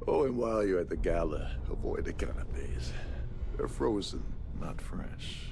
Oh, and while you're at the gala, avoid the canapes. They're frozen, not fresh.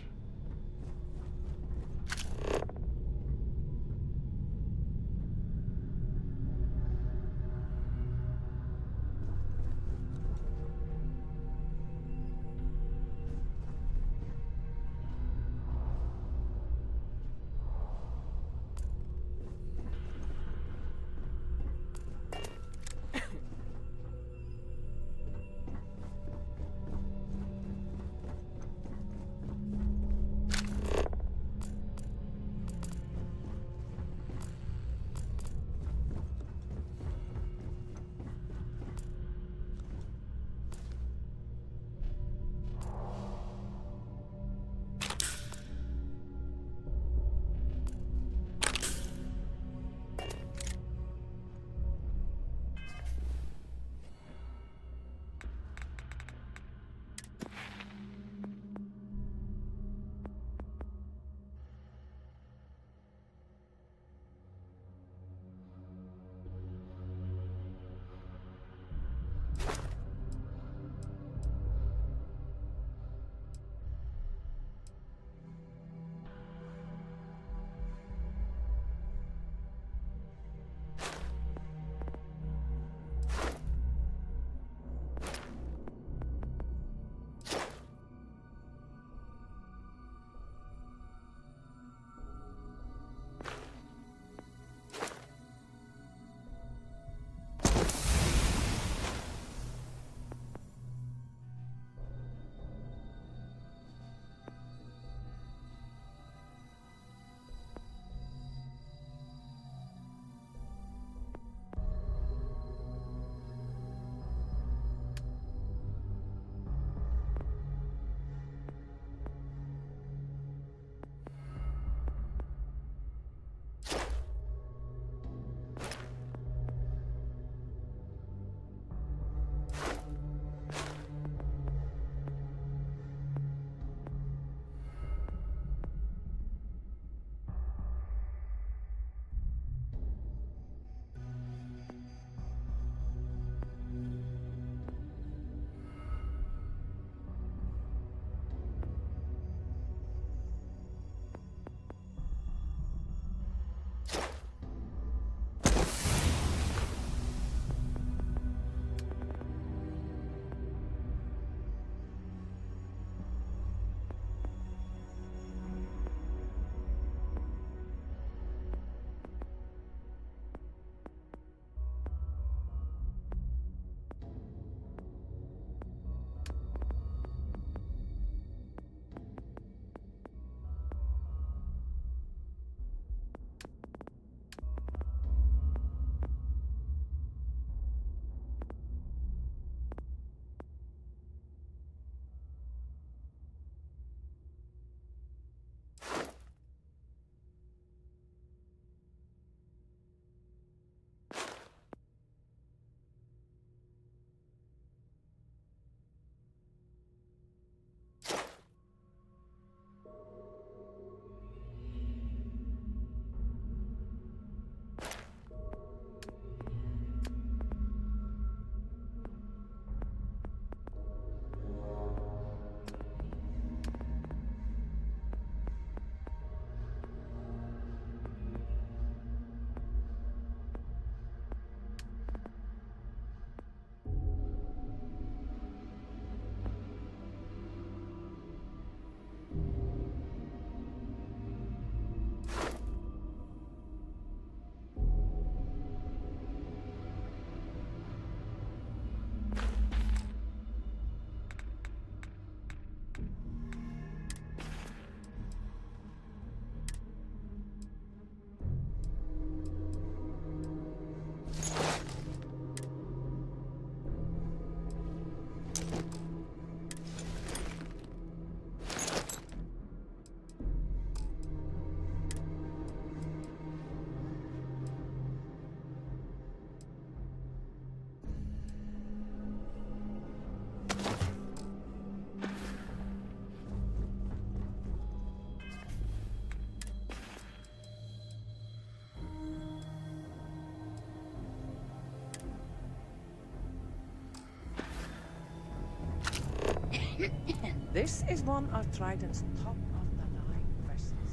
This is one of Trident's top-of-the-line vessels.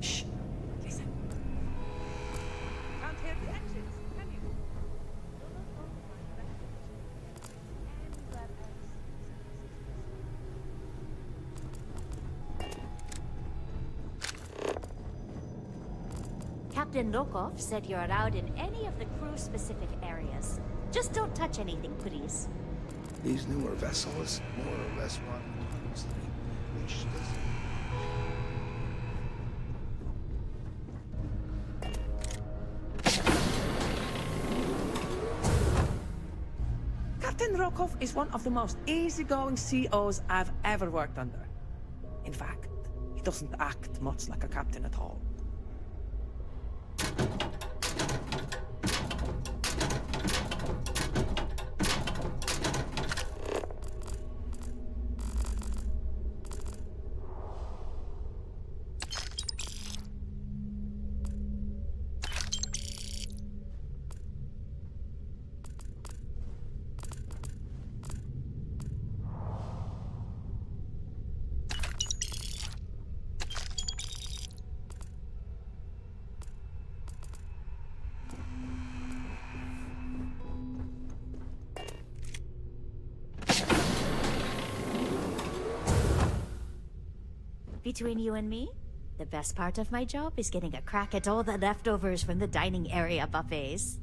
Shh! Listen. Can't hear the engines, can you? Captain Lokov said you're allowed in any of the crew-specific areas. Just don't touch anything, please. These newer vessels more or less run autonomously, which doesn't... Captain Rokov is one of the most easygoing COs I've ever worked under. In fact, he doesn't act much like a captain at all. Between you and me, the best part of my job is getting a crack at all the leftovers from the dining area buffets.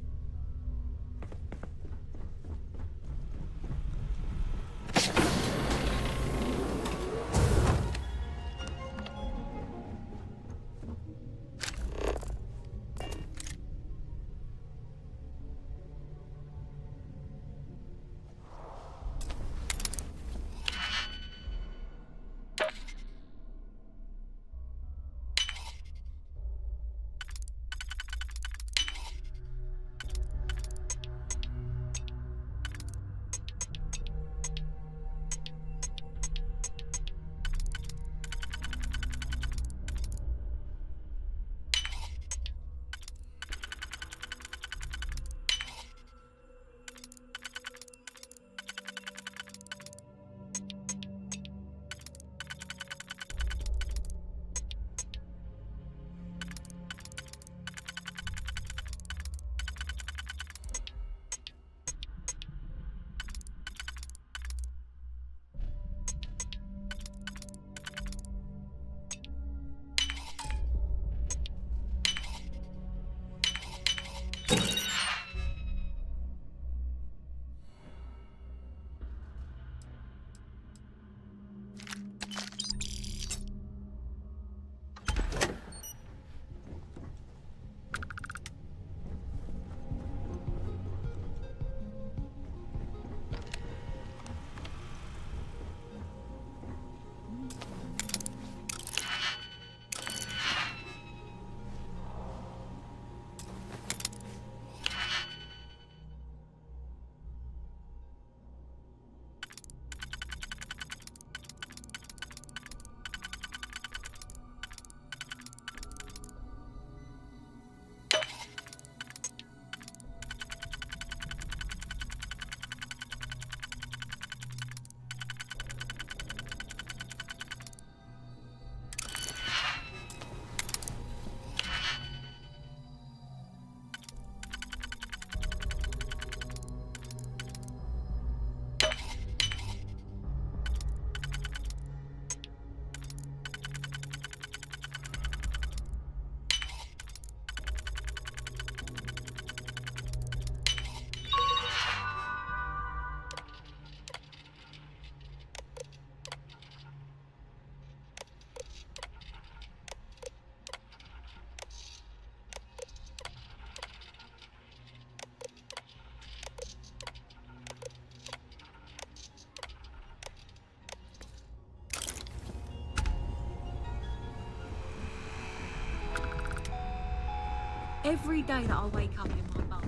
Every day that I wake up in my bum.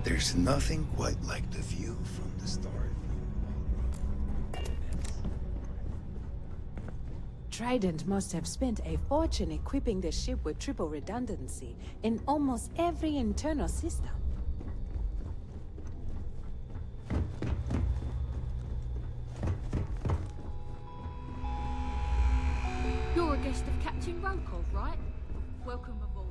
There's nothing quite like the view from the start. Trident must have spent a fortune equipping the ship with triple redundancy in almost every internal system. You're a guest of Captain Rokov, right? Welcome aboard.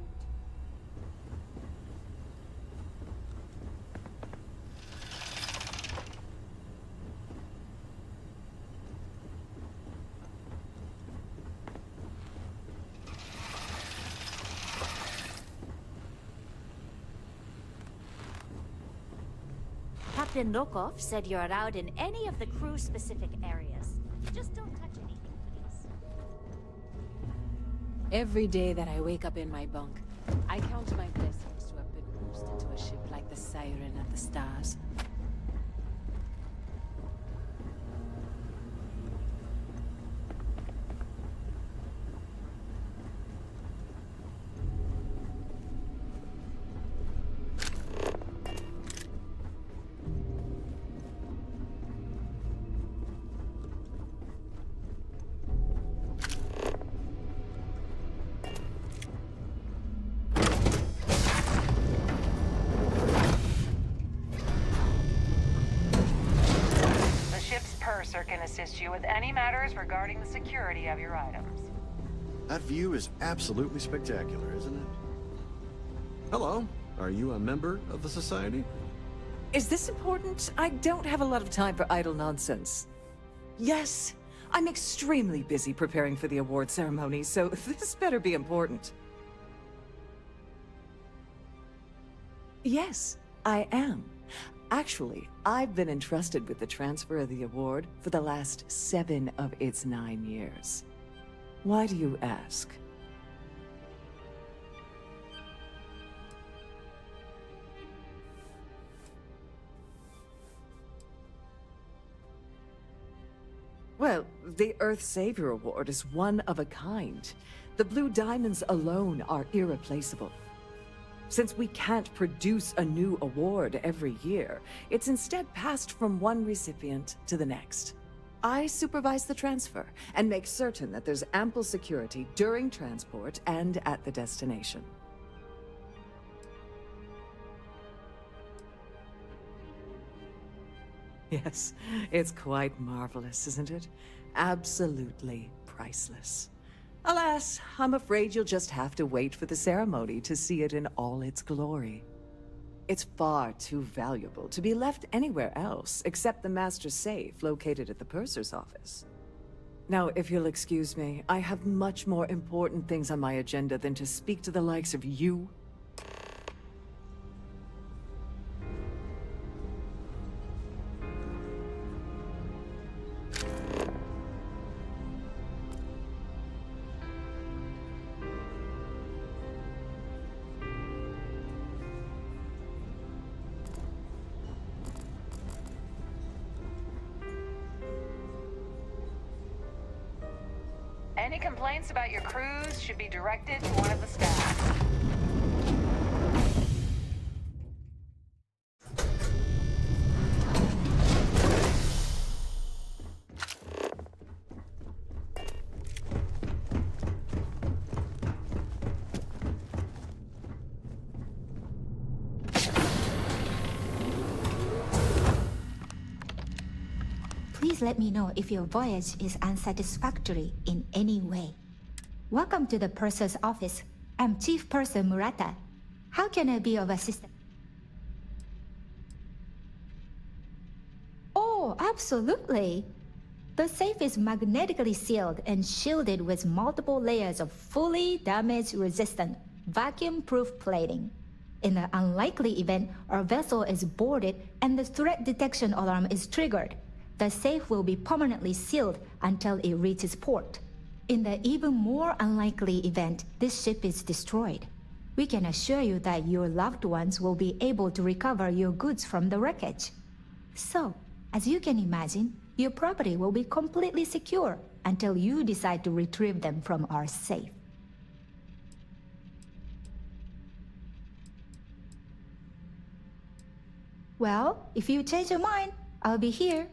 Captain Lokov said you're allowed in any of the crew-specific areas. Just don't touch anything, please. Every day that I wake up in my bunk, I count my blessings to have been pushed into a ship like the Siren of the Stars. Purser can assist you with any matters regarding the security of your items. That view is absolutely spectacular, isn't it? Hello. Are you a member of the Society? Is this important? I don't have a lot of time for idle nonsense. Yes, I'm extremely busy preparing for the award ceremony, so this better be important. Yes, I am. Actually, I've been entrusted with the transfer of the award for the last 7 of its 9 years. Why do you ask? Well, the Earth Savior Award is one of a kind. The Blue Diamonds alone are irreplaceable. Since we can't produce a new award every year, it's instead passed from one recipient to the next. I supervise the transfer and make certain that there's ample security during transport and at the destination. Yes, it's quite marvelous, isn't it? Absolutely priceless. Alas, I'm afraid you'll just have to wait for the ceremony to see it in all its glory. It's far too valuable to be left anywhere else except the Master's safe located at the Purser's office. Now, if you'll excuse me, I have much more important things on my agenda than to speak to the likes of you. Any complaints about your crews should be directed to one of the staff. Please let me know if your voyage is unsatisfactory in any way. Welcome to the Purser's office. I'm Chief Purser Murata. How can I be of assistance? Oh, absolutely. The safe is magnetically sealed and shielded with multiple layers of fully damage-resistant, vacuum-proof plating. In the unlikely event our vessel is boarded and the threat detection alarm is triggered, the safe will be permanently sealed until it reaches port. In the even more unlikely event this ship is destroyed, we can assure you that your loved ones will be able to recover your goods from the wreckage. So, as you can imagine, your property will be completely secure until you decide to retrieve them from our safe. Well, if you change your mind, I'll be here.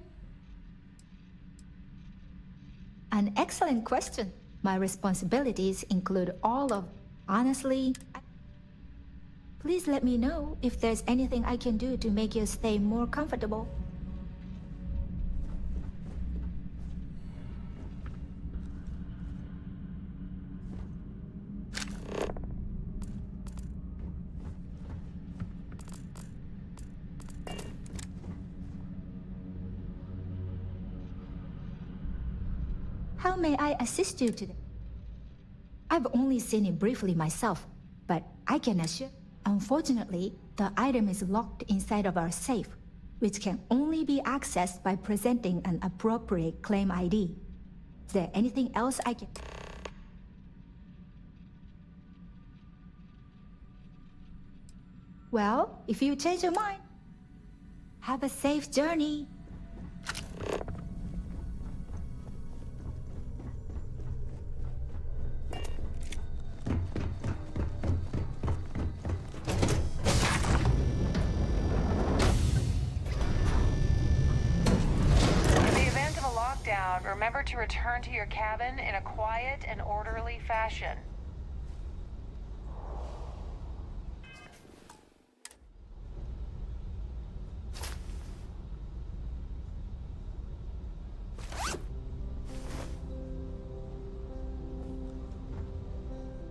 An excellent question. My responsibilities include all of. Honestly, please let me know if there's anything I can do to make your stay more comfortable. How may I assist you today? I've only seen it briefly myself, but I can assure. Unfortunately, the item is locked inside of our safe, which can only be accessed by presenting an appropriate claim ID. Is there anything else I can... Well, if you change your mind, have a safe journey. Remember to return to your cabin in a quiet and orderly fashion.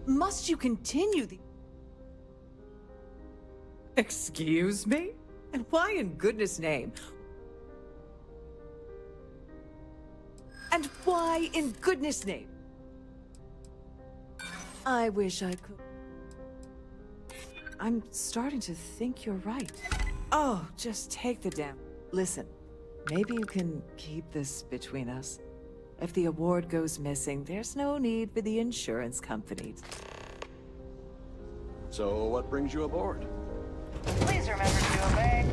Must you continue the... Excuse me? And why in goodness name? And why in goodness name? I wish I could... I'm starting to think you're right. Oh, just take the damn... Listen, maybe you can keep this between us. If the award goes missing, there's no need for the insurance company. So what brings you aboard? Please remember to obey.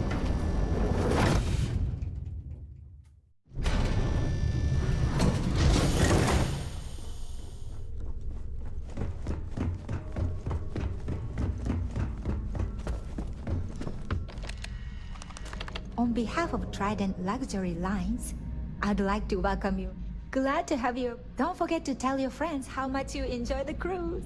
On behalf of Trident Luxury Lines, I'd like to welcome you. Glad to have you. Don't forget to tell your friends how much you enjoy the cruise.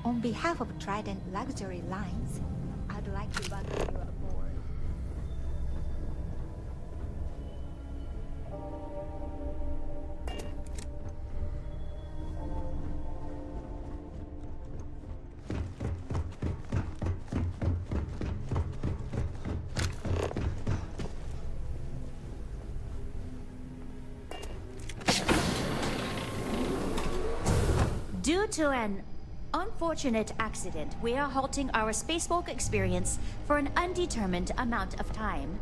On behalf of Trident Luxury Lines, I'd like to welcome you aboard. Due to an unfortunate accident, we are halting our spacewalk experience for an undetermined amount of time.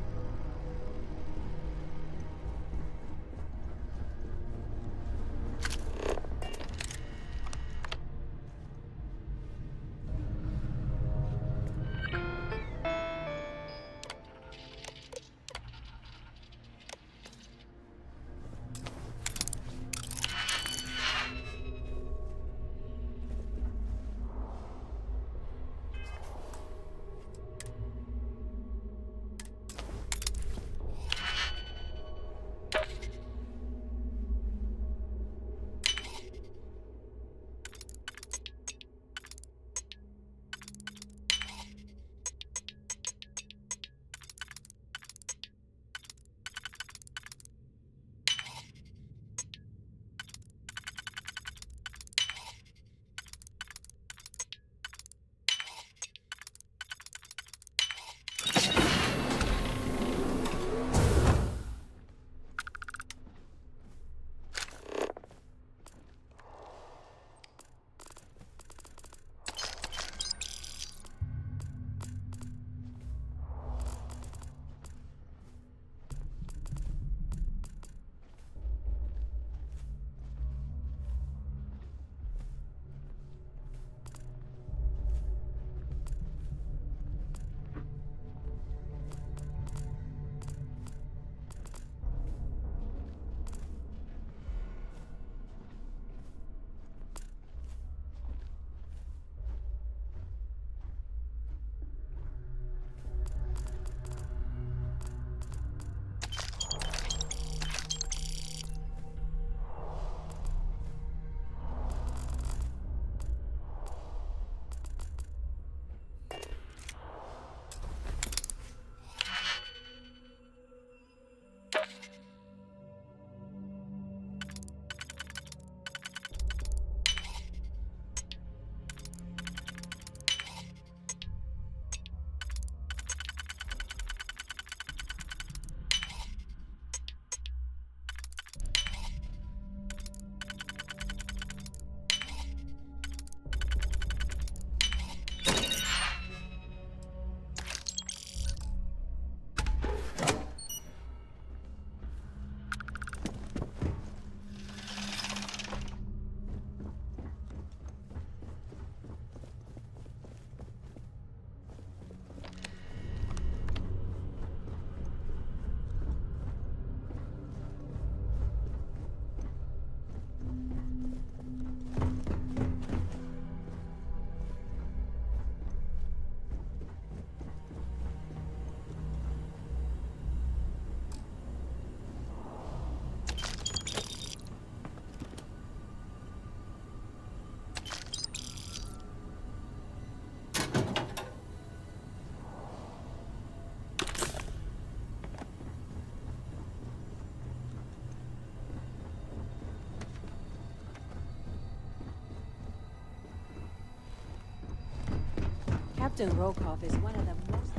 Captain Rokov is one of the most...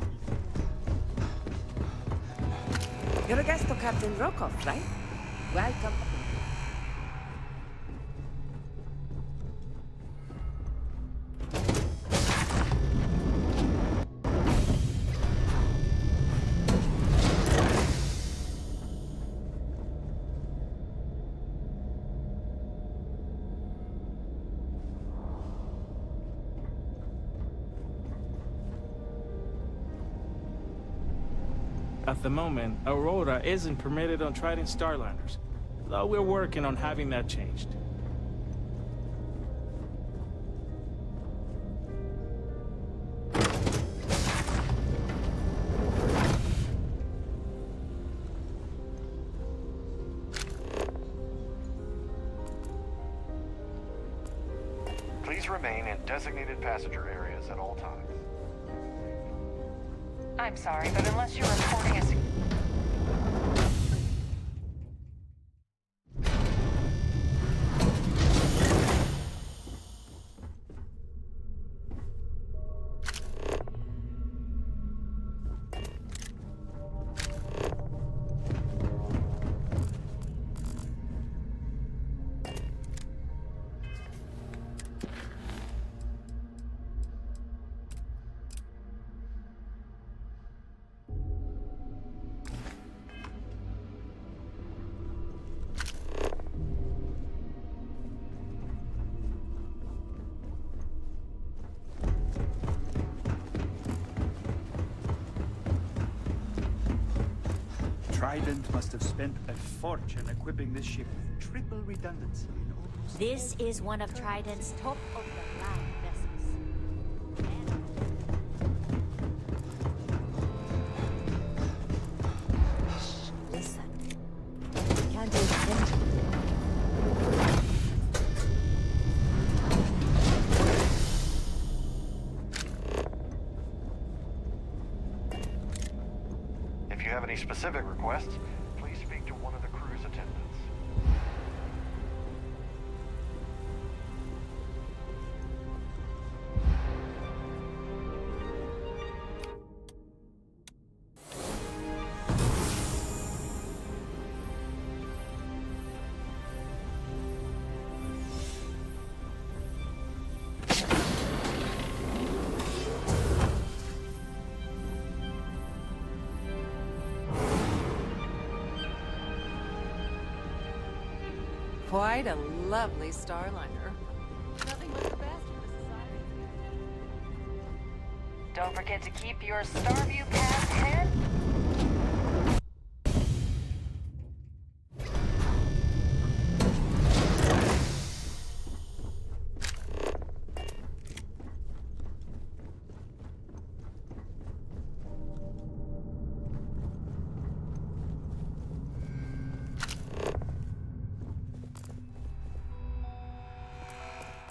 You're a guest of Captain Rokov, right? Welcome. At the moment, Aurora isn't permitted on Trident Starliners, though we're working on having that changed. Please remain in designated passenger areas at all times. I'm sorry, but unless you're reporting a... Trident must have spent a fortune equipping this ship with triple redundancy in almost... This is one of Trident's top-of-the-line vessels. Listen. Can't do anything. If you have any specific requests, please speak to one of the crew's attendants. Quite a lovely Starliner. Nothing but the best for the society. Don't forget to keep your Starview pass head.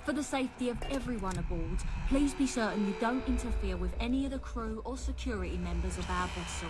For the safety of everyone aboard, please be certain you don't interfere with any of the crew or security members of our vessel.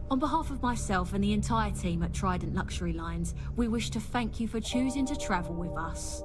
On behalf of myself and the entire team at Trident Luxury Lines, we wish to thank you for choosing to travel with us.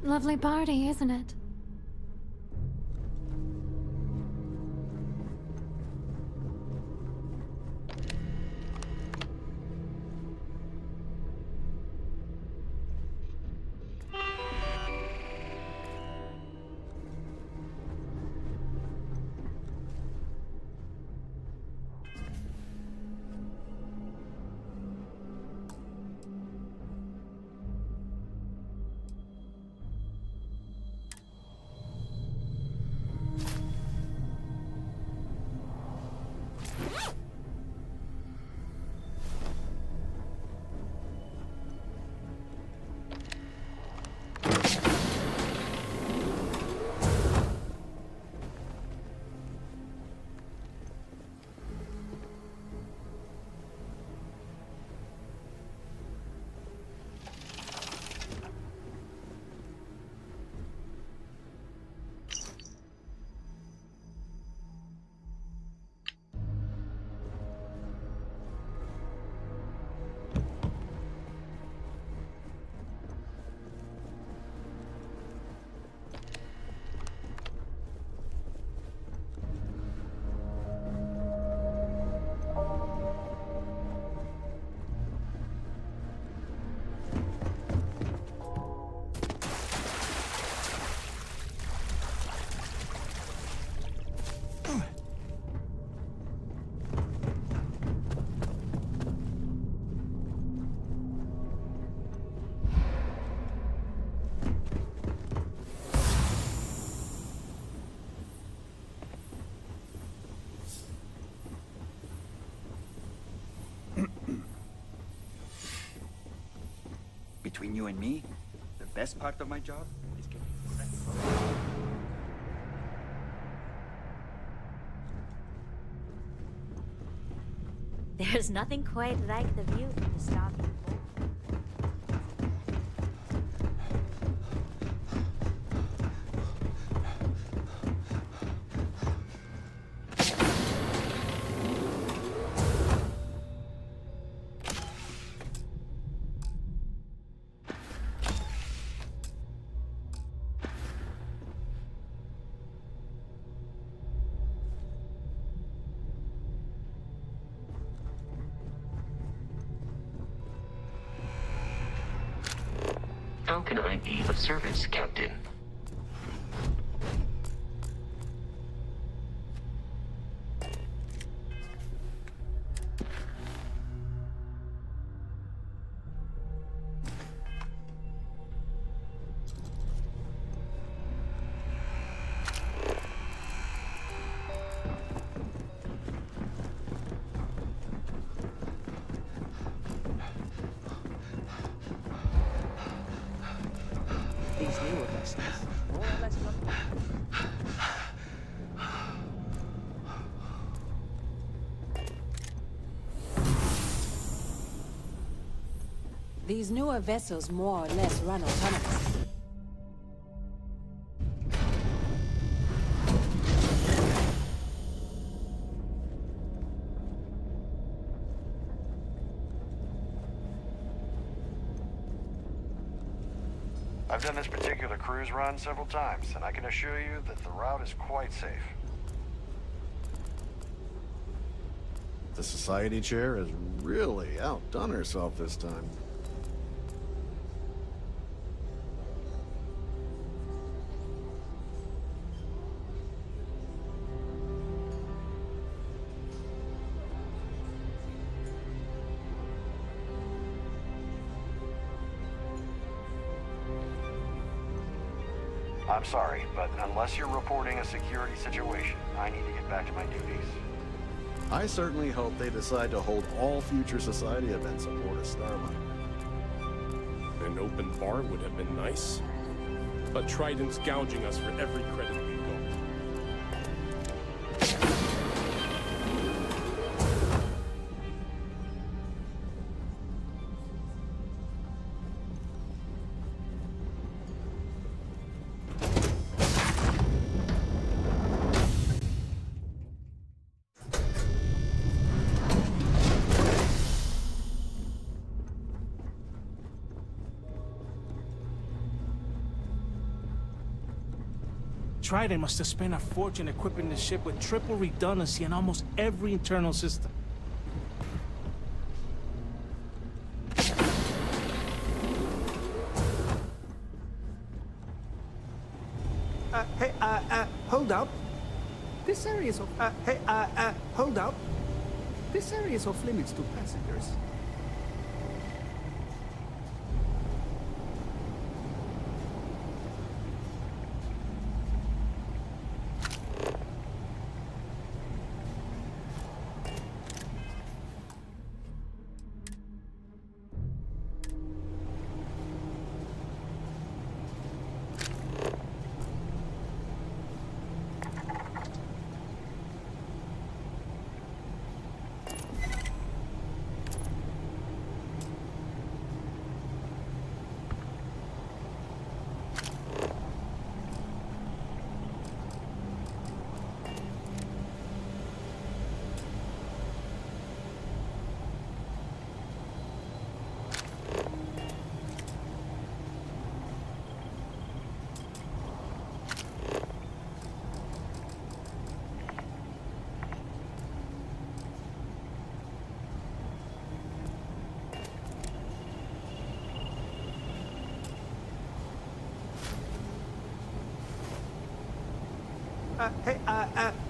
Lovely party, isn't it? Between you and me, the best part of my job is getting wrecked. There's nothing quite like the view from the starting point. How can I be of service, Captain? vessels, more or less run. These newer vessels more or less run autonomously. I've done this particular cruise run several times, and I can assure you that the route is quite safe. The Society Chair has really outdone herself this time. I'm sorry, but unless you're reporting a security situation, I need to get back to my duties. I certainly hope they decide to hold all future Society events aboard a Starliner. An open bar would have been nice, but Trident's gouging us for every credit we go. Trident must have spent a fortune equipping the ship with triple redundancy in almost every internal system. Hold up. This area is off. Hold up. This area is off limits to passengers.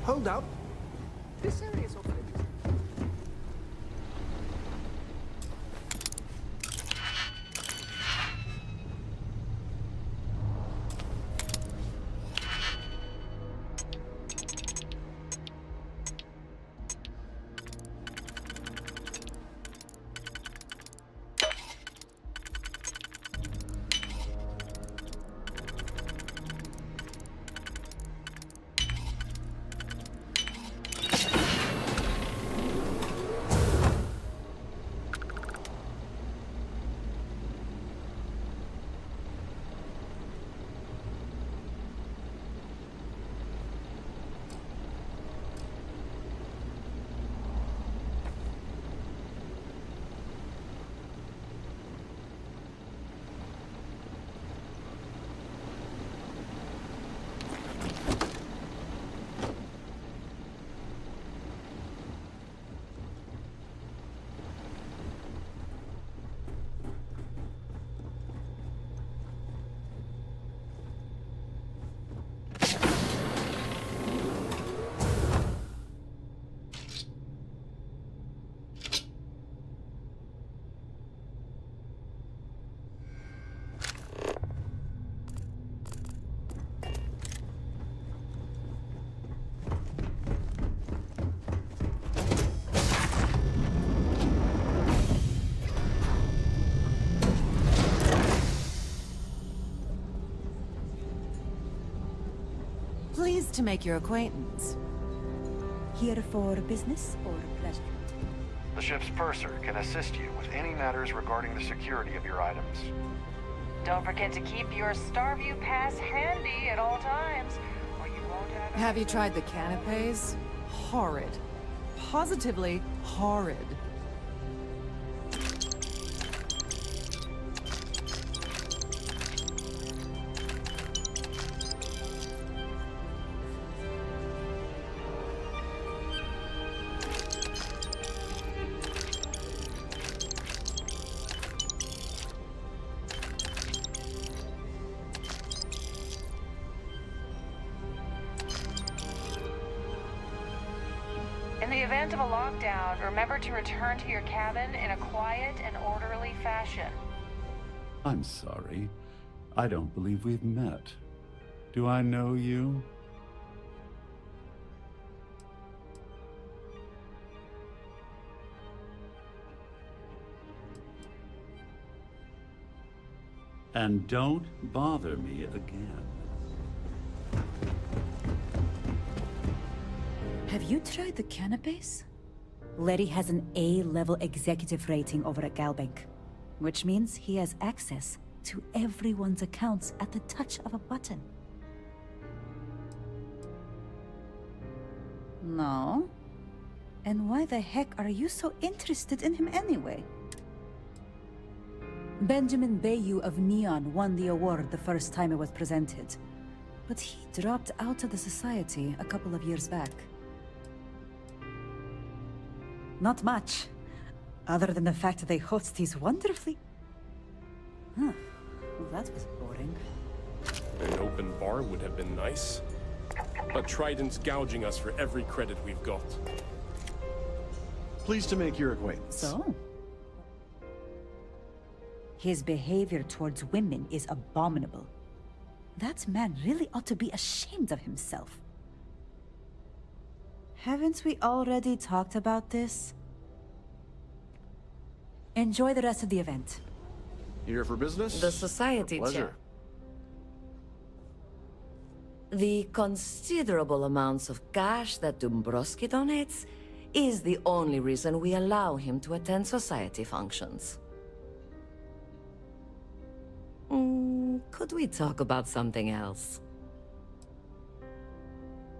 Hold up. This area is off limits. Pleased to make your acquaintance. Here for business or pleasure? The ship's purser can assist you with any matters regarding the security of your items. Don't forget to keep your Starview pass handy at all times, or you won't have... Have you tried the canapes? Horrid. Positively horrid. In the event of a lockdown, remember to return to your cabin in a quiet and orderly fashion. I'm sorry. I don't believe we've met. Do I know you? And don't bother me again. Have you tried the canapes? Larry has an A-level executive rating over at Galbank, which means he has access to everyone's accounts at the touch of a button. No? And why the heck are you so interested in him anyway? Benjamin Bayou of Neon won the award the first time it was presented, but he dropped out of the society a couple of years back. Not much, other than the fact that they host these wonderfully... Huh. Well, that was boring. An open bar would have been nice. But Trident's gouging us for every credit we've got. Pleased to make your acquaintance. So? His behavior towards women is abominable. That man really ought to be ashamed of himself. Haven't we already talked about this? Enjoy the rest of the event. Here for business? The society Pleasure. chair. The considerable amounts of cash that Dombrowski donates is the only reason we allow him to attend society functions. Could we talk about something else?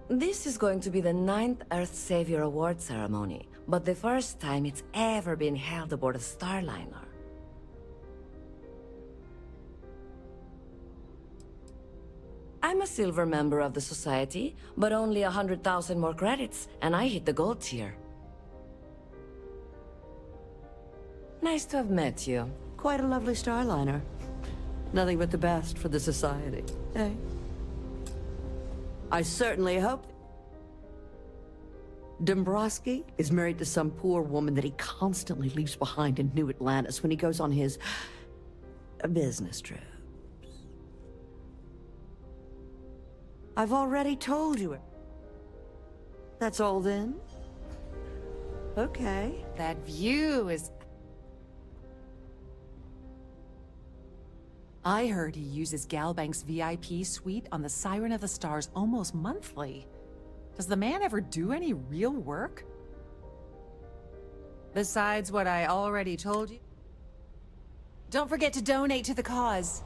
This is going to be the 9th Earth Savior Award ceremony, but the first time it's ever been held aboard a Starliner. I'm a silver member of the society, but only 100,000 more credits, and I hit the gold tier. Nice to have met you. Quite a lovely Starliner. Nothing but the best for the society, eh? I certainly hope Dombrowski is married to some poor woman that he constantly leaves behind in New Atlantis when he goes on his business trips. I've already told you it. That's all then? Okay. That view is... I heard he uses Galbank's VIP suite on the Siren of the Stars almost monthly. Does the man ever do any real work? Besides what I already told you? Don't forget to donate to the cause.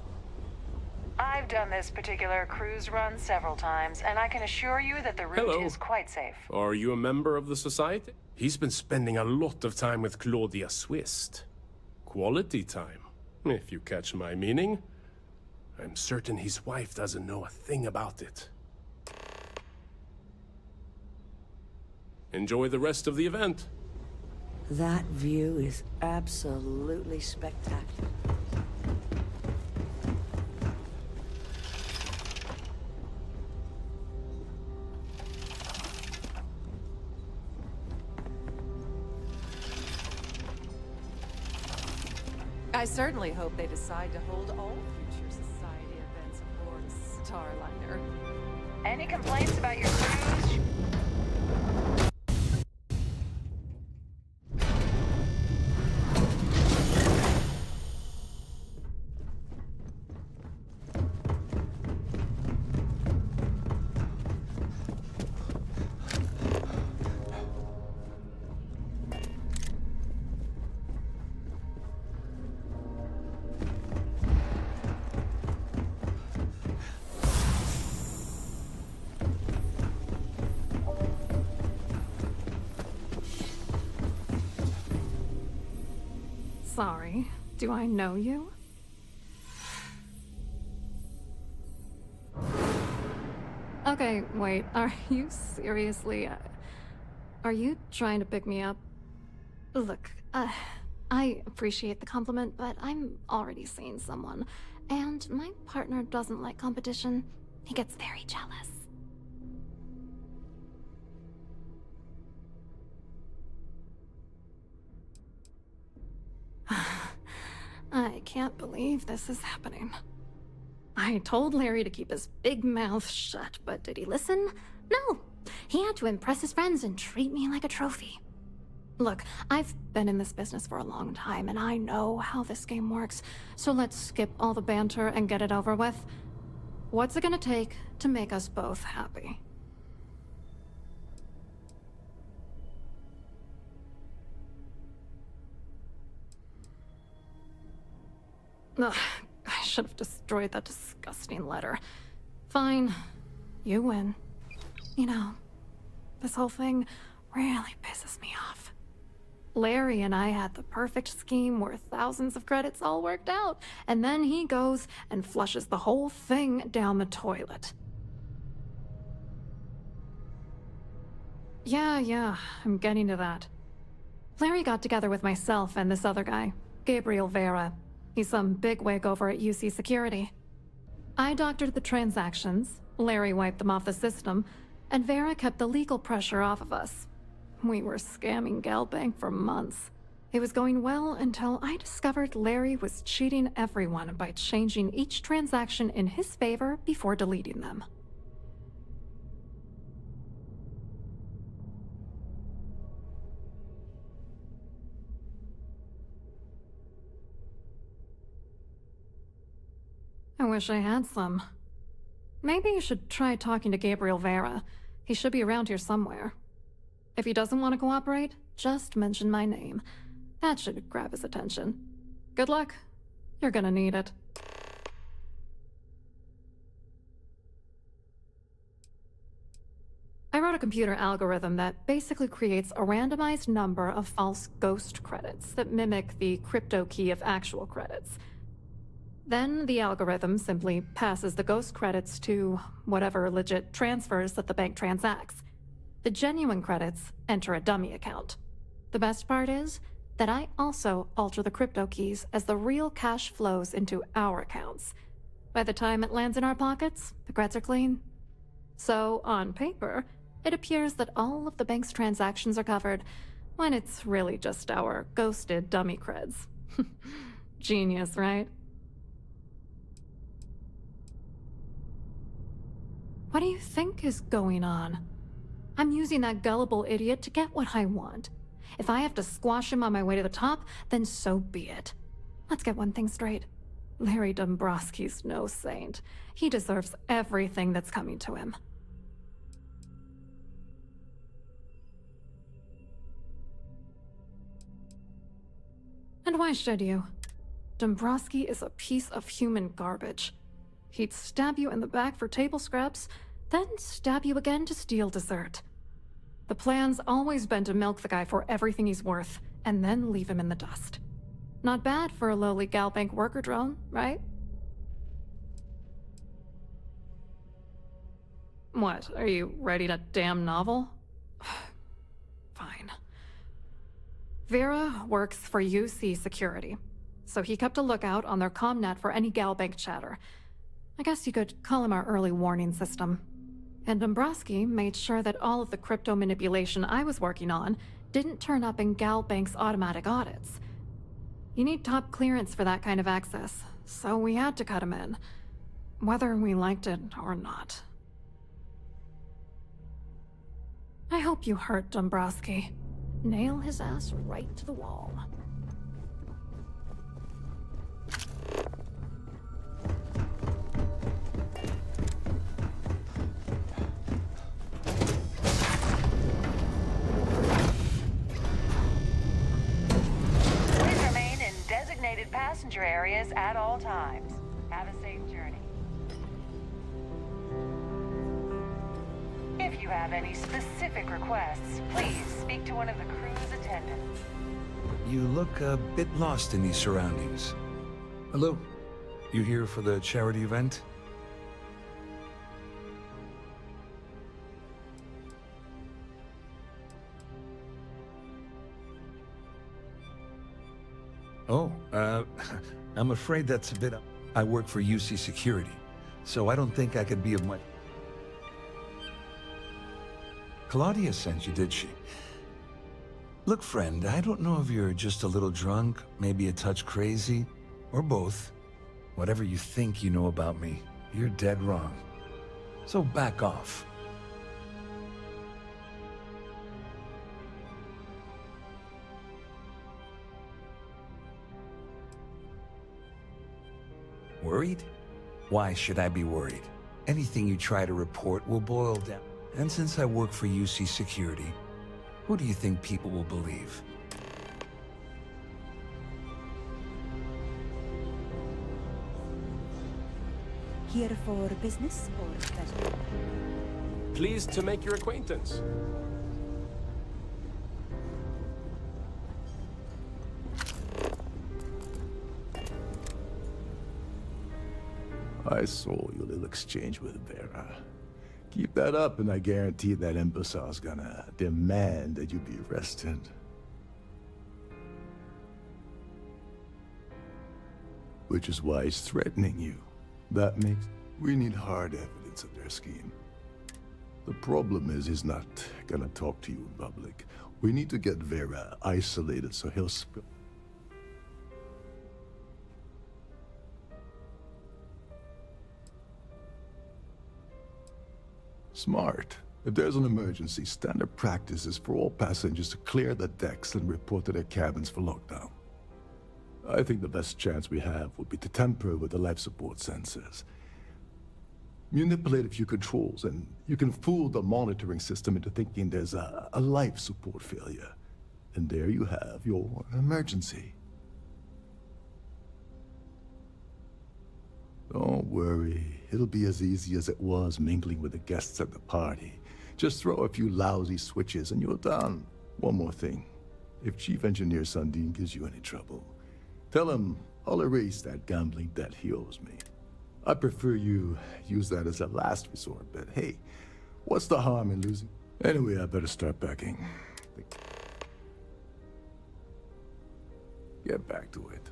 I've done this particular cruise run several times, and I can assure you that the route Hello. is quite safe. Are you a member of the society? He's been spending a lot of time with Claudia Swist. Quality time, if you catch my meaning. I'm certain his wife doesn't know a thing about it. Enjoy the rest of the event. That view is absolutely spectacular. I certainly hope they decide to hold all future society events aboard a Starliner. Any complaints about your cruise? Sorry, do I know you? Okay, wait, are you seriously... are you trying to pick me up? Look, I appreciate the compliment, but I'm already seeing someone, and my partner doesn't like competition. He gets very jealous. I can't believe this is happening. I told Larry to keep his big mouth shut, but did he listen? No! He had to impress his friends and treat me like a trophy. Look, I've been in this business for a long time, and I know how this game works, so let's skip all the banter and get it over with. What's it gonna take to make us both happy? Ugh, I should have destroyed that disgusting letter. Fine, you win. You know, this whole thing really pisses me off. Larry and I had the perfect scheme where thousands of credits all worked out, and then he goes and flushes the whole thing down the toilet. Yeah, I'm getting to that. Larry got together with myself and this other guy, Gabriel Vera. He's some bigwig over at UC Security. I doctored the transactions, Larry wiped them off the system, and Vera kept the legal pressure off of us. We were scamming Galbank for months. It was going well until I discovered Larry was cheating everyone by changing each transaction in his favor before deleting them. I wish I had some. Maybe you should try talking to Gabriel Vera. He should be around here somewhere. If he doesn't want to cooperate, just mention my name. That should grab his attention. Good luck. You're gonna need it. I wrote a computer algorithm that basically creates a randomized number of false ghost credits that mimic the crypto key of actual credits. Then the algorithm simply passes the ghost credits to whatever legit transfers that the bank transacts. The genuine credits enter a dummy account. The best part is that I also alter the crypto keys as the real cash flows into our accounts. By the time it lands in our pockets, the creds are clean. So, on paper, it appears that all of the bank's transactions are covered, when it's really just our ghosted dummy creds. Genius, right? What do you think is going on? I'm using that gullible idiot to get what I want. If I have to squash him on my way to the top, then so be it. Let's get one thing straight. Larry Dombrowski's no saint. He deserves everything that's coming to him. And why should you? Dombrowski is a piece of human garbage. He'd stab you in the back for table scraps, then stab you again to steal dessert. The plan's always been to milk the guy for everything he's worth, and then leave him in the dust. Not bad for a lowly Galbank worker drone, right? What, are you ready to damn novel? Fine. Vera works for UC Security, so he kept a lookout on their commnet for any Galbank chatter. I guess you could call him our early warning system. And Dombrowski made sure that all of the crypto manipulation I was working on didn't turn up in Galbank's automatic audits. You need top clearance for that kind of access, so we had to cut him in, whether we liked it or not. I hope you hurt Dombrowski. Nail his ass right to the wall. Passenger areas at all times. Have a safe journey. If you have any specific requests, please speak to one of the crew's attendants. You look a bit lost in these surroundings. Hello? You here for the charity event? Oh, I'm afraid that's a bit... I work for UC Security, so I don't think I could be of much... Claudia sent you, did she? Look, friend, I don't know if you're just a little drunk, maybe a touch crazy, or both. Whatever you think you know about me, you're dead wrong. So back off. Worried? Why should I be worried? Anything you try to report will boil down. And since I work for UC Security, who do you think people will believe? Here for business or pleasure? Pleased to make your acquaintance. I saw your little exchange with Vera. Keep that up, and I guarantee that imbecile's gonna demand that you be arrested. Which is why he's threatening you. That makes... We need hard evidence of their scheme. The problem is he's not gonna talk to you in public. We need to get Vera isolated so he'll spill... Smart. If there's an emergency, standard practice is for all passengers to clear the decks and report to their cabins for lockdown. I think the best chance we have would be to tamper with the life support sensors. Manipulate a few controls, and you can fool the monitoring system into thinking there's a life support failure. And there you have your emergency. Don't worry, it'll be as easy as it was mingling with the guests at the party. Just throw a few lousy switches and you're done. One more thing. If Chief Engineer Sundin gives you any trouble, tell him I'll erase that gambling debt he owes me. I prefer you use that as a last resort, but hey, what's the harm in losing? Anyway, I better start packing. Get back to it.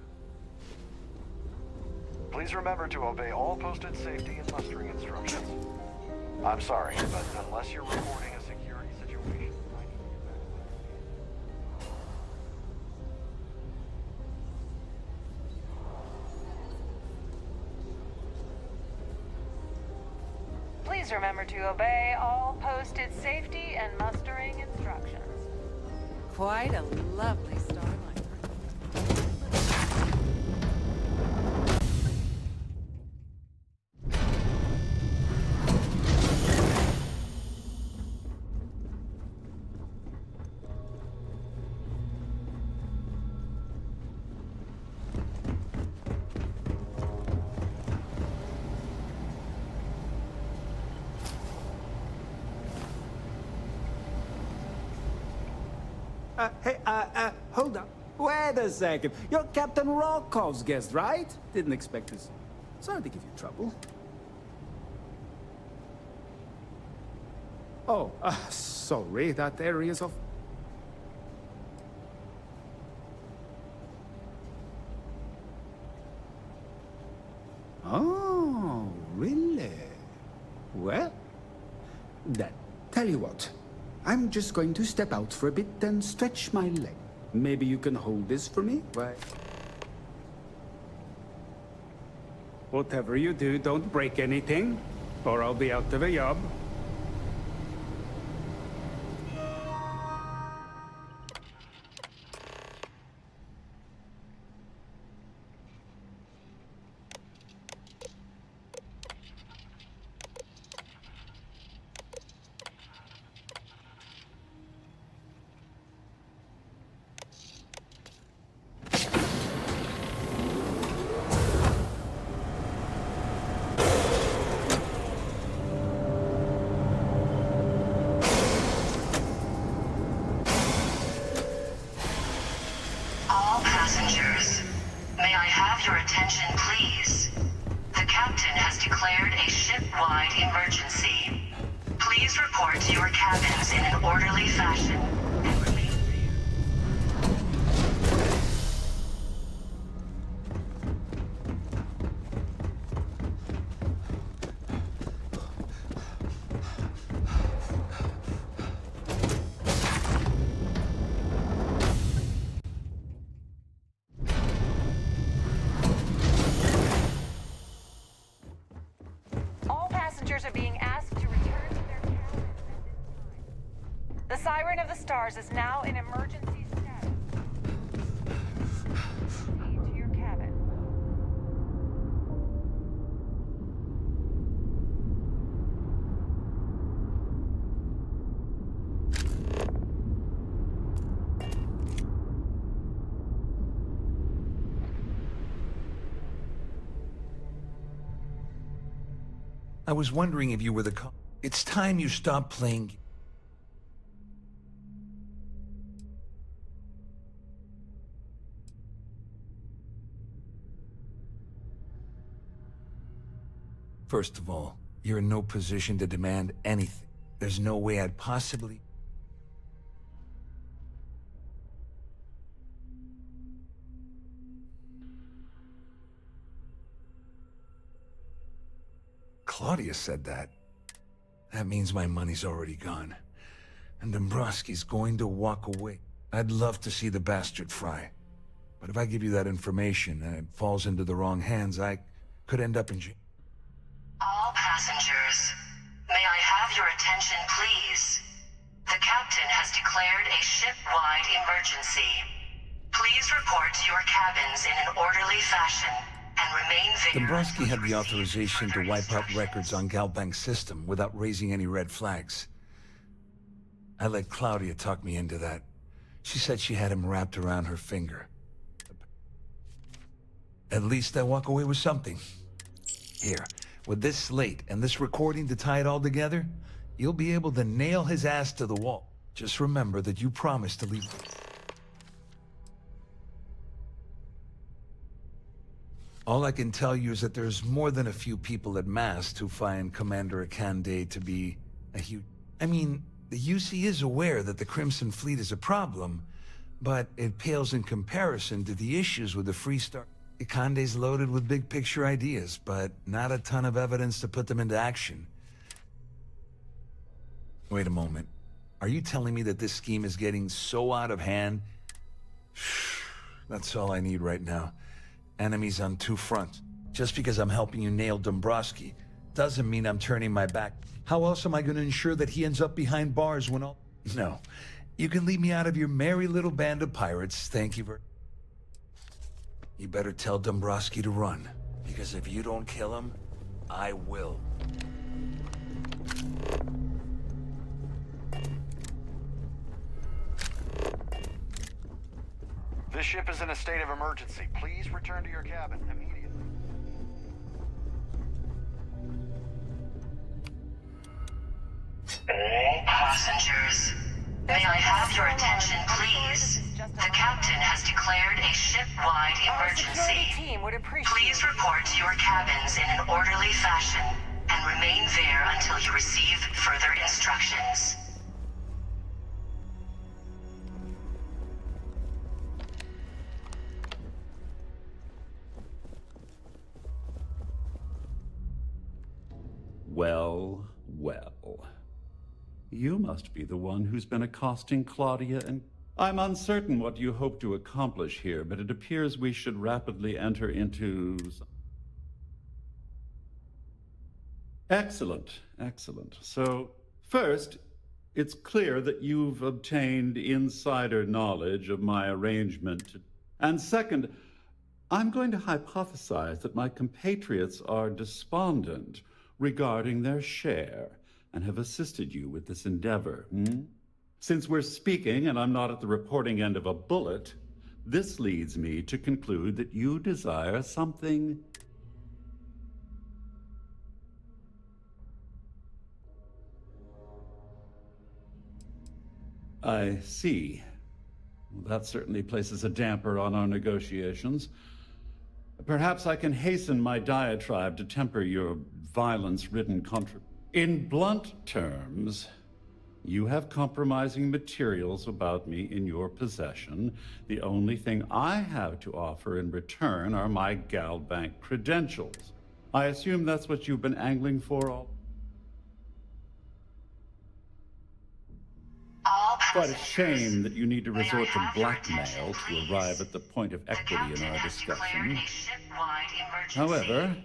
Please remember to obey all posted safety and mustering instructions. I'm sorry, but unless you're reporting a security situation, I need you back. Please remember to obey all posted safety and mustering instructions. Quite a lovely starlight. Hold up. Wait a second. You're Captain Rokov's guest, right? Didn't expect this. Sorry to give you trouble. Oh, sorry. That area's off. Oh, really? Well, then, tell you what. I'm just going to step out for a bit and stretch my leg. Maybe you can hold this for me? Why? Whatever you do, don't break anything, or I'll be out of a job. attention, please? The captain has declared a ship-wide emergency. Please report to your cabins in an orderly fashion. All passengers are being asked to return to their cabins at this time. The Siren of the Stars is now in emergency status. Proceed to your cabin. I was wondering if you were the It's time you stop playing. First of all, you're in no position to demand anything. There's no way I'd possibly... Claudia said that. That means my money's already gone. And Dombrowski's going to walk away. I'd love to see the bastard fry. But if I give you that information and it falls into the wrong hands, I could end up in jail. All passengers, may I have your attention, please? The captain has declared a ship-wide emergency. Please report to your cabins in an orderly fashion and remain there. Dombrowski had the authorization to wipe out records on Galbank's system without raising any red flags. I let Claudia talk me into that. She said she had him wrapped around her finger. At least I walk away with something. Here, with this slate and this recording to tie it all together, you'll be able to nail his ass to the wall. Just remember that you promised to leave. All I can tell you is that there's more than a few people at Mast who find Commander Akande to be a huge... I mean, the UC is aware that the Crimson Fleet is a problem, but it pales in comparison to the issues with the Freestar. Akande's loaded with big-picture ideas, but not a ton of evidence to put them into action. Wait a moment. Are you telling me that this scheme is getting so out of hand? That's all I need right now. Enemies on two fronts. Just because I'm helping you nail Dombrowski doesn't mean I'm turning my back. How else am I going to ensure that he ends up behind bars when all... No. You can leave me out of your merry little band of pirates, thank you very... You better tell Dombrowski to run, because if you don't kill him, I will. This ship is in a state of emergency. Please return to your cabin immediately. All passengers, may I have your attention, please? The captain has declared a ship-wide emergency. Please report to your cabins in an orderly fashion and remain there until you receive further instructions. Well, well. You must be the one who's been accosting Claudia and... I'm uncertain what you hope to accomplish here, but it appears we should rapidly enter into... Excellent, excellent. So, first, it's clear that you've obtained insider knowledge of my arrangement to... And second, I'm going to hypothesize that my compatriots are despondent regarding their share and have assisted you with this endeavor. Since we're speaking and I'm not at the reporting end of a bullet, this leads me to conclude that you desire something... I see. Well, that certainly places a damper on our negotiations. Perhaps I can hasten my diatribe to temper your violence-ridden In blunt terms, you have compromising materials about me in your possession. The only thing I have to offer in return are my Galbank credentials. I assume that's what you've been angling for all... Quite a shame that you need to resort to blackmail to arrive at the point of equity in our discussion. However,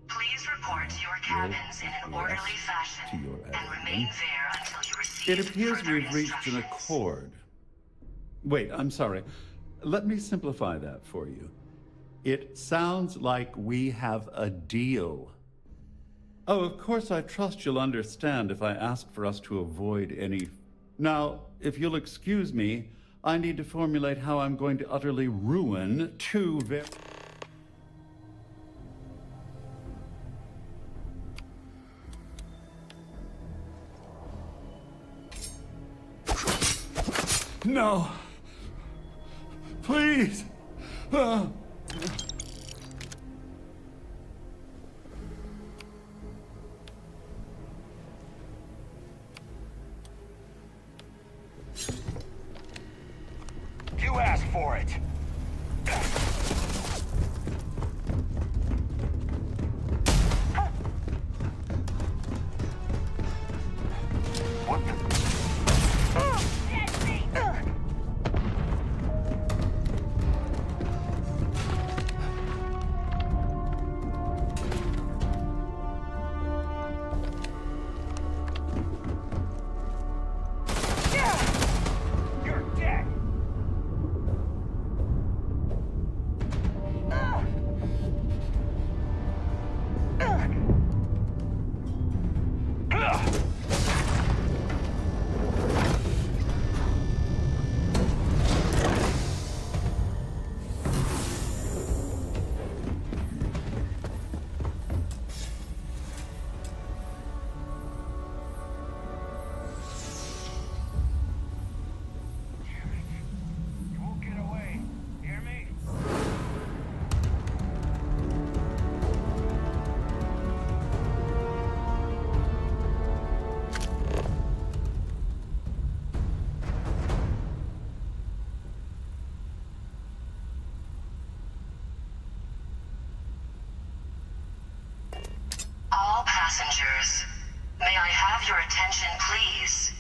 please report to your cabins in an orderly fashion and remain there until you receive it appears further we've reached an instructions. accord. Wait, I'm sorry. Let me simplify that for you. It sounds like we have a deal. Oh, of course, I trust you'll understand if I ask for us to avoid any... Now, if you'll excuse me, I need to formulate how I'm going to utterly ruin two very... No! Please! You asked for it! What the... All passengers, may I have your attention, please?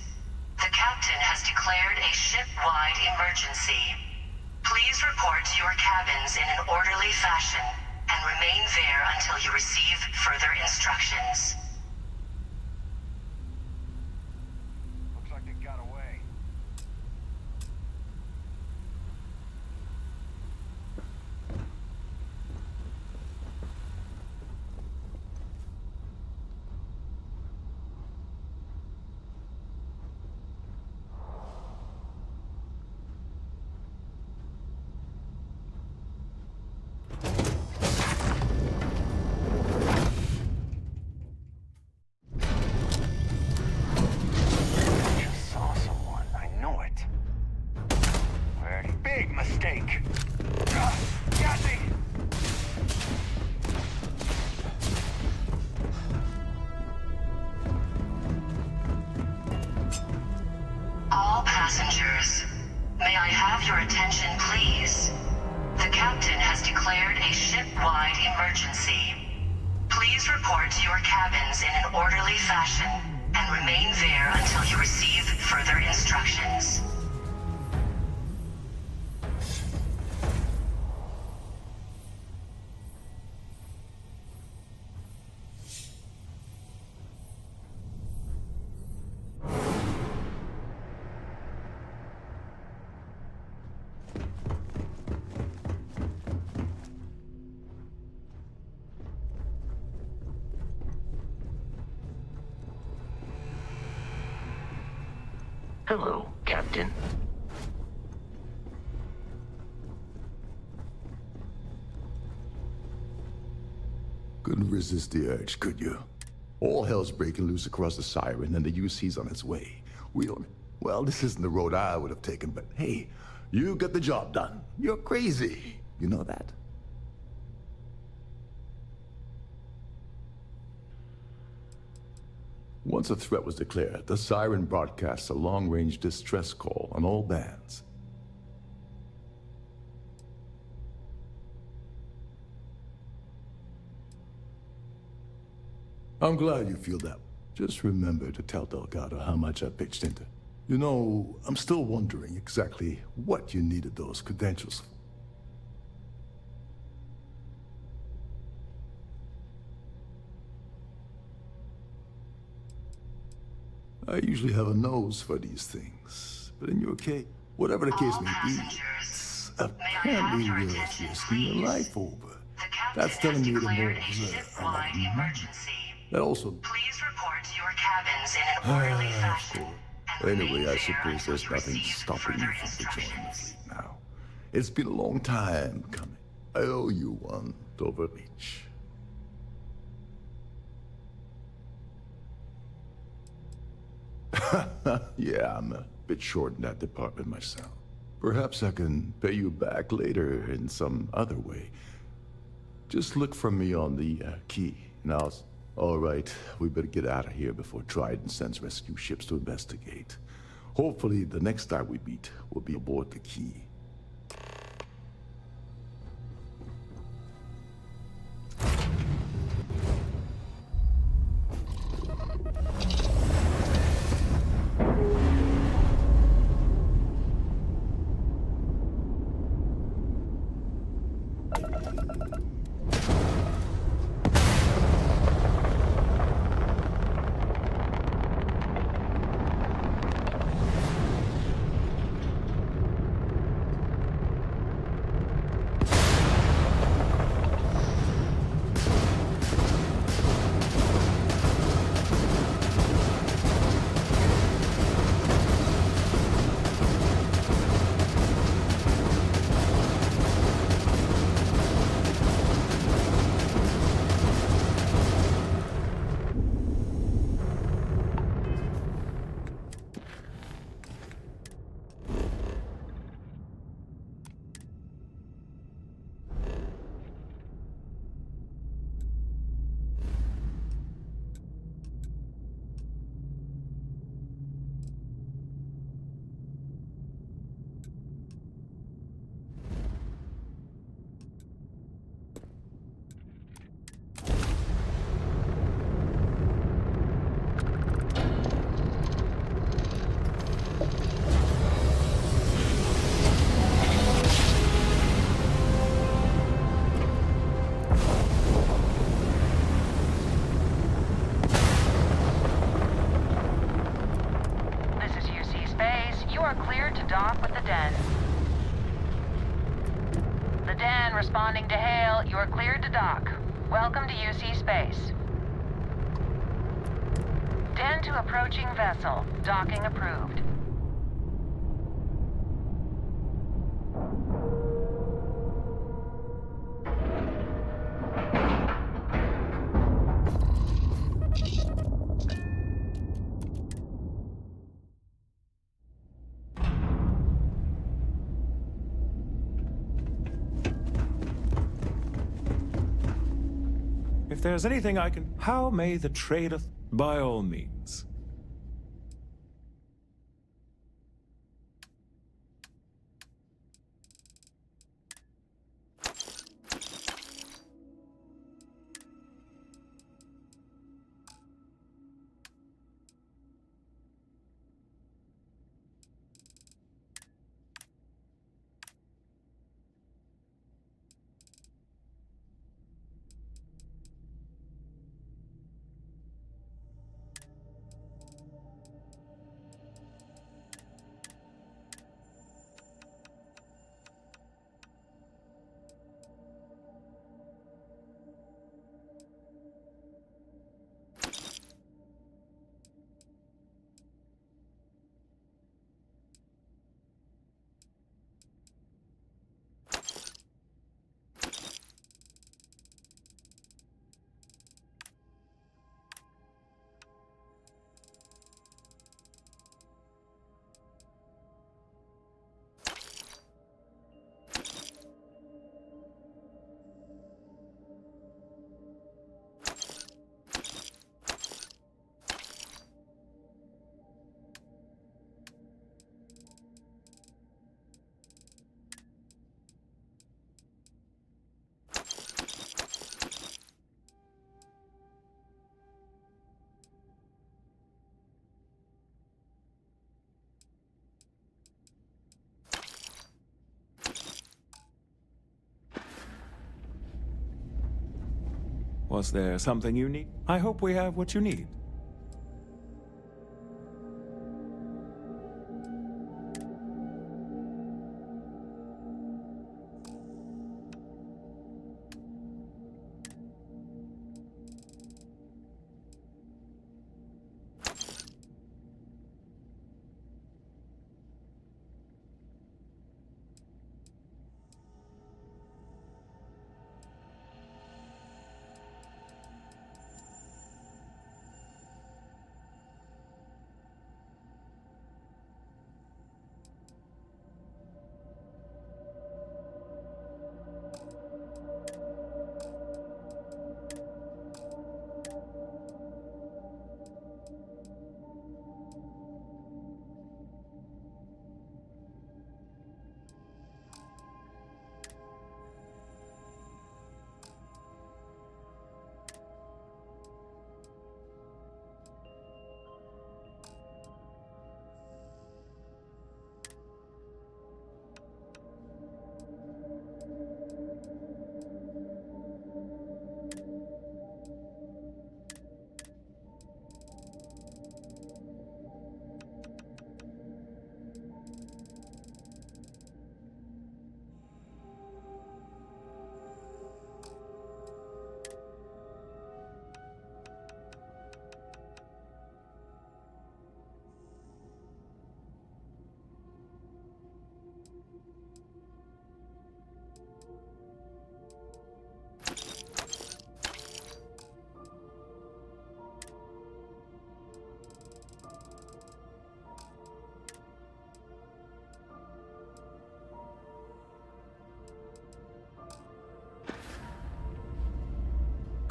The captain has declared a ship-wide emergency. Please report to your cabins in an orderly fashion and remain there until you receive further instructions. Looks like they got away. Mistake. Got me! All passengers, may I have your attention, please? The captain has declared a ship-wide emergency. Please report to your cabins in an orderly fashion and remain there until you receive further instructions. Hello, Captain. Couldn't resist the urge, could you? All hell's breaking loose across the Siren, and the UC's on its way. We don't... Well, this isn't the road I would have taken, but hey, you got the job done. You're crazy. You know that? Once a threat was declared, the siren broadcasts a long-range distress call on all bands. I'm glad you feel that. Just remember to tell Delgado how much I pitched into. You know, I'm still wondering exactly what you needed those credentials for. I usually have a nose for these things, but in your case, whatever the case may be, it's apparently worth risking your life over. That's telling me that more of a lot of money. That also... Please report to your cabins in an orderly fashion. Anyway, I suppose there's nothing stopping you from rejoining the fleet now. It's been a long time coming. I owe you one, Overreach. Yeah, I'm a bit short in that department myself. Perhaps I can pay you back later in some other way. Just look for me on the key. Now, all right, we better get out of here before Trident sends rescue ships to investigate. Hopefully, the next time we meet, we'll be aboard the key. Responding to hail, you are cleared to dock. Welcome to UC Space. Den to approaching vessel. Docking approved. If there's anything I can... How may the trader... By all means. Was there something you need? I hope we have what you need.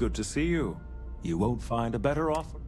Good to see you. You won't find a better offer.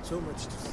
So much to see.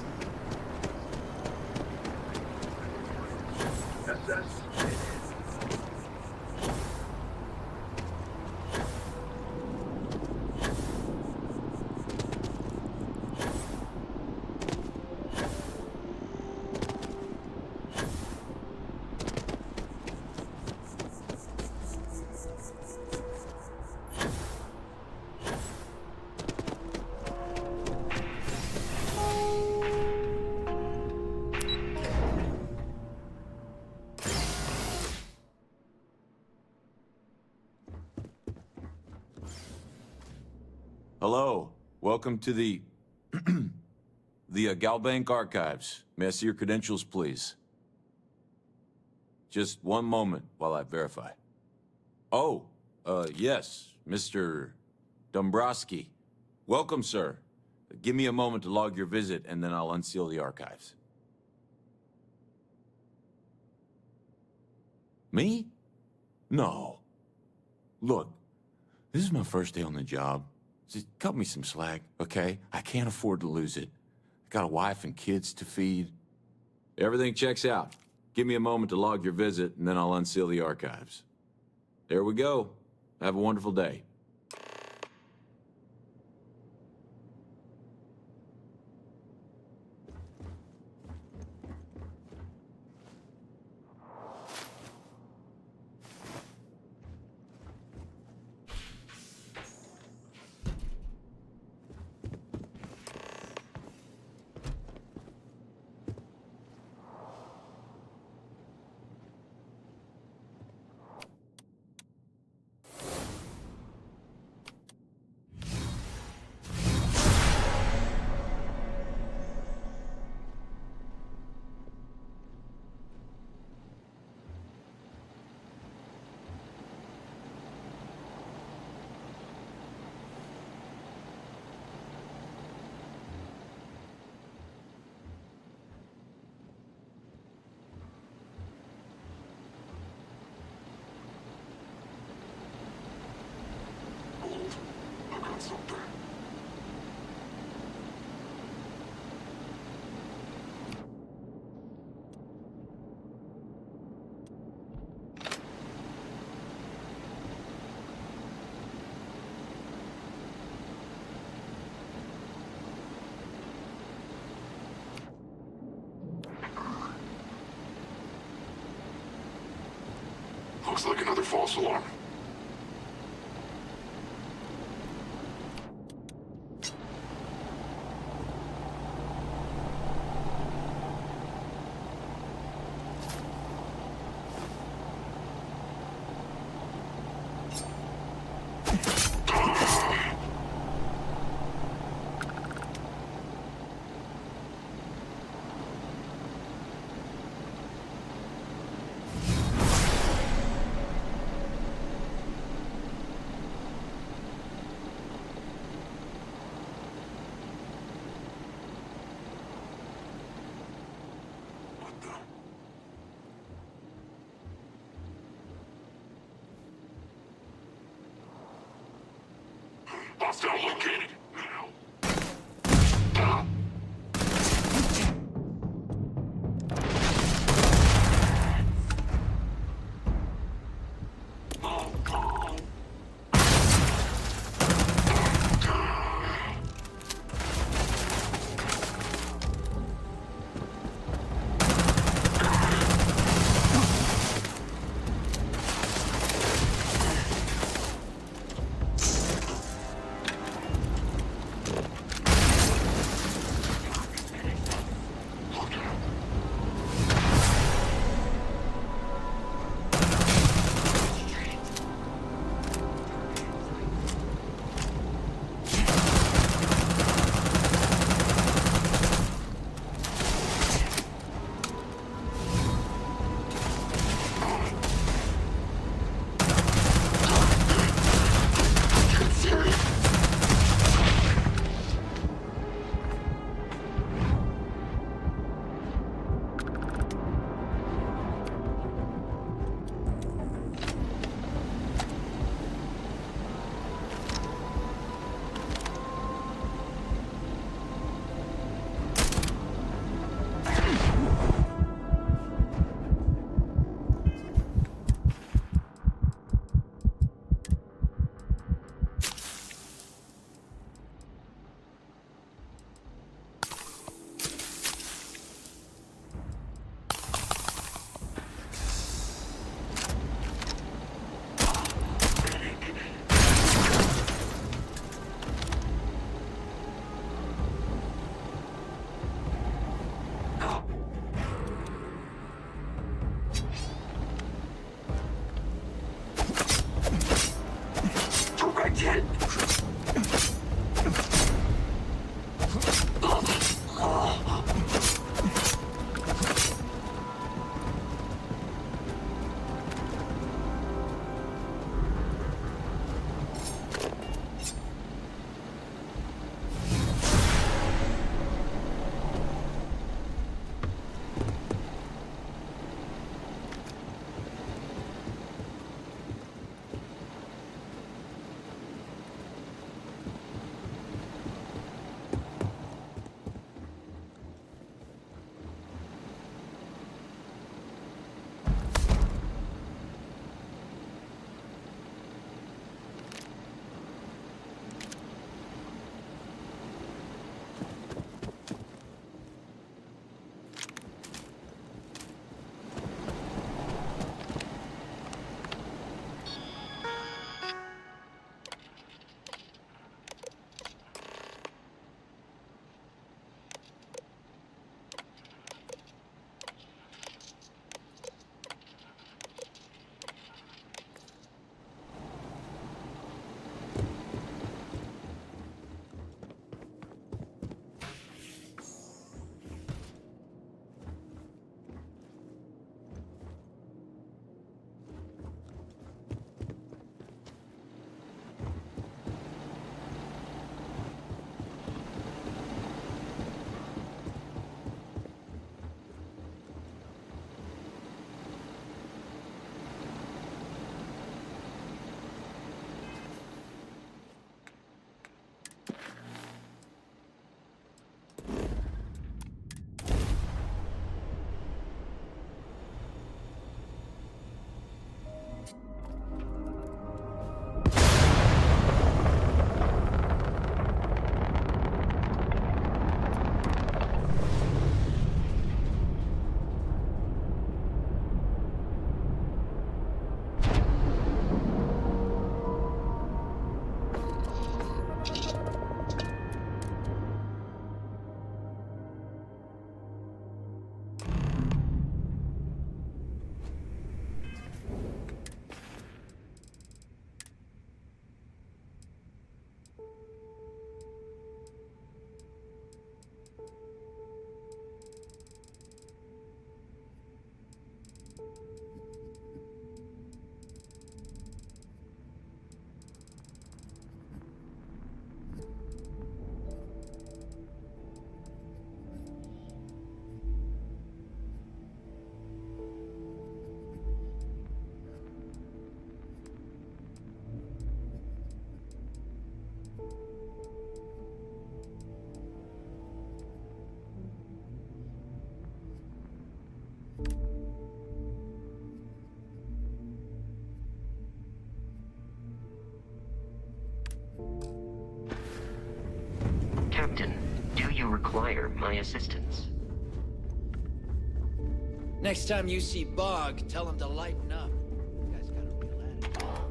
Hello. Welcome to the Galbank Archives. May I see your credentials, please? Just one moment while I verify. Oh, yes, Mr. Dombrowski. Welcome, sir. Give me a moment to log your visit, and then I'll unseal the archives. Me? No. Look, this is my first day on the job. Just cut me some slack, okay? I can't afford to lose it. I got a wife and kids to feed. Everything checks out. Give me a moment to log your visit, and then I'll unseal the archives. There we go. Have a wonderful day. Looks like another false alarm. Captain, do you require my assistance? Next time you see Bog, tell him to lighten up. You guys got a real attitude.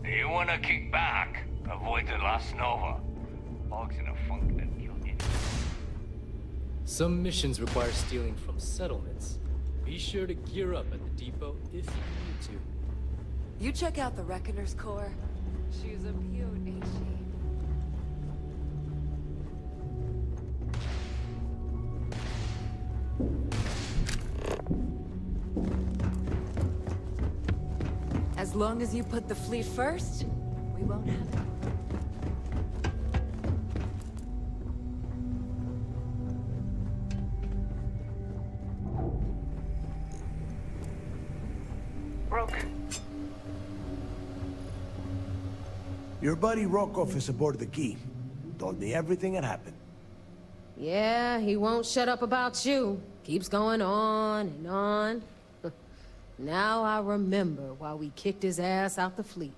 You wanna kick back? Avoid the Las Nova. Bog's in a funk that you'll get. Some missions require stealing from settlements. Be sure to gear up at the depot if you need to. You check out the Reckoner's Corps. She's a beaut, ain't she? As long as you put the fleet first, we won't have it. Your buddy Rokov is aboard the Key. Told me everything that happened. Yeah, he won't shut up about you. Keeps going on and on. Now I remember why we kicked his ass out the fleet.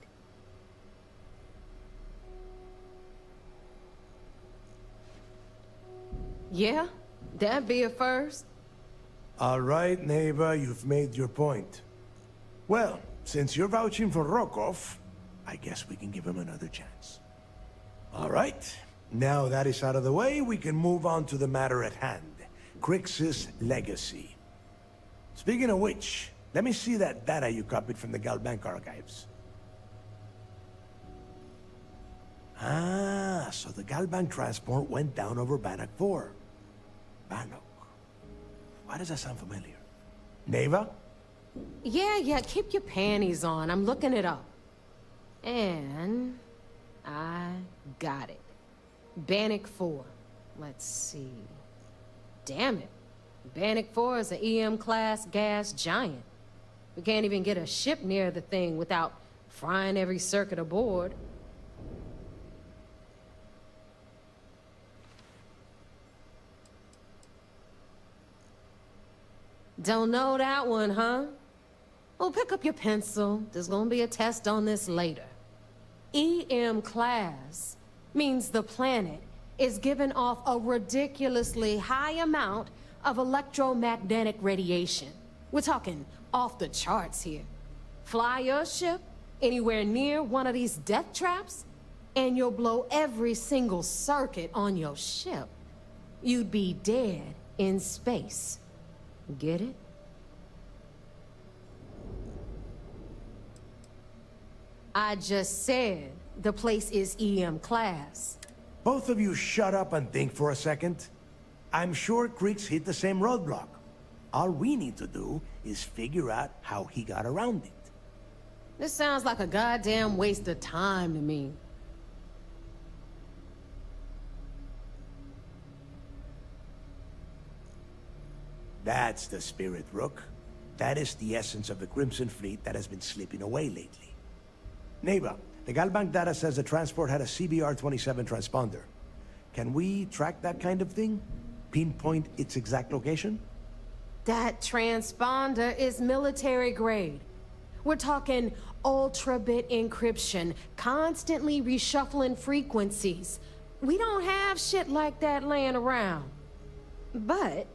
Yeah, that'd be a first. All right, neighbor, you've made your point. Well, since you're vouching for Rokov, I guess we can give him another chance. All right. Now that is out of the way, we can move on to the matter at hand. Crix's legacy. Speaking of which, let me see that data you copied from the Galbank archives. Ah, so the Galbank transport went down over Bannock 4. Bannock. Why does that sound familiar? Neva? Yeah, keep your panties on. I'm looking it up. And I got it. Bannock 4. Let's see. Damn it. Bannock 4 is an EM-class gas giant. We can't even get a ship near the thing without frying every circuit aboard. Don't know that one, huh? Well, pick up your pencil. There's gonna be a test on this later. EM class means the planet is giving off a ridiculously high amount of electromagnetic radiation. We're talking off the charts here. Fly your ship anywhere near one of these death traps, and you'll blow every single circuit on your ship. You'd be dead in space. Get it? I just said the place is EM class. Both of you shut up and think for a second. I'm sure Crix hit the same roadblock. All we need to do is figure out how he got around it. This sounds like a goddamn waste of time to me. That's the spirit, Rook. That is the essence of the Crimson Fleet that has been slipping away lately. Neva, the Galbank data says the transport had a CBR-27 transponder. Can we track that kind of thing? Pinpoint its exact location? That transponder is military grade. We're talking ultra-bit encryption, constantly reshuffling frequencies. We don't have shit like that laying around. But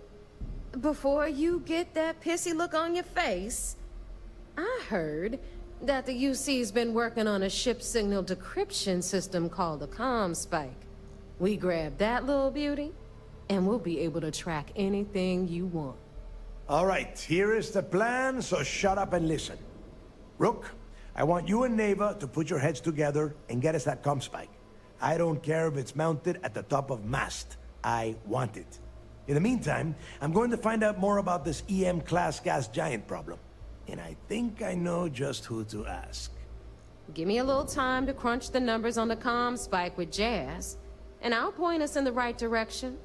before you get that pissy look on your face, I heard that the UC's been working on a ship signal decryption system called the ComSpike. We grab that little beauty, and we'll be able to track anything you want. All right, here is the plan, so shut up and listen. Rook, I want you and Neva to put your heads together and get us that ComSpike. I don't care if it's mounted at the top of mast. I want it. In the meantime, I'm going to find out more about this EM-class gas giant problem. And I think I know just who to ask. Give me a little time to crunch the numbers on the ComSpike with Jazz, and I'll point us in the right direction.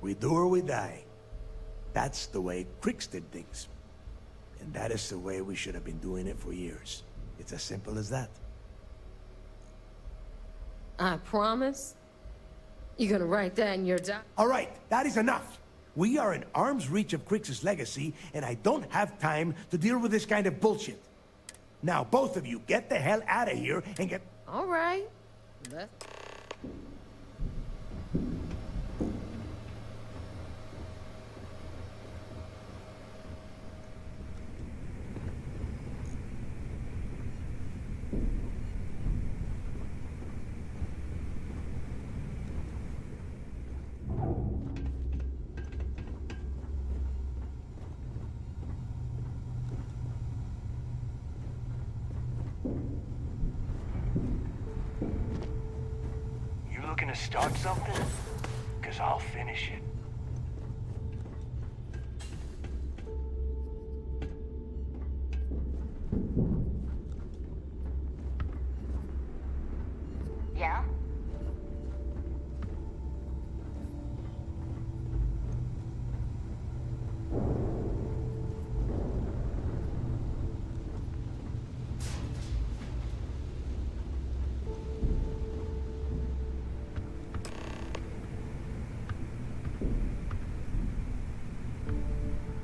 We do or we die. That's the way Crix did things. And that is the way we should have been doing it for years. It's as simple as that. I promise. You're gonna write that in your doc. All right, that is enough. We are in arm's reach of Crix's legacy, and I don't have time to deal with this kind of bullshit. Now, both of you, get the hell out of here and get... All right. Looking to start something? Because I'll finish it. Yeah?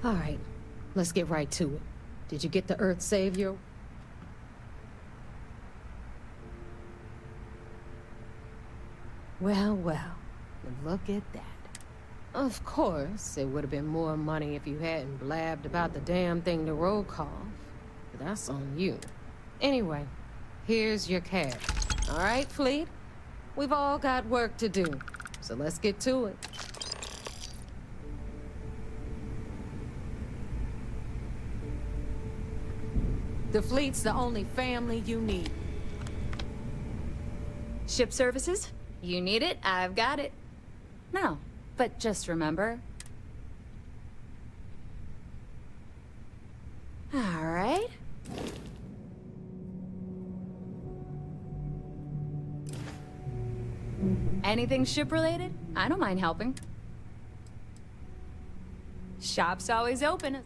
All right, let's get right to it. Did you get the Earth Savior? Well, look at that. Of course, it would have been more money if you hadn't blabbed about the damn thing to roll call. But that's on you. Anyway, here's your cab. All right, Fleet? We've all got work to do, so let's get to it. The Fleet's the only family you need. Ship services? You need it, I've got it. No, but just remember. All right. Anything ship-related? I don't mind helping. Shop's always open.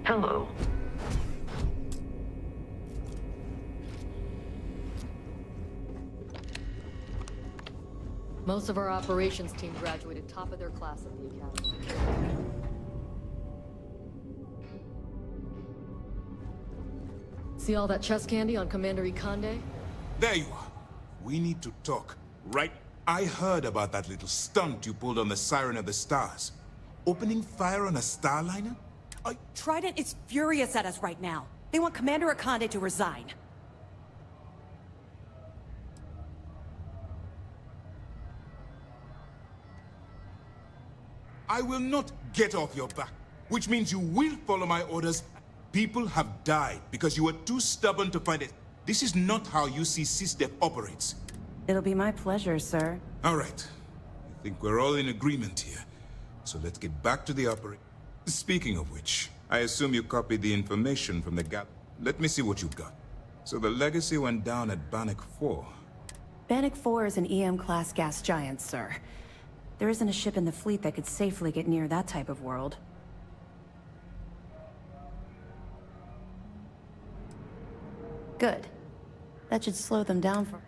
Hello. Most of our operations team graduated top of their class at the academy. See all that chest candy on Commander Ikande? There you are. We need to talk, right? I heard about that little stunt you pulled on the Siren of the Stars. Opening fire on a Starliner? Trident is furious at us right now. They want Commander Ikande to resign. I will not get off your back, which means you will follow my orders. People have died because you were too stubborn to find it. This is not how you see SysDef operates. It'll be my pleasure, sir. All right. I think we're all in agreement here. So let's get back to the operation. Speaking of which, I assume you copied the information from the gap. Let me see what you've got. So the Legacy went down at Bannock 4. Bannock 4 is an EM-class gas giant, sir. There isn't a ship in the fleet that could safely get near that type of world. Good. That should slow them down for...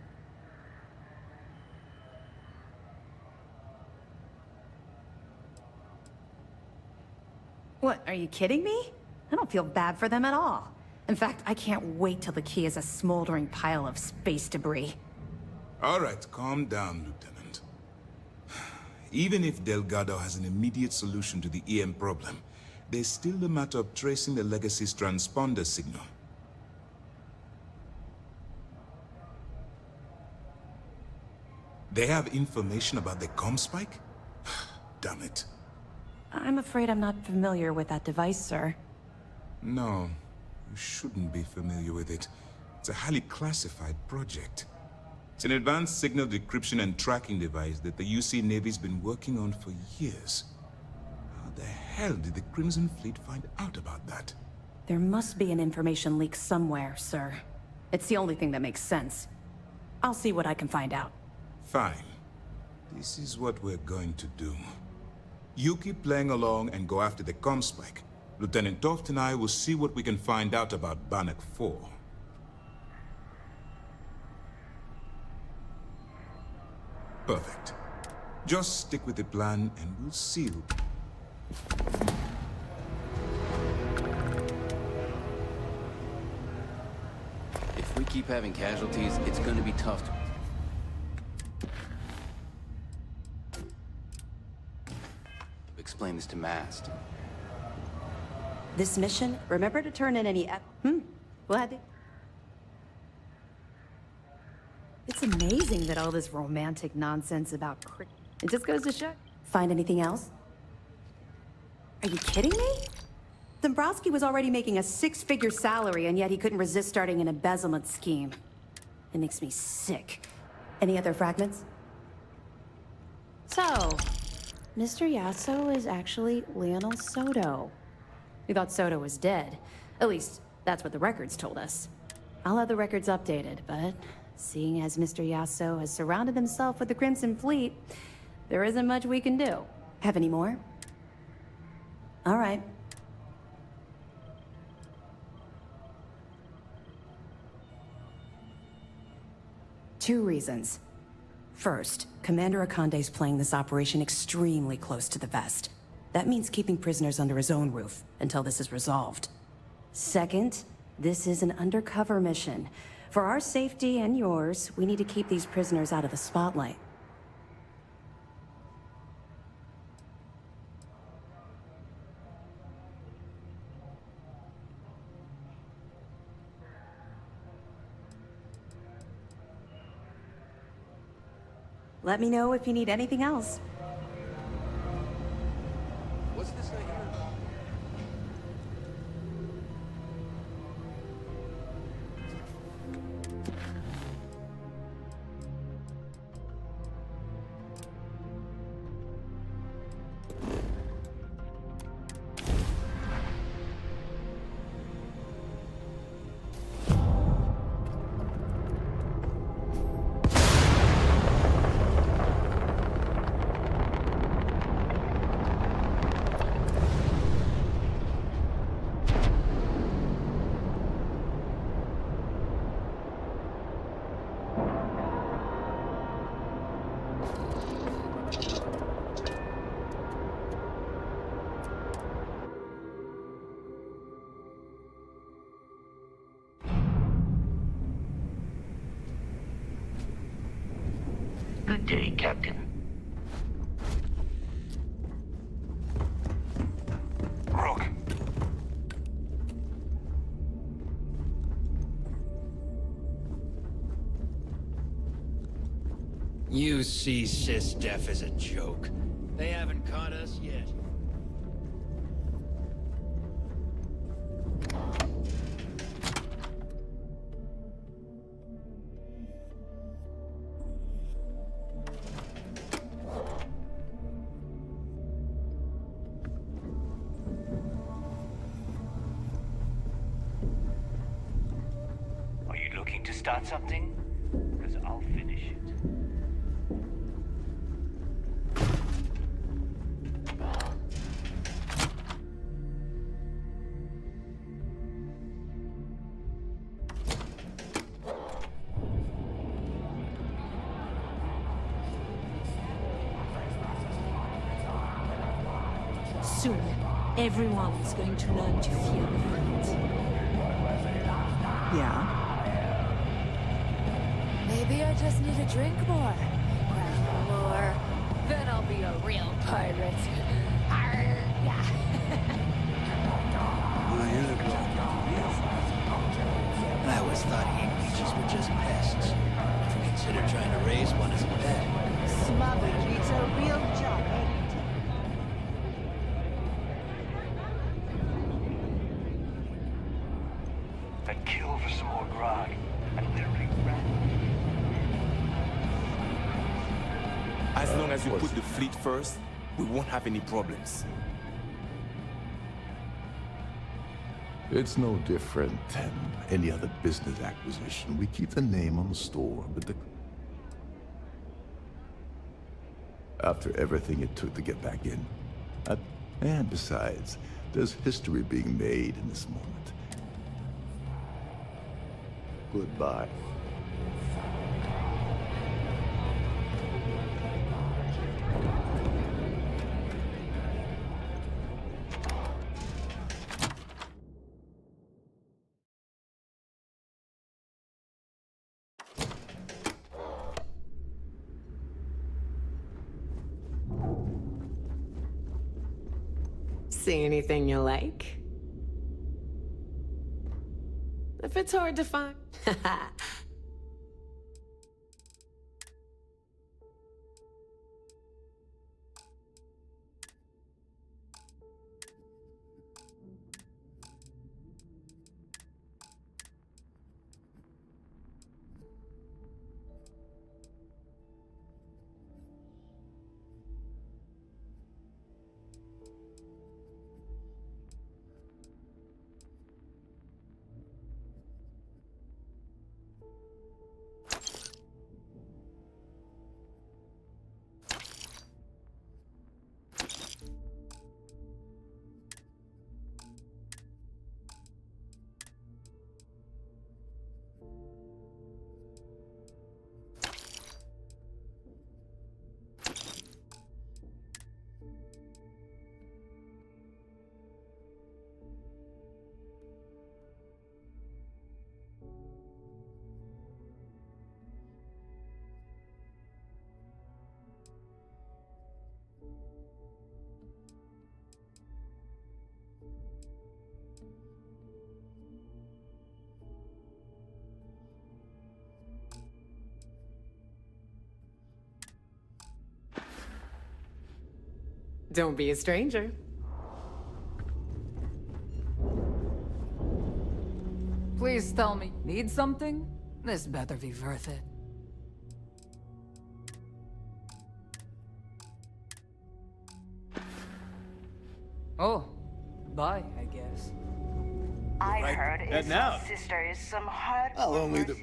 What, are you kidding me? I don't feel bad for them at all. In fact, I can't wait till the key is a smoldering pile of space debris. All right, calm down, Lieutenant. Even if Delgado has an immediate solution to the EM problem, there's still the matter of tracing the Legacy's transponder signal. They have information about the comm spike? Damn it. I'm afraid I'm not familiar with that device, sir. No, you shouldn't be familiar with it. It's a highly classified project. It's an advanced signal decryption and tracking device that the UC Navy's been working on for years. How the hell did the Crimson Fleet find out about that? There must be an information leak somewhere, sir. It's the only thing that makes sense. I'll see what I can find out. Fine. This is what we're going to do. You keep playing along and go after the comm spike. Lieutenant Toft and I will see what we can find out about Bannock 4. Perfect. Just stick with the plan and we'll see who... If we keep having casualties, it's gonna be tough to... explain this to Mast. This mission, remember to turn in any What? It's amazing that all this romantic nonsense about it just goes to show. Find anything else? Are you kidding me? Dombrowski was already making a 6-figure salary, and yet he couldn't resist starting an embezzlement scheme. It makes me sick. Any other fragments? So, Mr. Yasso is actually Lionel Soto. We thought Soto was dead. At least, that's what the records told us. I'll have the records updated, but seeing as Mr. Yasso has surrounded himself with the Crimson Fleet, there isn't much we can do. Have any more? All right. Two reasons. First, Commander Akande's playing this operation extremely close to the vest. That means keeping prisoners under his own roof until this is resolved. Second, this is an undercover mission. For our safety and yours, we need to keep these prisoners out of the spotlight. Let me know if you need anything else. What's this I hear? Good day, Captain. Rook. You see SysDef as a joke. They haven't caught us yet. Are you looking to start something? Because I'll finish it. Soon, everyone is going to learn to fear the fleet. Yeah? Maybe I just need to drink more. Grab more. Then I'll be a real pirate. Arr, yeah. I always thought hate leeches were just pests. Never considered trying to raise one as a pet. Smuggling needs a real job. I'd kill for some more grog. I literally ran. As long as you put the fleet first, we won't have any problems. It's no different than any other business acquisition. We keep the name on the store, but the after everything it took to get back in. And besides, there's history being made in this moment. Goodbye. See anything you like? If it's hard to find. Don't be a stranger. Please tell me, need something? This better be worth it. Oh, bye, I guess. I heard his now. sister is some hard. I'll only the...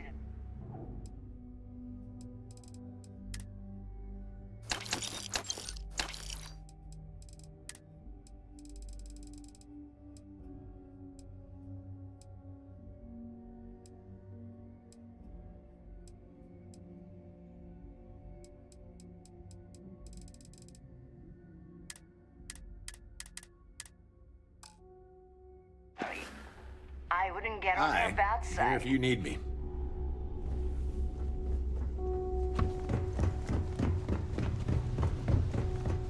I wouldn't get on your bad Here side. if you need me.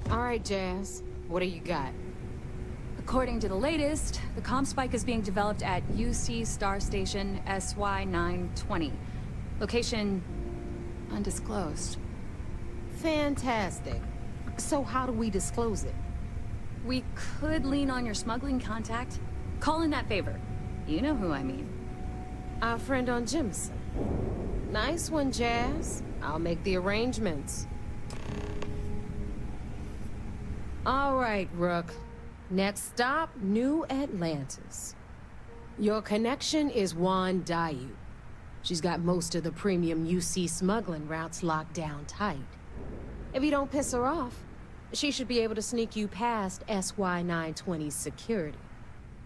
All right, Jazz. What do you got? According to the latest, the comp spike is being developed at UC Star Station SY920. Location undisclosed. Fantastic. So how do we disclose it? We could lean on your smuggling contact. Call in that favor. You know who I mean. Our friend on Jimson. Nice one, Jazz. I'll make the arrangements. All right, Rook. Next stop, New Atlantis. Your connection is Juan Dayu. She's got most of the premium UC smuggling routes locked down tight. If you don't piss her off, she should be able to sneak you past SY920's security.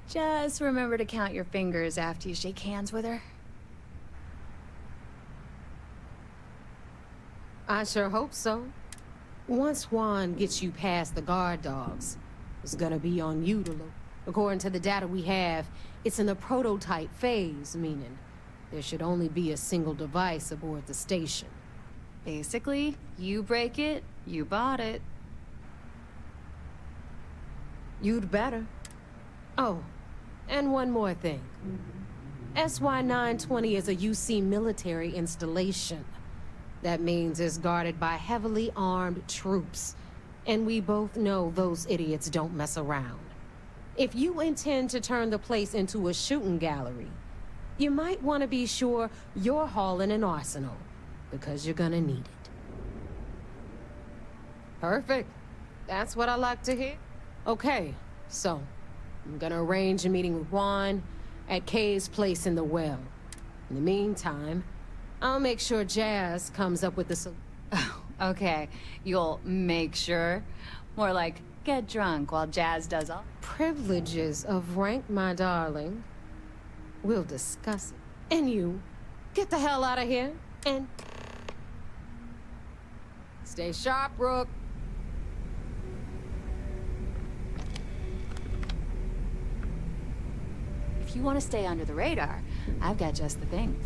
Just remember to count your fingers after you shake hands with her. I sure hope so. Once Juan gets you past the guard dogs, it's gonna be on you to look. According to the data we have, it's in the prototype phase, meaning there should only be a single device aboard the station. Basically, you break it, you bought it. You'd better. Oh, and one more thing. SY920 is a UC military installation. That means it's guarded by heavily armed troops. And we both know those idiots don't mess around. If you intend to turn the place into a shooting gallery, you might want to be sure you're hauling an arsenal, because you're gonna need it. Perfect. That's what I like to hear. Okay, so I'm gonna arrange a meeting with Juan at Kay's place in the well. In the meantime, I'll make sure Jazz comes up with the Okay, you'll make sure? More like, get drunk while Jazz does all. Privileges of rank, my darling. We'll discuss it. And you, get the hell out of here, and... stay sharp, Rook. If you want to stay under the radar, I've got just the thing.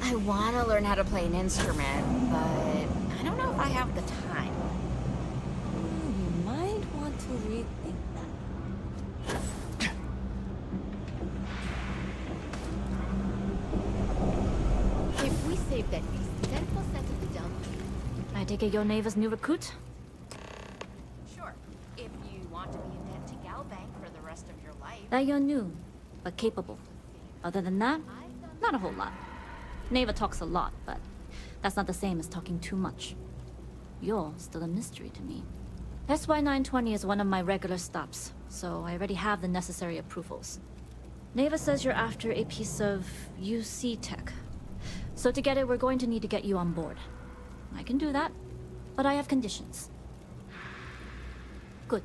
I want to learn how to play an instrument, but I don't know if I have the time. You might want to rethink that. If we save that beast, then we'll settle the dump. I take it your neighbor's new recruit? Sure. If you want to be in that Gal bank for the rest of your life. That you're new, but capable. Other than that, not a whole lot. Neva talks a lot, but that's not the same as talking too much. You're still a mystery to me. SY-920 is one of my regular stops, so I already have the necessary approvals. Neva says you're after a piece of UC tech. So to get it, we're going to need to get you on board. I can do that, but I have conditions. Good.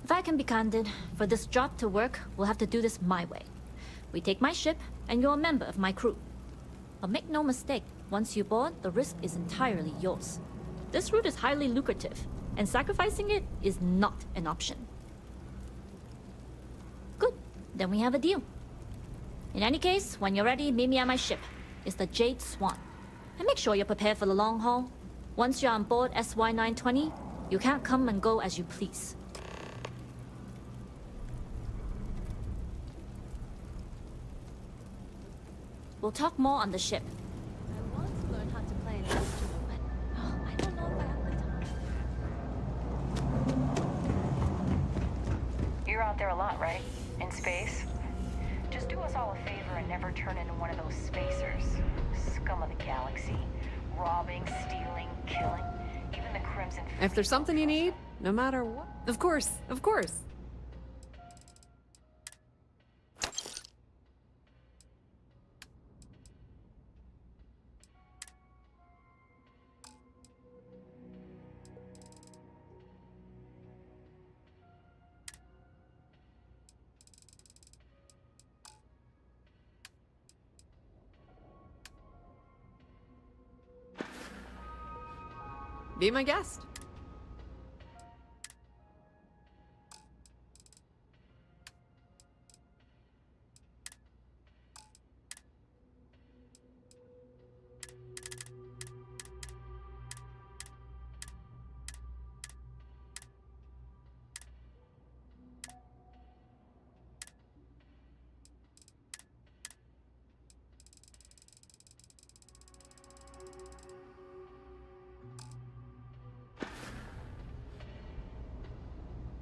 If I can be candid, for this job to work, we'll have to do this my way. We take my ship, and you're a member of my crew. But make no mistake, once you board, the risk is entirely yours. This route is highly lucrative, and sacrificing it is not an option. Good, then we have a deal. In any case, when you're ready, meet me at my ship. It's the Jade Swan. And make sure you're prepared for the long haul. Once you're on board SY-920, you can't come and go as you please. We'll talk more on the ship. I want to learn how to play an instrument, but I don't know if I have the time. You're out there a lot, right? In space? Just do us all a favor and never turn into one of those spacers. Scum of the galaxy. Robbing, stealing, killing. Even the Crimson... If there's something you need, no matter what. Of course, of course. Be my guest.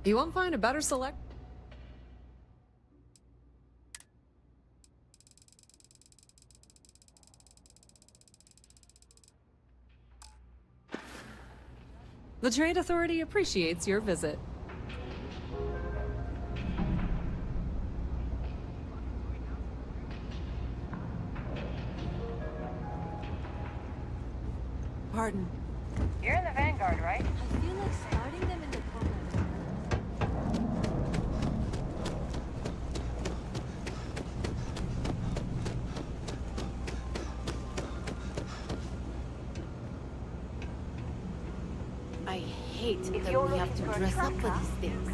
You won't find a better select. The Trade Authority appreciates your visit. Pardon. You're in the Vanguard, right? I feel like starting them in the program. I hate that we have to dress up for these things.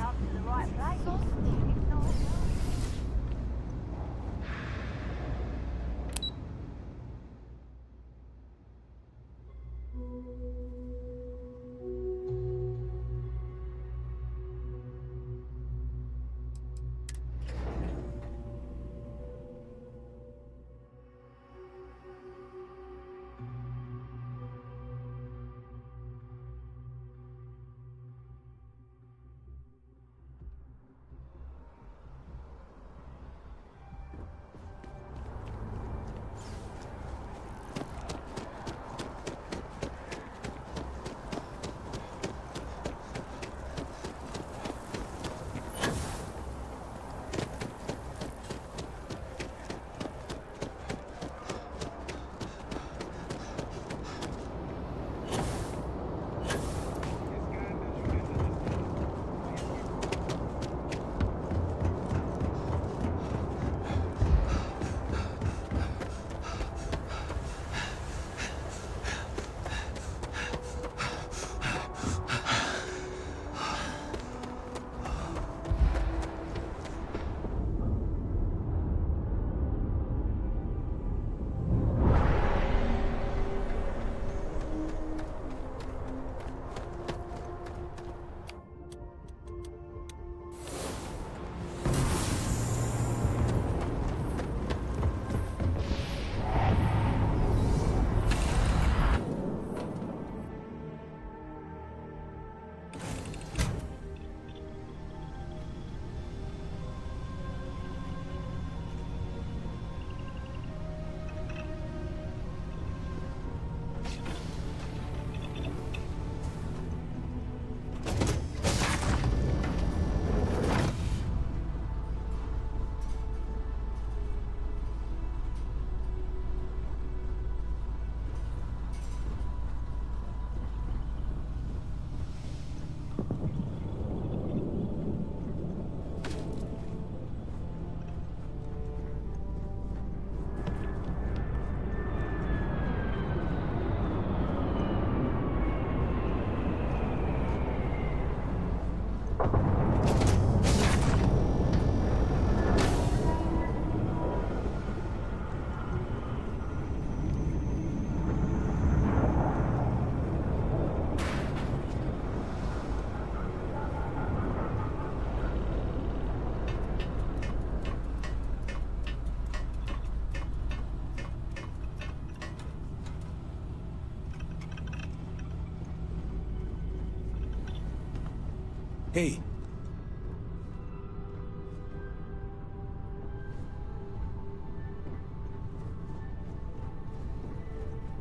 Hey.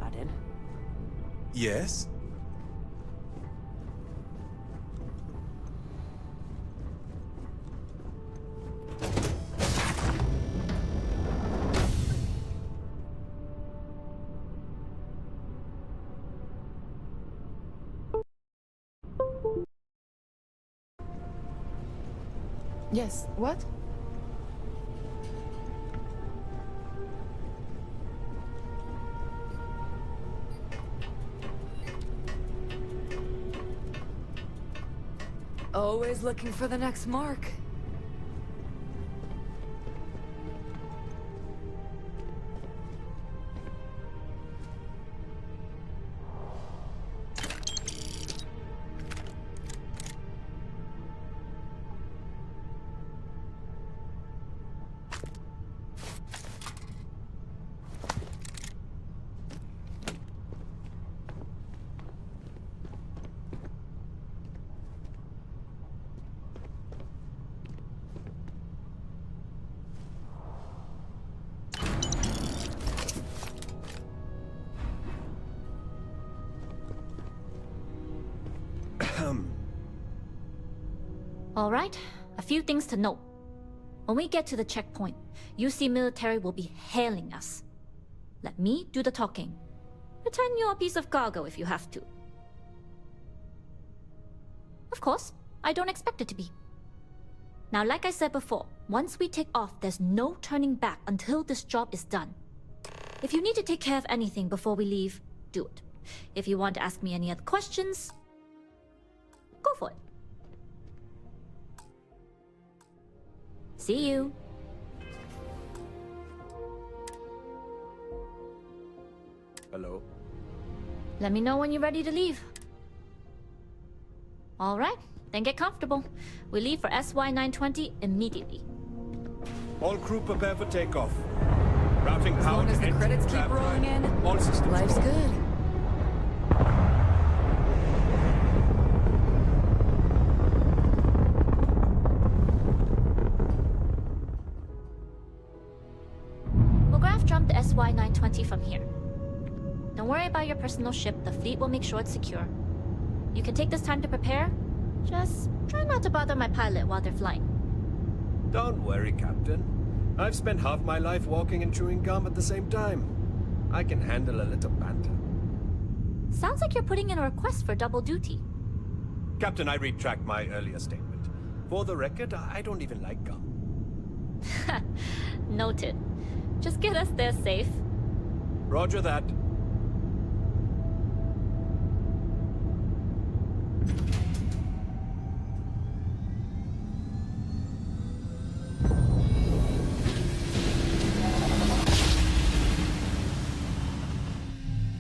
Pardon? Yes? Yes, what? Always looking for the next mark. All right, a few things to note. When we get to the checkpoint, UC military will be hailing us. Let me do the talking. Return you a piece of cargo if you have to. Of course, I don't expect it to be. Now, like I said before, once we take off, there's no turning back until this job is done. If you need to take care of anything before we leave, do it. If you want to ask me any other questions, go for it. See you. Hello? Let me know when you're ready to leave. All right, then get comfortable. We leave for SY-920 immediately. All crew prepare for takeoff. Routing As power long as to the engine credits keep tram rolling line. in, All systems life's go. good. We'll graph jump the SY-920 from here. Don't worry about your personal ship. The fleet will make sure it's secure. You can take this time to prepare. Just try not to bother my pilot while they're flying. Don't worry, Captain. I've spent half my life walking and chewing gum at the same time. I can handle a little banter. Sounds like you're putting in a request for double duty. Captain, I retract my earlier statement. For the record, I don't even like gum. Noted. Just get us there safe. Roger that.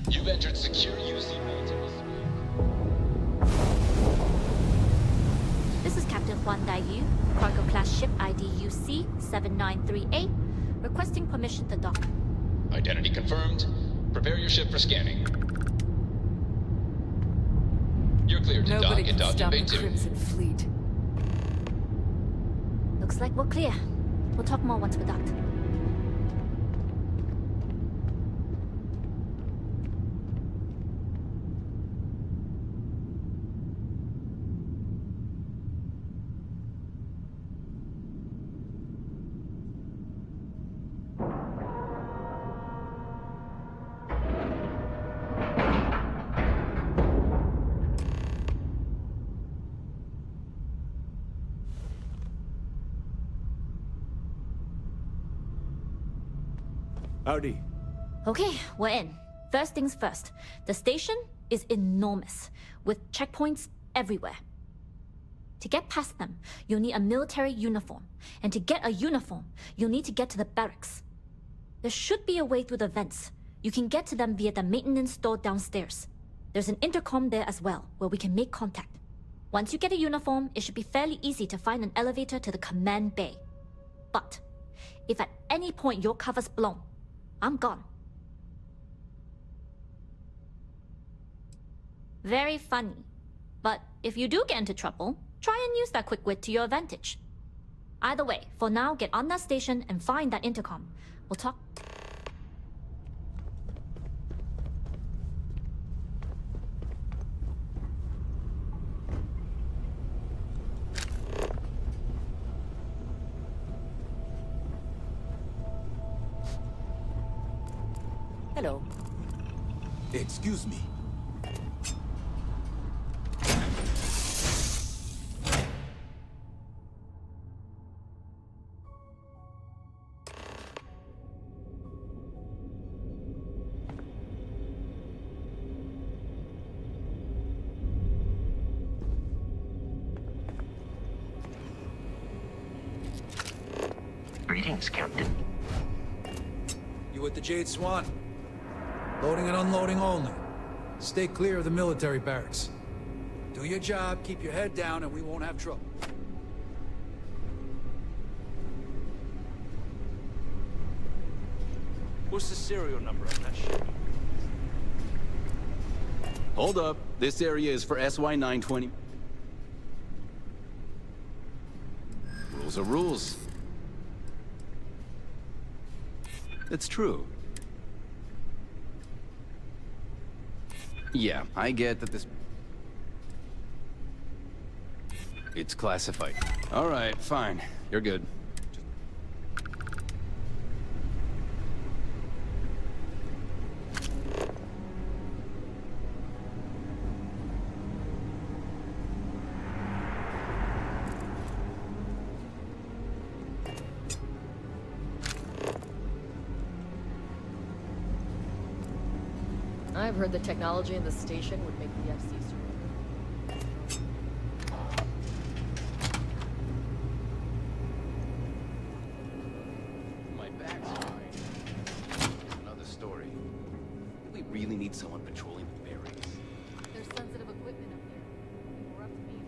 You've entered secure UC military space. This is Captain Huan Daiyu, cargo class ship ID UC 7938, requesting permission to dock. Identity confirmed. Prepare your ship for scanning. You're cleared to Nobody dock can at Docking stop Bay the 2. Crimson Fleet. Looks like we're clear. We'll talk more once we're docked. Howdy. Okay, we're in. First things first. The station is enormous, with checkpoints everywhere. To get past them, you'll need a military uniform. And to get a uniform, you'll need to get to the barracks. There should be a way through the vents. You can get to them via the maintenance store downstairs. There's an intercom there as well, where we can make contact. Once you get a uniform, it should be fairly easy to find an elevator to the command bay. But if at any point your cover's blown, I'm gone. Very funny. But if you do get into trouble, try and use that quick wit to your advantage. Either way, for now, get on that station and find that intercom. We'll talk... Hello. Excuse me. Thanks, Captain. You with the Jade Swan? Loading and unloading only. Stay clear of the military barracks. Do your job, keep your head down, and we won't have trouble. What's the serial number on that ship? Hold up. This area is for SY-920. Rules are rules. It's true. Yeah, I get that this... It's classified. All right, fine. You're good. I've heard the technology in the station would make the FC surrender. My back's fine. Another story. Do we really need someone patrolling the barracks? There's sensitive equipment up here. We're up to me.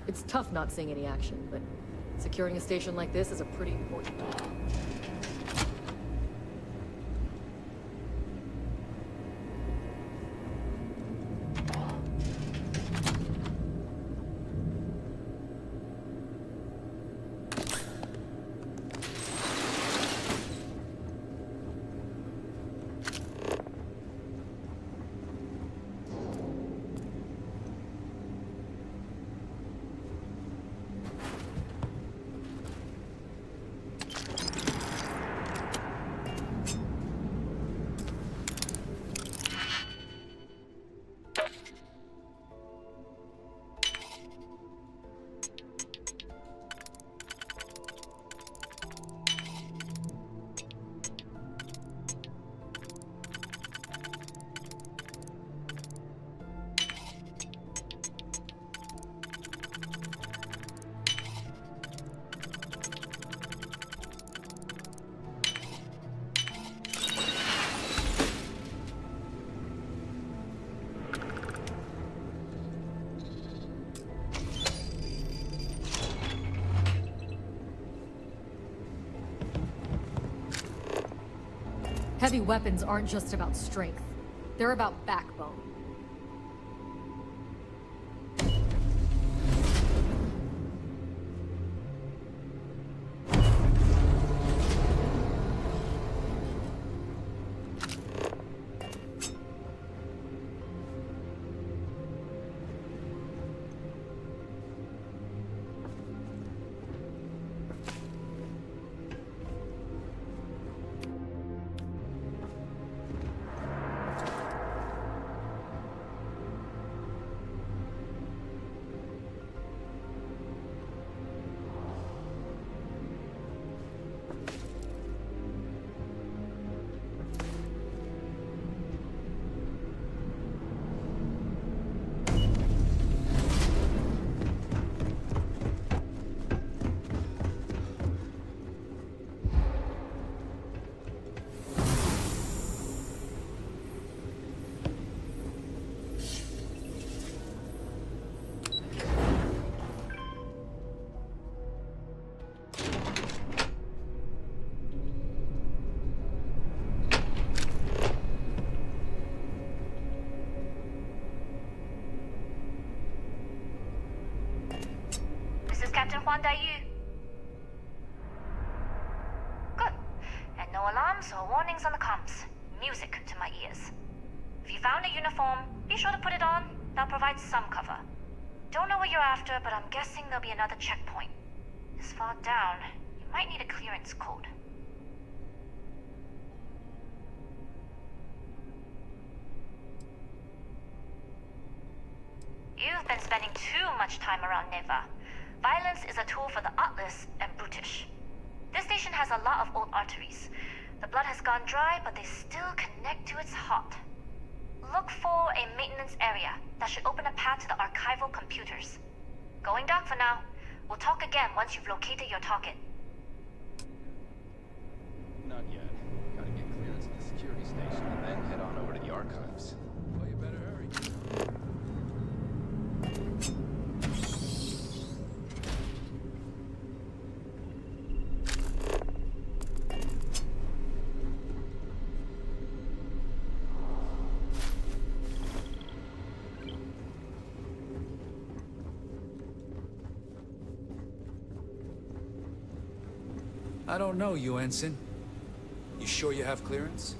It's tough not seeing any action, but securing a station like this is a pretty important job. Heavy weapons aren't just about strength. They're about backbone. Dayu? Good. And no alarms or warnings on the comms. Music to my ears. If you found a uniform, be sure to put it on. That'll provide some cover. Don't know what you're after, but I'm guessing there'll be another checkpoint. This far down, you might need a clearance code. You've been spending too much time around Neva. Violence is a tool for the artless and brutish. This station has a lot of old arteries. The blood has gone dry, but they still connect to its heart. Look for a maintenance area that should open a path to the archival computers. Going dark for now. We'll talk again once you've located your target. Not yet. Gotta get clearance at the security station and then head on over to the archives. Well, you better hurry. I don't know you, Ensign. You sure you have clearance?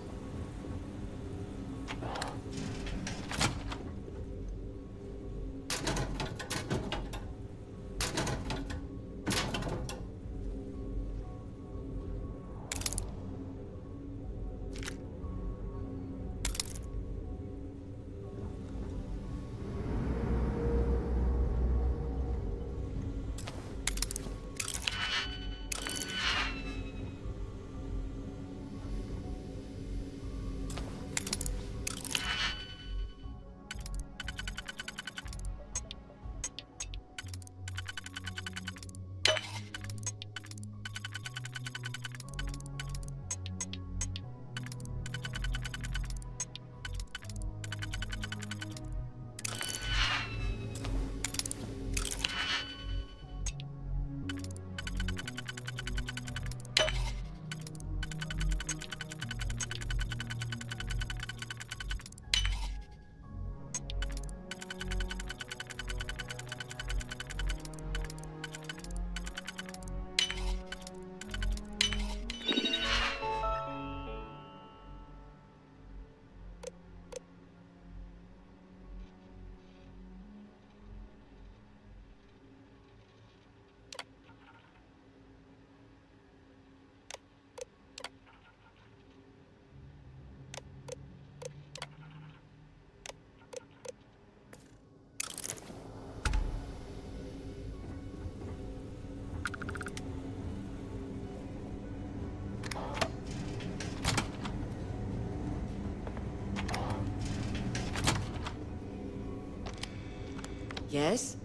Yes?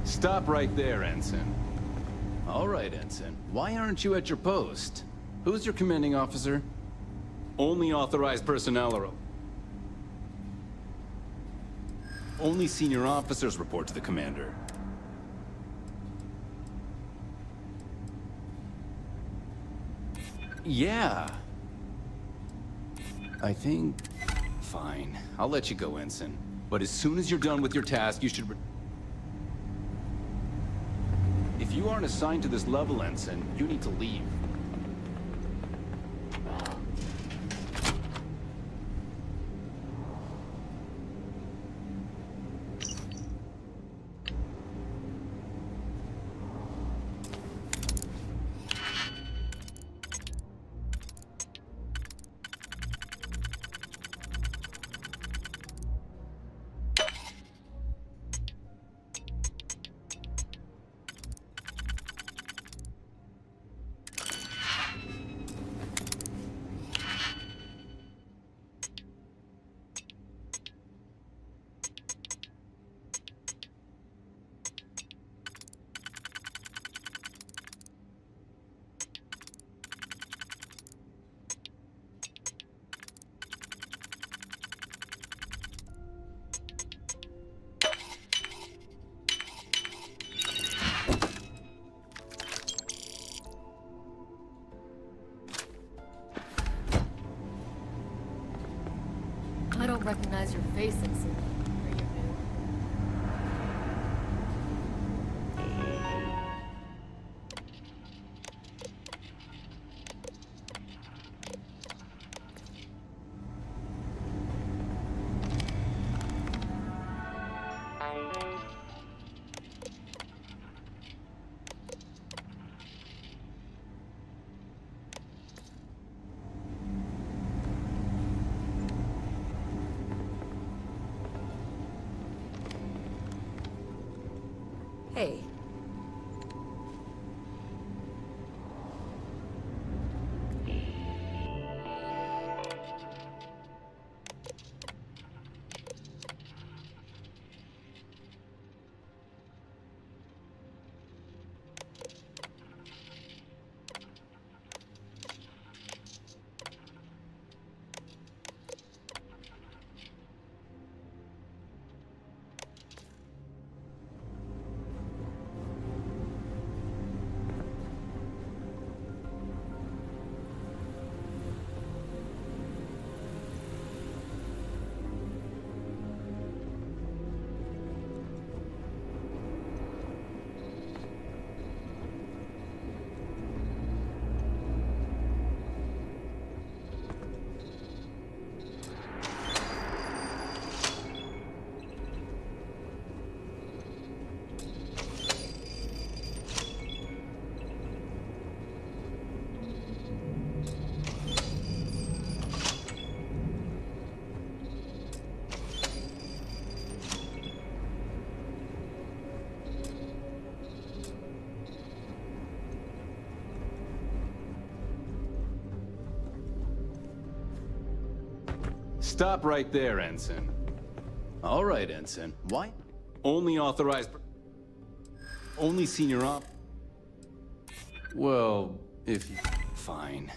Stop right there, Ensign. All right, Ensign. Why aren't you at your post? Who's your commanding officer? Only authorized personnel are... Only senior officers report to the commander. Yeah. I think... Fine. I'll let you go, Ensign. But as soon as you're done with your task, you should... If you aren't assigned to this level, Ensign, you need to leave. I don't recognize your face, Ensign. Are you new? Hey. Stop right there, Ensign. All right, Ensign. Why? Only authorized... Only senior op... Well, if you... Fine.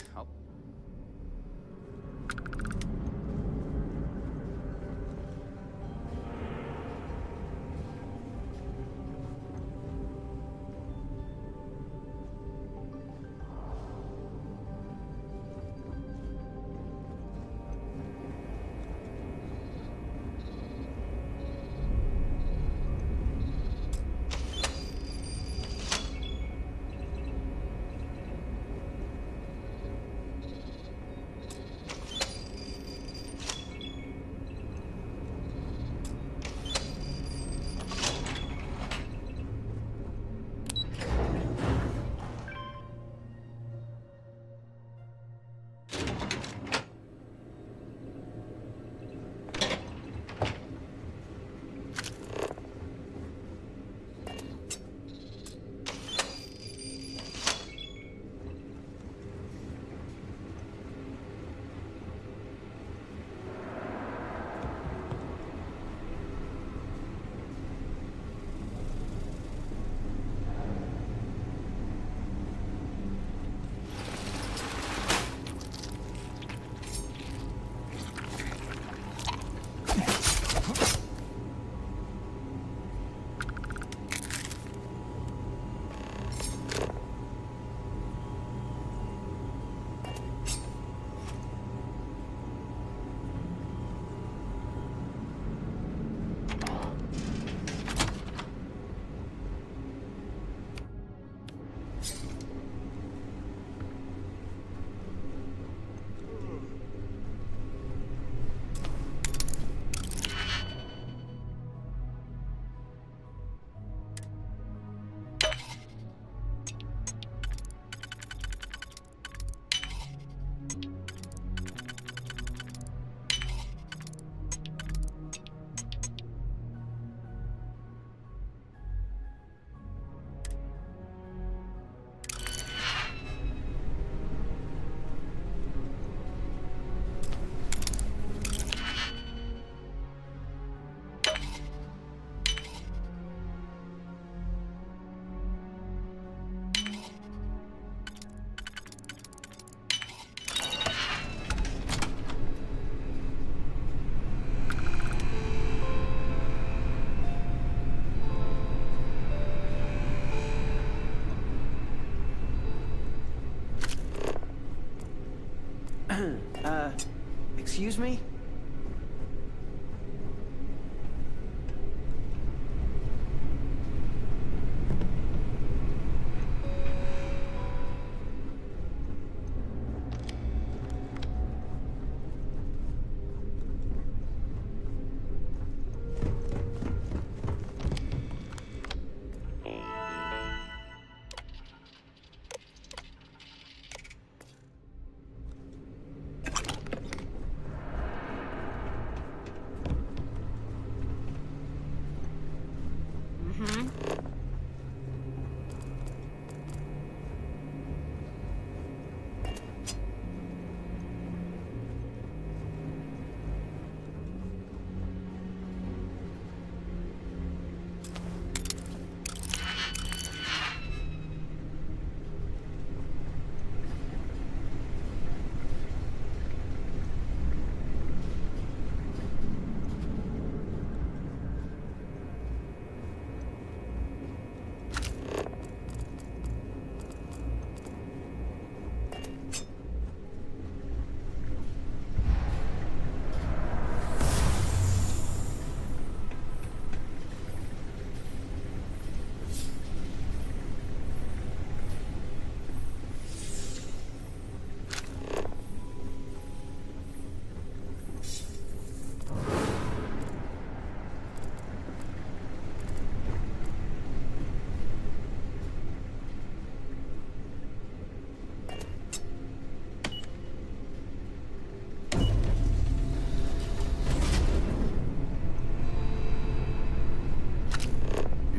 Excuse me?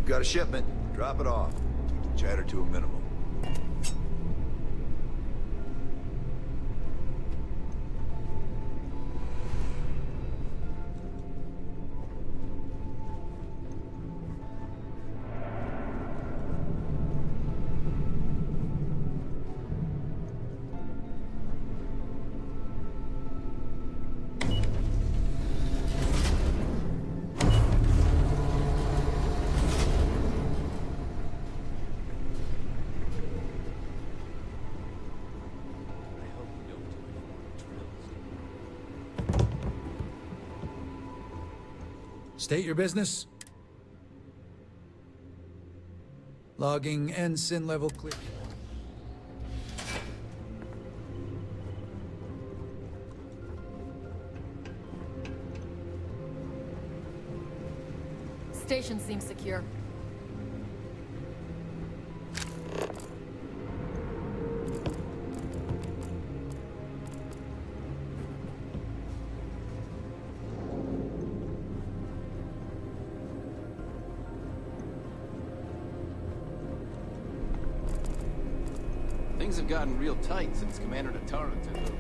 We've got a shipment. Drop it off. Keep the chatter to a minimum. State your business. Logging ensign level clear. Station seems secure. Things have gotten real tight since Commander Natara took over.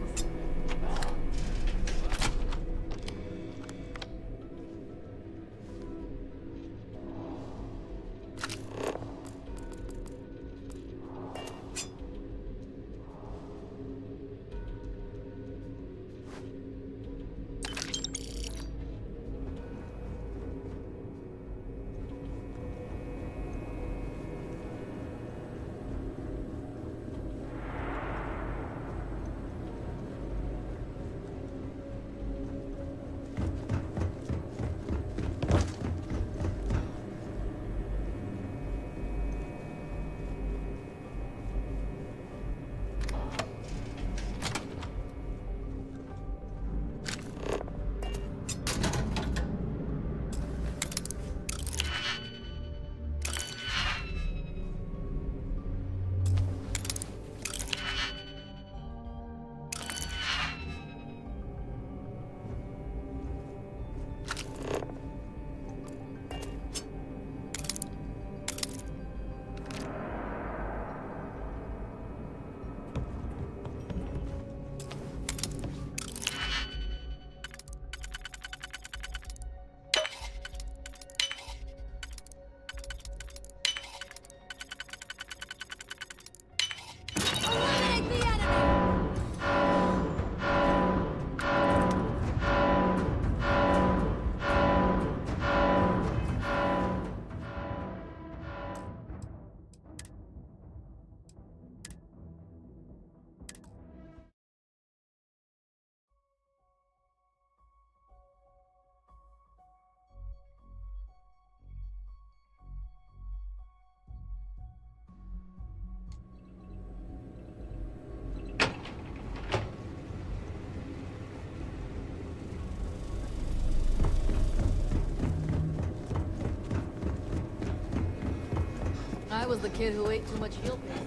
I was the kid who ate too much heel paste.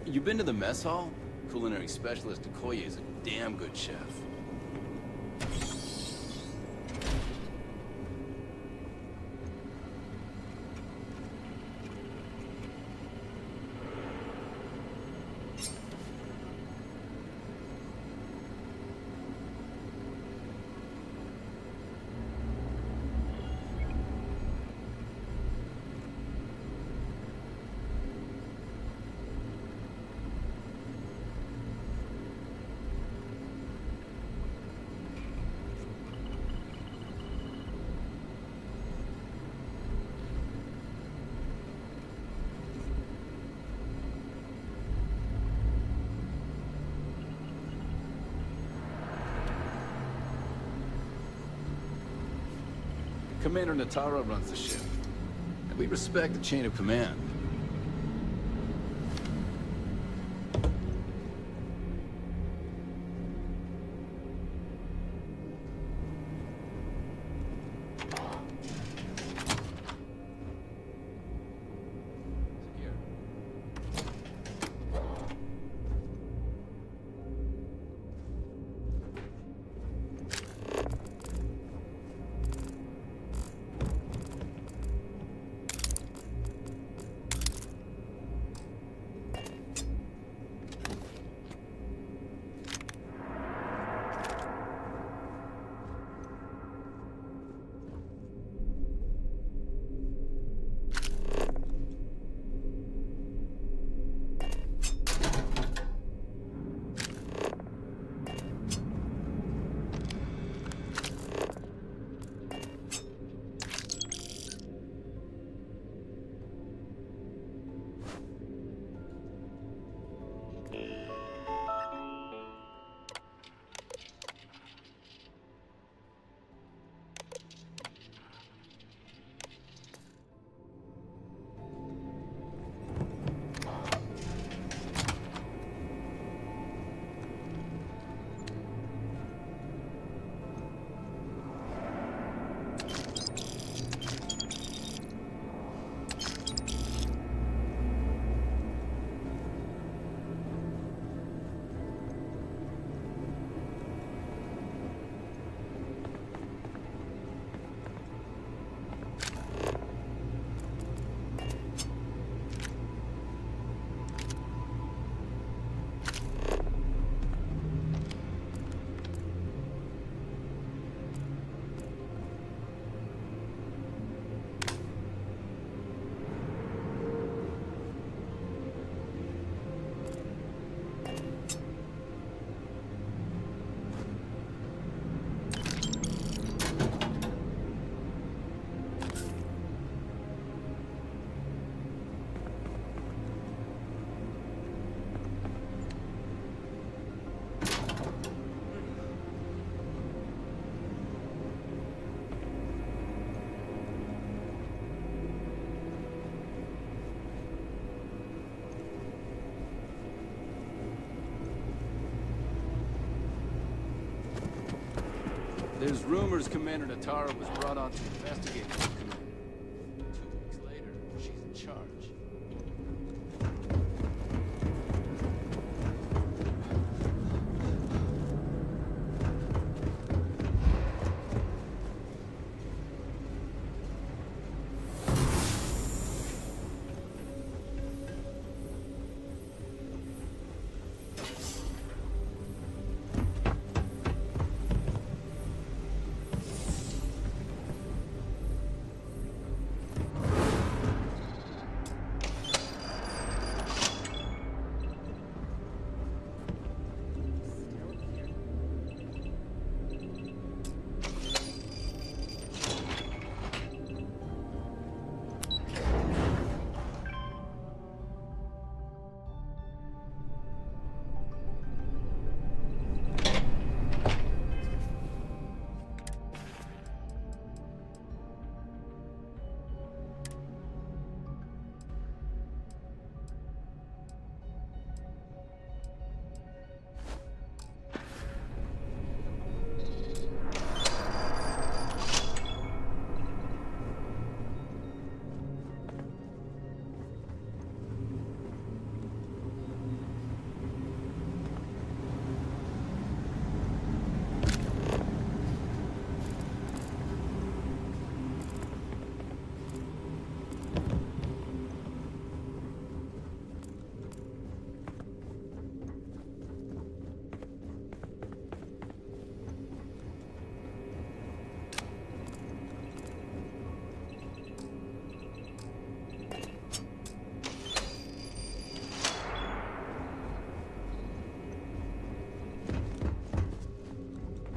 You been to the mess hall? Culinary specialist Okoye is a damn good chef. Commander Natara runs the ship. And we respect the chain of command. There's rumors Commander Natara was brought on to investigate the command. 2 weeks later, she's in charge.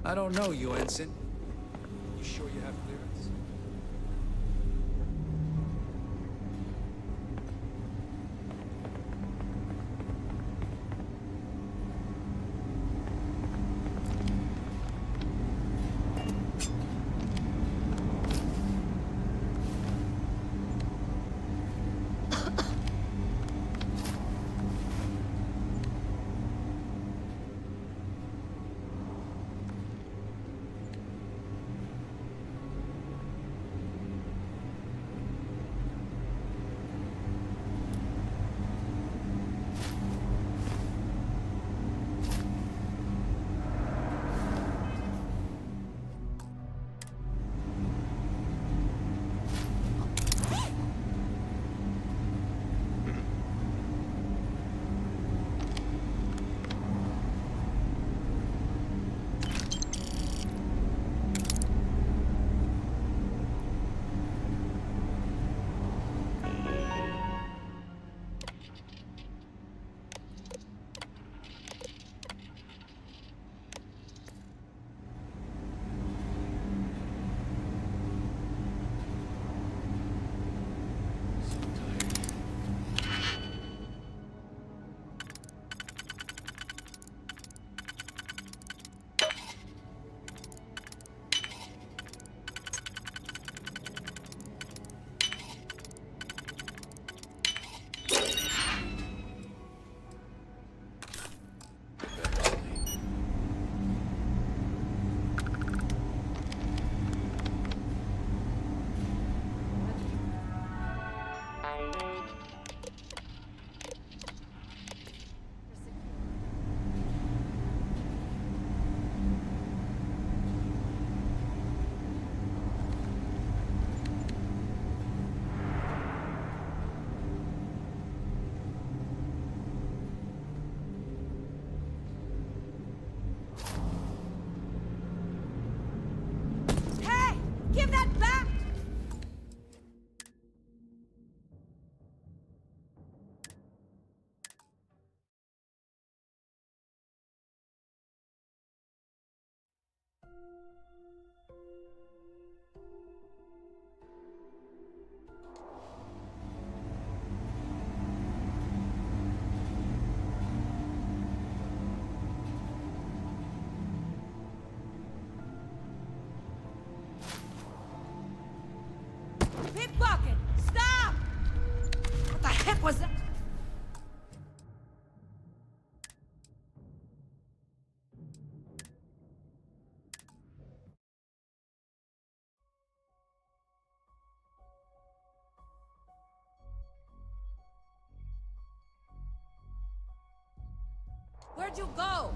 I don't know you, Ensign. You sure you have clearance? Give that back! Pickpocket! Stop! What the heck was that? Where'd you go?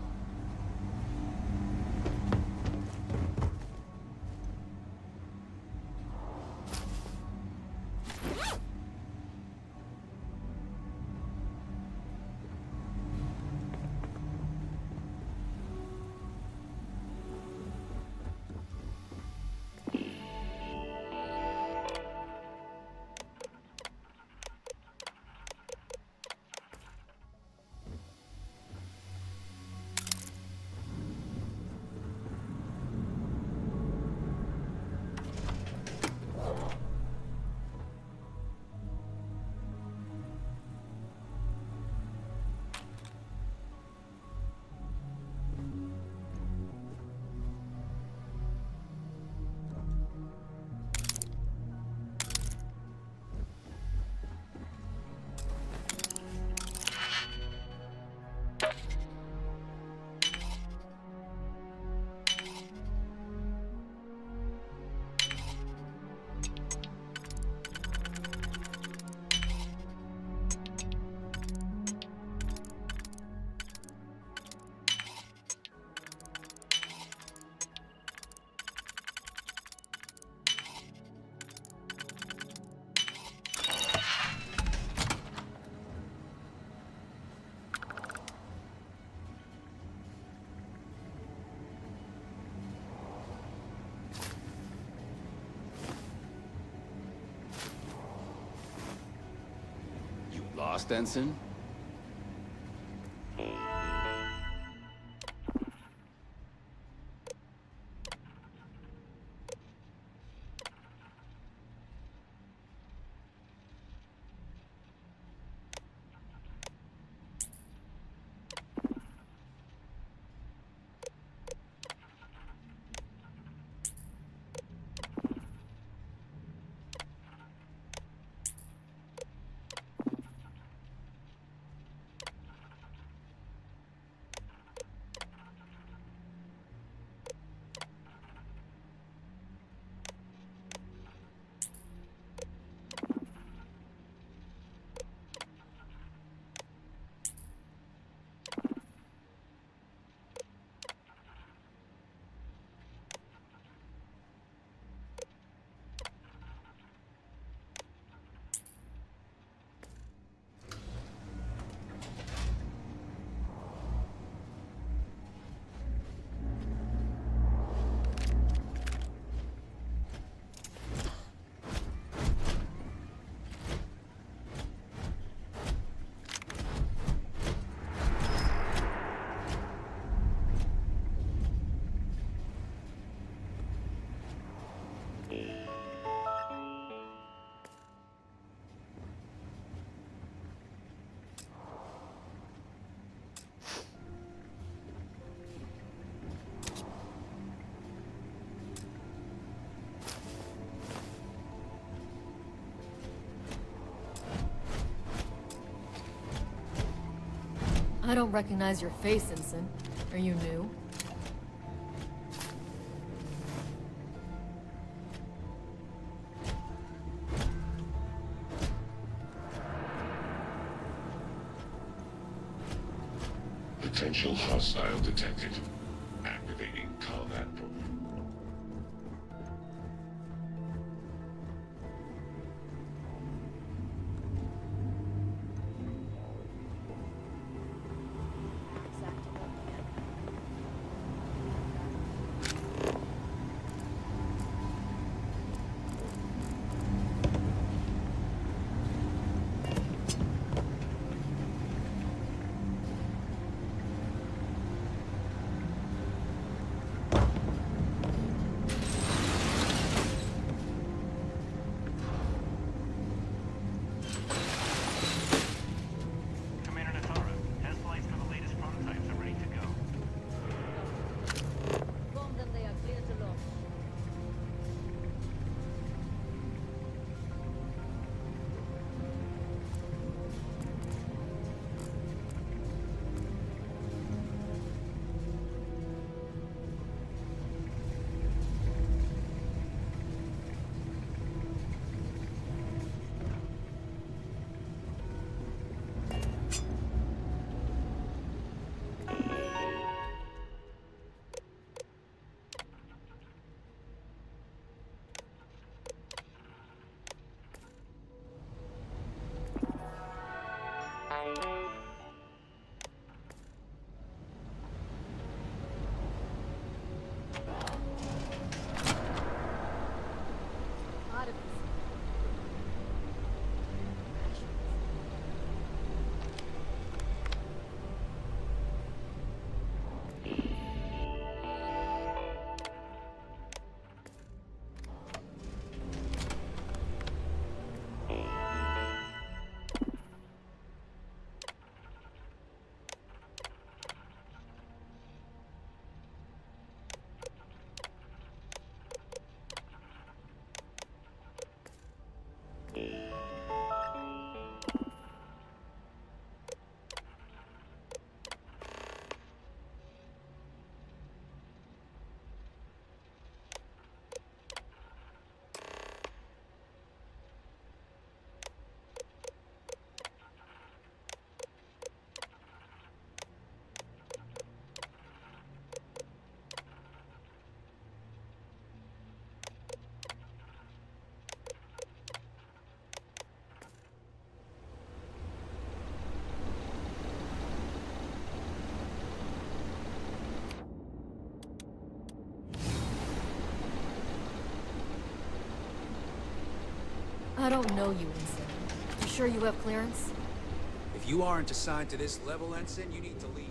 Lost, Ensign? I don't recognize your face, Ensign. Are you new? Potential hostile detected. Activating combat program. I don't know you, Ensign. You sure you have clearance? If you aren't assigned to this level, Ensign, you need to leave.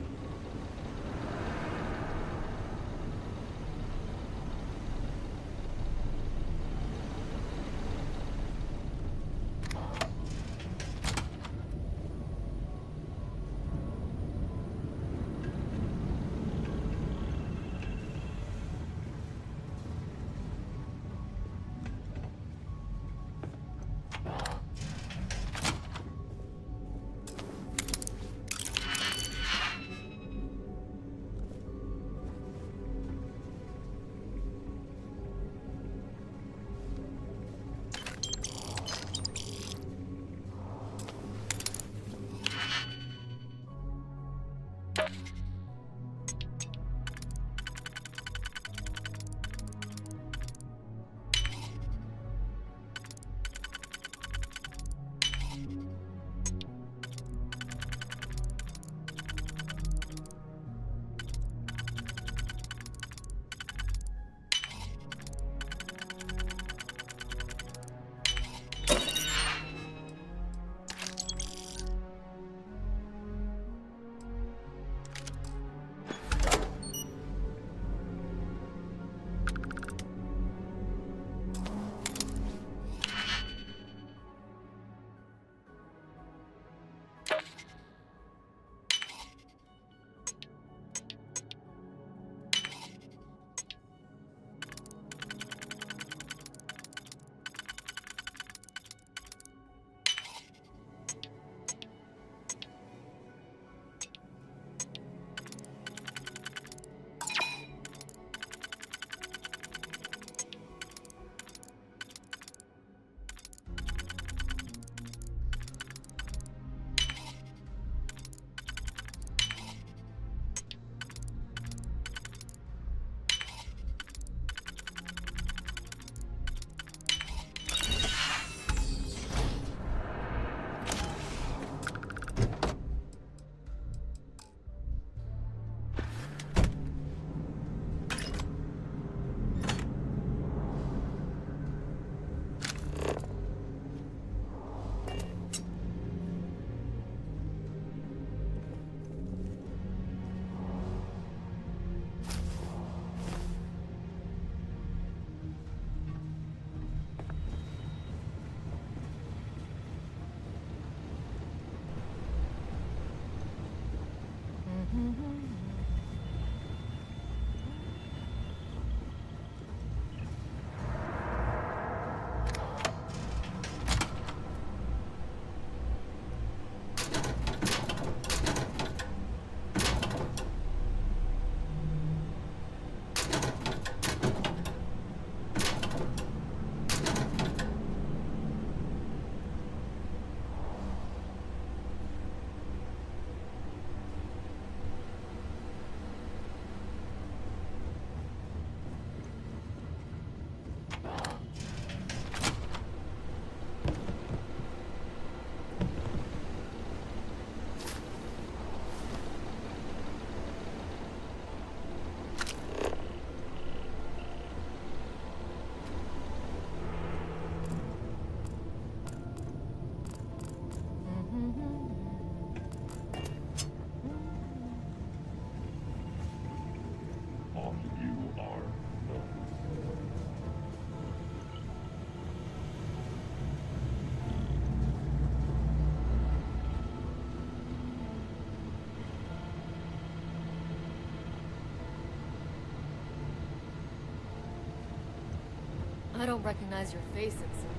I don't recognize your face, Ensign.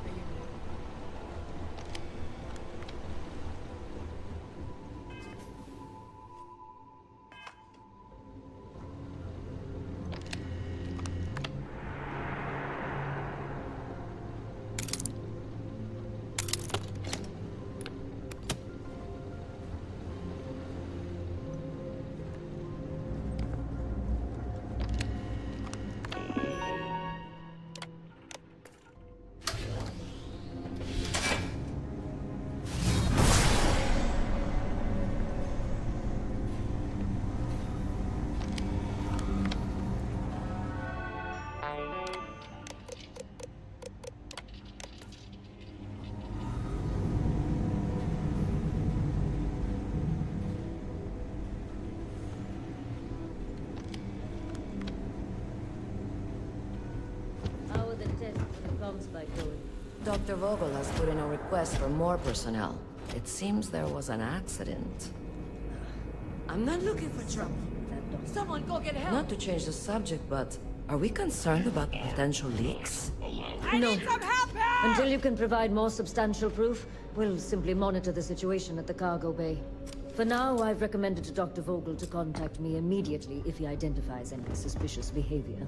Are you new? Comspike doing? Dr. Vogel has put in a request for more personnel. It seems there was an accident. I'm not looking for trouble. Someone go get help! Not to change the subject, but are we concerned about potential leaks? I need some help here! Until you can provide more substantial proof, we'll simply monitor the situation at the cargo bay. For now, I've recommended to Dr. Vogel to contact me immediately if he identifies any suspicious behavior.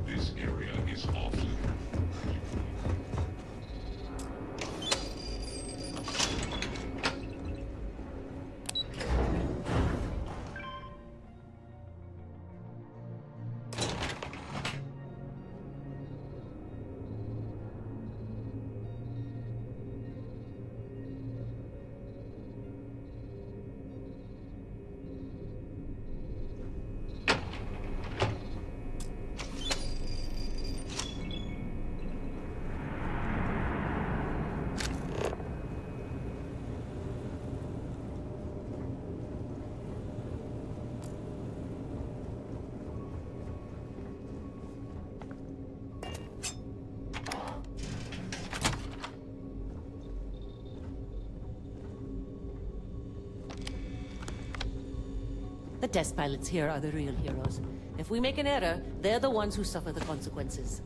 This area is off limits. The test pilots here are the real heroes. If we make an error, they're the ones who suffer the consequences.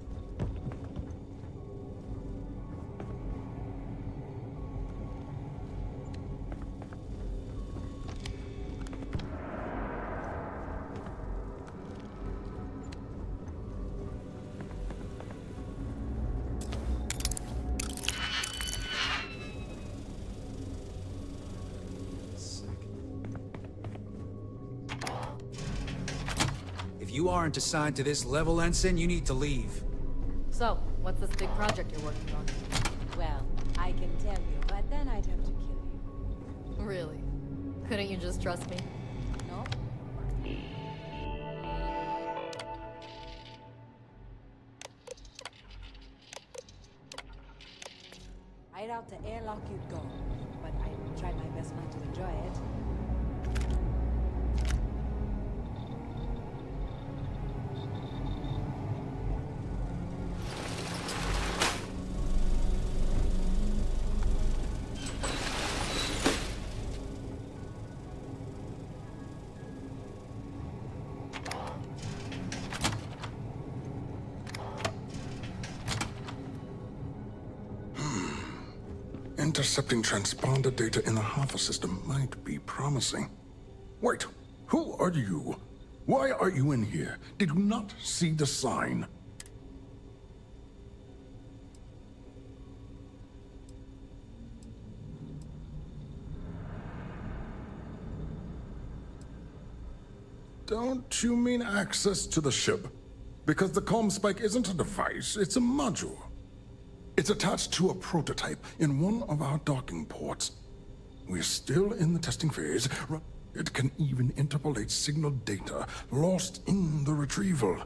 If you aren't assigned to this level, Ensign, you need to leave. So, what's this big project you're working on? Well, I can tell you, but then I'd have to kill you. Really? Couldn't you just trust me? No? I doubt the airlock you'd go, but I tried my best not to enjoy it. Intercepting transponder data in the Alpha system might be promising. Wait, who are you? Why are you in here? Did you not see the sign? Don't you mean access to the ship? Because the Comspike isn't a device, it's a module. It's attached to a prototype in one of our docking ports. We're still in the testing phase. It can even interpolate signal data lost in the retrieval.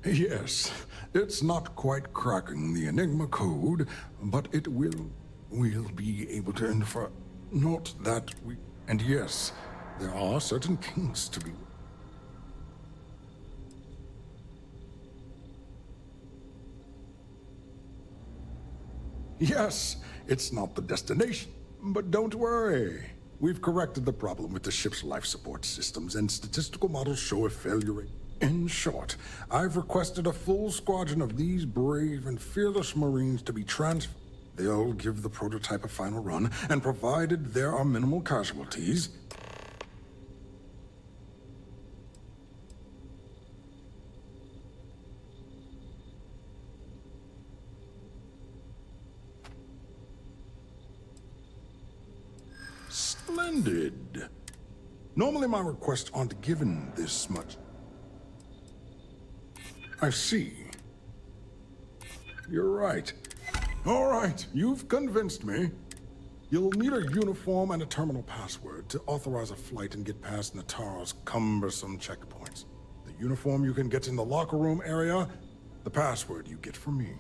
Yes, it's not quite cracking the Enigma code, but it will be able to infer. Not that we... And yes, there are certain kinks to be... Yes, it's not the destination, but don't worry. We've corrected the problem with the ship's life support systems, and statistical models show a failure rate. In short, I've requested a full squadron of these brave and fearless Marines to be transferred. They'll give the prototype a final run, and provided there are minimal casualties, Splendid. Normally my requests aren't given this much. I see. You're right. All right, you've convinced me. You'll need a uniform and a terminal password to authorize a flight and get past Natara's cumbersome checkpoints. The uniform you can get in the locker room area, the password you get from me.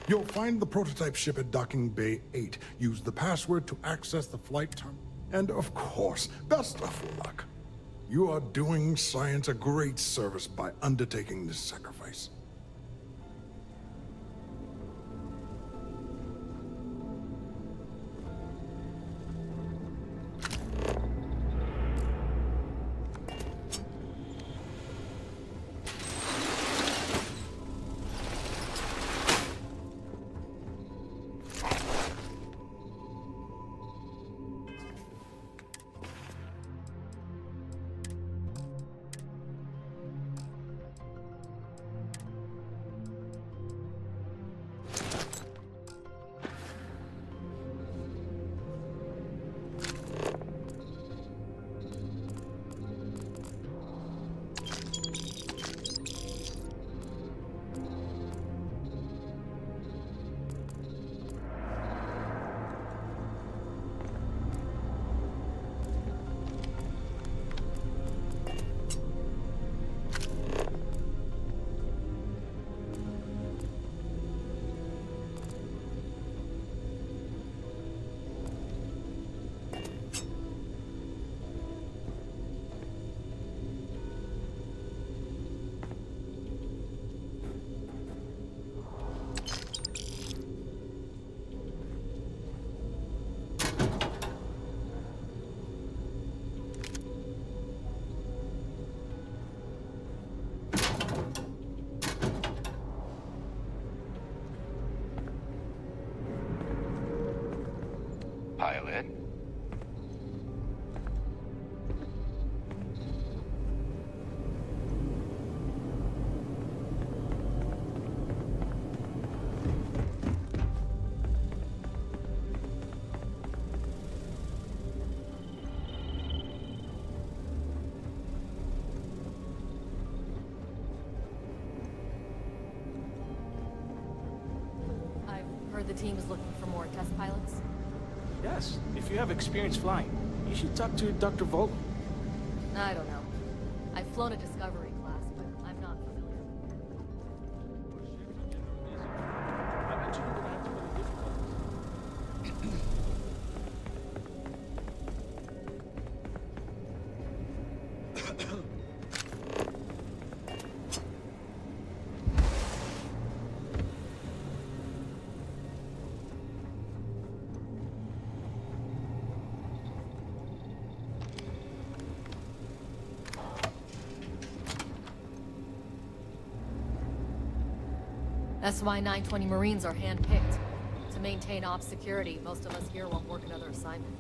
You'll find the prototype ship at Docking Bay 8. Use the password to access the flight terminal. And of course, best of luck. You are doing science a great service by undertaking this sacrifice. Pilot? I've heard the team is looking for more test pilots. Yes, if you have experience flying, you should talk to Dr. Vogel. I don't know. I've flown a Discovery class, but I'm not familiar. I bet you're gonna have too many difficulties. SY-920 Marines are hand-picked. To maintain ops security, most of us here won't work another assignment.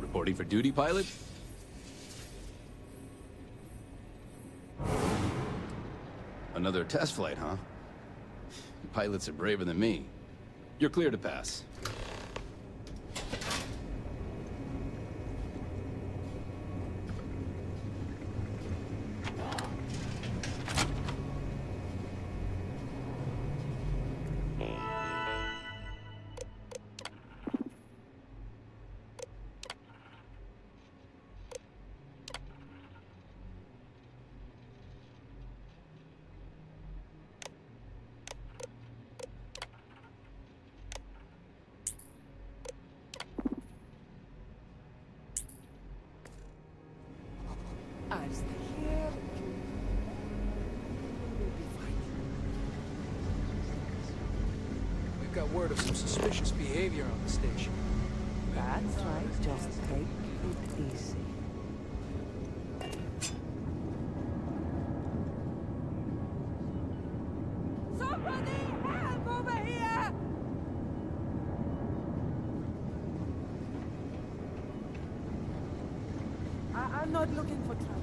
Reporting for duty, pilot? Another test flight, huh? Pilots are braver than me. You're clear to pass. We've got word of some suspicious behavior on the station. That's right, just take it easy. Somebody help over here! I'm not looking for trouble.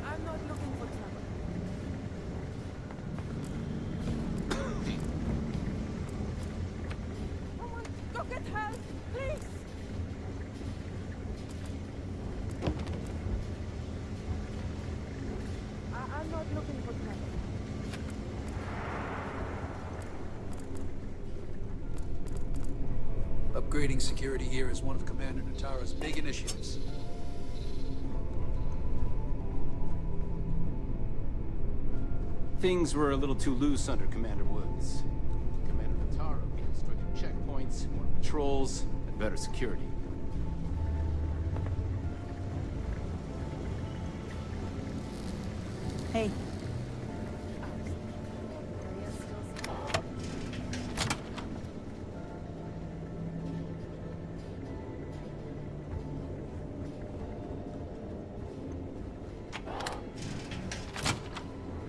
I'm not looking for trouble. Someone, go get help, please! I'm not looking for trouble. Upgrading security here is one of Commander Natara's big initiatives. Things were a little too loose under Commander Woods. Commander Natara reconstructed checkpoints, more patrols, and better security. Hey.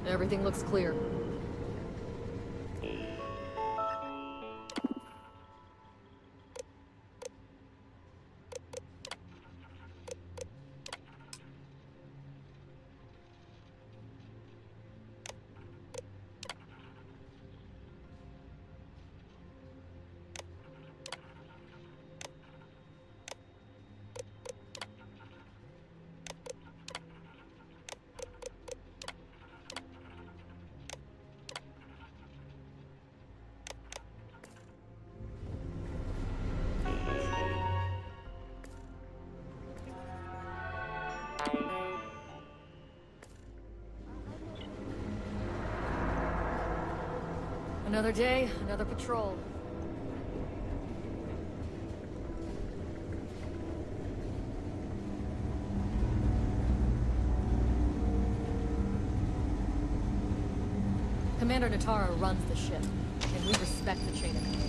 Everything looks clear. Another day, another patrol. Commander Natara runs the ship, and we respect the chain of command.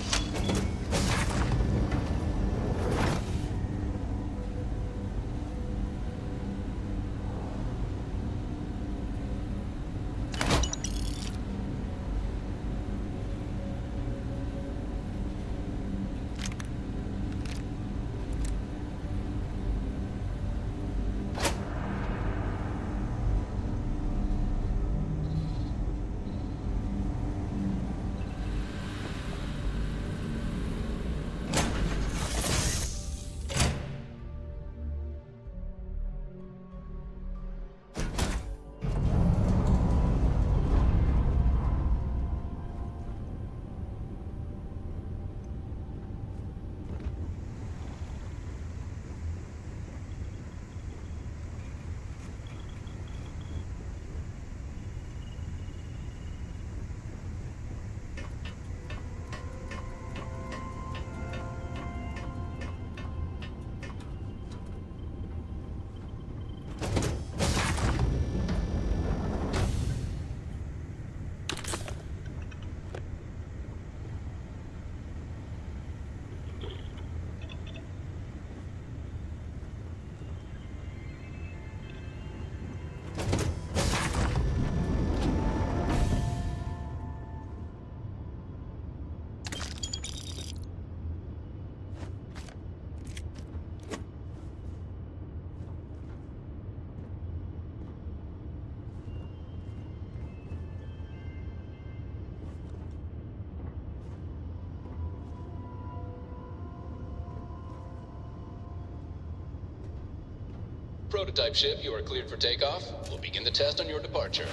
Prototype ship, you are cleared for takeoff. We'll begin the test on your departure.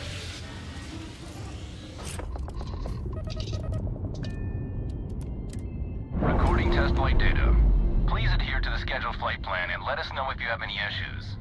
Recording test flight data. Please adhere to the scheduled flight plan and let us know if you have any issues.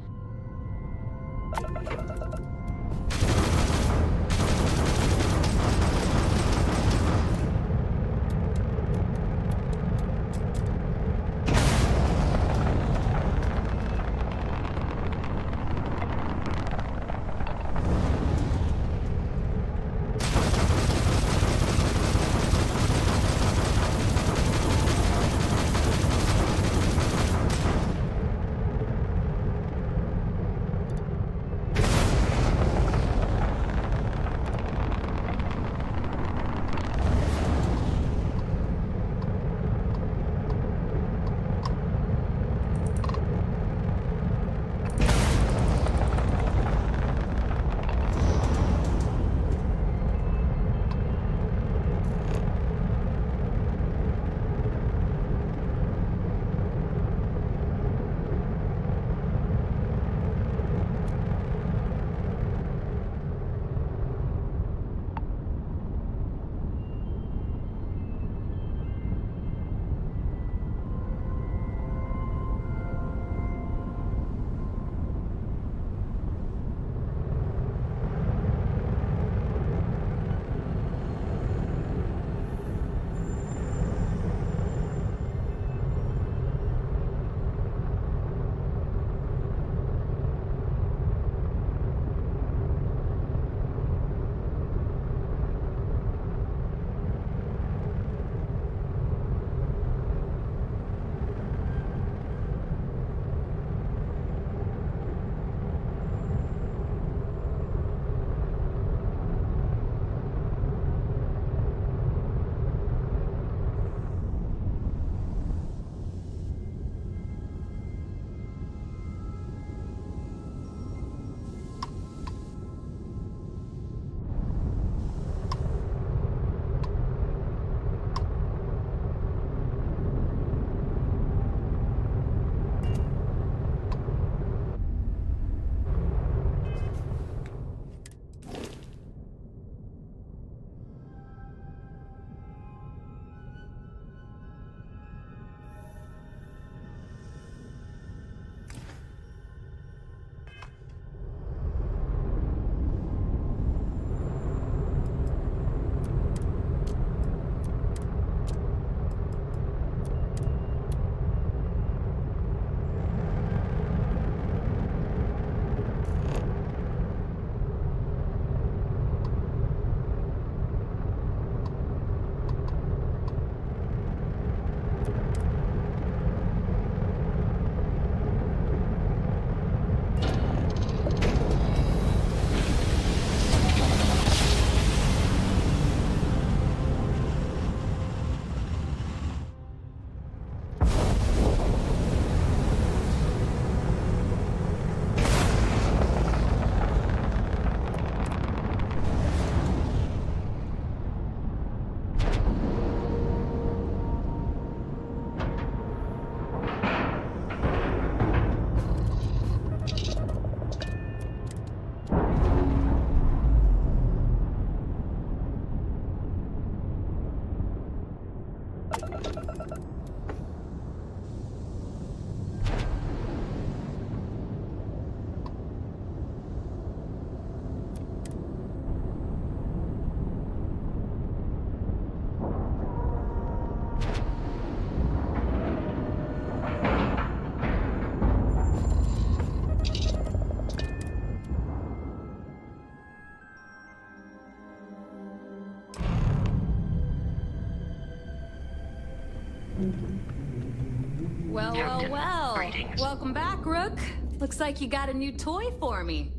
Well, well, well. Greetings. Welcome back, Rook. Looks like you got a new toy for me.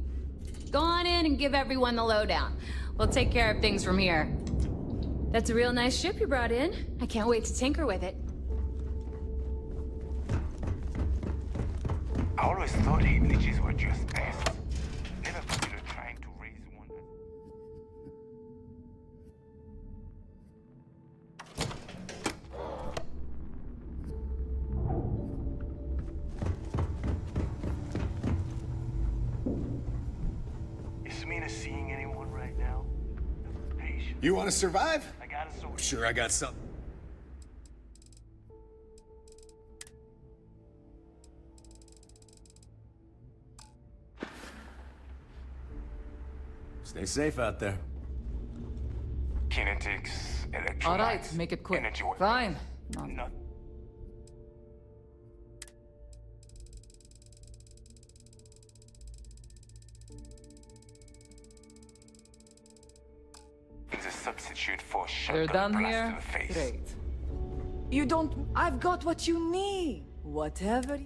Go on in and give everyone the lowdown. We'll take care of things from here. That's a real nice ship you brought in. I can't wait to tinker with it. I always thought heat leeches were just pests. Never considered trying to raise one. Ain't seeing anyone right now. Patience. You want to survive? I got a sword. Sure, I got something. Stay safe out there. Kinetics, electrolytes. All right, make it quick. Fine. No. Is a substitute for They're shotgun done blast here? to the face. Great. You don't... I've got what you need. Whatever...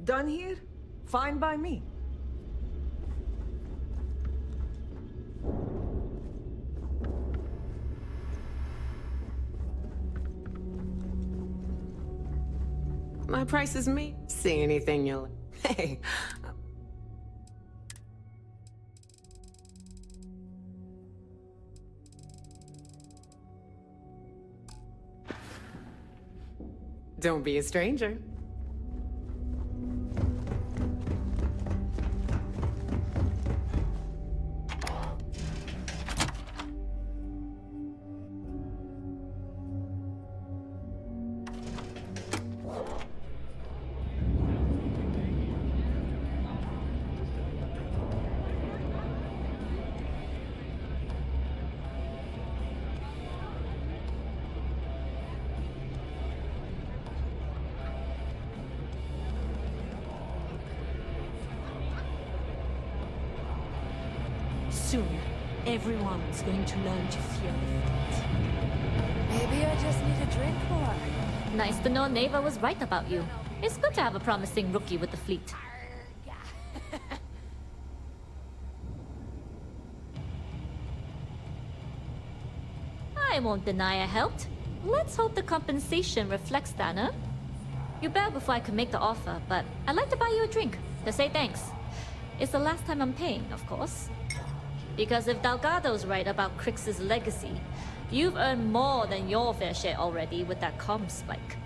Done here? Fine by me. My price is me. See anything you'll... Hey. Don't be a stranger. Soon, everyone's going to learn to fear the fate. Maybe I just need a drink more. Nice to know Neva was right about you. It's good to have a promising rookie with the fleet. I won't deny I helped. Let's hope the compensation reflects that, huh? You bail before I can make the offer, but I'd like to buy you a drink to say thanks. It's the last time I'm paying, of course. Because if Delgado's right about Crix's legacy, you've earned more than your fair share already with that comm spike.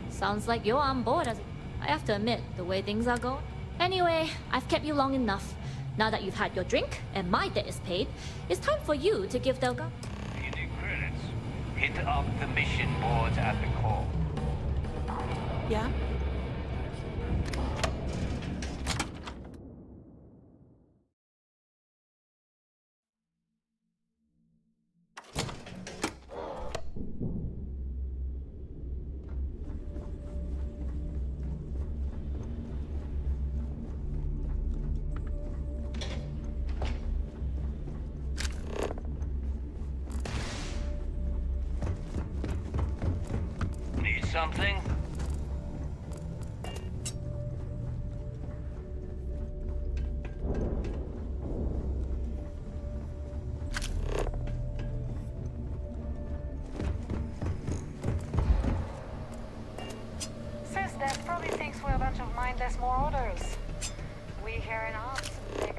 Sounds like you're on board as... I have to admit, the way things are going. Anyway, I've kept you long enough. Now that you've had your drink, and my debt is paid, it's time for you to give Delgado... You do credits. Hit up the mission boards at the core. Yeah? Need something? Sis, that probably thinks we're a bunch of mindless marauders. We here in ops picked.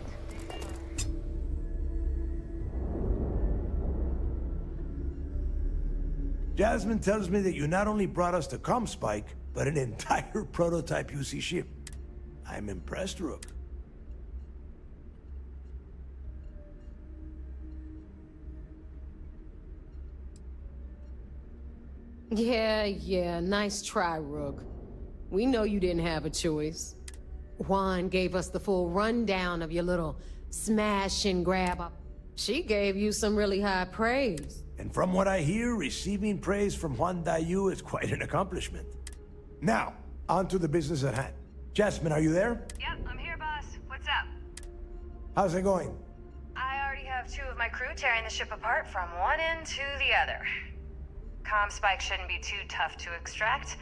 Jasmine tells me that you not only brought us the comm spike, but an entire prototype UC ship. I'm impressed, Rook. Yeah, nice try, Rook. We know you didn't have a choice. Juan gave us the full rundown of your little smash and grab up. She gave you some really high praise. And from what I hear, receiving praise from Juan Dayu is quite an accomplishment. Now, on to the business at hand. Jasmine, are you there? Yep, I'm here, boss. What's up? How's it going? I already have two of my crew tearing the ship apart from one end to the other. Comm spike shouldn't be too tough to extract.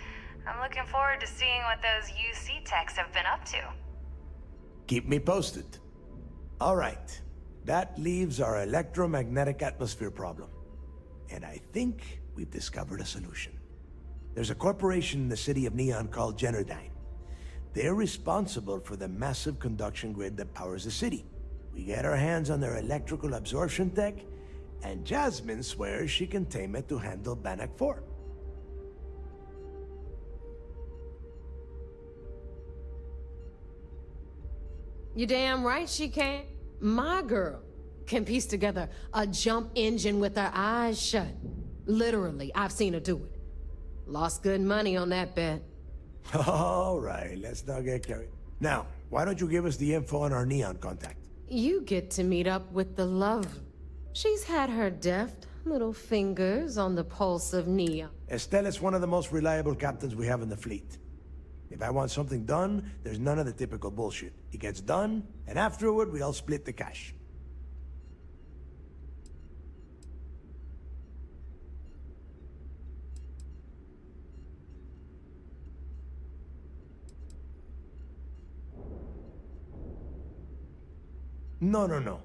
I'm looking forward to seeing what those UC techs have been up to. Keep me posted. All right. That leaves our electromagnetic atmosphere problem. And I think we've discovered a solution. There's a corporation in the city of Neon called Generdyne. They're responsible for the massive conduction grid that powers the city. We get our hands on their electrical absorption tech, and Jasmine swears she can tame it to handle Bannock 4. You damn right she can. My girl can piece together a jump engine with her eyes shut. Literally, I've seen her do it. Lost good money on that bet. All right, let's not get carried. Now, why don't you give us the info on our Neon contact? You get to meet up with the love. She's had her deft little fingers on the pulse of Neon. Estelle is one of the most reliable captains we have in the fleet. If I want something done, there's none of the typical bullshit. It gets done, and afterward, we all split the cash. No.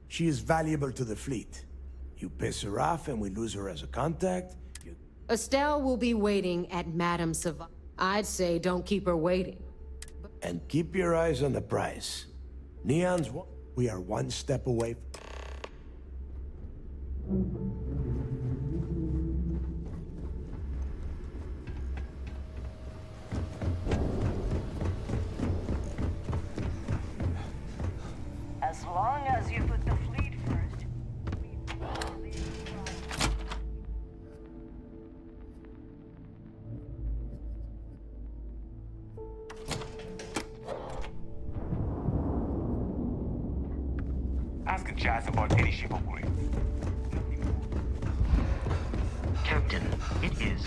She is valuable to the fleet. You piss her off and we lose her as a contact. Estelle will be waiting at Madame Savant. I'd say don't keep her waiting. And keep your eyes on the prize. Neon's we are one step away. As long as you put the fleet first. Ask Jazz about any ship upgrades. Captain, it is.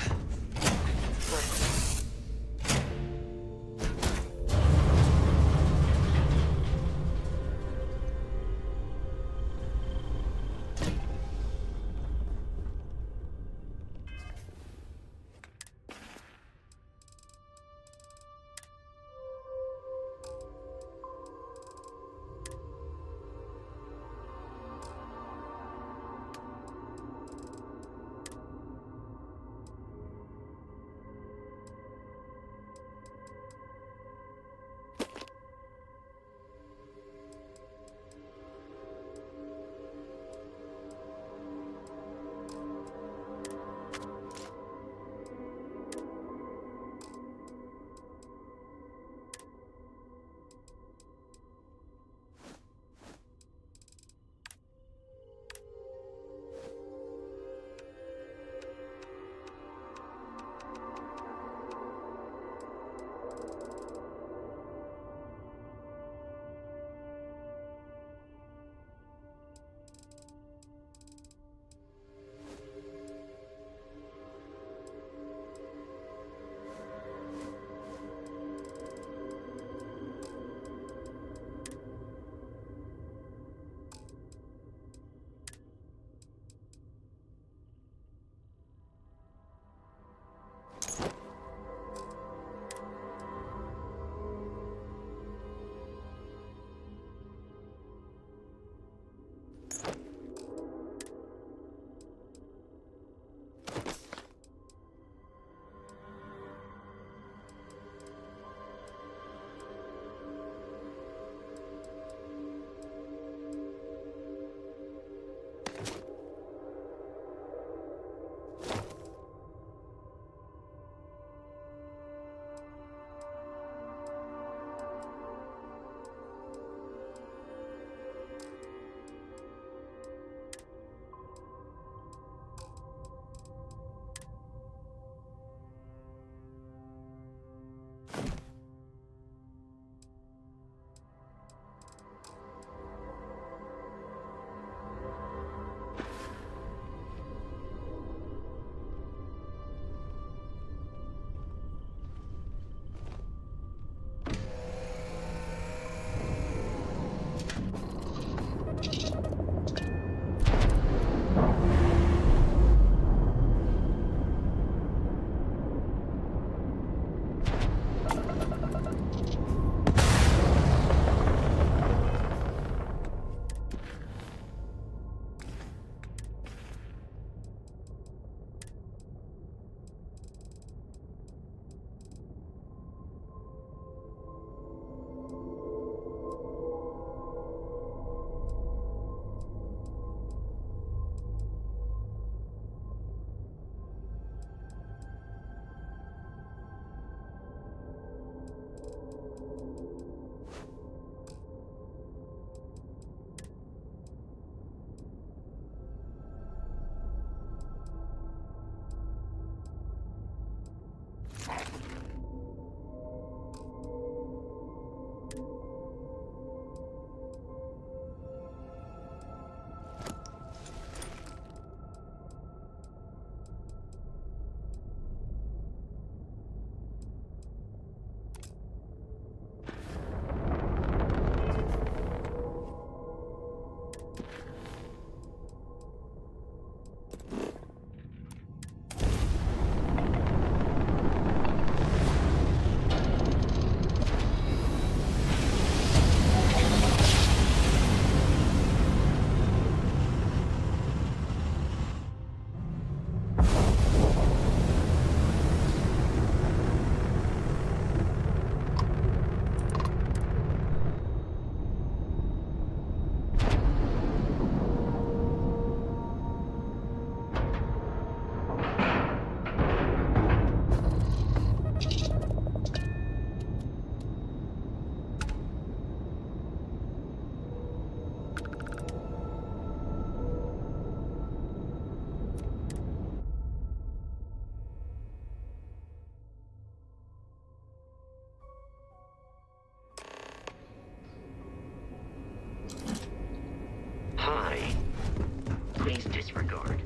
disregard.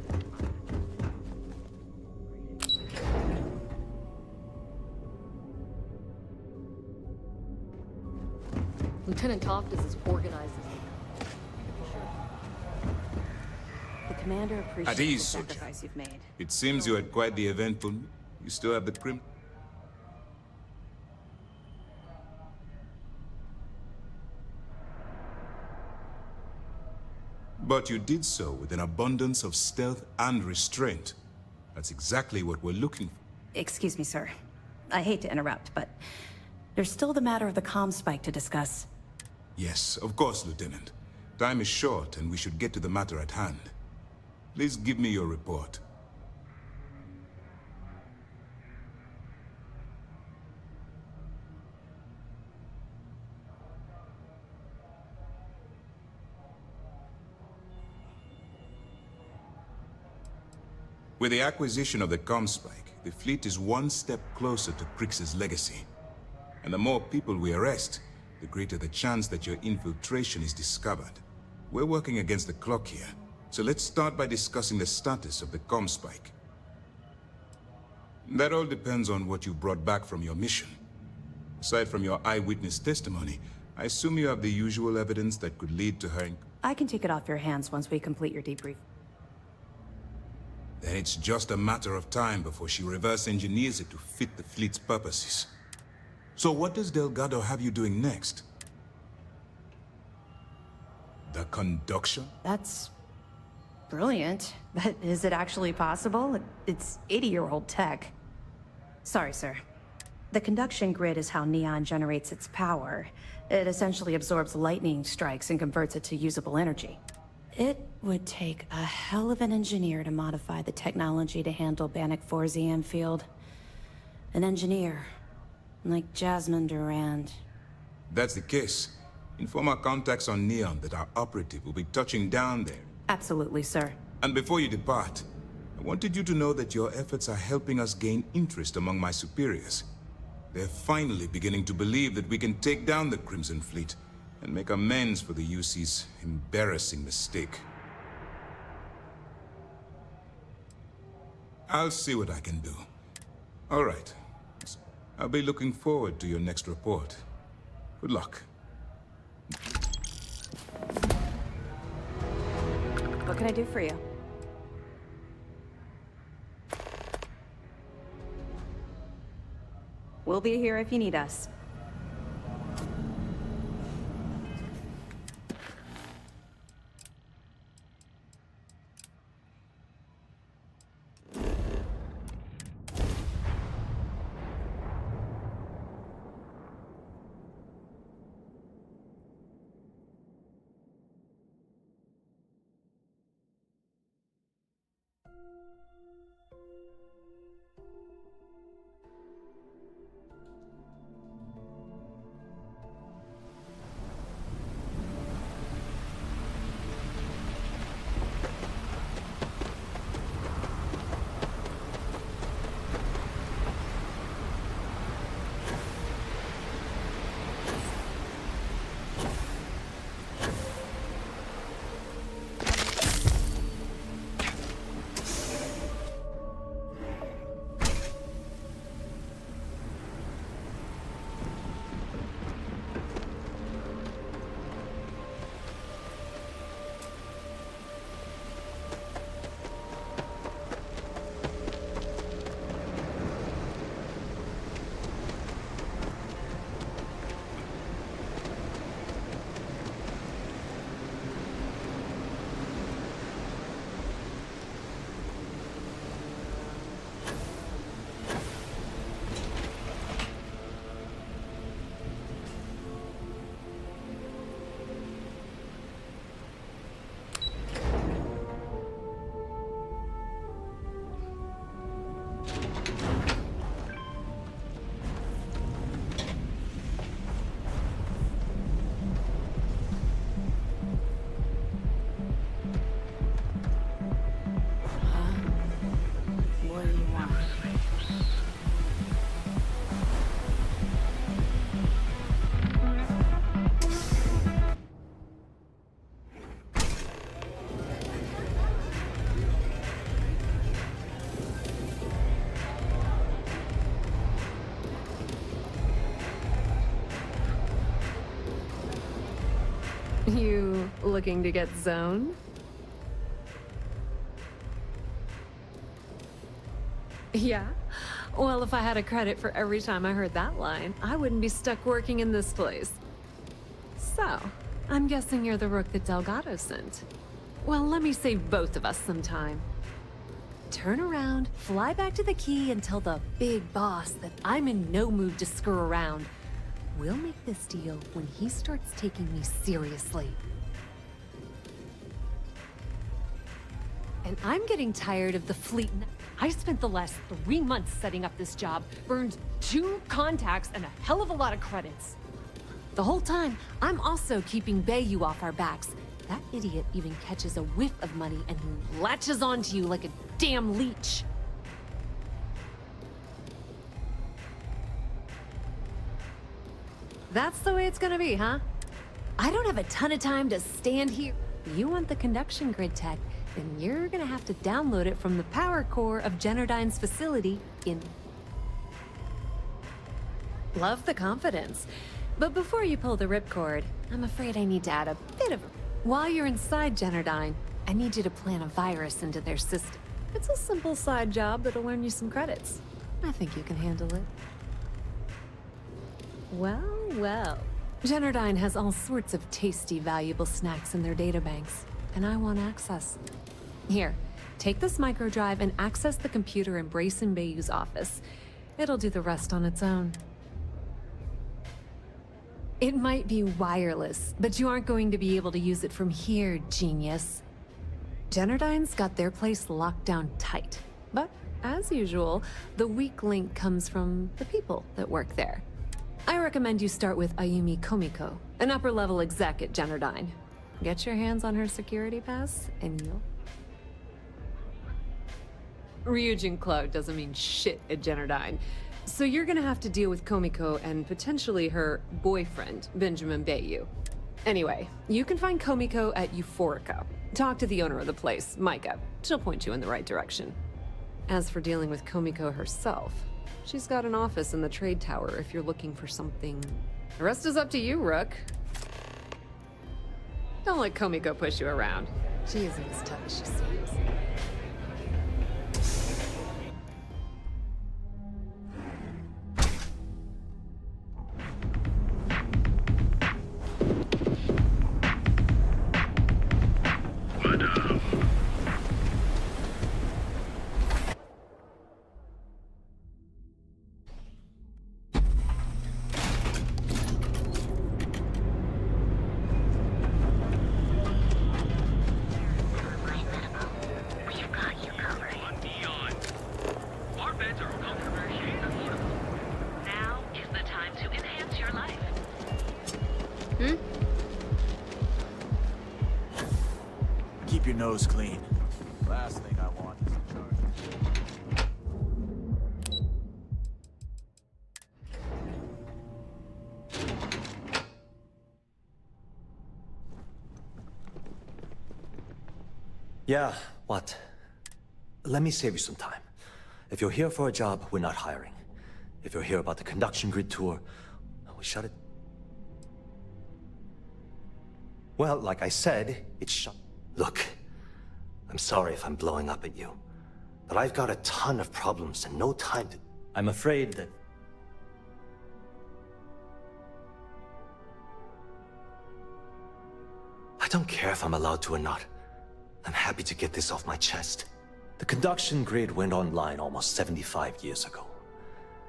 Lieutenant Toft is as organized as The commander appreciates At the ease, soldier. sacrifice you've made. It seems you had quite the eventful. You still have the crim. But you did so with an abundance of stealth and restraint. That's exactly what we're looking for. Excuse me, sir. I hate to interrupt, but there's still the matter of the comm spike to discuss. Yes, of course, Lieutenant. Time is short, and we should get to the matter at hand. Please give me your report. With the acquisition of the Comspike, the fleet is one step closer to Krix's legacy. And the more people we arrest, the greater the chance that your infiltration is discovered. We're working against the clock here, so let's start by discussing the status of the Comspike. That all depends on what you brought back from your mission. Aside from your eyewitness testimony, I assume you have the usual evidence that could lead to her... I can take it off your hands once we complete your debrief. Then it's just a matter of time before she reverse engineers it to fit the fleet's purposes. So what does Delgado have you doing next? The conduction? That's brilliant, but is it actually possible? It's 80-year-old tech. Sorry, sir. The conduction grid is how Neon generates its power. It essentially absorbs lightning strikes and converts it to usable energy. It would take a hell of an engineer to modify the technology to handle Bannock 4's EM field. An engineer, like Jasmine Durand. That's the case. Inform our contacts on Neon that our operative will be touching down there. Absolutely, sir. And before you depart, I wanted you to know that your efforts are helping us gain interest among my superiors. They're finally beginning to believe that we can take down the Crimson Fleet and make amends for the UC's embarrassing mistake. I'll see what I can do. All right. I'll be looking forward to your next report. Good luck. What can I do for you? We'll be here if you need us. You looking to get zoned? Yeah? Well, if I had a credit for every time I heard that line, I wouldn't be stuck working in this place. So, I'm guessing you're the rook that Delgado sent. Well, let me save both of us some time. Turn around, fly back to the key, and tell the big boss that I'm in no mood to screw around. We'll make this deal when he starts taking me seriously. And I'm getting tired of the fleet. I spent the last 3 months setting up this job, burned 2 contacts and a hell of a lot of credits. The whole time, I'm also keeping Bayou off our backs. That idiot even catches a whiff of money and he latches onto you like a damn leech. That's the way it's gonna be, huh? I don't have a ton of time to stand here. You want the conduction grid tech, then you're gonna have to download it from the power core of Generdyne's facility in... Love the confidence. But before you pull the ripcord, I'm afraid I need to add a bit of a... While you're inside Generdyne, I need you to plant a virus into their system. It's a simple side job that'll earn you some credits. I think you can handle it. Well, well. Generdyne has all sorts of tasty, valuable snacks in their databanks, and I want access. Here, take this microdrive and access the computer in Brayson Bayou's office. It'll do the rest on its own. It might be wireless, but you aren't going to be able to use it from here, genius. Generdyne's got their place locked down tight. But, as usual, the weak link comes from the people that work there. I recommend you start with Ayumi Komiko, an upper-level exec at Generdyne. Get your hands on her security pass, and you'll... Ryujin Cloud doesn't mean shit at Generdyne. So you're gonna have to deal with Komiko and potentially her boyfriend, Benjamin Bayou. Anyway, you can find Komiko at Euphorica. Talk to the owner of the place, Micah. She'll point you in the right direction. As for dealing with Komiko herself, she's got an office in the trade tower if you're looking for something. The rest is up to you, Rook. Don't let Komiko push you around. She isn't as tough as she seems. Keep your nose clean. Last thing I want is a charge. Yeah, what? Let me save you some time. If you're here for a job, we're not hiring. If you're here about the conduction grid tour, we shut it. Well, like I said, it's shut. Look, I'm sorry if I'm blowing up at you, but I've got a ton of problems and no time to... I'm afraid that... I don't care if I'm allowed to or not. I'm happy to get this off my chest. The conduction grid went online almost 75 years ago.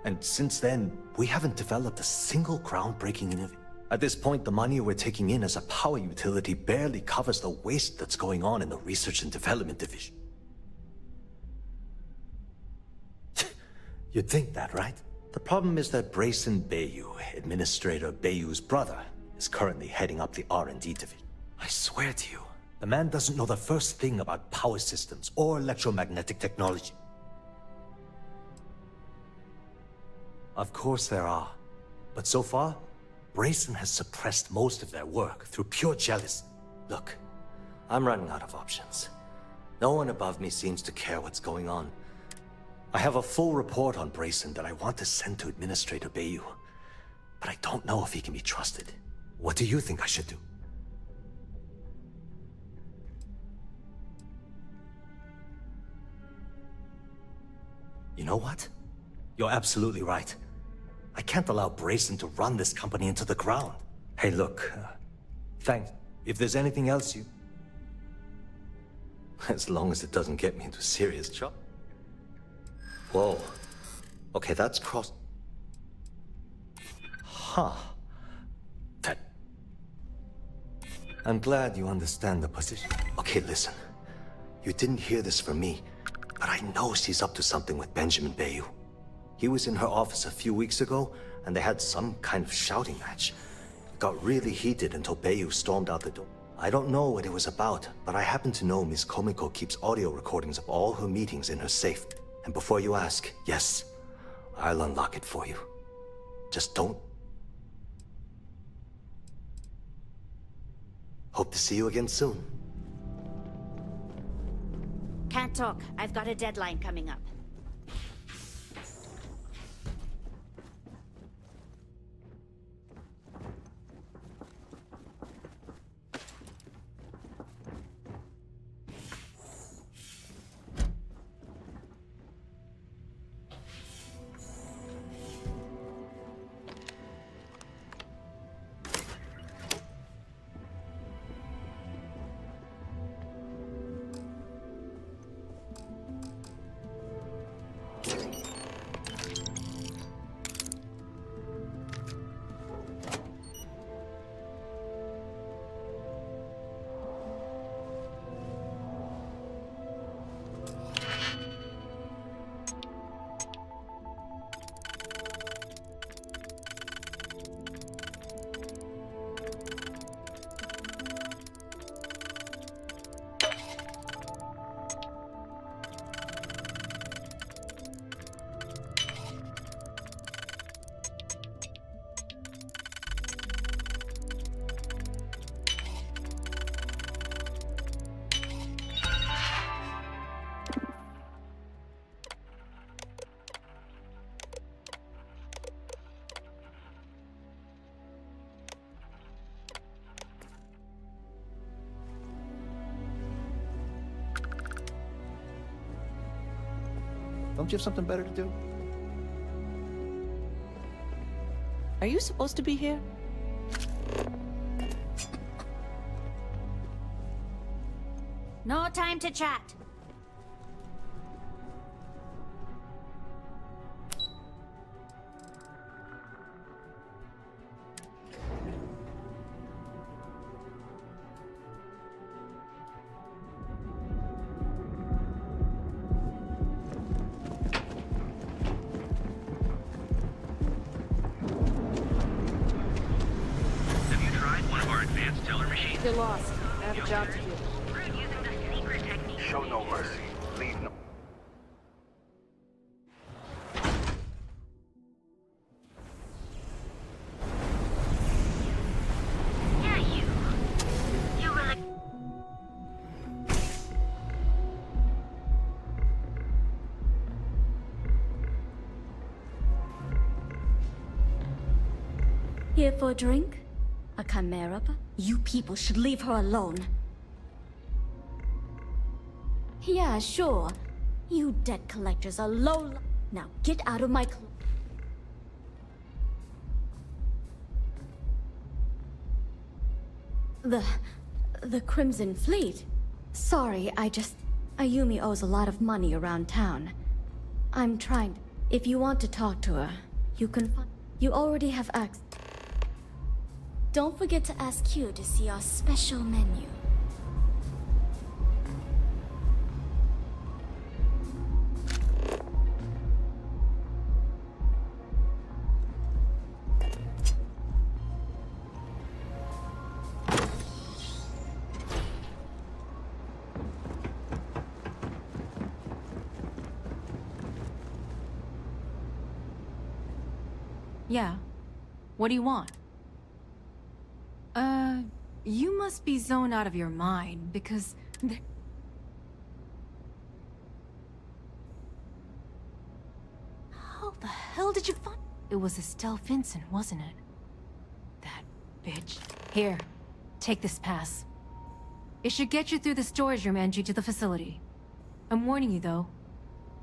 And since then, we haven't developed a single groundbreaking innovation. At this point, the money we're taking in as a power utility barely covers the waste that's going on in the research and development division. You'd think that, right? The problem is that Brayson Bayou, Administrator Bayou's brother, is currently heading up the R&D division. I swear to you, the man doesn't know the first thing about power systems or electromagnetic technology. Of course there are, but so far, Brayson has suppressed most of their work through pure jealousy. Look, I'm running out of options. No one above me seems to care what's going on. I have a full report on Brayson that I want to send to Administrator Bayou, but I don't know if he can be trusted. What do you think I should do? You know what? You're absolutely right. I can't allow Brayson to run this company into the ground. Hey, look, thanks. If there's anything else you... As long as it doesn't get me into serious trouble. Whoa. Okay, that's cross... Huh. That... I'm glad you understand the position. Okay, listen. You didn't hear this from me, but I know she's up to something with Benjamin Bayou. He was in her office a few weeks ago, and they had some kind of shouting match. It got really heated until Bayou stormed out the door. I don't know what it was about, but I happen to know Miss Komiko keeps audio recordings of all her meetings in her safe. And before you ask, yes, I'll unlock it for you. Just don't... Hope to see you again soon. Can't talk. I've got a deadline coming up. Don't you have something better to do? Are you supposed to be here? No time to chat. You're lost. I have a job to do. Show no mercy. Leave no... Yeah, you. You were like... Here for a drink? A chimera? You people should leave her alone. Yeah, sure. You debt collectors are low. Now get out of my The Crimson Fleet? Sorry, Ayumi owes a lot of money around town. I'm trying... If you want to talk to her, you can You already have access. Don't forget to ask Q to see our special menu. Yeah. What do you want? You must be zoned out of your mind, because... How the hell did you find... It was Estelle Vincent, wasn't it? That bitch. Here, take this pass. It should get you through the storage room entry to the facility. I'm warning you, though.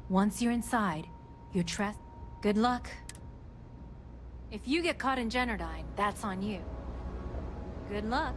Once you're inside, Your trust. Good luck. If you get caught in Generdyne, that's on you. Good luck.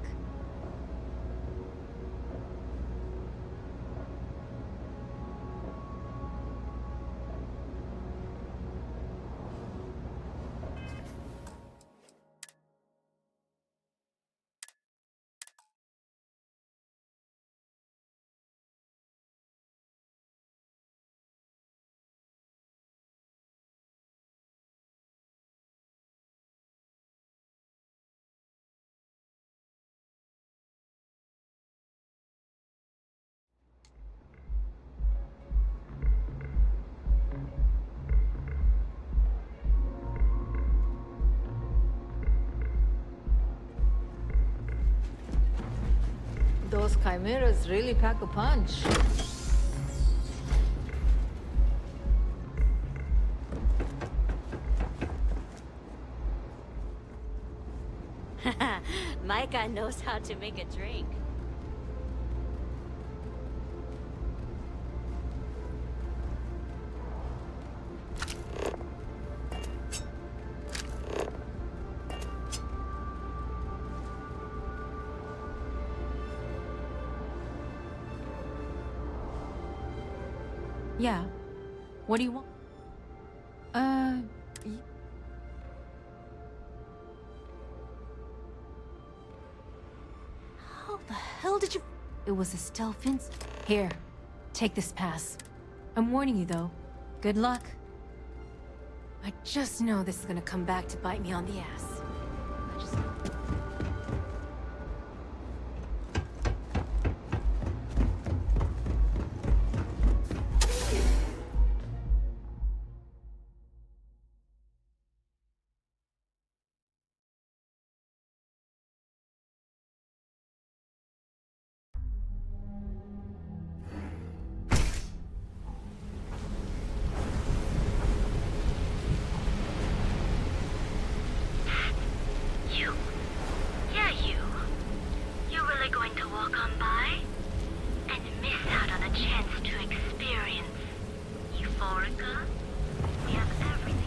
Those chimeras really pack a punch. My guy knows how to make a drink. Yeah. What do you want? How the hell did you... It was Estelle Vincent. Here, take this pass. I'm warning you, though. Good luck. I just know this is gonna come back to bite me on the ass. You. Yeah, you. You're really going to walk on by? And miss out on a chance to experience Euphorica? We have everything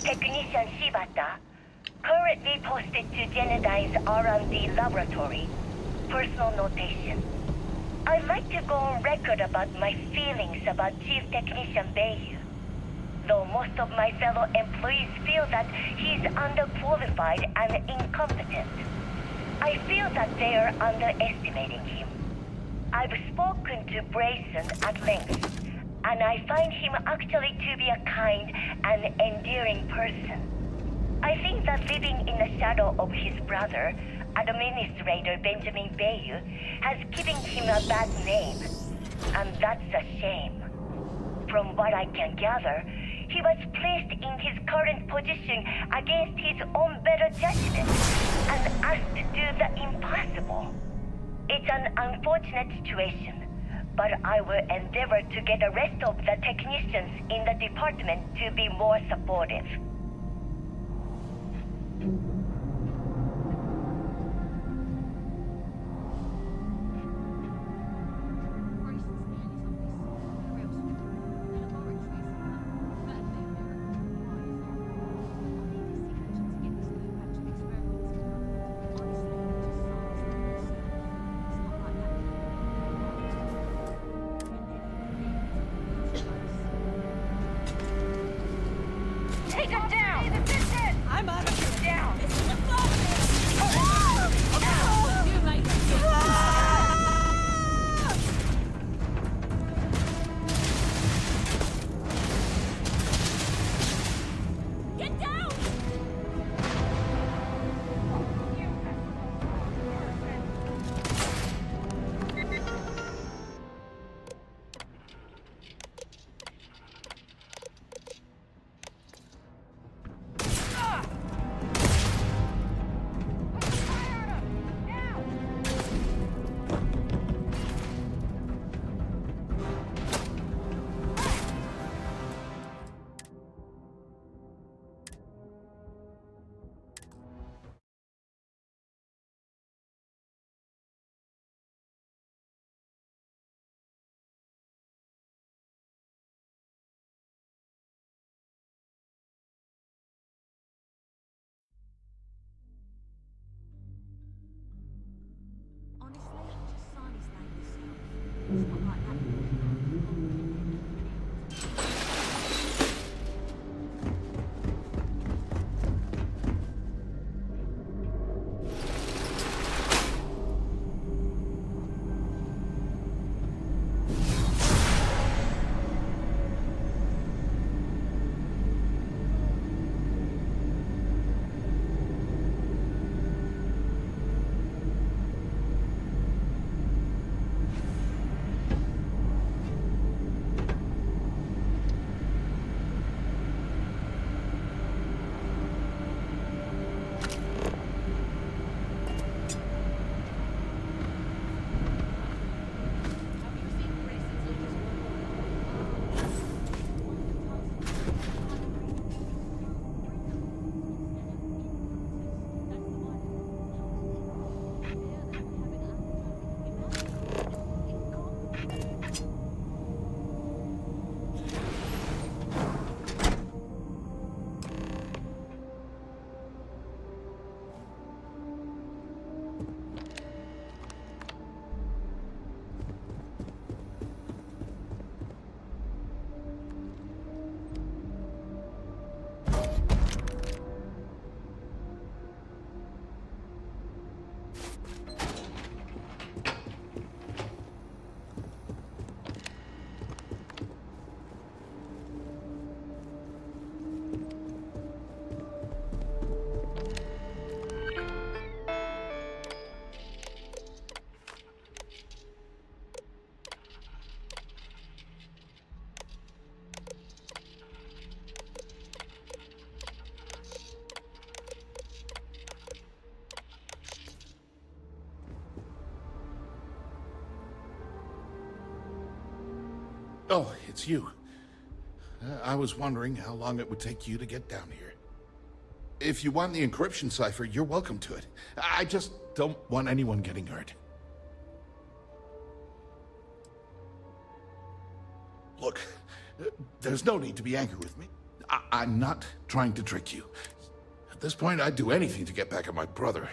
Technician Shibata, currently posted to Genedine's R&D laboratory. Personal notation. I'd like to go on record about my feelings about Chief Technician Bayu. Though most of my fellow employees feel that he's underqualified and incompetent, I feel that they are underestimating him. I've spoken to Brayson at length, and I find him actually to be a kind and endearing person. I think that living in the shadow of his brother, Administrator Benjamin Bayu, has given him a bad name, and that's a shame. From what I can gather, he was placed in his current position against his own better judgment and asked to do the impossible. It's an unfortunate situation, but I will endeavor to get the rest of the technicians in the department to be more supportive. Take him down! I'm out of here! Down! Get down! Oh, it's you. I was wondering how long it would take you to get down here. If you want the encryption cipher, you're welcome to it. I just don't want anyone getting hurt. Look, there's no need to be angry with me. I'm not trying to trick you. At this point, I'd do anything to get back at my brother.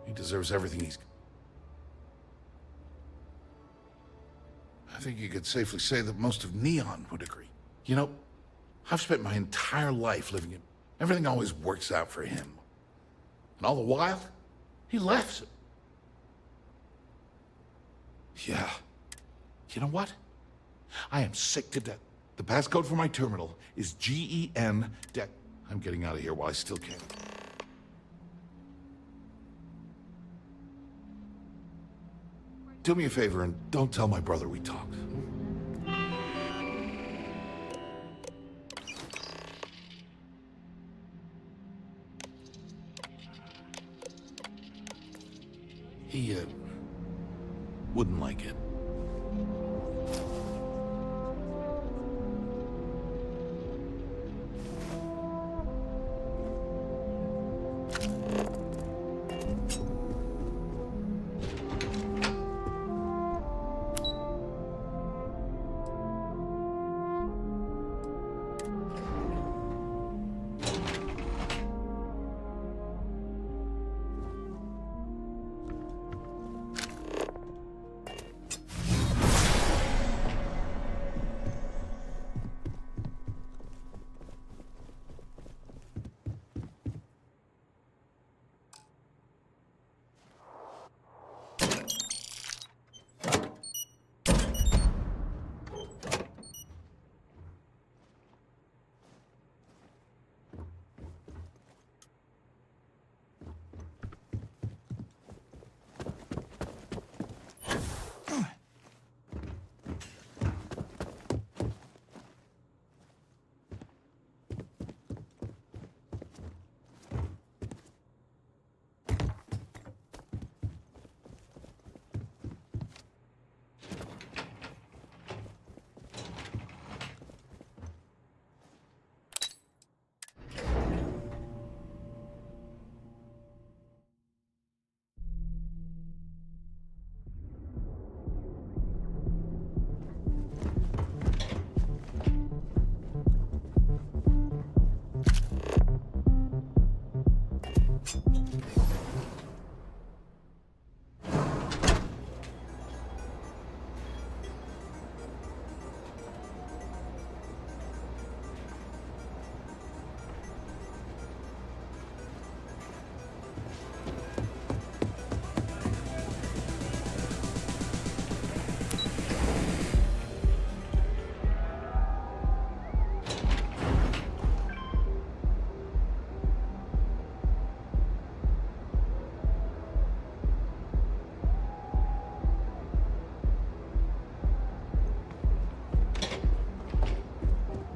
He deserves everything he's... I think you could safely say that most of Neon would agree. You know, I've spent my entire life living in... Everything always works out for him. And all the while, he laughs at... Yeah. You know what? I am sick to death. The passcode for my terminal is GEN DEC. I'm getting out of here while I still can. Do me a favor and don't tell my brother we talked. He, wouldn't like it.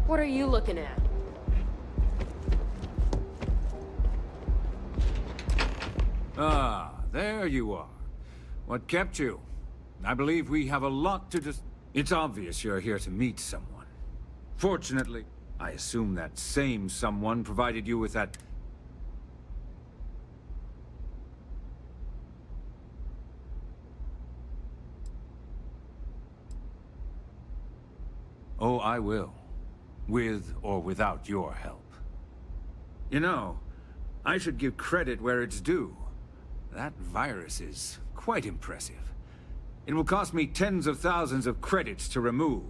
What are you looking at? Ah, there you are. What kept you? I believe we have a lot to It's obvious you're here to meet someone. Fortunately, I assume that same someone provided you with that... Oh, I will. With or without your help. You know, I should give credit where it's due. That virus is quite impressive. It will cost me tens of thousands of credits to remove.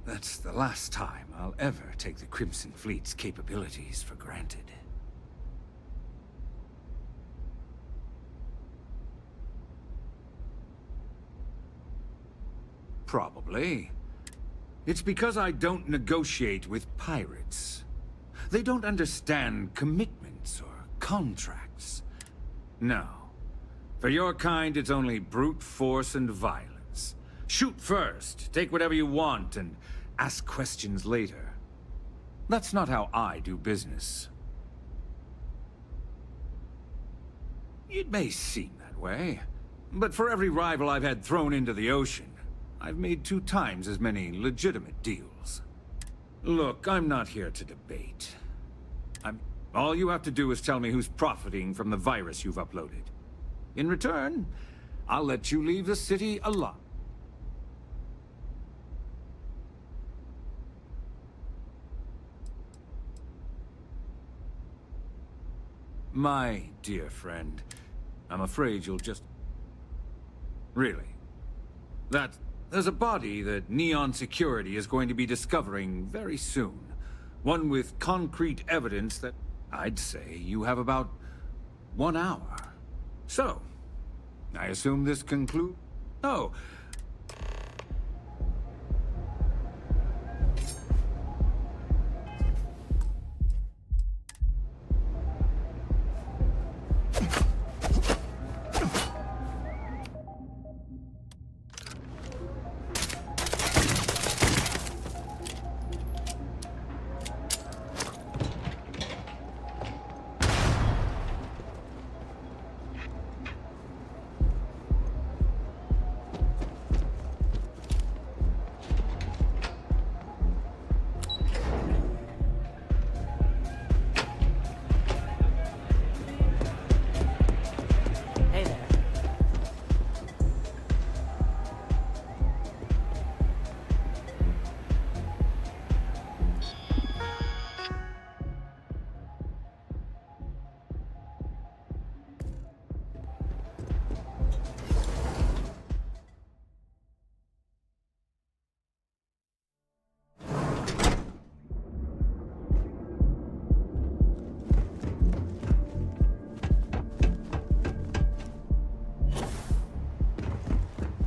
That's the last time I'll ever take the Crimson Fleet's capabilities for granted. Probably. It's because I don't negotiate with pirates. They don't understand commitments or contracts. No. For your kind, it's only brute force and violence. Shoot first, take whatever you want, and ask questions later. That's not how I do business. It may seem that way, but for every rival I've had thrown into the ocean, I've made 2 times as many legitimate deals. Look, I'm not here to debate. All you have to do is tell me who's profiting from the virus you've uploaded. In return, I'll let you leave the city alive. My dear friend, I'm afraid you'll just... Really? There's a body that Neon Security is going to be discovering very soon. One with concrete evidence that I'd say you have about 1 hour. So, I assume this concludes... Oh. Hey there.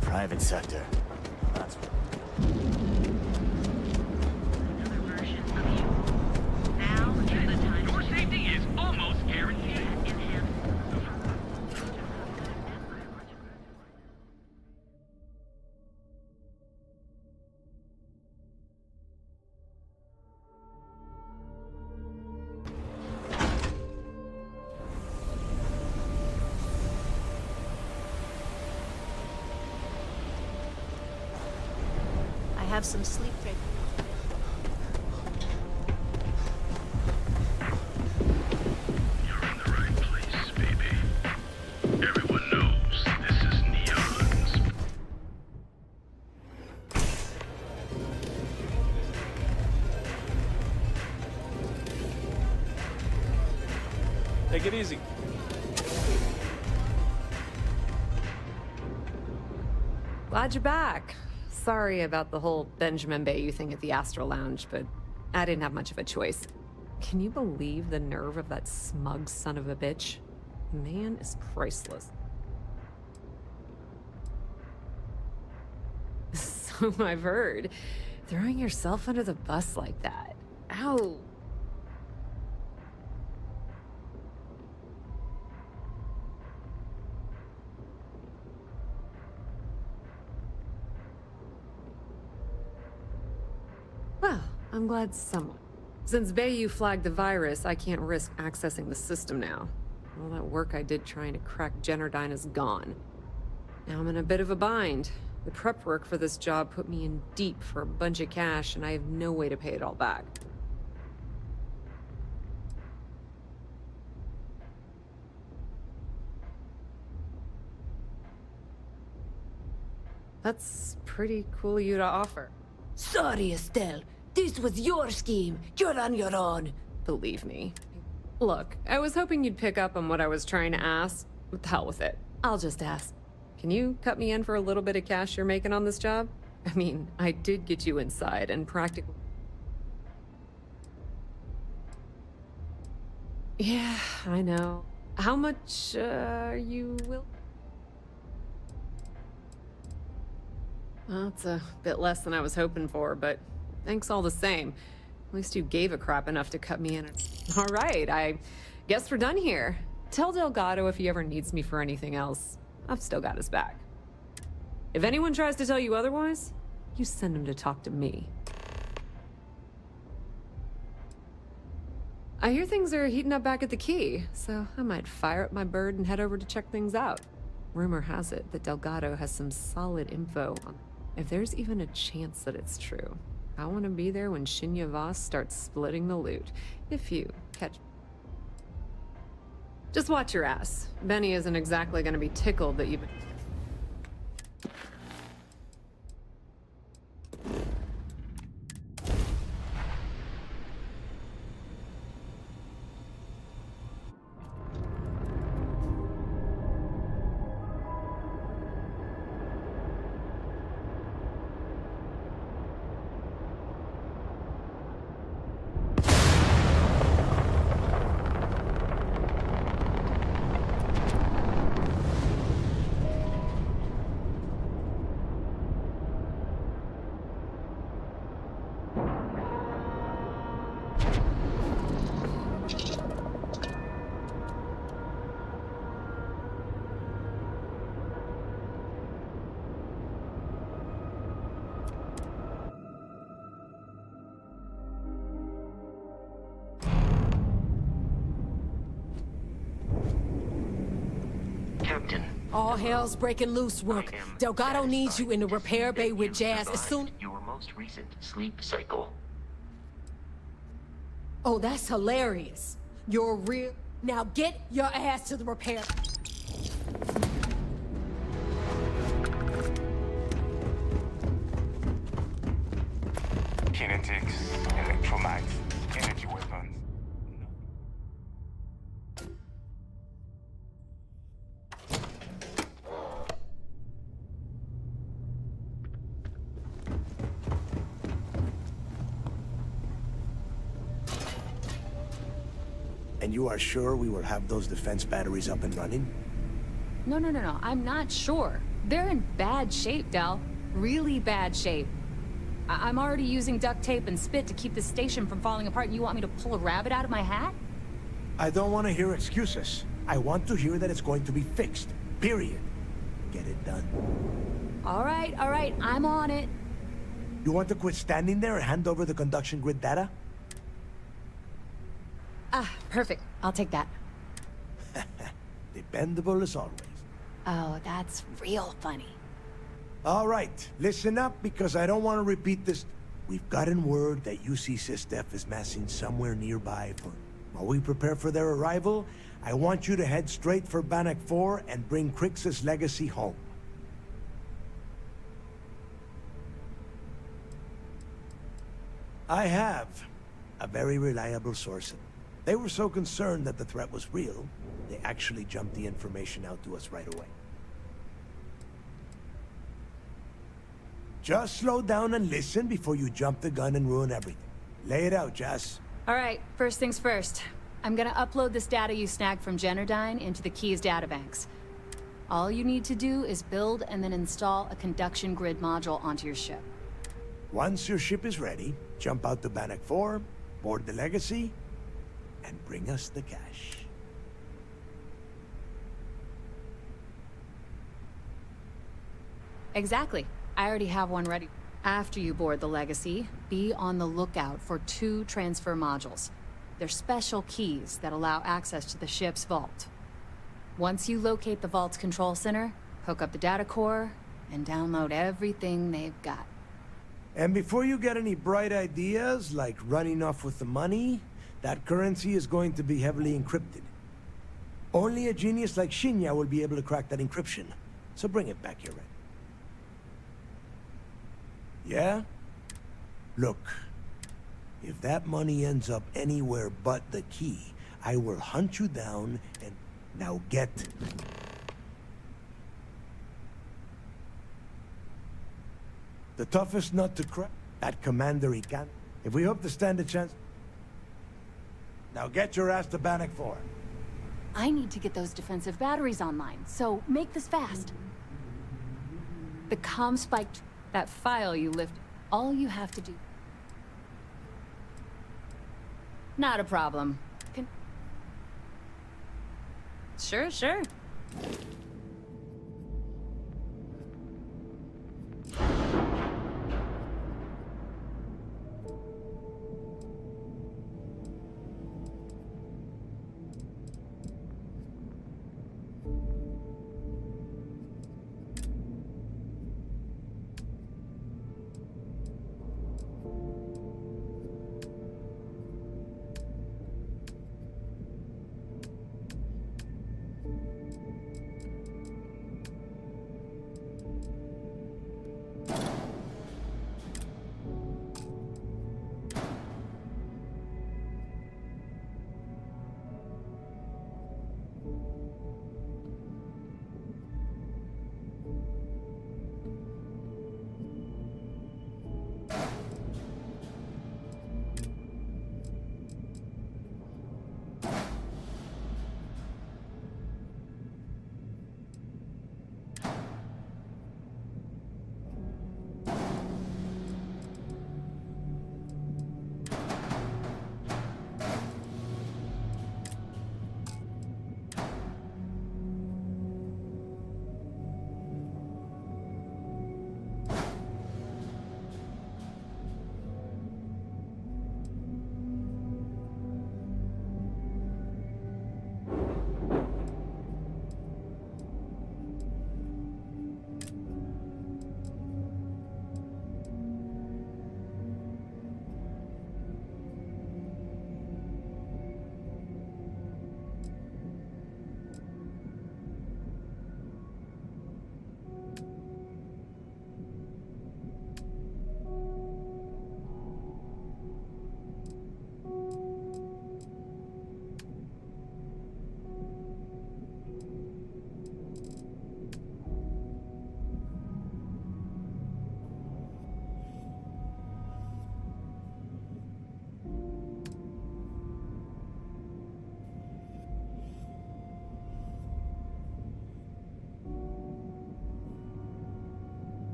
Private sector. That's Your safety is almost guaranteed. I have some sleep trade. You're in the right place, baby. Everyone knows this is Neon's. Take it easy. Glad you're back. Sorry about the whole Benjamin Bayou thing at the Astral Lounge, but I didn't have much of a choice. Can you believe the nerve of that smug son of a bitch? The man is priceless. So I've heard. Throwing yourself under the bus like that. Ow. Well, I'm glad someone. Since Bayou flagged the virus, I can't risk accessing the system now. All that work I did trying to crack Generdyne is gone. Now I'm in a bit of a bind. The prep work for this job put me in deep for a bunch of cash, and I have no way to pay it all back. That's pretty cool of you to offer. Sorry, Estelle. This was your scheme. You're on your own. Believe me. Look, I was hoping you'd pick up on what I was trying to ask. What the hell with it? I'll just ask. Can you cut me in for a little bit of cash you're making on this job? I mean, I did get you inside and practically... Yeah, I know. How much, are you will? Well, it's a bit less than I was hoping for, but thanks all the same. At least you gave a crap enough to cut me in. All right, I guess we're done here. Tell Delgado if he ever needs me for anything else. I've still got his back. If anyone tries to tell you otherwise, you send him to talk to me. I hear things are heating up back at the Key, so I might fire up my bird and head over to check things out. Rumor has it that Delgado has some solid info on... If there's even a chance that it's true, I want to be there when Shinya Voss starts splitting the loot. If you catch... Just watch your ass. Benny isn't exactly going to be tickled that you've been... All hell's breaking loose, Rook. Delgado needs you in the repair bay with Jazz as soon... Your most recent sleep cycle. Oh, that's hilarious. You're real... Now get your ass to the repair... Kinetics, electrolytes, energy weapons. And you are sure we will have those defense batteries up and running? No, I'm not sure. They're in bad shape, Del. Really bad shape. I'm already using duct tape and spit to keep the station from falling apart, and you want me to pull a rabbit out of my hat? I don't want to hear excuses. I want to hear that it's going to be fixed. Period. Get it done. All right, I'm on it. You want to quit standing there and hand over the conduction grid data? Ah, perfect. I'll take that. Dependable as always. Oh, that's real funny. All right, listen up, because I don't want to repeat this. We've gotten word that UC Systef is massing somewhere nearby for... While we prepare for their arrival, I want you to head straight for Bannock 4 and bring Crix's legacy home. I have a very reliable source. They were so concerned that the threat was real, they actually jumped the information out to us right away. Just slow down and listen before you jump the gun and ruin everything. Lay it out, Jess. All right, first things first. I'm gonna upload this data you snagged from Generdyne into the Keys databanks. All you need to do is build and then install a conduction grid module onto your ship. Once your ship is ready, jump out to Bannock 4, board the Legacy, and bring us the cash. Exactly. I already have one ready. After you board the Legacy, be on the lookout for 2 transfer modules. They're special keys that allow access to the ship's vault. Once you locate the vault's control center, hook up the data core, and download everything they've got. And before you get any bright ideas, like running off with the money, that currency is going to be heavily encrypted. Only a genius like Shinya will be able to crack that encryption. So bring it back here, Red. Yeah? Look, if that money ends up anywhere but the key, I will hunt you down and... Now get... The toughest nut to crack, that Commander Ikan. If we hope to stand a chance... Now get your ass to Bannock 4. I need to get those defensive batteries online, so make this fast. The comm spiked... That file you lifted, all you have to do... Not a problem. Sure.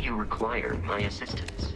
you require my assistance?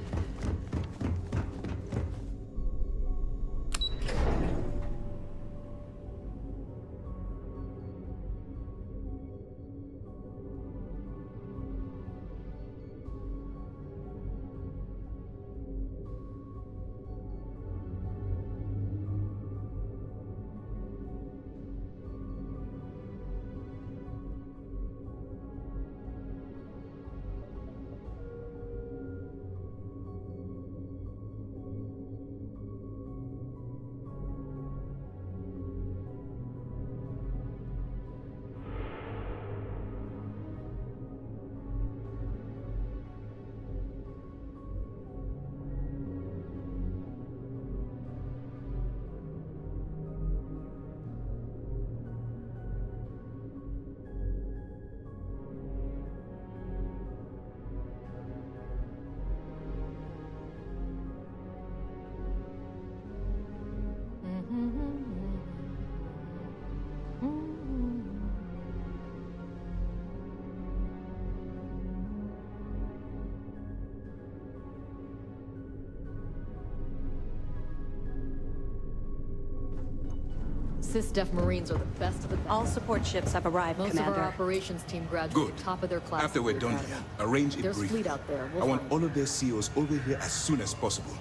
SysDef Marines are the best of the best. All support ships have arrived, Most Commander. of our operations team graduated Good. top of their class. After we're done here, arrange it There's briefly. fleet out there. I want all of their CEOs over here as soon as possible.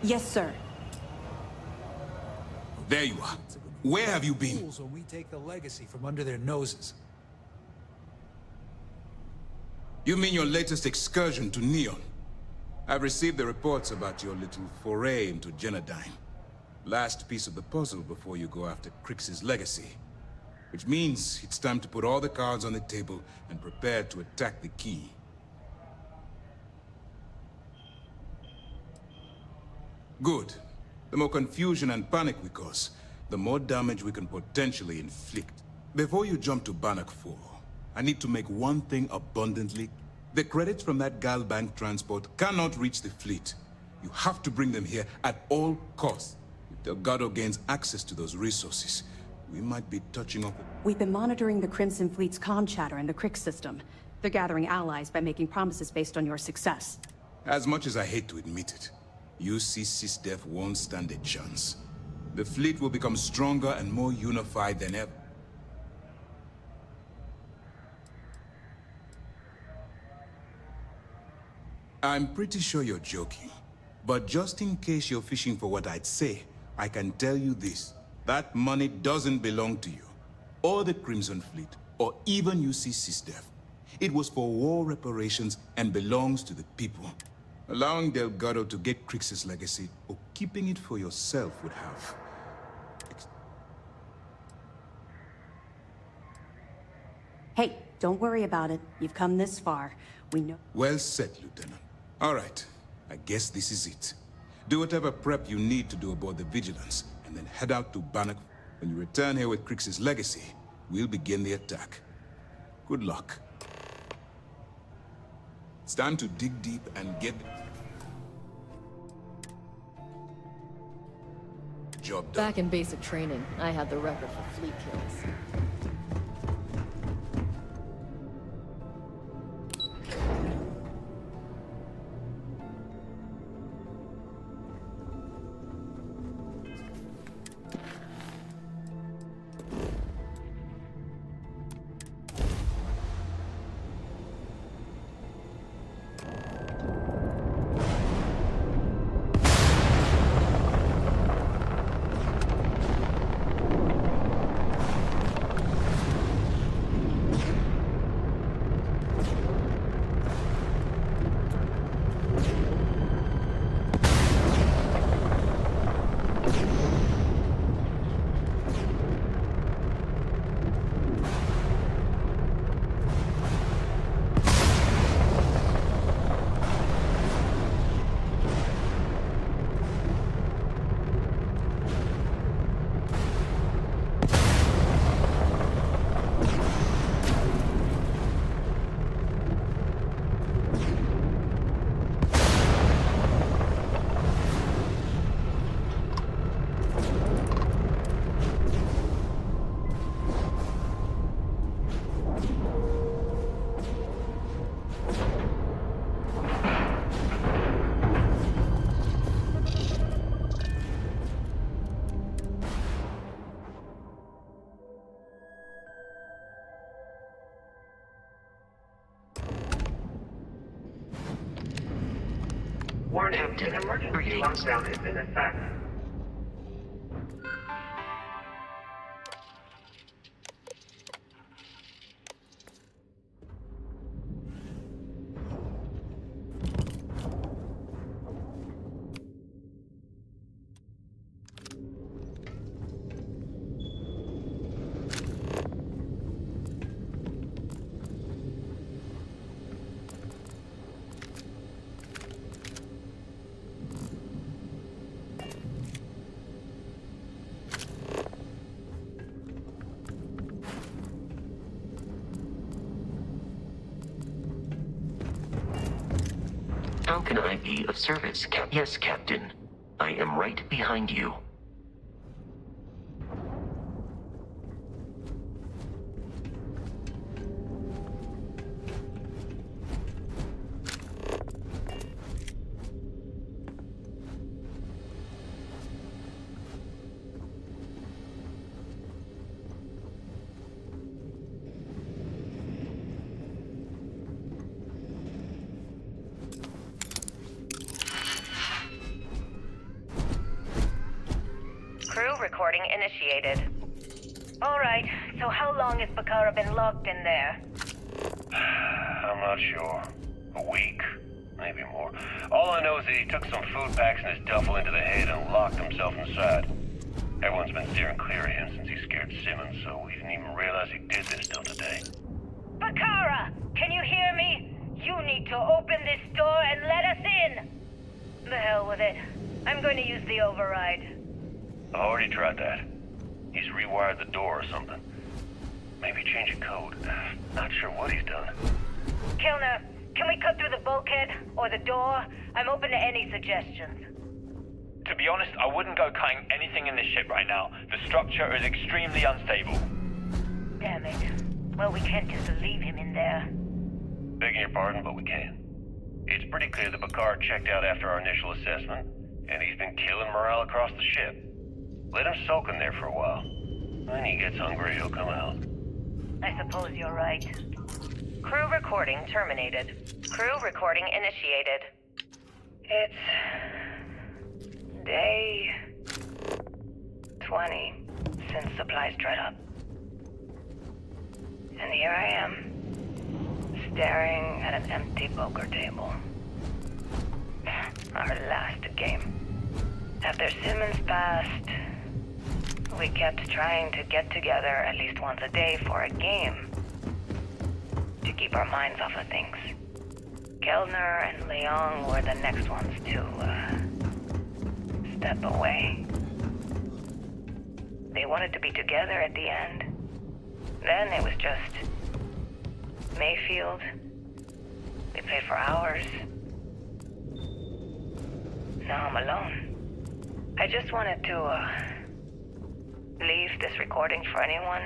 Yes, sir. There you are. Where have you been? When we take the legacy from under their noses. You mean your latest excursion to Neon? I've received the reports about your little foray into Genodyne. Last piece of the puzzle before you go after Crix's legacy. Which means it's time to put all the cards on the table and prepare to attack the key. Good. The more confusion and panic we cause, the more damage we can potentially inflict. Before you jump to Bannock 4, I need to make one thing abundantly. The credits from that Gal Bank transport cannot reach the fleet. You have to bring them here at all costs. If Delgado gains access to those resources, we might be touching up. We've been monitoring the Crimson Fleet's comm chatter in the Crix system. They're gathering allies by making promises based on your success. As much as I hate to admit it, UC SysDef won't stand a chance. The fleet will become stronger and more unified than ever. I'm pretty sure you're joking. But just in case you're fishing for what I'd say, I can tell you this. That money doesn't belong to you, or the Crimson Fleet, or even UC SysDef. It was for war reparations and belongs to the people. Allowing Delgado to get Crix's legacy, or keeping it for yourself would have... Hey, don't worry about it. You've come this far. We know... Well said, Lieutenant. All right, I guess this is it. Do whatever prep you need to do aboard the Vigilance, and then head out to Bannock. When you return here with Crix's legacy, we'll begin the attack. Good luck. It's time to dig deep and get... job done. Back in basic training, I had the record for fleet kills. Warning, an emergency lockdown is in effect. How can I be of service, Yes, Captain. I am right behind you. Crew recording initiated. Alright, so how long has Bakara been locked in there? I'm not sure. A week? Maybe more. All I know is that he took some food packs in his duffel into the head and locked himself inside. Everyone's been steering clear of him since he scared Simmons, so we didn't even realize he did this till today. Bakara! Can you hear me? You need to open this door and let us in! The hell with it. I'm going to use the override. I've already tried that. He's rewired the door or something. Maybe change a code. Not sure what he's done. Kilner, can we cut through the bulkhead or the door? I'm open to any suggestions. To be honest, I wouldn't go cutting anything in this ship right now. The structure is extremely unstable. Damn it. Well, we can't just leave him in there. Begging your pardon, but we can. It's pretty clear that Bakar checked out after our initial assessment, and he's been killing morale across the ship. Let him soak in there for a while. When he gets hungry, he'll come out. I suppose you're right. Crew recording terminated. Crew recording initiated. It's day 20 since supplies dried up. And here I am, staring at an empty poker table. Our last game. After Simmons passed, we kept trying to get together at least once a day for a game. To keep our minds off of things. Kellner and Leong were the next ones to, step away. They wanted to be together at the end. Then it was just Mayfield. They played for hours. Now I'm alone. I just wanted to, leave this recording for anyone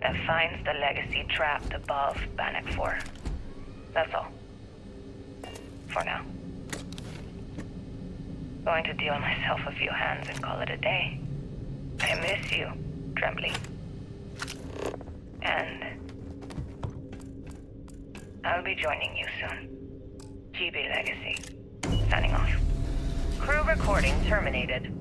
that finds the legacy trapped above Bannock 4. That's all. For now. Going to deal myself a few hands and call it a day. I miss you, Trembly. And I'll be joining you soon. GB Legacy. Signing off. Crew recording terminated.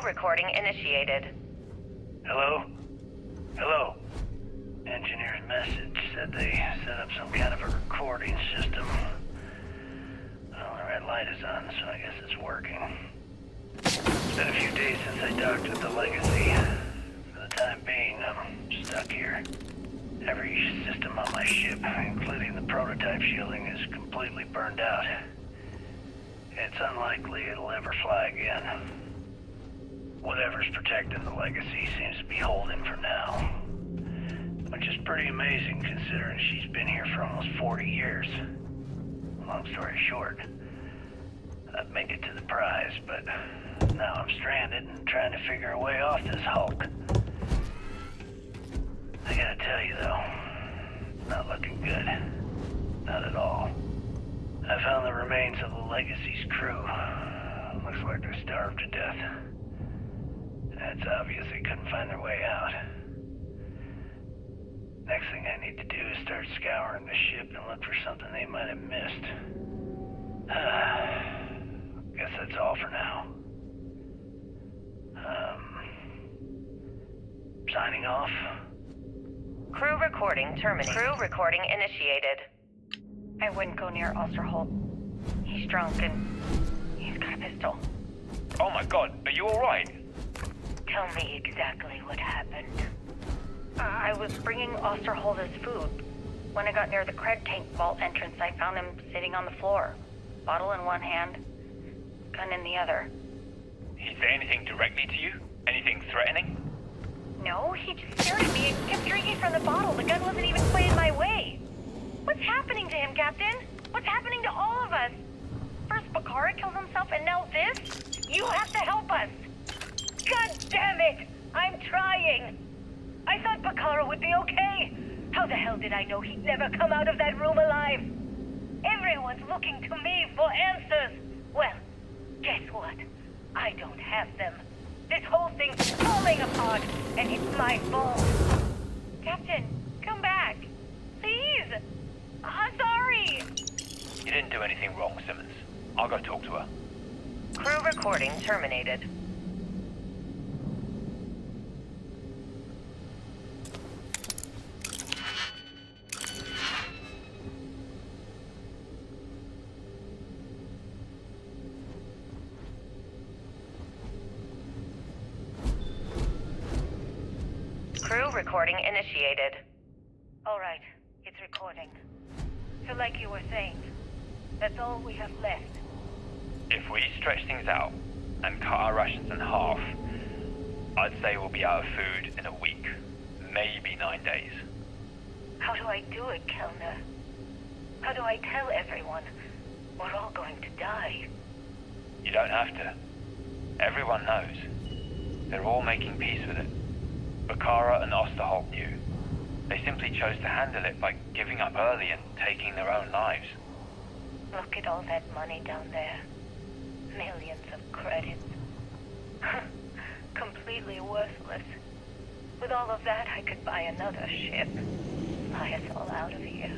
recording initiated. Hello? Hello? Engineer's message said they set up some kind of a recording system. Well, the red light is on, so I guess it's working. It's been a few days since I docked with the Legacy. For the time being, I'm stuck here. Every system on my ship, including the prototype shielding, is completely burned out. It's unlikely it'll ever fly again. Whatever's protecting the Legacy seems to be holding for now. Which is pretty amazing considering she's been here for almost 40 years. Long story short, I'd make it to the prize, but now I'm stranded and trying to figure a way off this hulk. I gotta tell you though, not looking good. Not at all. I found the remains of the Legacy's crew. Looks like they're starved to death. It's obvious they couldn't find their way out. Next thing I need to do is start scouring the ship and look for something they might have missed. Guess that's all for now. Signing off. Crew recording terminated. Crew recording initiated. I wouldn't go near Osterholt. He's drunk and he's got a pistol. Oh my god, are you alright? Tell me exactly what happened. I was bringing Osterholt his food. When I got near the cred tank vault entrance, I found him sitting on the floor. Bottle in one hand, gun in the other. He say anything directly to you? Anything threatening? No, he just stared at me and kept drinking from the bottle. The gun wasn't even pointed my way. What's happening to him, Captain? What's happening to all of us? First Bakara kills himself and now this? You have to help us. God damn it! I'm trying. I thought Bakara would be okay. How the hell did I know he'd never come out of that room alive? Everyone's looking to me for answers. Well, guess what? I don't have them. This whole thing's falling apart, and it's my fault. Captain, come back. Please. I'm sorry. You didn't do anything wrong, Simmons. I'll go talk to her. Crew recording terminated. Crew recording initiated. All right, it's recording. So like you were saying, that's all we have left. If we stretch things out and cut our rations in half, I'd say we'll be out of food in a week, maybe 9 days. How do I do it, Kellner? How do I tell everyone we're all going to die? You don't have to. Everyone knows. They're all making peace with it. Bakara and Osterholt knew. They simply chose to handle it by giving up early and taking their own lives. Look at all that money down there. Millions of credits. Completely worthless. With all of that, I could buy another ship. Fly us all out of here.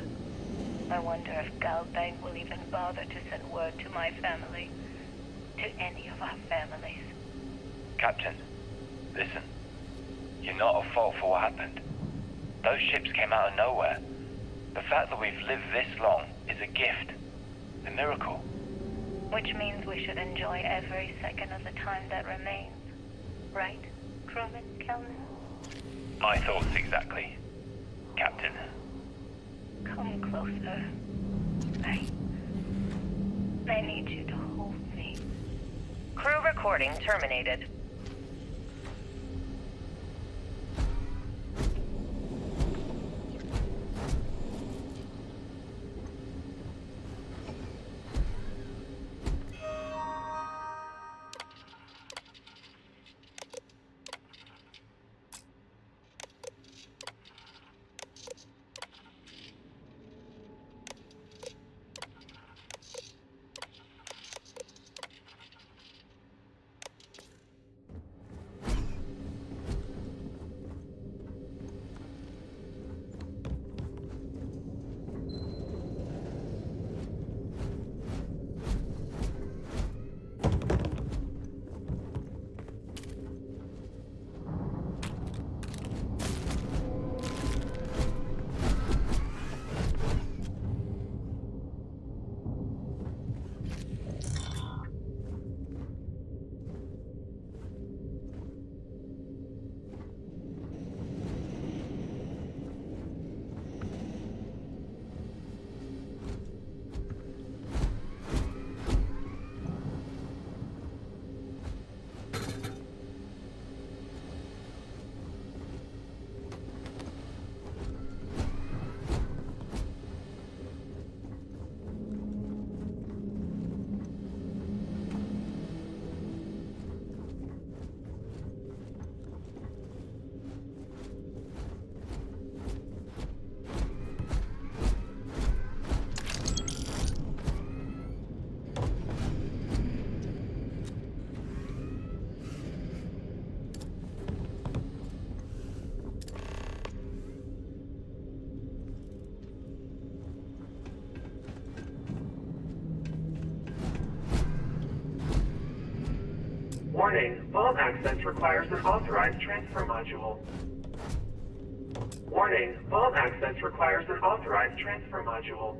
I wonder if Galbank will even bother to send word to my family. To any of our families. Captain, listen. You're not at fault for what happened. Those ships came out of nowhere. The fact that we've lived this long is a gift. A miracle. Which means we should enjoy every second of the time that remains. Right, crewman Kellner? My thoughts exactly, Captain. Come closer. I need you to hold me. Crew recording terminated. Warning, vault access requires an authorized transfer module. Warning, vault access requires an authorized transfer module.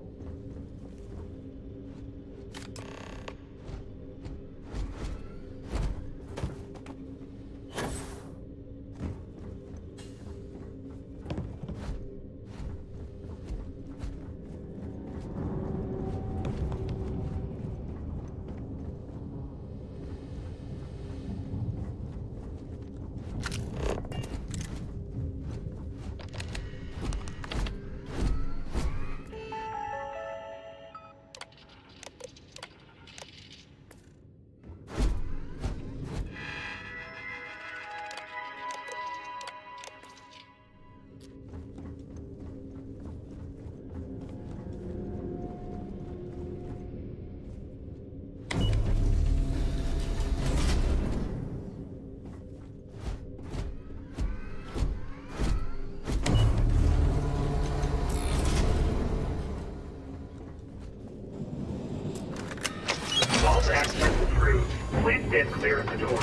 Vault access approved. Please stand clear of the door.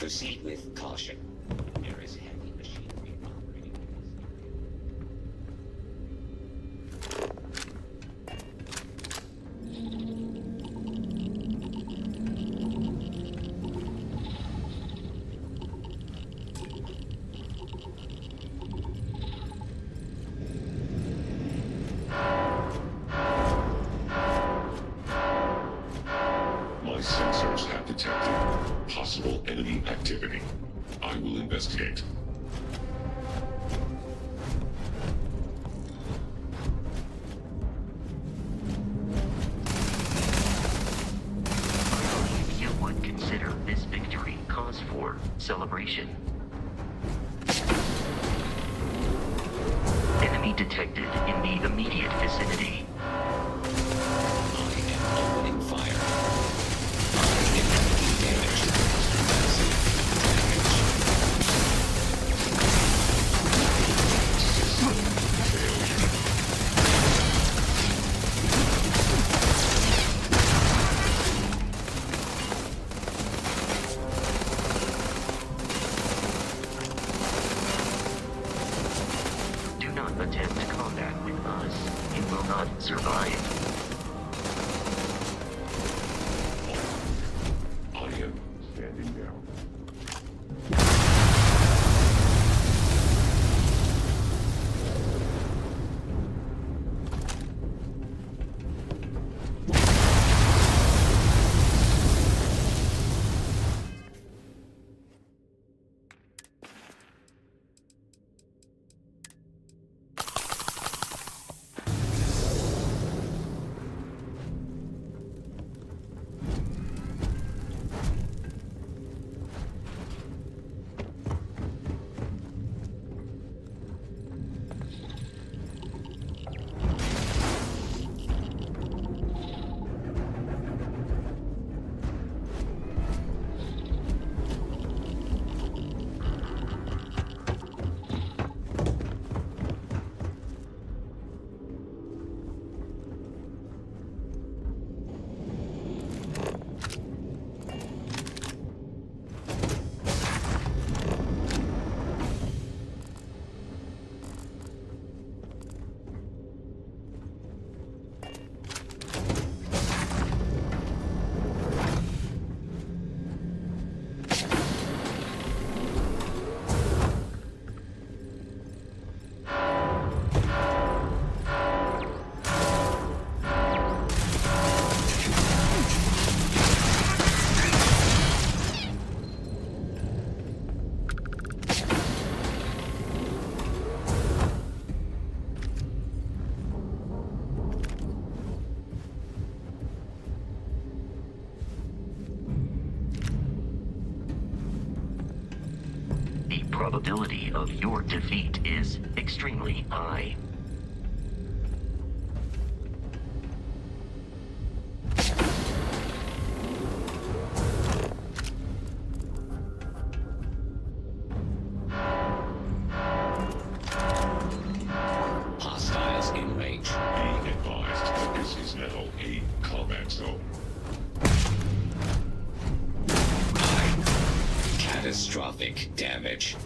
Proceed with caution. There is heavy machinery operating. My sensors have detected possible enemy activity. I will investigate. I believe you would consider this victory cause for celebration. Enemy detected in the immediate vicinity. I am opening fire. Do not attempt combat with us. You will not survive. I am standing down. The probability of your defeat is extremely high. Hostiles in range. Be advised, this is now a combat zone. Catastrophic damage.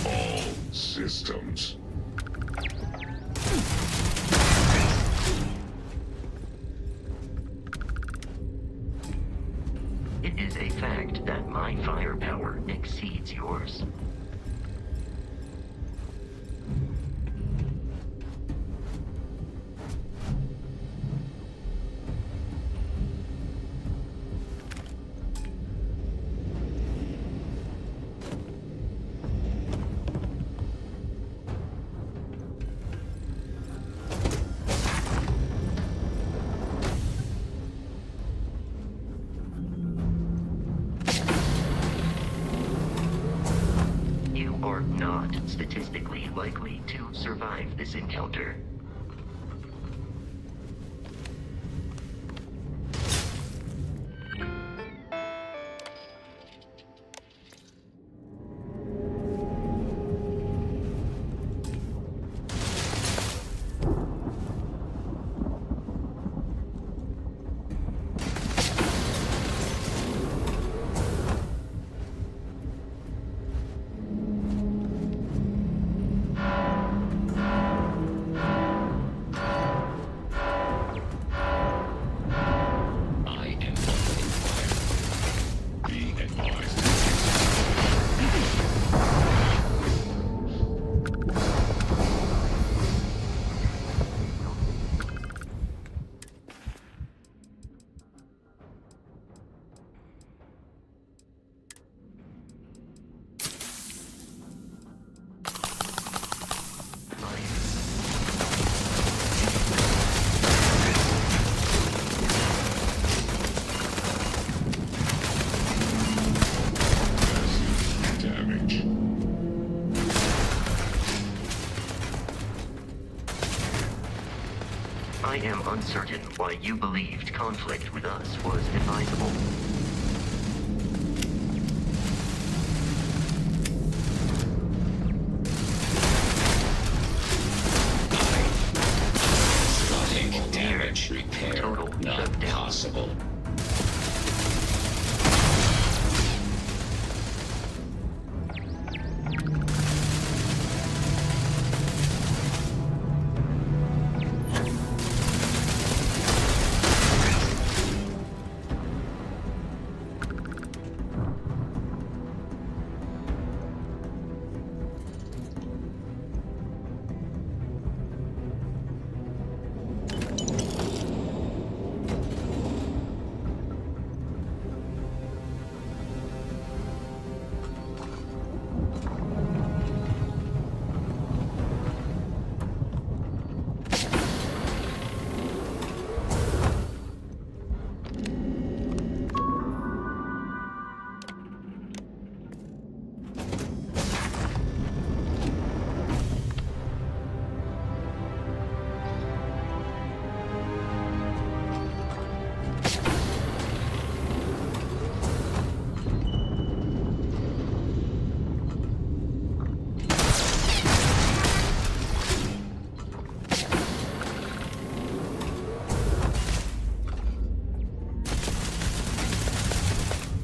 All systems. It is a fact that my firepower exceeds yours. You are not statistically likely to survive this encounter. uncertain why you believed conflict with us was advisable. Damage repair not possible.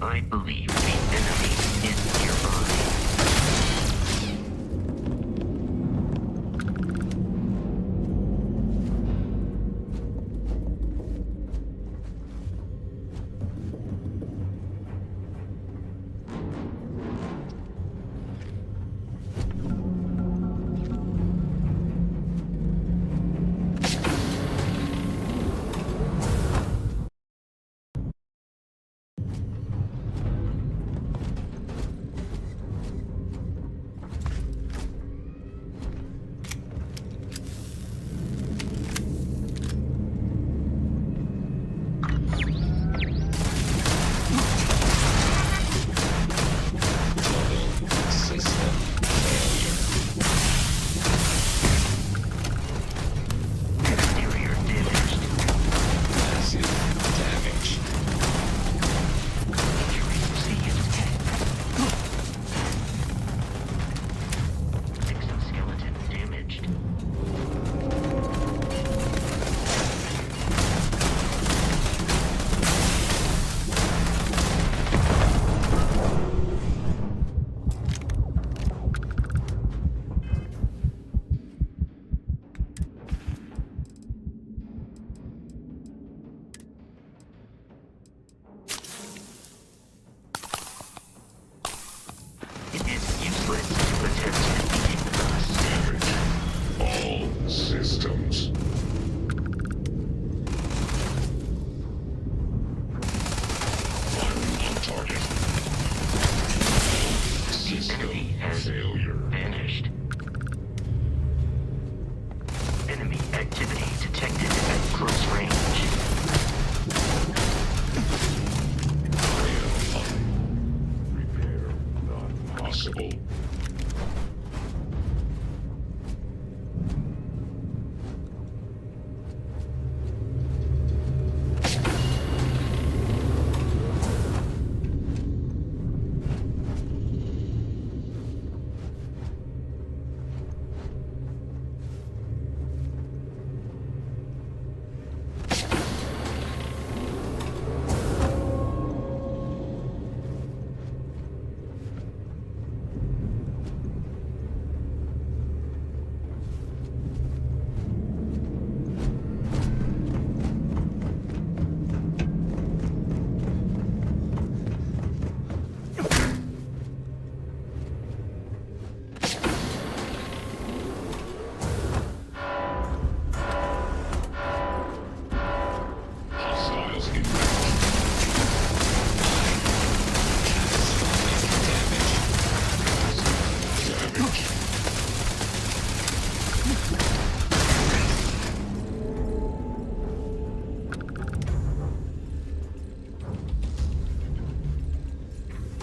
I believe the enemy is nearby.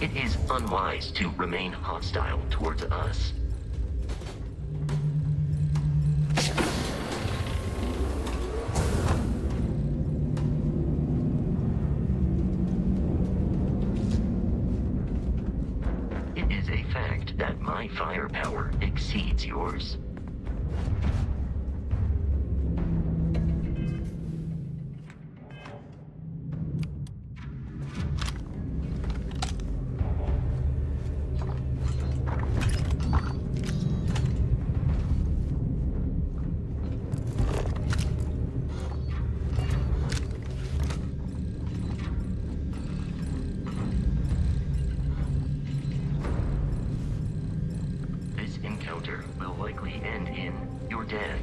It is unwise to remain hostile towards us. My firepower exceeds yours. This encounter will likely end in your death.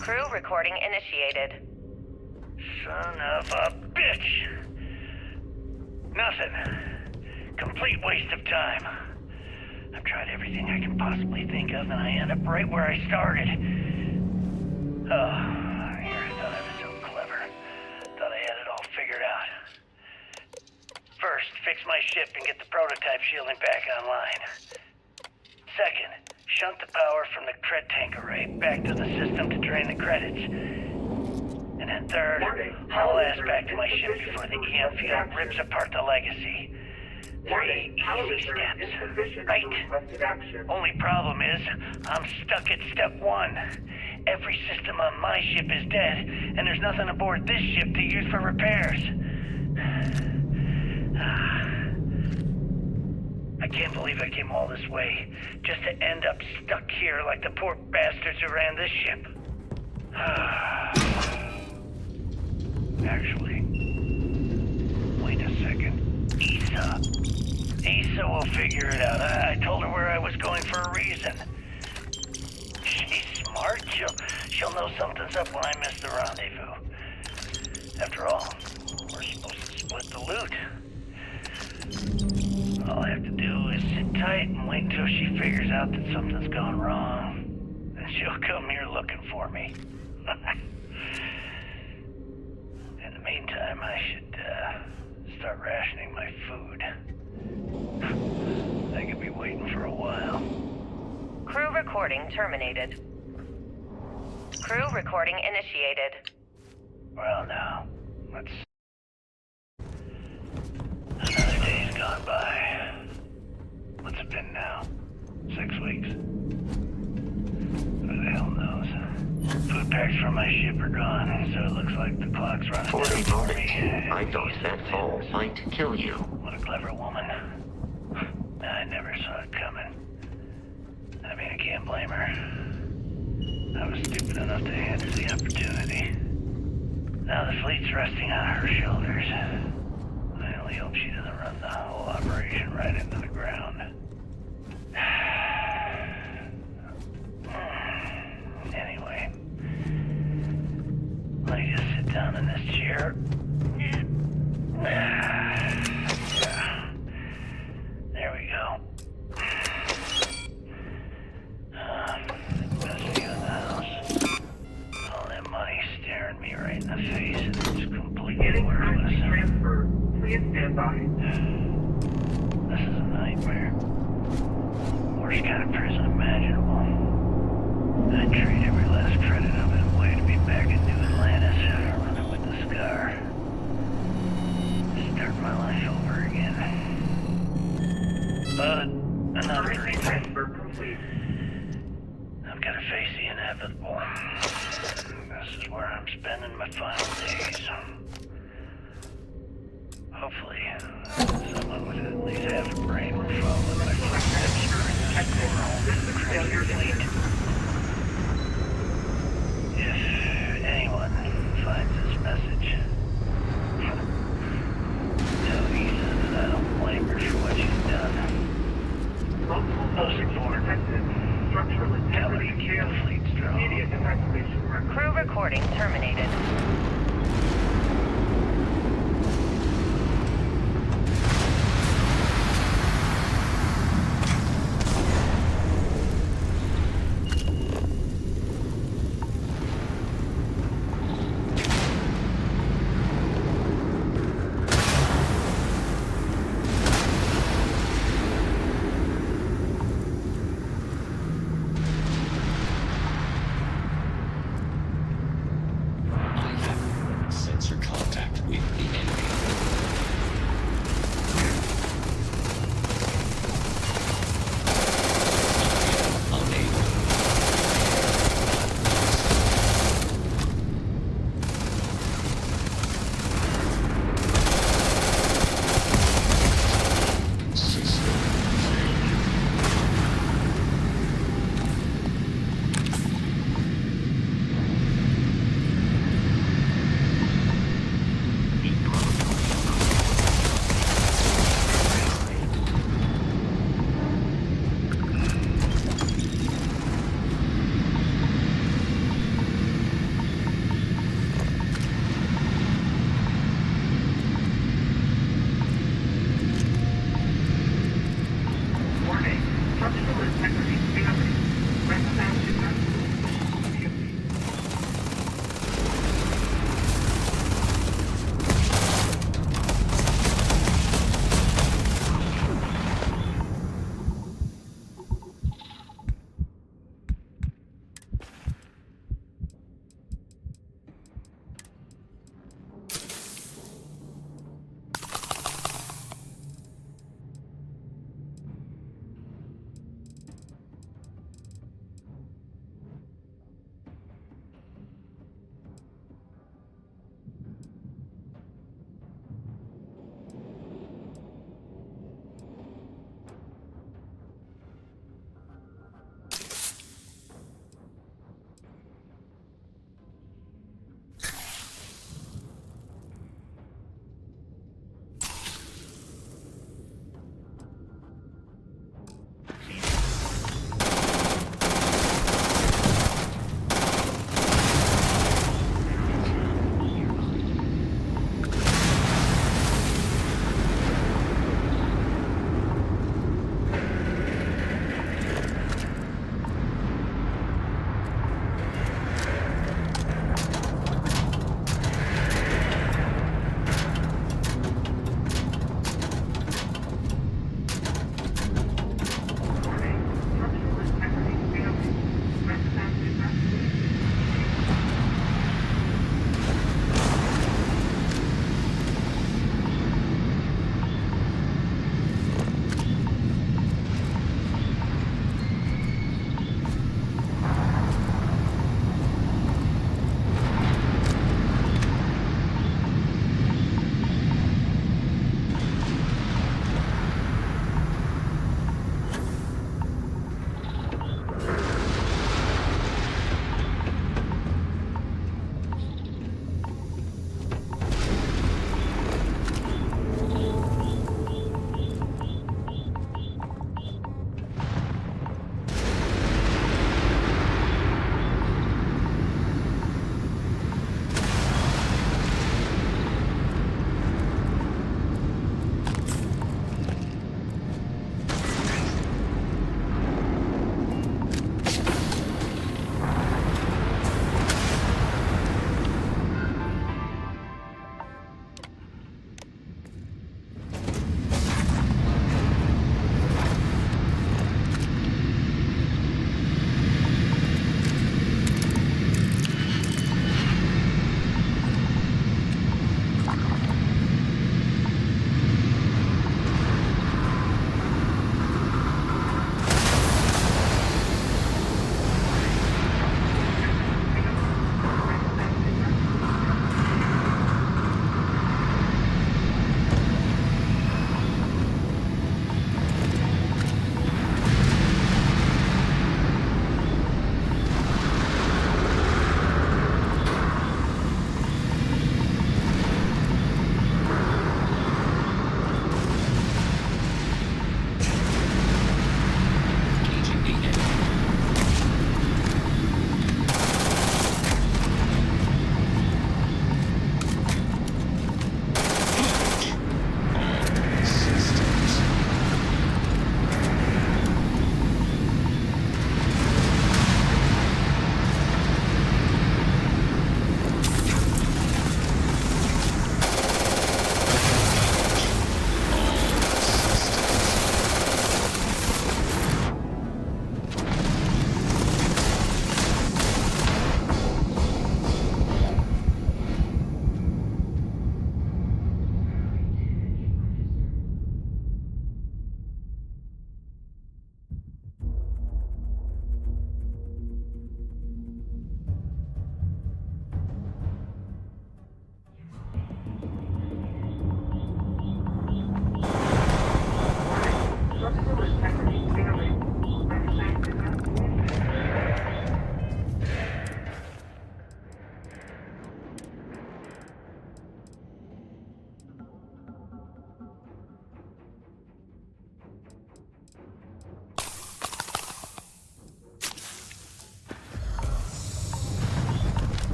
Crew recording initiated. Son of a bitch! Nothing. Complete waste of time. I've tried everything I can possibly think of, and I end up right where I started. Oh, here I thought I was so clever. Thought I had it all figured out. First, fix my ship and get the prototype shielding back online. Second, shunt the power from the cred tank array back to the system to drain the credits. And then third, haul ass back to my ship before the EM field rips apart the legacy. 3 easy steps, right? Only problem is, I'm stuck at step 1. Every system on my ship is dead, and there's nothing aboard this ship to use for repairs. I can't believe I came all this way, just to end up stuck here like the poor bastards who ran this ship. Actually, wait a second. Issa will figure it out. I told her where I was going for a reason. She's smart. She'll know something's up when I miss the rendezvous. After all, we're supposed to split the loot. All I have to do is sit tight and wait until she figures out that something's gone wrong. Then she'll come here looking for me. In the meantime, I should start rationing my food. I could be waiting for a while. Crew recording terminated. Crew recording initiated. Well now, let's... Another day's gone by. What's it been now? 6 weeks? Who the hell knows? Food pack artifacts from my ship are gone, so it looks like the clock's running For down a for moment, me. I thought that fall might kill you. What a clever woman. I never saw it coming. I mean, I can't blame her. I was stupid enough to hand her the opportunity. Now the fleet's resting on her shoulders. I only hope she doesn't run the whole operation right into the ground. Anyway, let me just sit down in this chair. There we go. Best view in the house. All that money staring me right in the face, and it's completely worthless. Please stand by. This is a nightmare. Worst kind of prison imaginable. I'd trade every last credit of it away to be back in New Atlantis, running with the Scar. Start my life over again. But another reason. I've got to face the inevitable. This is where I'm spending my final days. Hopefully, someone with at least half a brain will follow my footsteps and bring this home to the treasure fleet. If anyone finds this message, tell Ethan that I don't blame her for what she's done. Most important, tell her to keep the fleet strong. Crew recording terminated. Sensor contact.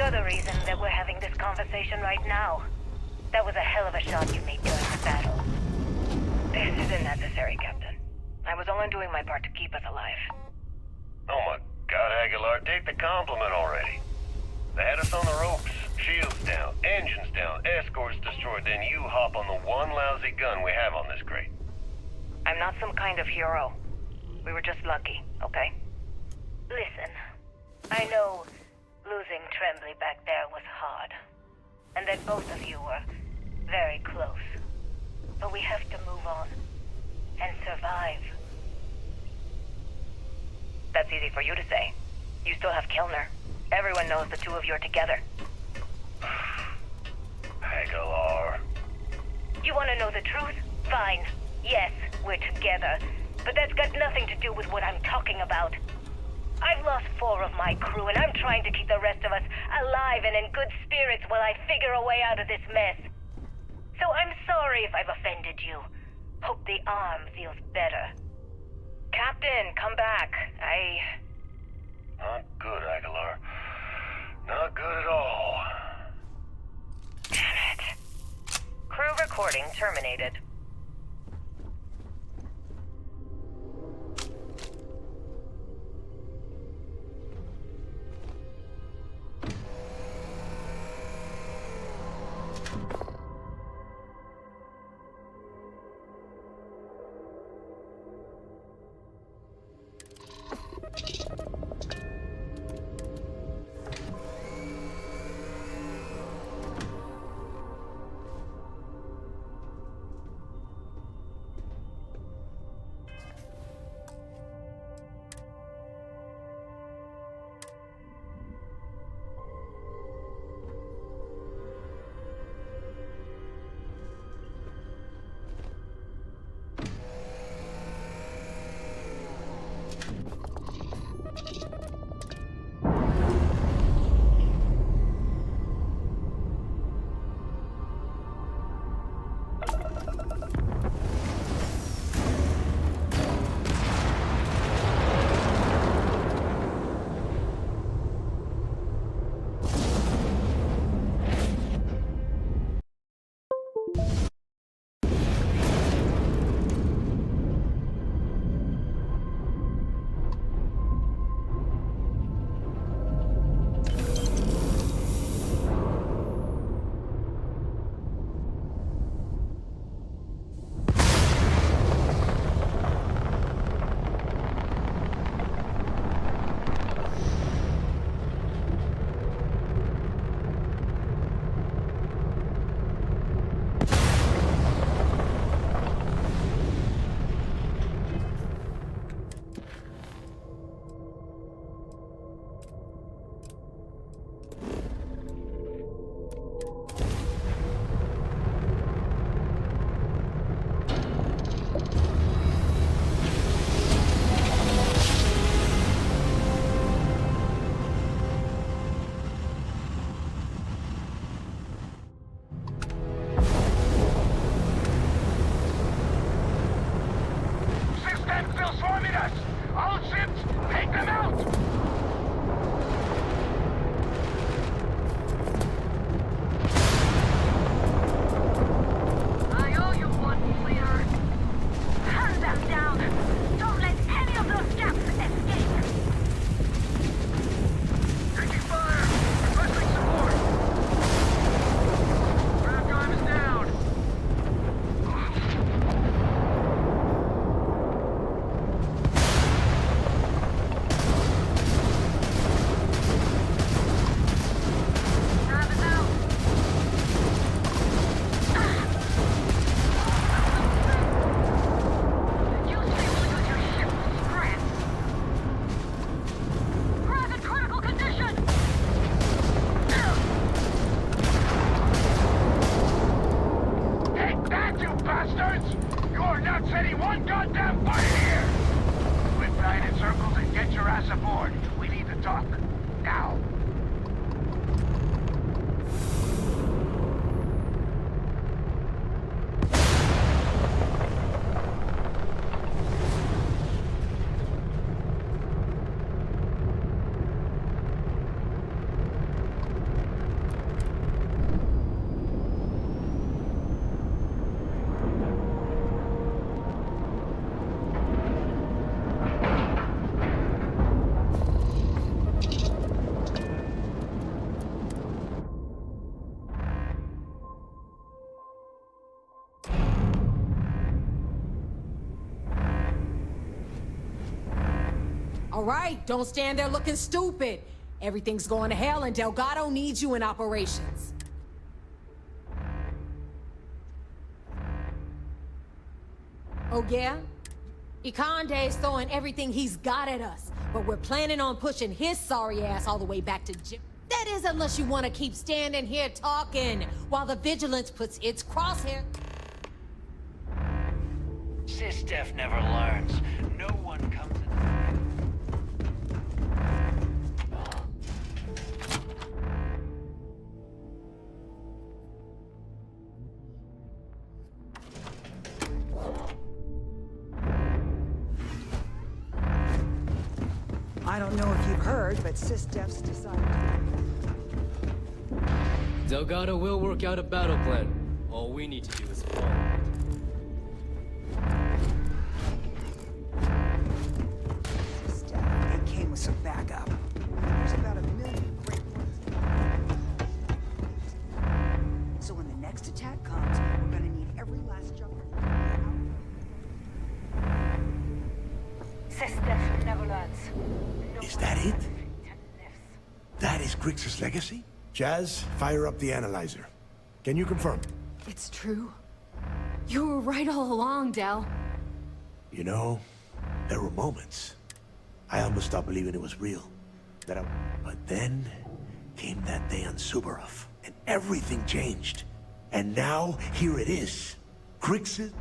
You're the reason that we're having this conversation right now. That was a hell of a shot you made during the battle. This isn't necessary, Captain. I was only doing my part to keep us alive. Oh my God, Aguilar, take the compliment already. They had us on the ropes, shields down, engines down, escorts destroyed, then you hop on the one lousy gun we have on this crate. I'm not some kind of hero. We were just lucky, okay? Listen, I know losing Tremblay back there was hard, and that both of you were very close. But we have to move on. That's easy for you to say. You still have Kilner. Everyone knows the two of you are together. Aguilar. You want to know the truth? Fine. Yes, we're together. But that's got nothing to do with what I'm talking about. I've lost 4 of my crew, and I'm trying to keep the rest of us alive and in good spirits while I figure a way out of this mess. So I'm sorry if I've offended you. Hope the arm feels better. Captain, come back. Not good, Aguilar. Not good at all. Damn it. Crew recording terminated. All right, don't stand there looking stupid. Everything's going to hell and Delgado needs you in operations. Oh yeah? Ikande's throwing everything he's got at us. But we're planning on pushing his sorry ass all the way back to Jim. That is, unless you want to keep standing here talking while the Vigilance puts its crosshair. Sys-Def never learns. No one comes in. I don't know if you've heard, but Sys-Def's decided. Delgado will work out a battle plan. All we need to do is follow it. Sys-Def, it came with some backup. There's about 1 million great ones. So when the next attack comes, we're gonna need every last jumper. Sys-Def never learns. Is that it? That is Grixis' legacy? Jazz, fire up the analyzer. Can you confirm? It's true. You were right all along, Del. You know, there were moments I almost stopped believing it was real. But then came that day on Subarov, and everything changed. And now, here it is. Grixis...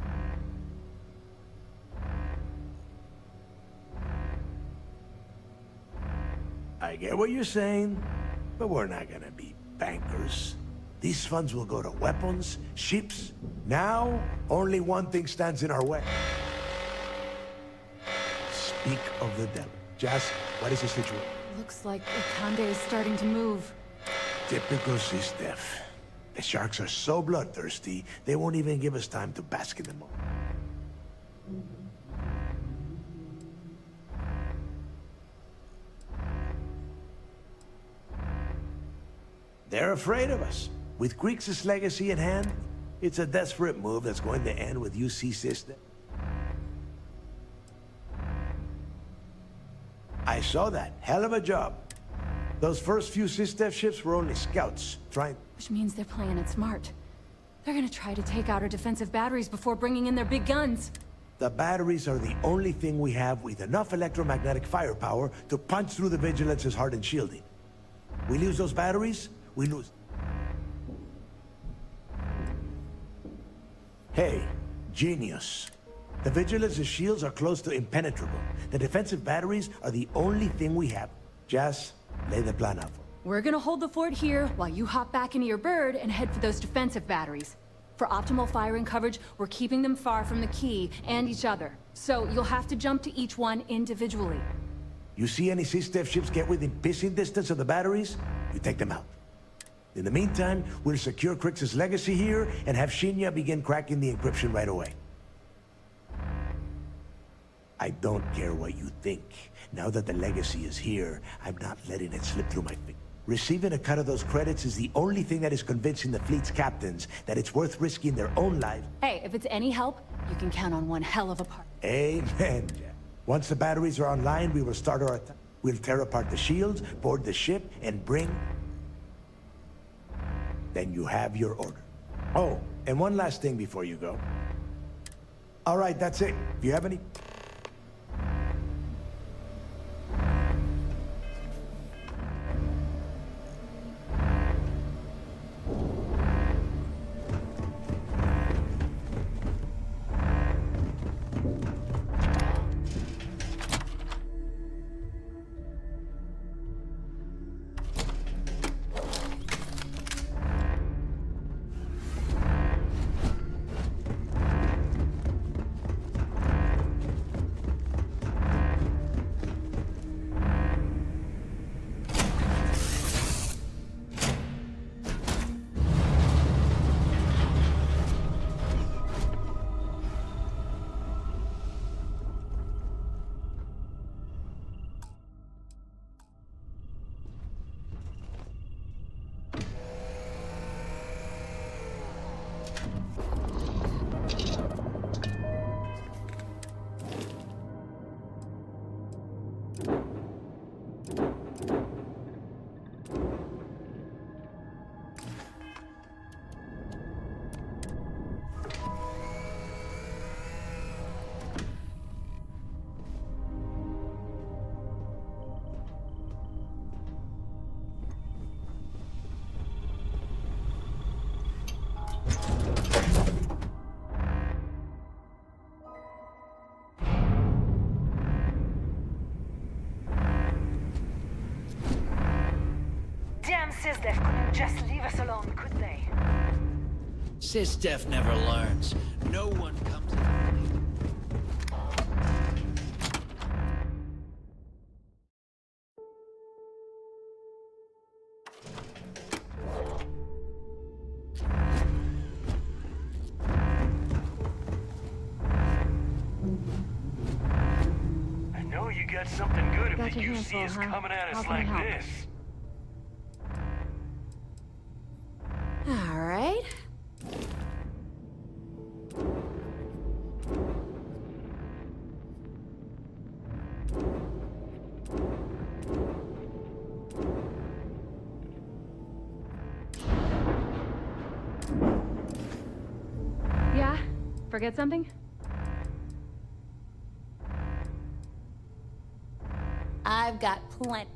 I get what you're saying, but we're not gonna be bankers. These funds will go to weapons, ships. Now, only one thing stands in our way. Speak of the devil. Jazz, what is the situation? Looks like Ikande is starting to move. Typical Sys-Def. The sharks are so bloodthirsty, they won't even give us time to bask in the moment. They're afraid of us. With Grixis' legacy in hand, it's a desperate move that's going to end with UC Sys-Def. I saw that. Hell of a job. Those first few Sys-Def ships were only scouts, trying... Which means they're playing it smart. They're gonna try to take out our defensive batteries before bringing in their big guns. The batteries are the only thing we have with enough electromagnetic firepower to punch through the Vigilance's hardened shielding. We lose those batteries, we lose... Hey, genius. The Vigilance's shields are close to impenetrable. The defensive batteries are the only thing we have. Jazz, lay the plan out. We're gonna hold the fort here while you hop back into your bird and head for those defensive batteries. For optimal firing coverage, we're keeping them far from the key and each other. So you'll have to jump to each one individually. You see any Sys-Def ships get within pissing distance of the batteries, you take them out. In the meantime, we'll secure Grixis' legacy here and have Shinya begin cracking the encryption right away. I don't care what you think. Now that the legacy is here, I'm not letting it slip through my fingers. Receiving a cut of those credits is the only thing that is convincing the fleet's captains that it's worth risking their own lives. Hey, if it's any help, you can count on one hell of a part. Amen. Once the batteries are online, we will start our attack. We'll tear apart the shields, board the ship, and bring... Then you have your order. Oh, and one last thing before you go. All right, that's it. If you have any... Steph couldn't just leave us alone, could they? Steph never learns. No one comes in. I know you got something good if Got the your UC handful, is huh? coming at How us can I like help? this. All right. Yeah? Forget something? I've got plenty.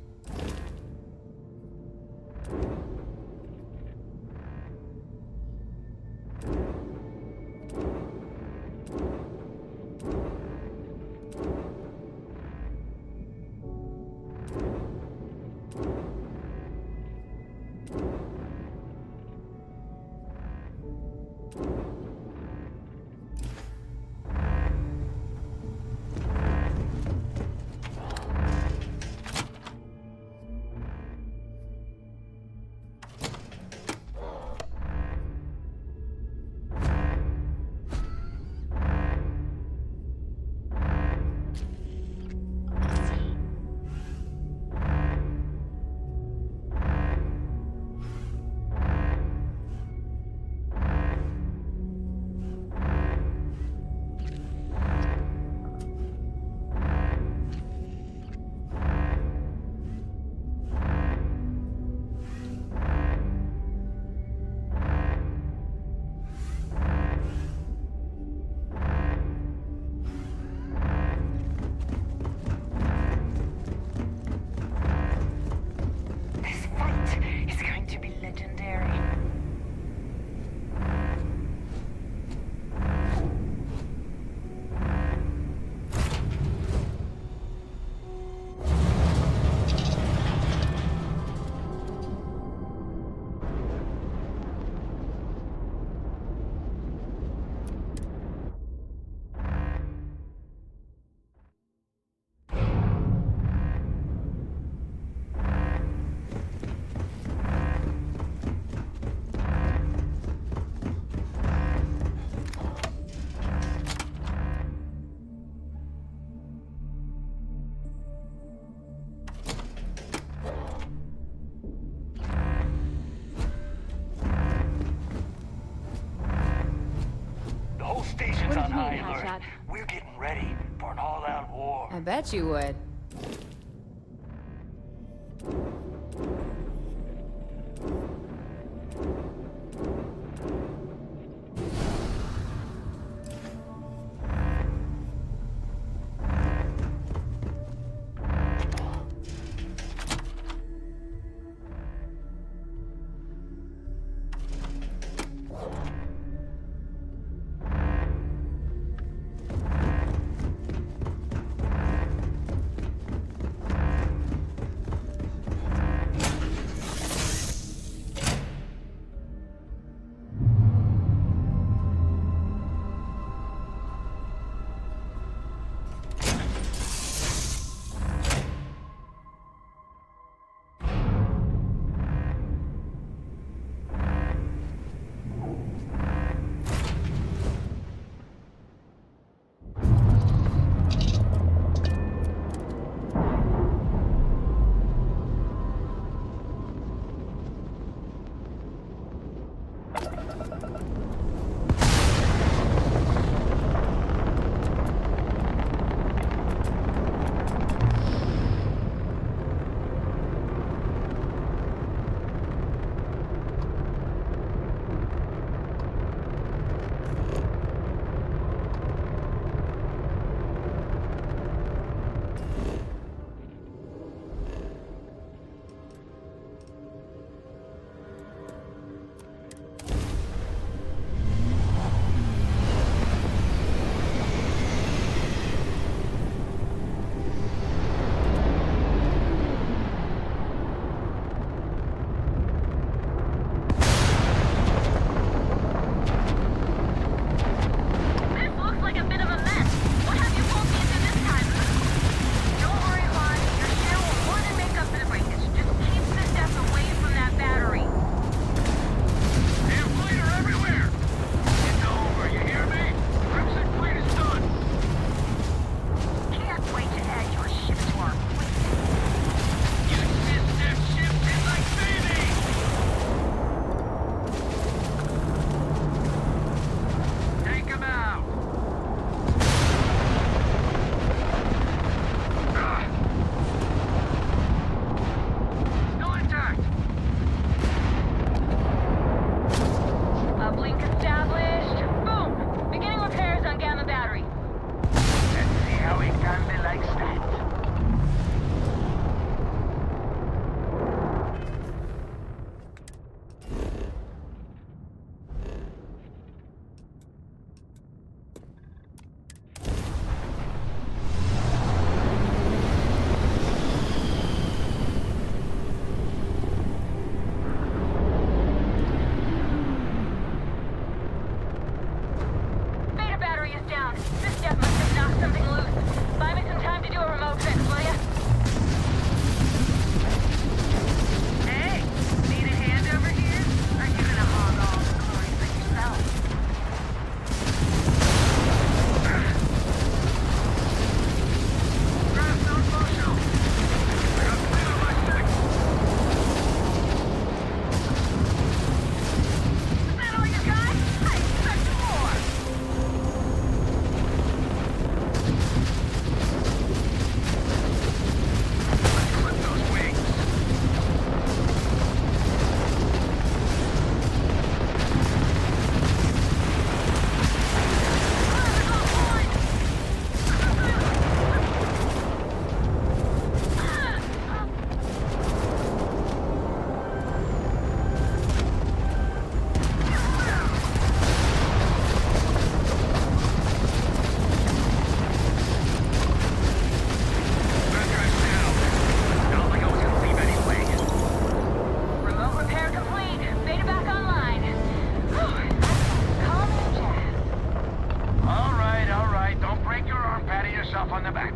This fight is going to be legendary. The whole station's What on did you high need, alert. Hotshot? We're getting ready for an all-out war. I bet you would. yourself on the back.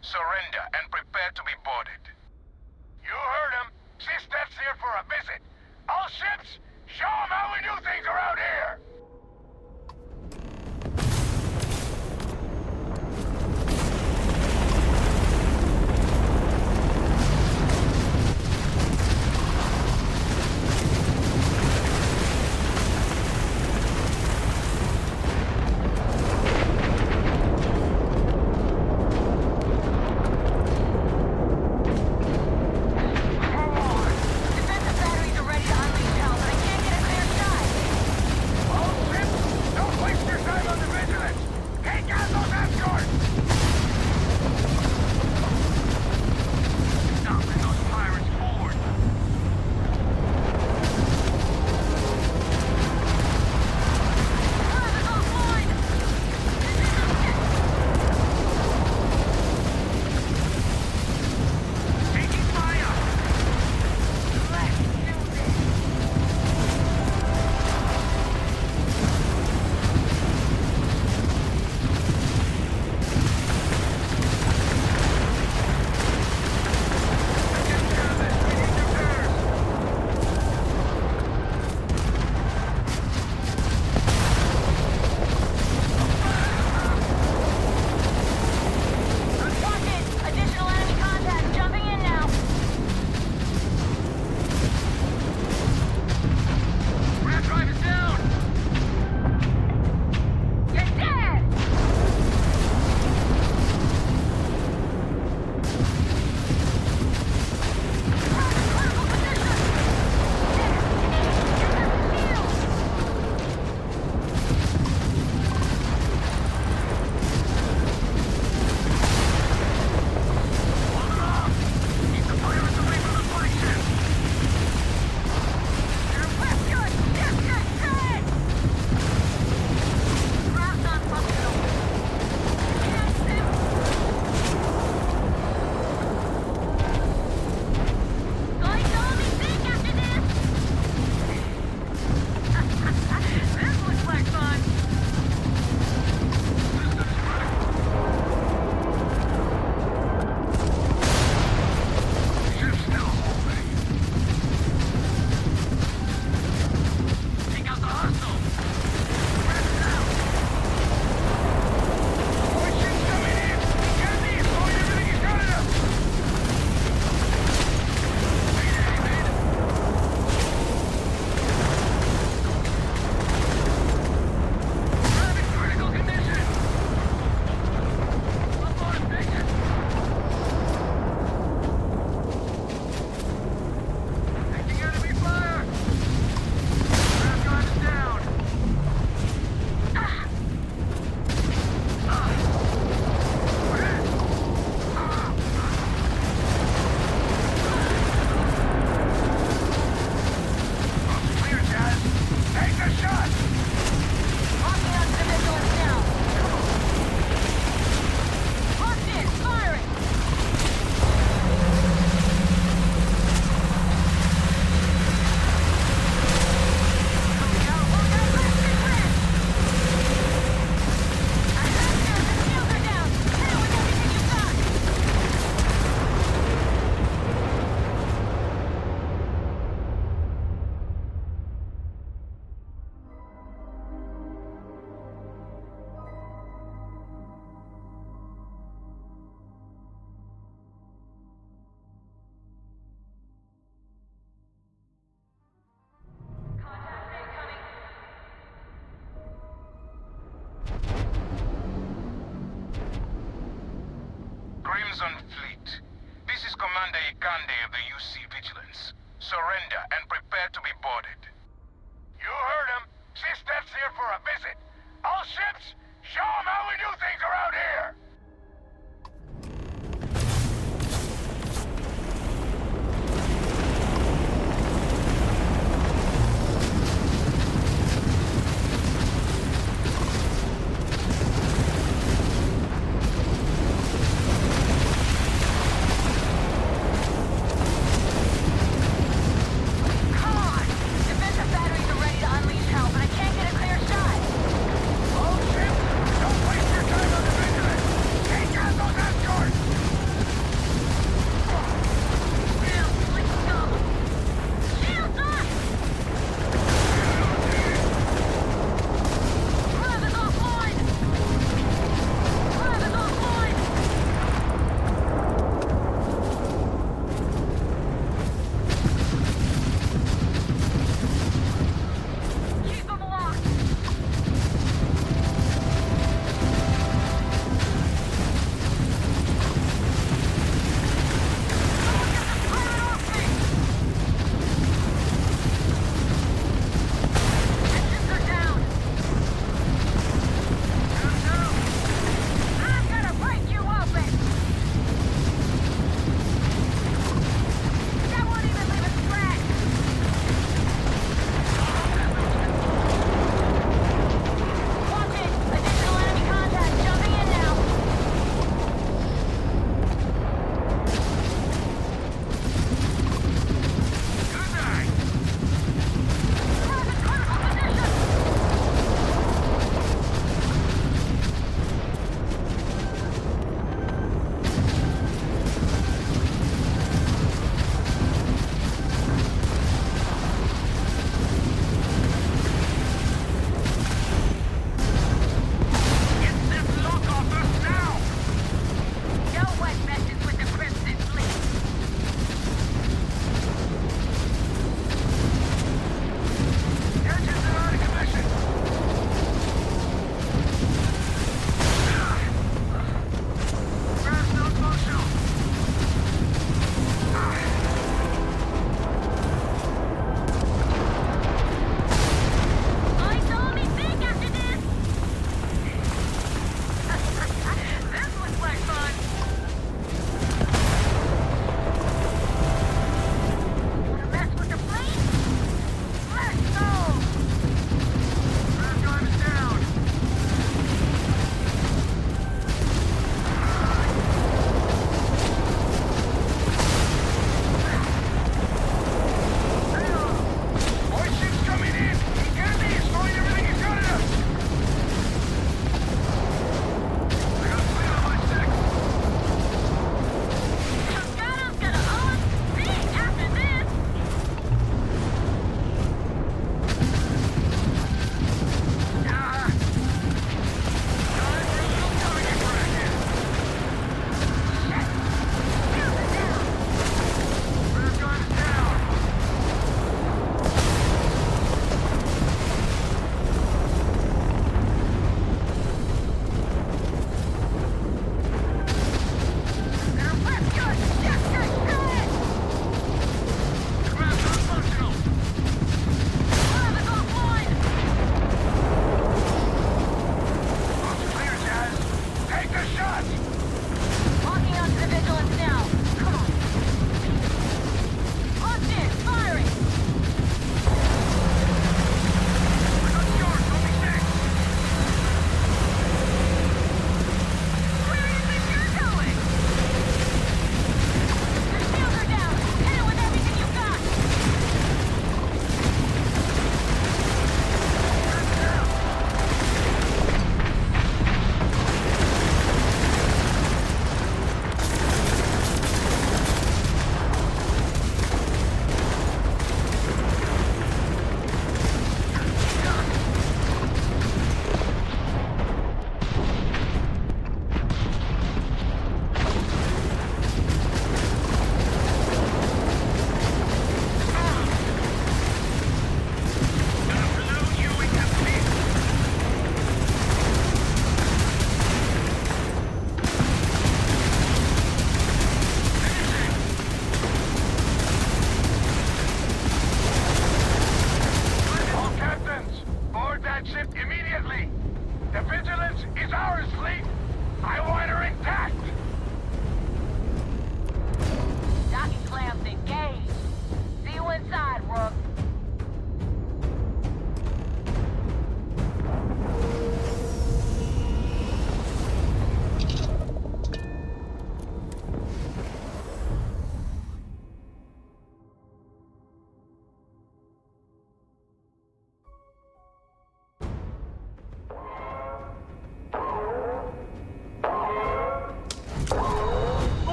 Surrender and prepare to be boarded. You heard him. Sistef's here for a visit. All ships, show them how we do things around here! Commander Ikande of the UC Vigilance. Surrender and prepare to be boarded. You heard him. Sistef's here for a visit. All ships, show him how we do things around here!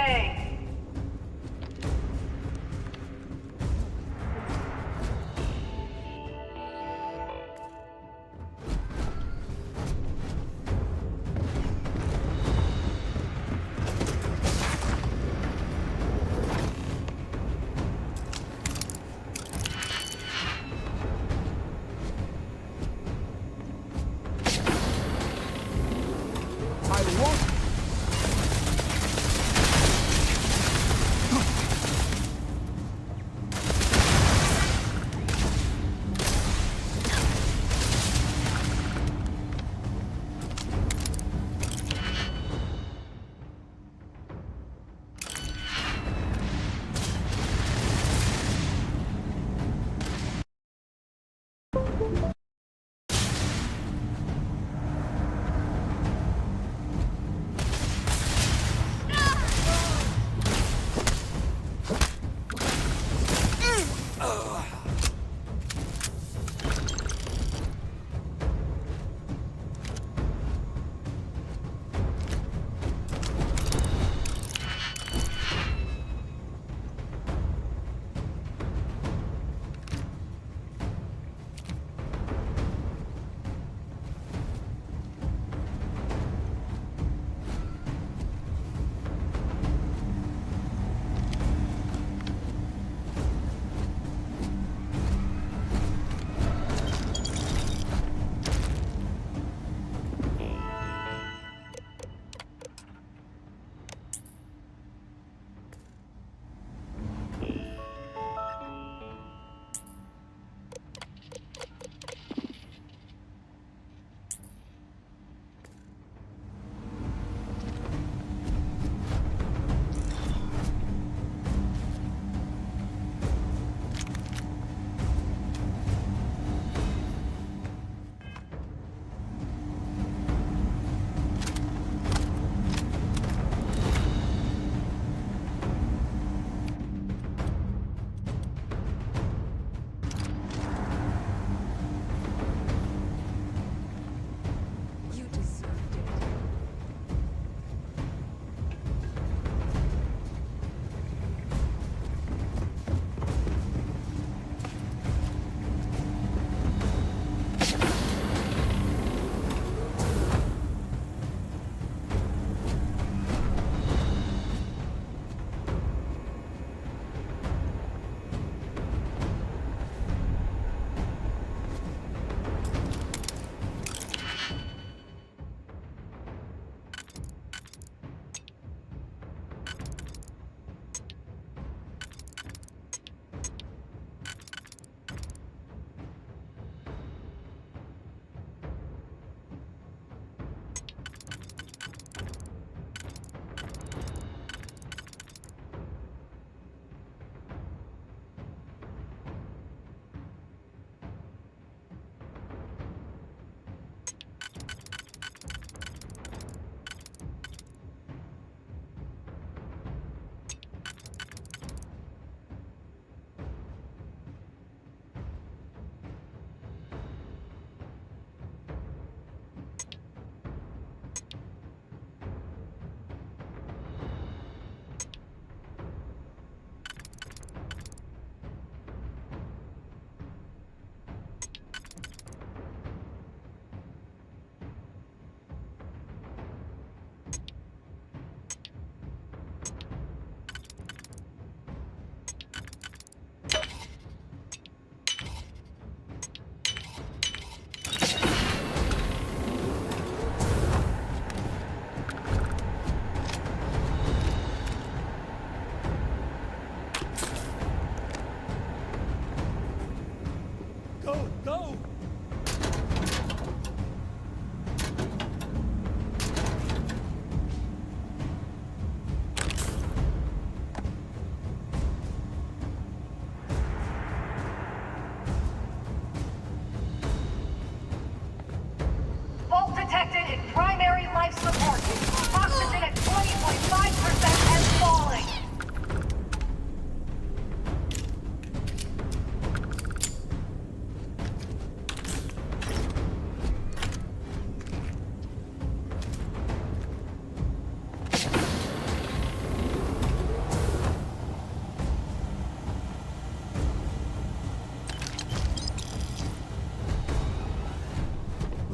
way!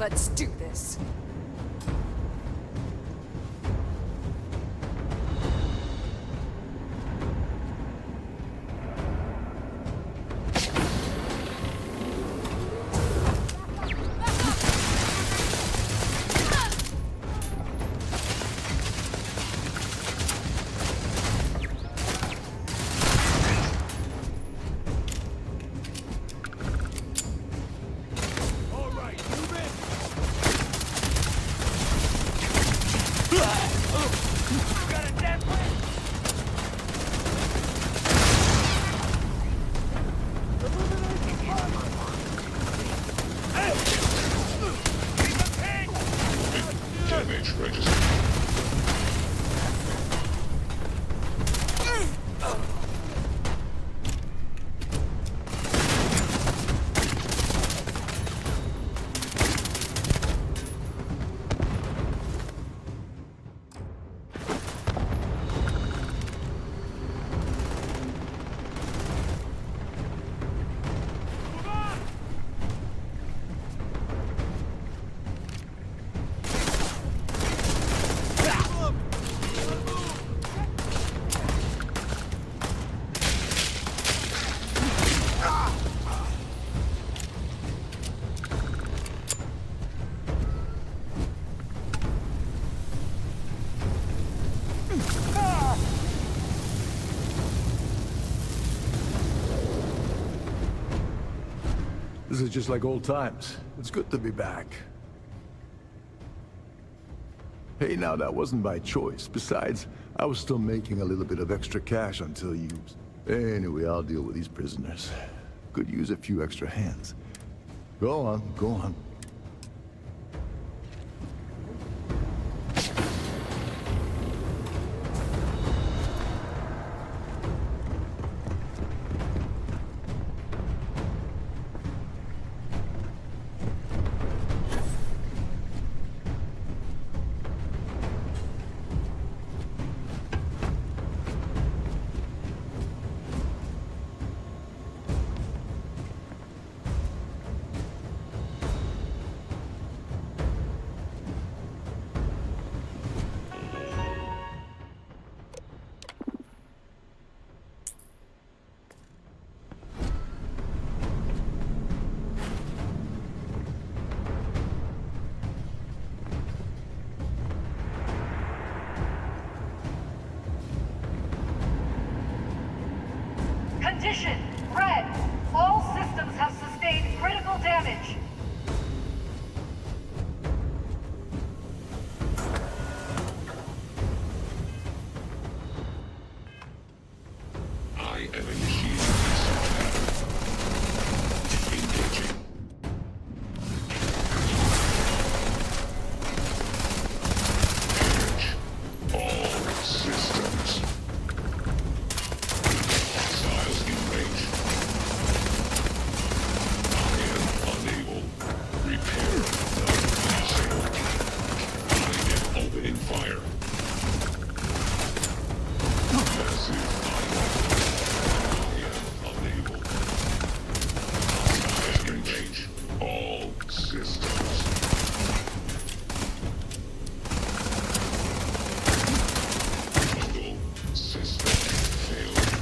Let's do this. Damage registered. This is just like old times. It's good to be back. Hey, now that wasn't by choice. Besides, I was still making a little bit of extra cash until you... Anyway, I'll deal with these prisoners. Could use a few extra hands. Go on, go on. Condition: red. All systems have sustained critical damage. I am initiating engaging. All systems. Hostiles in range. I am unable. Repair the passing. I am opening fire. Massive unable. Hostiles in range. All systems. Total system failure.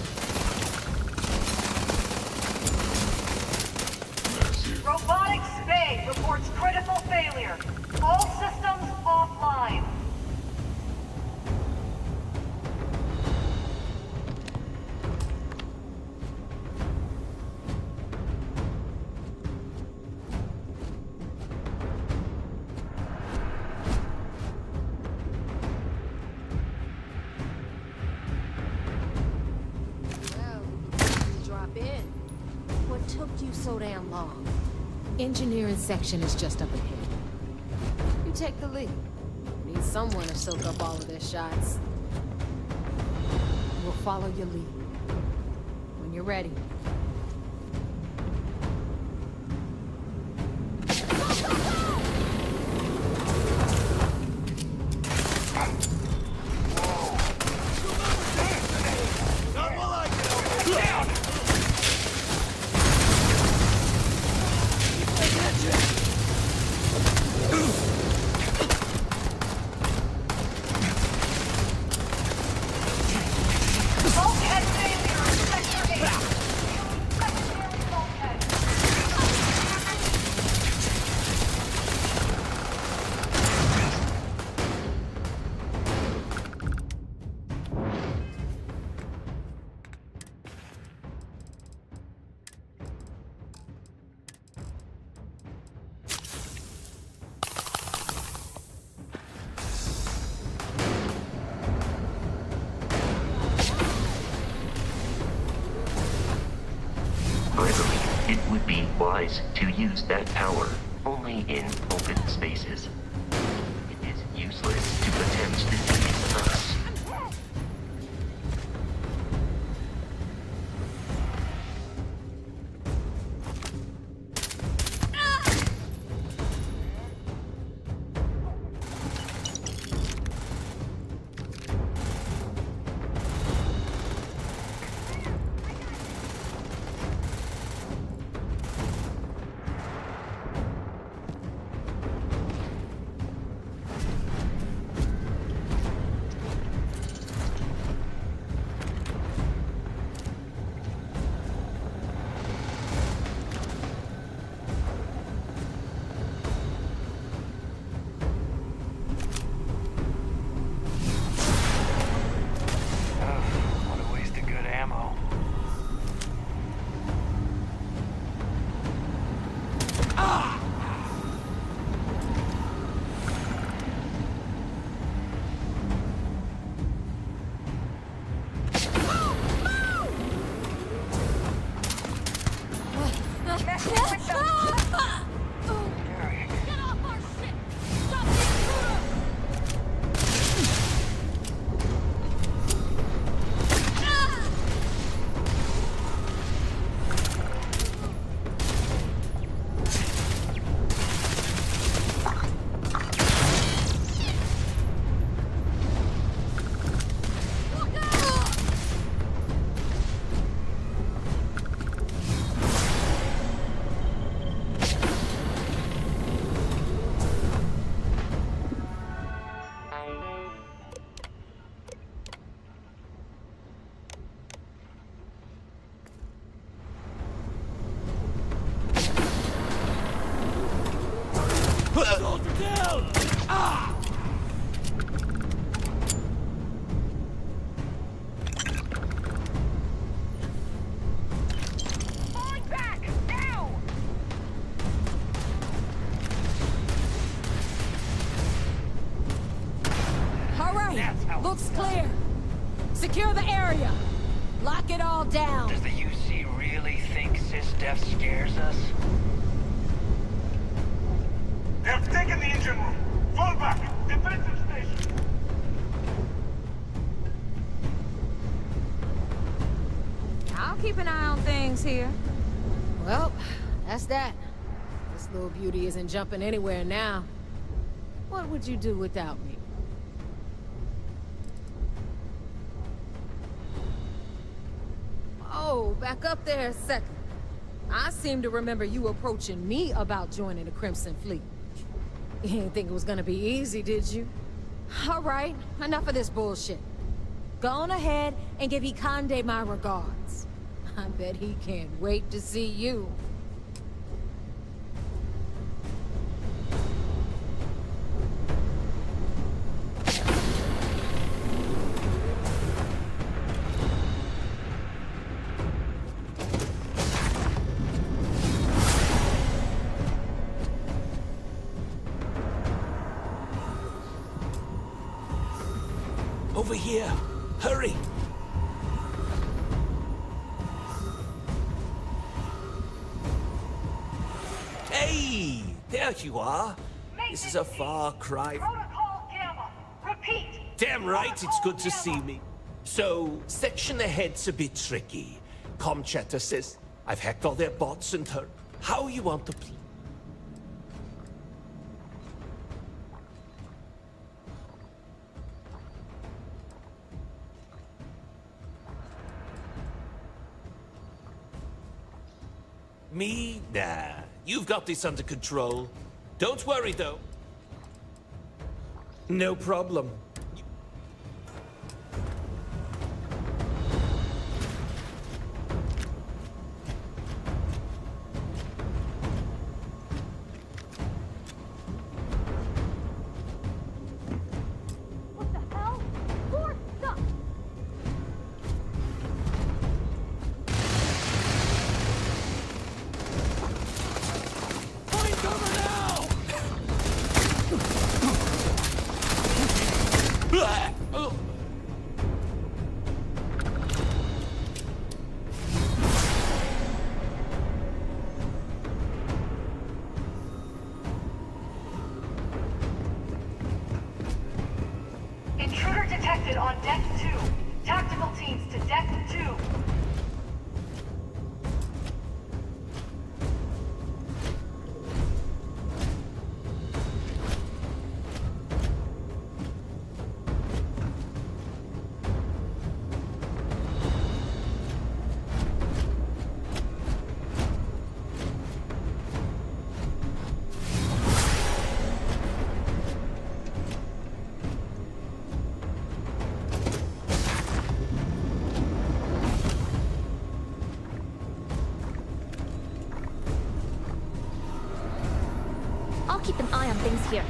Massive. Robotics Bay reports critical failure. All systems offline. Well, drop in. What took you so damn long? Engineering section is just up ahead. You take the lead. Need someone to soak up all of their shots. We'll follow your lead. When you're ready. wise to use that power only in open spaces. It is useless to attempt to defeat us. What a waste of good ammo. All right, looks clear. Secure the area. Lock it all down. Does the UC really think SysDef scares us? They've taken the engine room. Fall back. Defensive station. I'll keep an eye on things here. Well, that's that. This little beauty isn't jumping anywhere now. What would you do without me? Oh, back up there a second. I seem to remember you approaching me about joining the Crimson Fleet. You didn't think it was gonna be easy, did you? All right, enough of this bullshit. Go on ahead and give Ikande my regards. I bet he can't wait to see you. Over here! Hurry! Hey! There you are! This is a far cry. Protocol Gamma. Repeat. Damn right, it's good to see me. So, section ahead's a bit tricky. Comchatter says I've hacked all their bots and her. How you want to play? Me? Nah. You've got this under control. Don't worry, though. No problem. What the hell? Lord, stop! Find cover now! Something's here.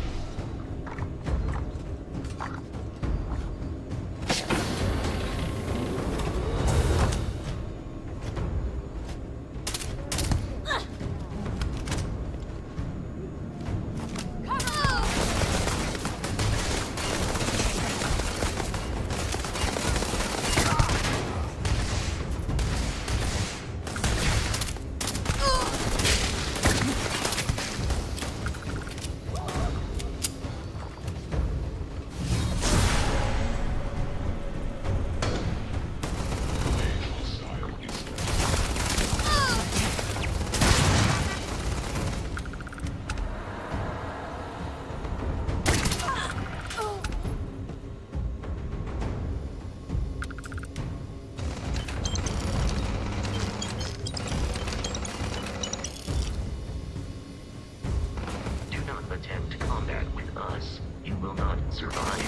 Attempt combat with us. You will not survive.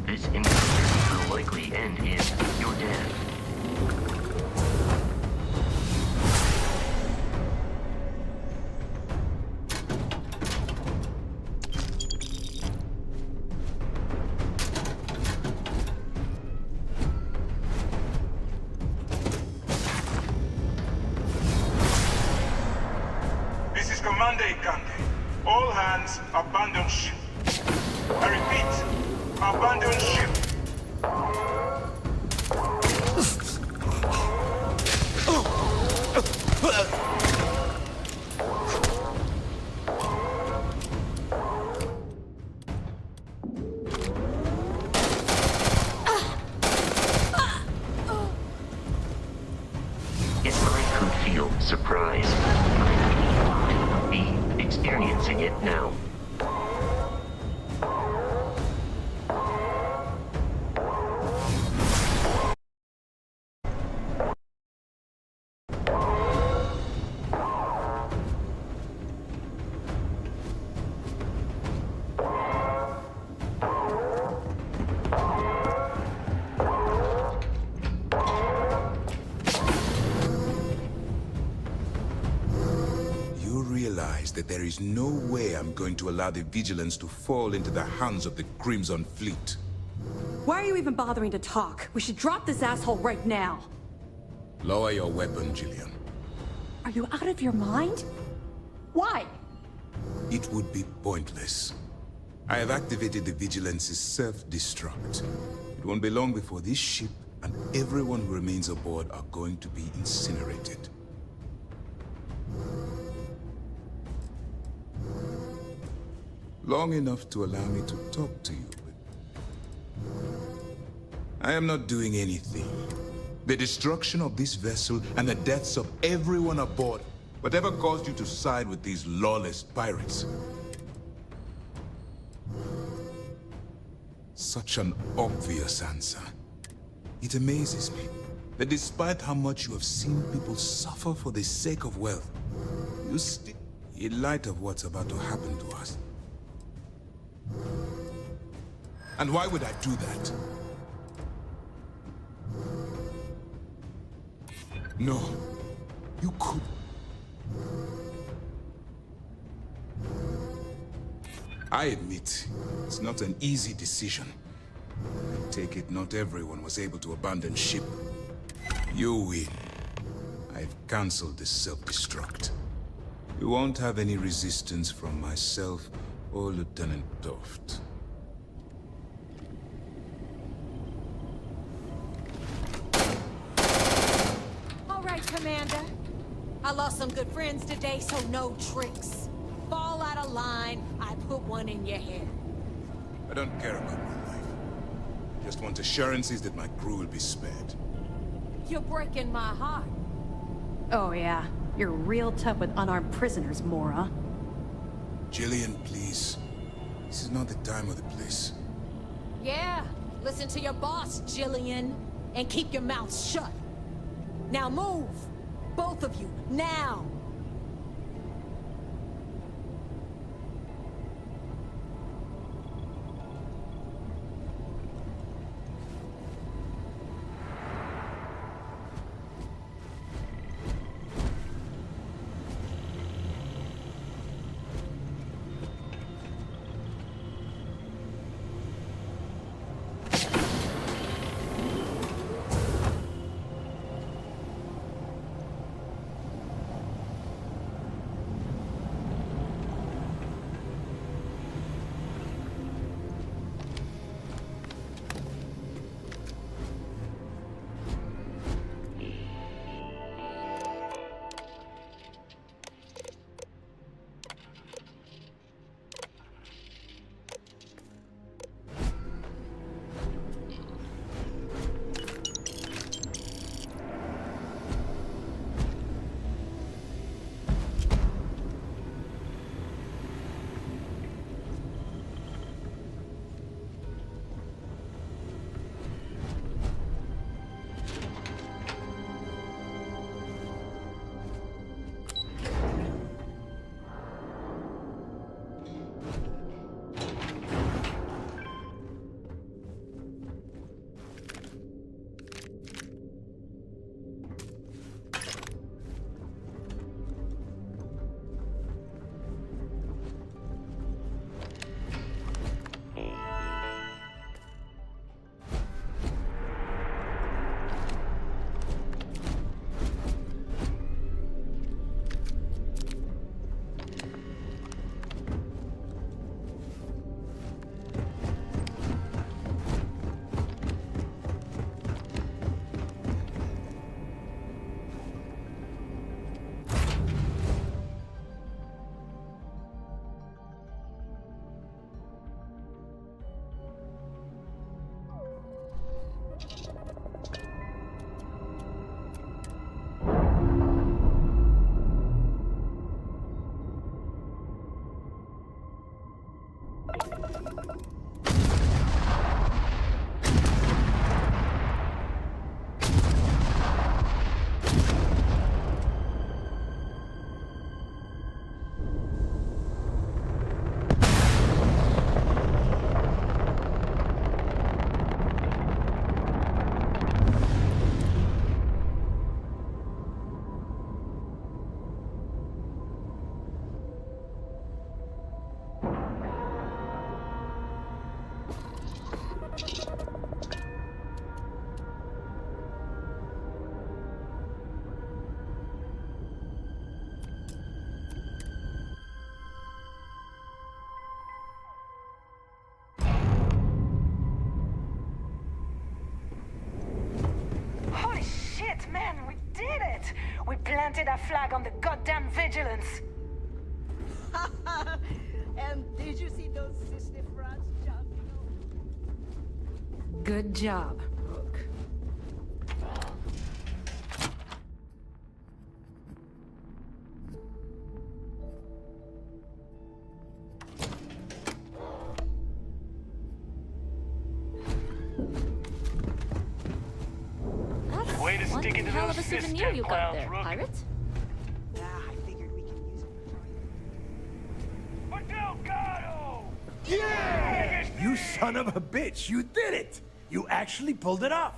This encounter will likely end in your death. This is Commander Ikande. All hands abandon ship. I repeat, abandon ship. If I could feel surprise, I would be experiencing it now. That there is no way I'm going to allow the Vigilance to fall into the hands of the Crimson Fleet. Why are you even bothering to talk? We should drop this asshole right now. Lower your weapon, Jillian. Are you out of your mind? Why? It would be pointless. I have activated the Vigilance's self-destruct. It won't be long before this ship and everyone who remains aboard are going to be incinerated. Long enough to allow me to talk to you, but I am not doing anything. The destruction of this vessel and the deaths of everyone aboard, whatever caused you to side with these lawless pirates. Such an obvious answer. It amazes me that despite how much you have seen people suffer for the sake of wealth, you still, in light of what's about to happen to us, And why would I do that? No, you could. I admit, it's not an easy decision. I take it not everyone was able to abandon ship. You win. I've cancelled this self-destruct. You won't have any resistance from myself or Lieutenant Toft. All right, Commander. I lost some good friends today, so no tricks. Fall out of line, I put one in your head. I don't care about my life. I just want assurances that my crew will be spared. You're breaking my heart. Oh yeah, you're real tough with unarmed prisoners, Mora. Jillian, please. This is not the time or the place. Yeah, listen to your boss, Jillian, and keep your mouth shut. Now move! Both of you, now! We planted a flag on the goddamn vigilance. And did you see those sister frats jumping over? Good job, Rook. Way to stick into hell those of a souvenir system you got clowns, there, Rook. pirate? I figured we can use it. For Delgado! Yeah! Biggest You son of a bitch, you did it! You actually pulled it off!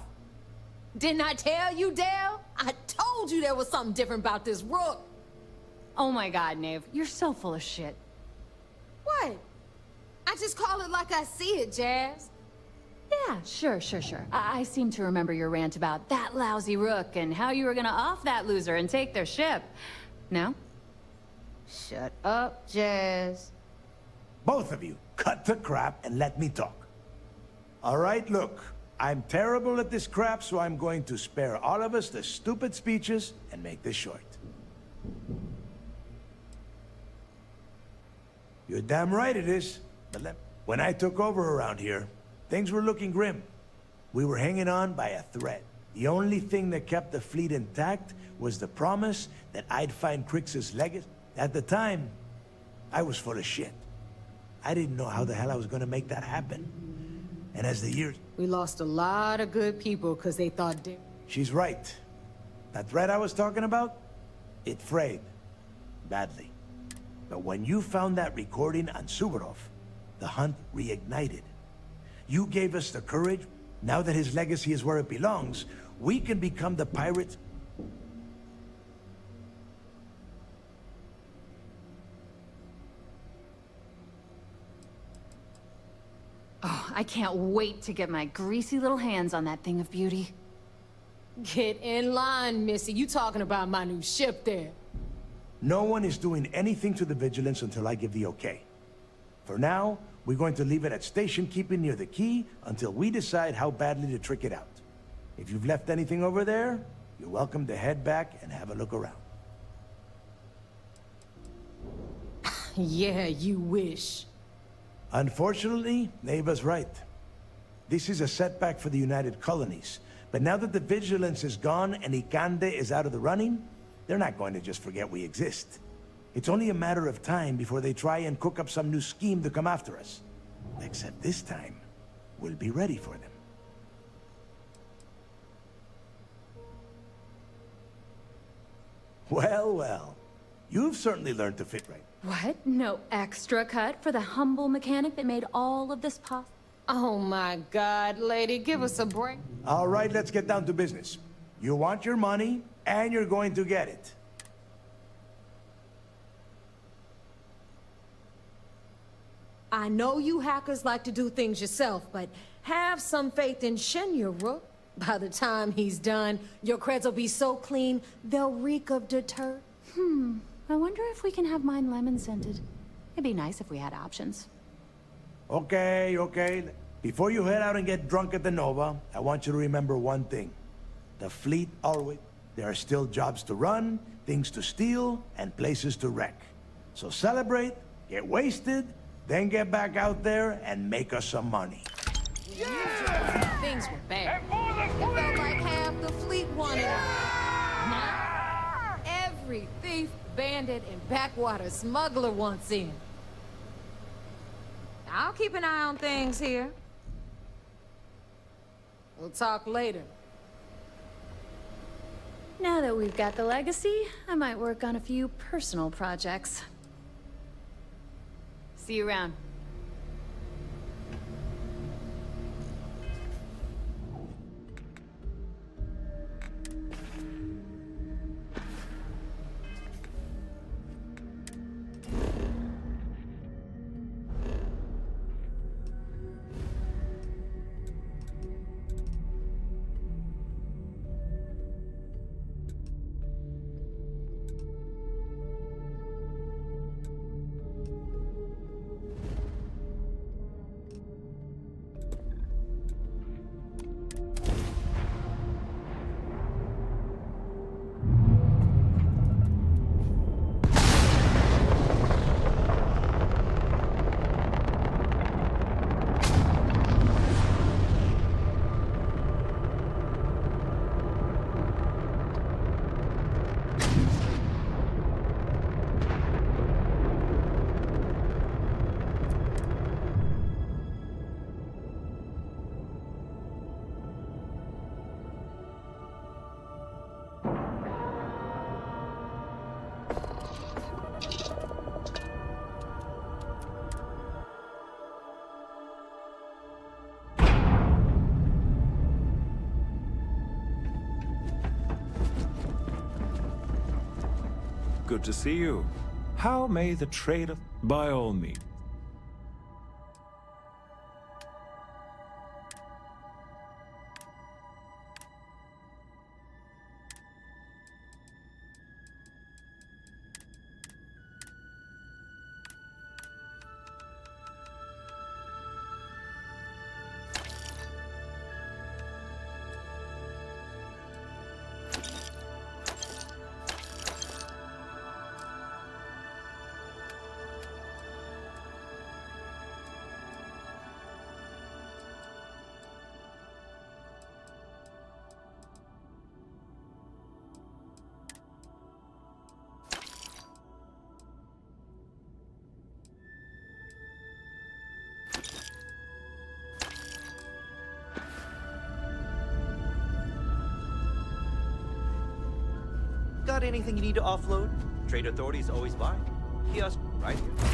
Didn't I tell you, Dale? I told you there was something different about this rook. Oh my god, Nave, you're so full of shit. What? I just call it like I see it, Jazz. Yeah, sure. I seem to remember your rant about that lousy rook and how you were gonna off that loser and take their ship. No? Shut up, Jazz. Both of you, cut the crap and let me talk. All right, look. I'm terrible at this crap, so I'm going to spare all of us the stupid speeches and make this short. You're damn right it is. But when I took over around here, things were looking grim. We were hanging on by a thread. The only thing that kept the fleet intact was the promise that I'd find Crix's legacy. At the time, I was full of shit. I didn't know how the hell I was gonna make that happen. And as the years... We lost a lot of good people because they thought Dick... She's right. That thread I was talking about, it frayed. Badly. But when you found that recording on Suvorov, the hunt reignited. You gave us the courage. Now that his legacy is where it belongs, we can become the pirates. Oh, I can't wait to get my greasy little hands on that thing of beauty. Get in line, Missy. You talking about my new ship there. No one is doing anything to the Vigilance until I give the okay. For now, we're going to leave it at station keeping near the key until we decide how badly to trick it out. If you've left anything over there, you're welcome to head back and have a look around. Yeah, you wish. Unfortunately, Neva's right. This is a setback for the United Colonies. But now that the Vigilance is gone and Ikande is out of the running, they're not going to just forget we exist. It's only a matter of time before they try and cook up some new scheme to come after us. Except this time, we'll be ready for them. Well. You've certainly learned to fit right. What? No extra cut for the humble mechanic that made all of this possible? Oh my God, lady, give us a break. All right, let's get down to business. You want your money, and you're going to get it. I know you hackers like to do things yourself, but have some faith in Shenya, Rook. By the time he's done, your creds will be so clean, they'll reek of deter. I wonder if we can have mine lemon-scented. It'd be nice if we had options. Okay. Before you head out and get drunk at the Nova, I want you to remember one thing. The fleet always... There are still jobs to run, things to steal, and places to wreck. So celebrate, get wasted, then get back out there and make us some money. Yeah! Things were bad. It felt like half the fleet wanted them. Now, every thief, bandit, and backwater smuggler wants in. I'll keep an eye on things here. We'll talk later. Now that we've got the legacy, I might work on a few personal projects. See you around. good to see you. How may the trade of... By all means. Got anything you need to offload? Trade authorities always buy. Kiosk right here.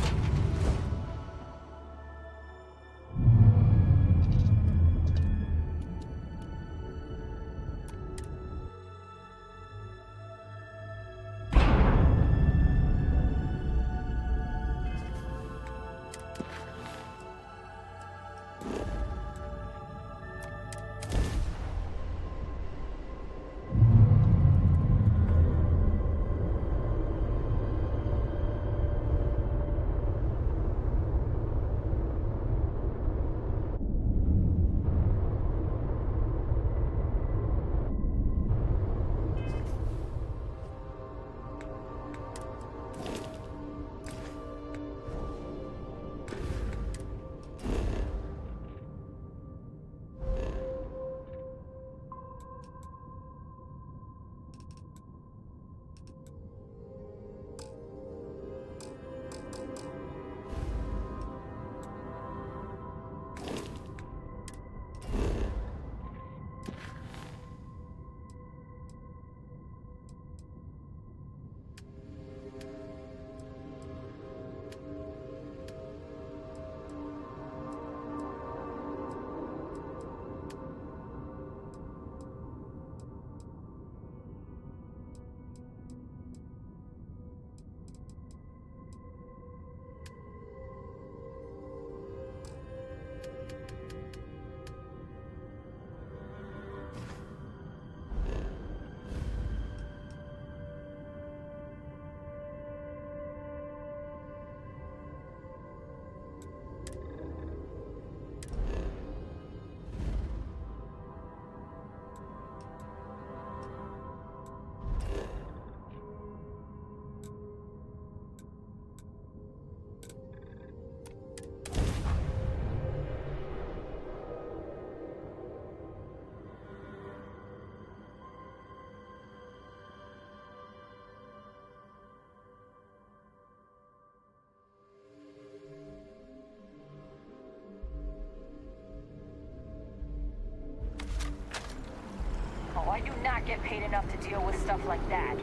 Oh, I do not get paid enough to deal with stuff like that.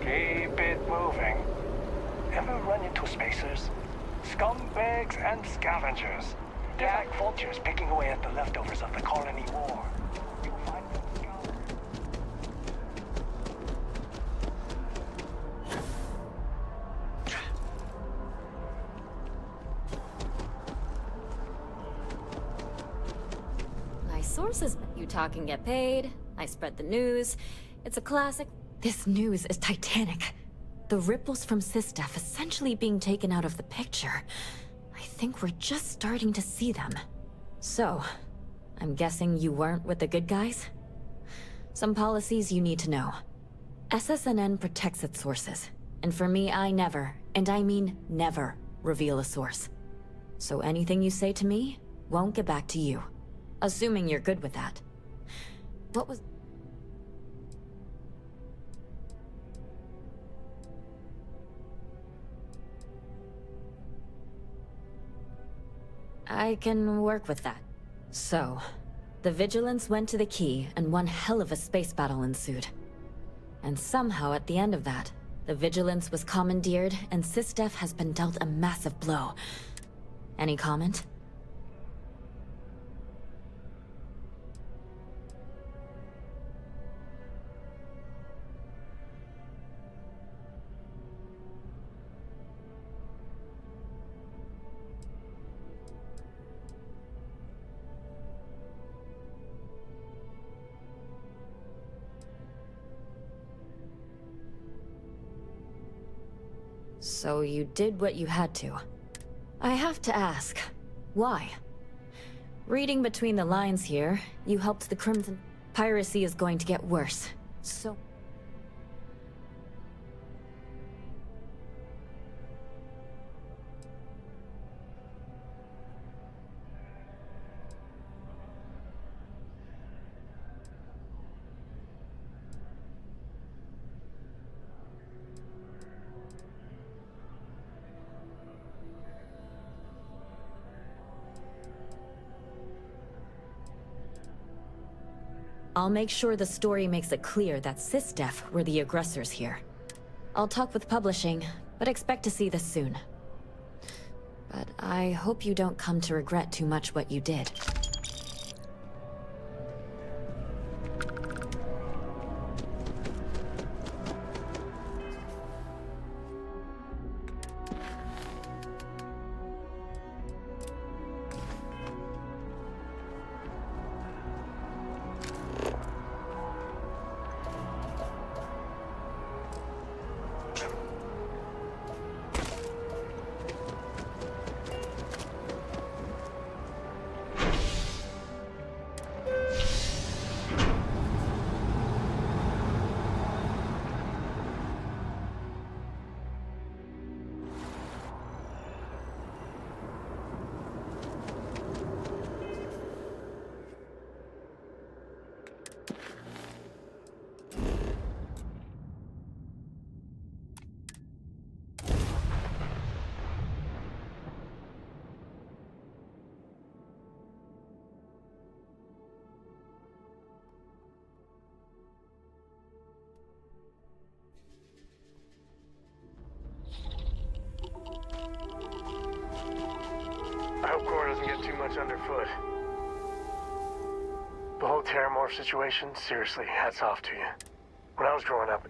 Keep it moving. Ever run into spacers? Scumbags and scavengers. They're like vultures picking away at the leftovers of the colony war. You'll find them scoured. My sources, you talk and get paid. I spread the news. It's a classic. This news is titanic. The ripples from SysDef essentially being taken out of the picture. I think we're just starting to see them. So, I'm guessing you weren't with the good guys? Some policies you need to know. SSNN protects its sources. And for me, I never, and I mean never, reveal a source. So anything you say to me won't get back to you. Assuming you're good with that. What was... I can work with that. So, the Vigilance went to the key, and one hell of a space battle ensued. And somehow at the end of that, the Vigilance was commandeered, and SysDef has been dealt a massive blow. Any comment? So you did what you had to. I have to ask, why? Reading between the lines here, you helped the Crimson. Piracy is going to get worse. So... I'll make sure the story makes it clear that SysDef were the aggressors here. I'll talk with publishing, but expect to see this soon. But I hope you don't come to regret too much what you did. I hope Cora doesn't get too much underfoot. The whole Terramorph situation, seriously, hats off to you. When I was growing up,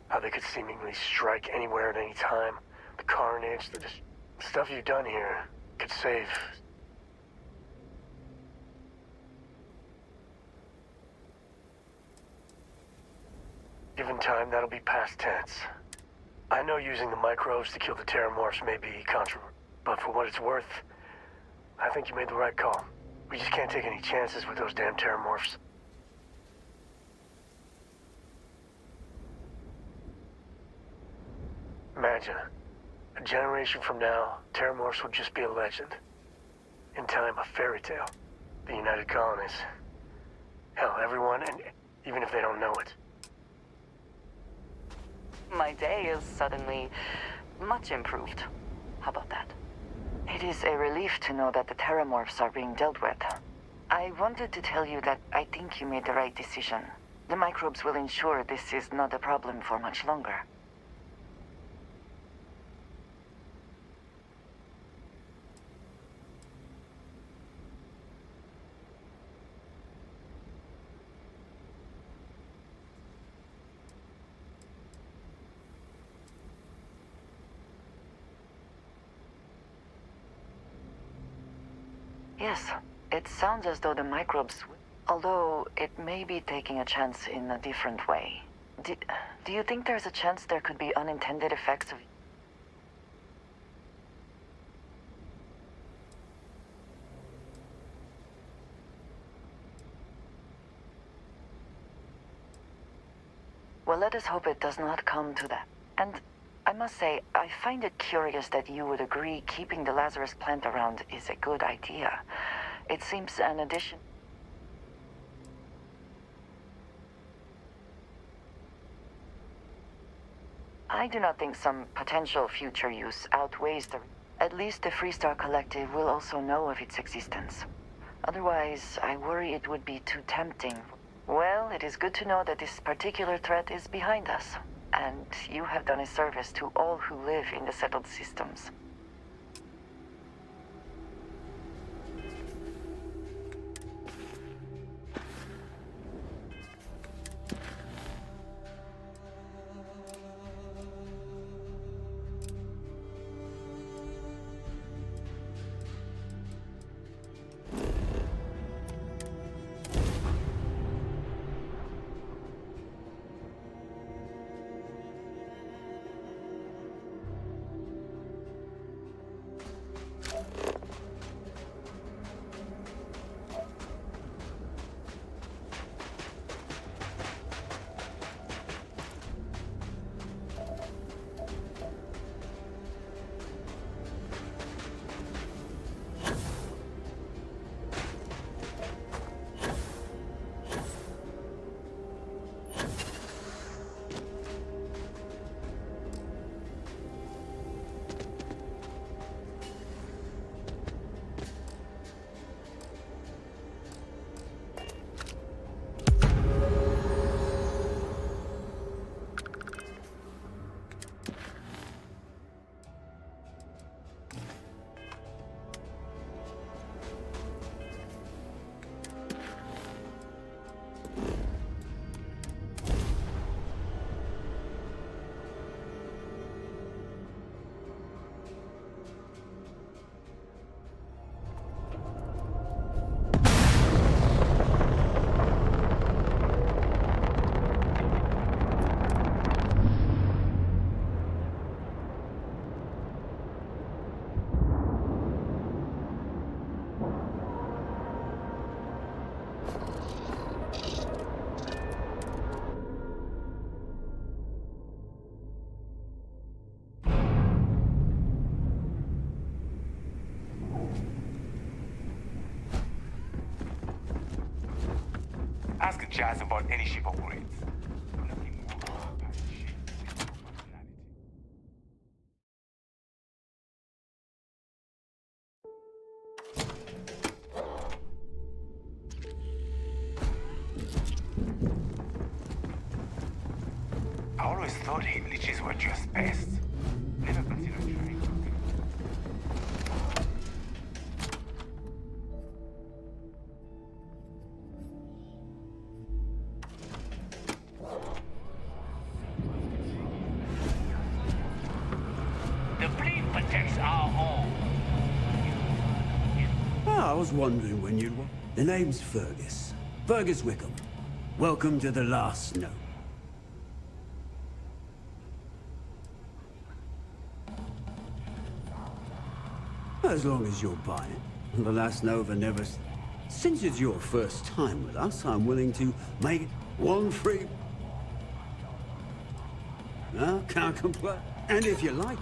how they could seemingly strike anywhere at any time. The carnage, the stuff you've done here could save. Given time, that'll be past tense. I know using the microbes to kill the Terramorphs may be controversial, but for what it's worth, I think you made the right call. We just can't take any chances with those damn Terramorphs. Imagine, a generation from now, Terramorphs will just be a legend. In time, a fairy tale. The United Colonies. Hell, everyone, and even if they don't know it. My day is suddenly much improved. How about that? It is a relief to know that the Terramorphs are being dealt with. I wanted to tell you that I think you made the right decision. The microbes will ensure this is not a problem for much longer. Yes, it sounds as though the microbes... Although it may be taking a chance in a different way. Do you think there's a chance there could be unintended effects of... Well, let us hope it does not come to that. And I must say, I find it curious that you would agree keeping the Lazarus plant around is a good idea. It seems an addition... I do not think some potential future use outweighs the... At least the Freestar Collective will also know of its existence. Otherwise, I worry it would be too tempting. Well, it is good to know that this particular threat is behind us. And you have done a service to all who live in the settled systems. jazz about any ship upgrades. I always thought leeches were just pests. Never considered trying. The fleet protects our home. I was wondering when you'd... The name's Fergus. Fergus Wickham. Welcome to the last snow. As long as you're buying. The last Nova never... Since it's your first time with us, I'm willing to make it one free... No, can't complain. And if you like...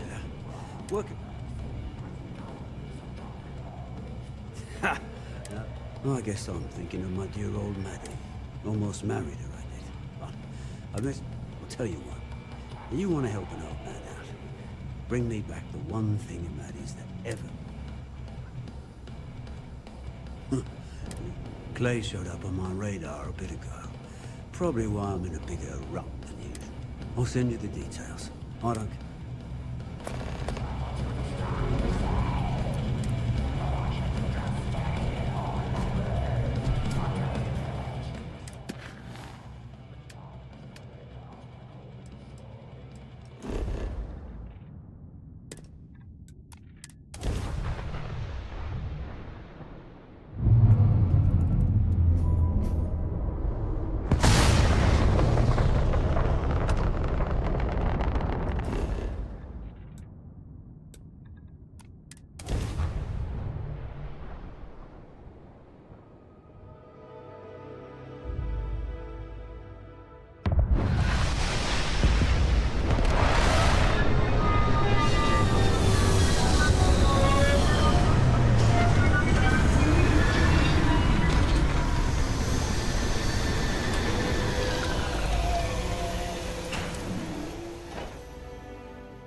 Yeah. Work it. Ha! I guess I'm thinking of my dear old Maddie. Almost married her. I'll tell you what. You want to help an old man out. Bring me back the one thing in Maddie's that ever... Clay showed up on my radar a bit ago. Probably why I'm in a bigger rut than usual. I'll send you the details. I don't...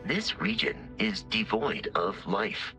This region is devoid of life.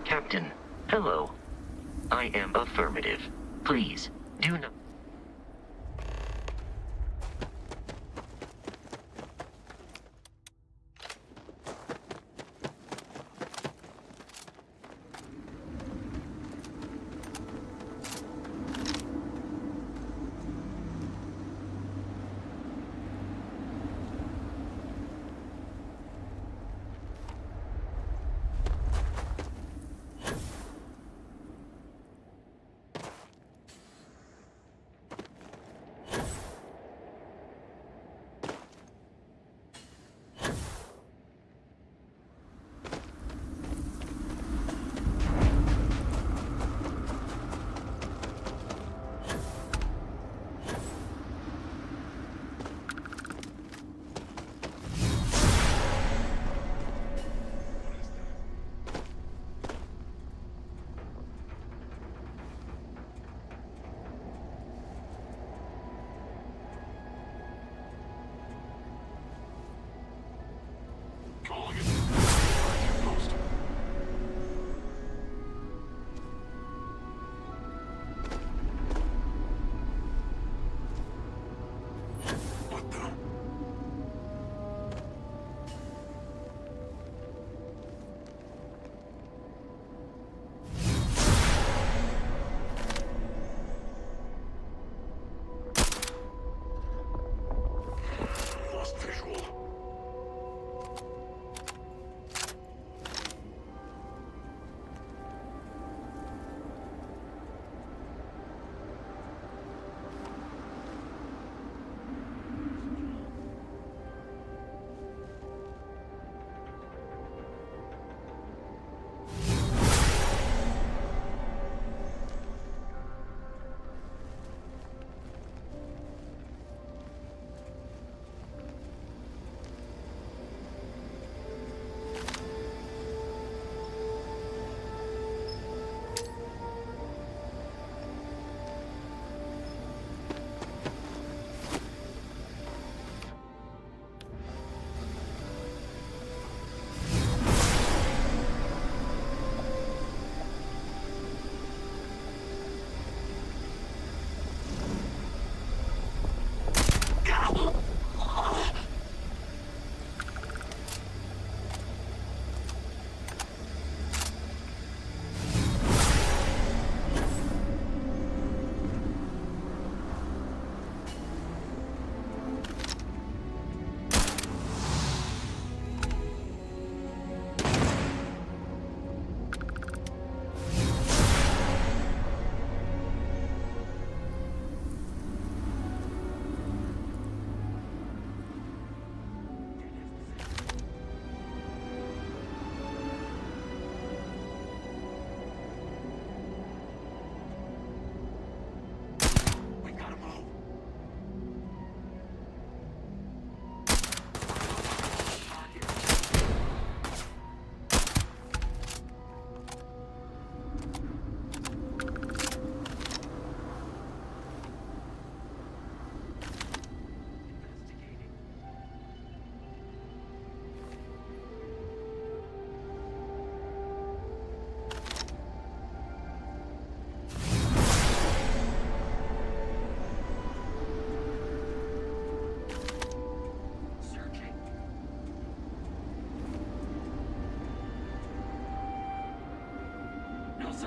Captain, hello. I am affirmative. Please, do not...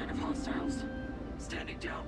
sign of hostiles. Standing down.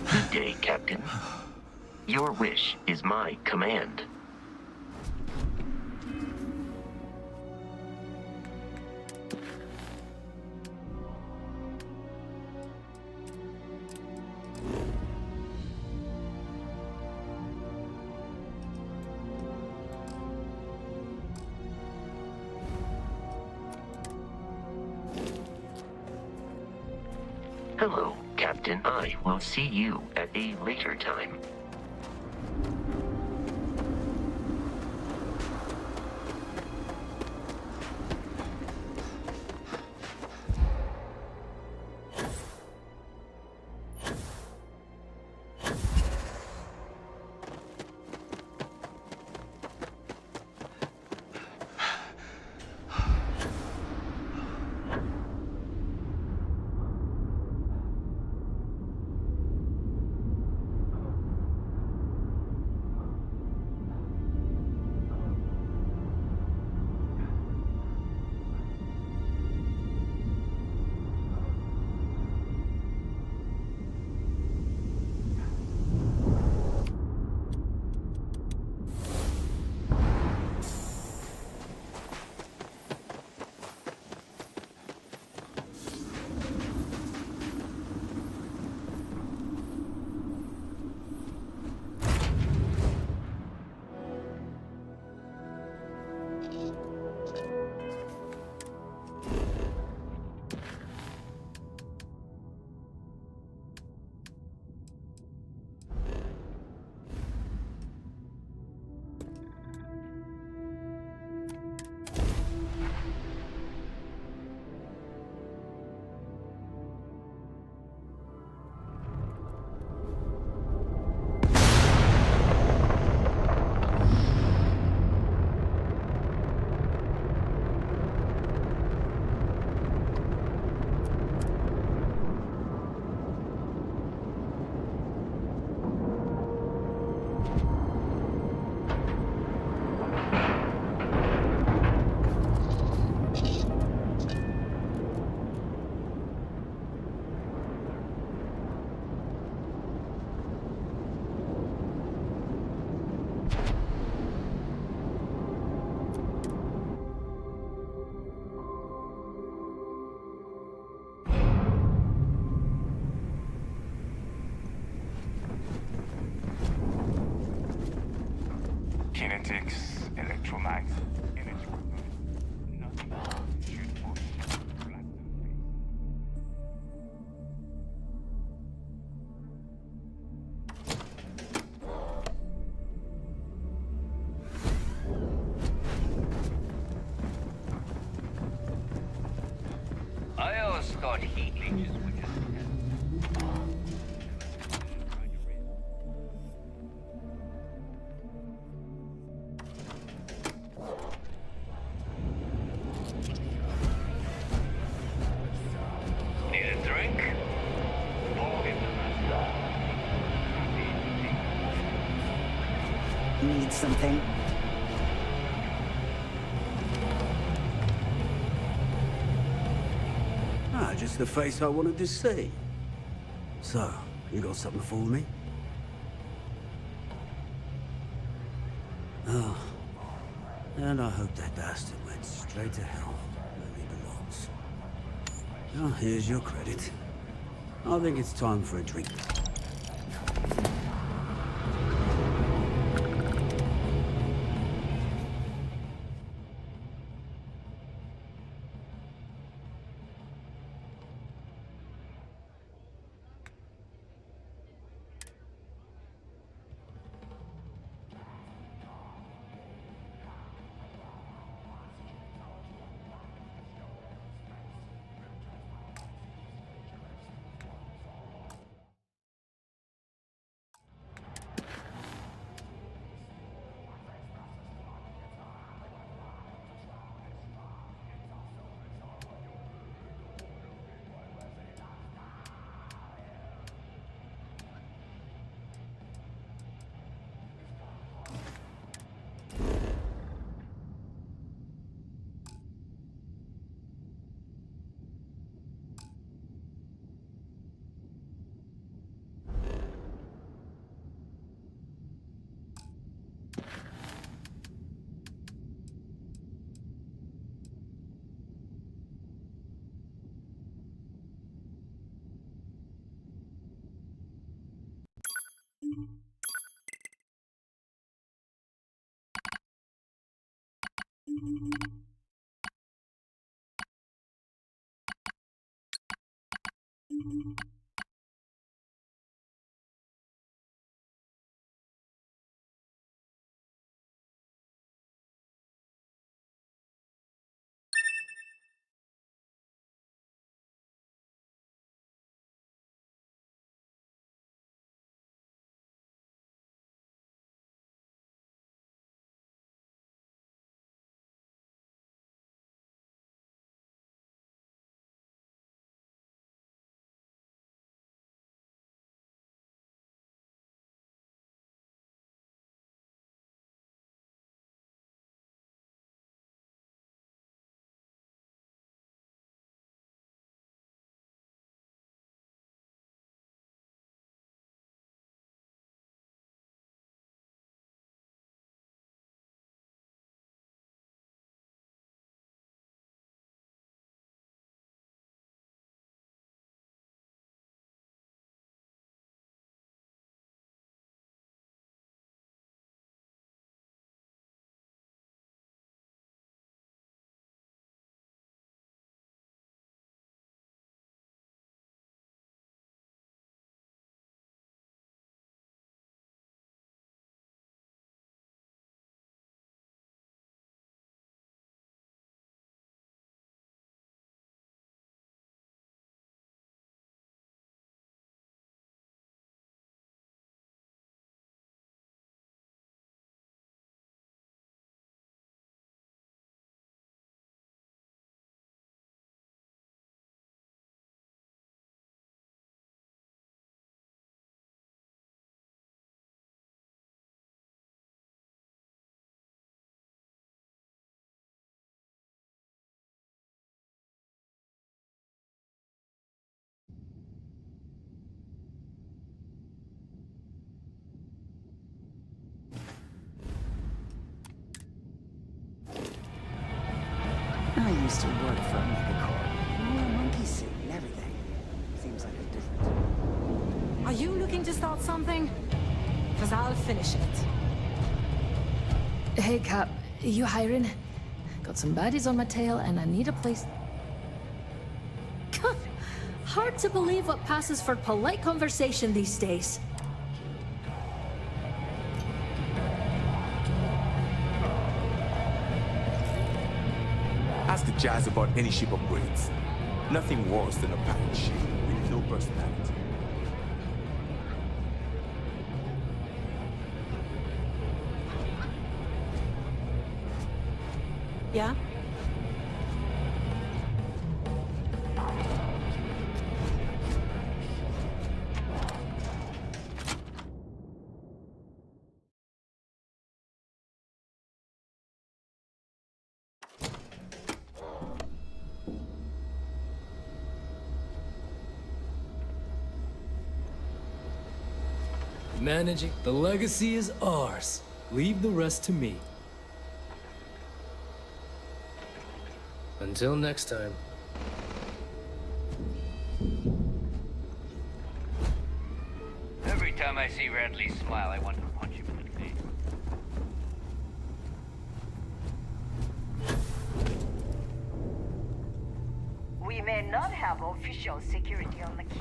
Good day, Captain. Your wish is my command. Hello, Captain. I will see you at a later time. Kinetics, electromagnet, energy. Nothing should push. I always thought heat leeches were just... Need a drink? Need something? Ah, just the face I wanted to see. So, you got something for me? Oh. And I hope that bastard went straight to hell, where he belongs. Now, here's your credit. I think it's time for a drink. I used to work for a megacorp. Wore a monkey suit and everything. Seems like a different... Are you looking to start something? Because I'll finish it. Hey, Cap. You hiring? Got some baddies on my tail, and I need a place... Hard to believe what passes for polite conversation these days. Ask the Jazz about any ship upgrades. Nothing worse than a pirate ship with no personality. Yeah? Managing the legacy is ours. Leave the rest to me. Until next time. Every time I see Radley smile, I want to punch him in the face. We may not have official security on the key.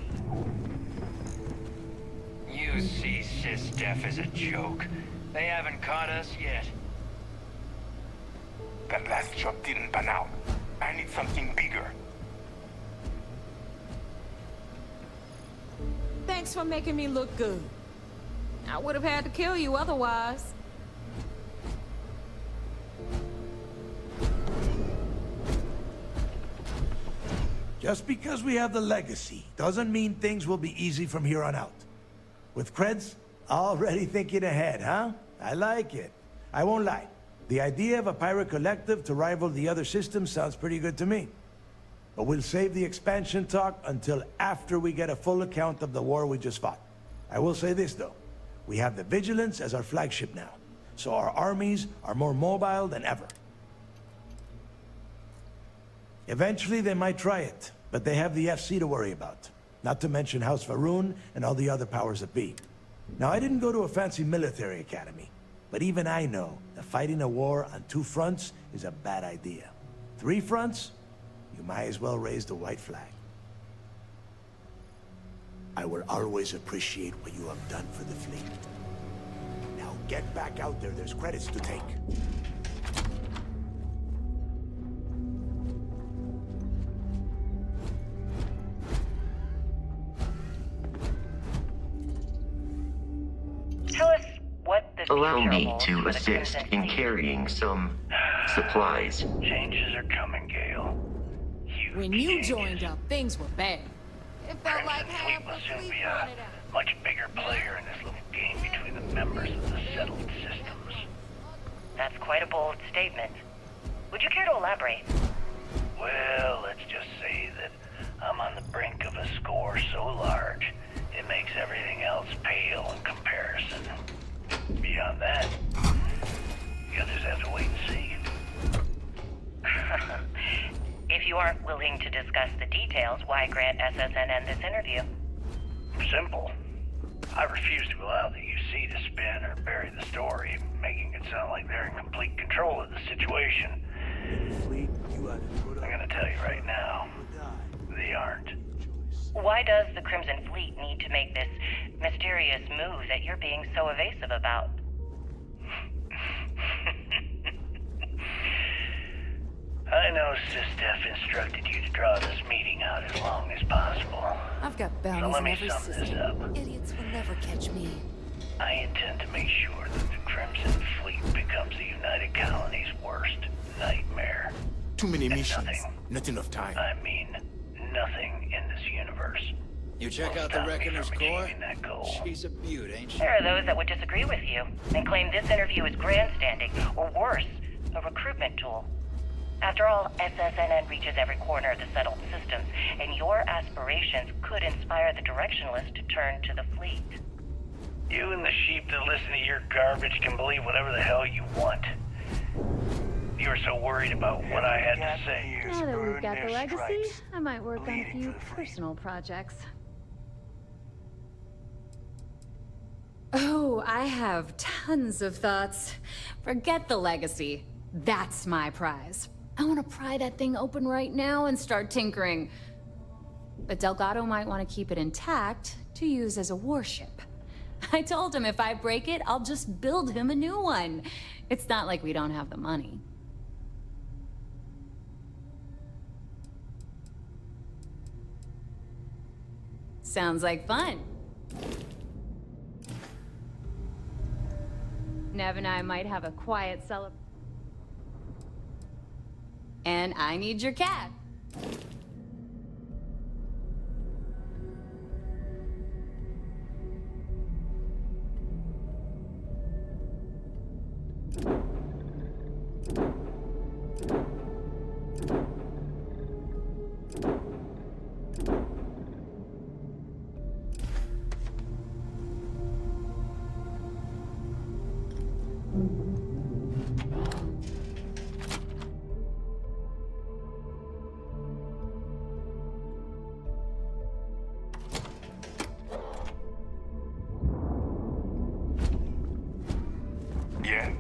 You see SysDef as a joke. They haven't caught us yet. That last job didn't pan out. I need something bigger. Thanks for making me look good. I would have had to kill you otherwise. Just because we have the legacy doesn't mean things will be easy from here on out. With creds, already thinking ahead, huh? I like it. I won't lie. The idea of a pirate collective to rival the other systems sounds pretty good to me. But we'll save the expansion talk until after we get a full account of the war we just fought. I will say this, though. We have the Vigilance as our flagship now, so our armies are more mobile than ever. Eventually, they might try it, but they have the FC to worry about. Not to mention House Varun and all the other powers that be. Now, I didn't go to a fancy military academy, but even I know that fighting a war on 2 fronts is a bad idea. 3 fronts? You might as well raise the white flag. I will always appreciate what you have done for the fleet. Now get back out there. There's credits to take. Tell us what the Allow future me holds to for the assist Crimson in Fleet. carrying some supplies. Changes are coming, Gale. When you joined up, things were bad. It felt like Fleet half will the soon fleet be wanted a out. much bigger player in this little game between the members of the settled systems. That's quite a bold statement. Would you care to elaborate? Well, let's just say that I'm on the brink of a score so large, it makes everything else pale in comparison. Beyond that, you'll just have to wait and see. If you aren't willing to discuss the details, why grant SSNN this interview? Simple. I refuse to allow the UC to spin or bury the story, making it sound like they're in complete control of the situation. I'm gonna tell you right now, they aren't. Why does the Crimson Fleet need to make this mysterious move that you're being so evasive about? I know SysDef instructed you to draw this meeting out as long as possible. I've got So bounties let in me every sum this system. up. Idiots will never catch me. I intend to make sure that the Crimson Fleet becomes the United Colony's worst nightmare. Too many And missions. nothing, Not enough time. I mean nothing in this universe. You check will out the stop me Reckoner's from core? achieving that goal. She's a beaut, ain't she? There are those that would disagree with you and claim this interview is grandstanding, or worse, a recruitment tool. After all, SSNN reaches every corner of the settled systems, and your aspirations could inspire the Directionalists to turn to the fleet. You and the sheep that listen to your garbage can believe whatever the hell you want. You were so worried about what I had to say. Now that we've got the legacy, I might work on a few personal projects. Oh, I have tons of thoughts. Forget the legacy. That's my prize. I want to pry that thing open right now and start tinkering. But Delgado might want to keep it intact to use as a warship. I told him if I break it, I'll just build him a new one. It's not like we don't have the money. Sounds like fun. Nev and I might have a quiet celebration. And I need your cat. Yeah?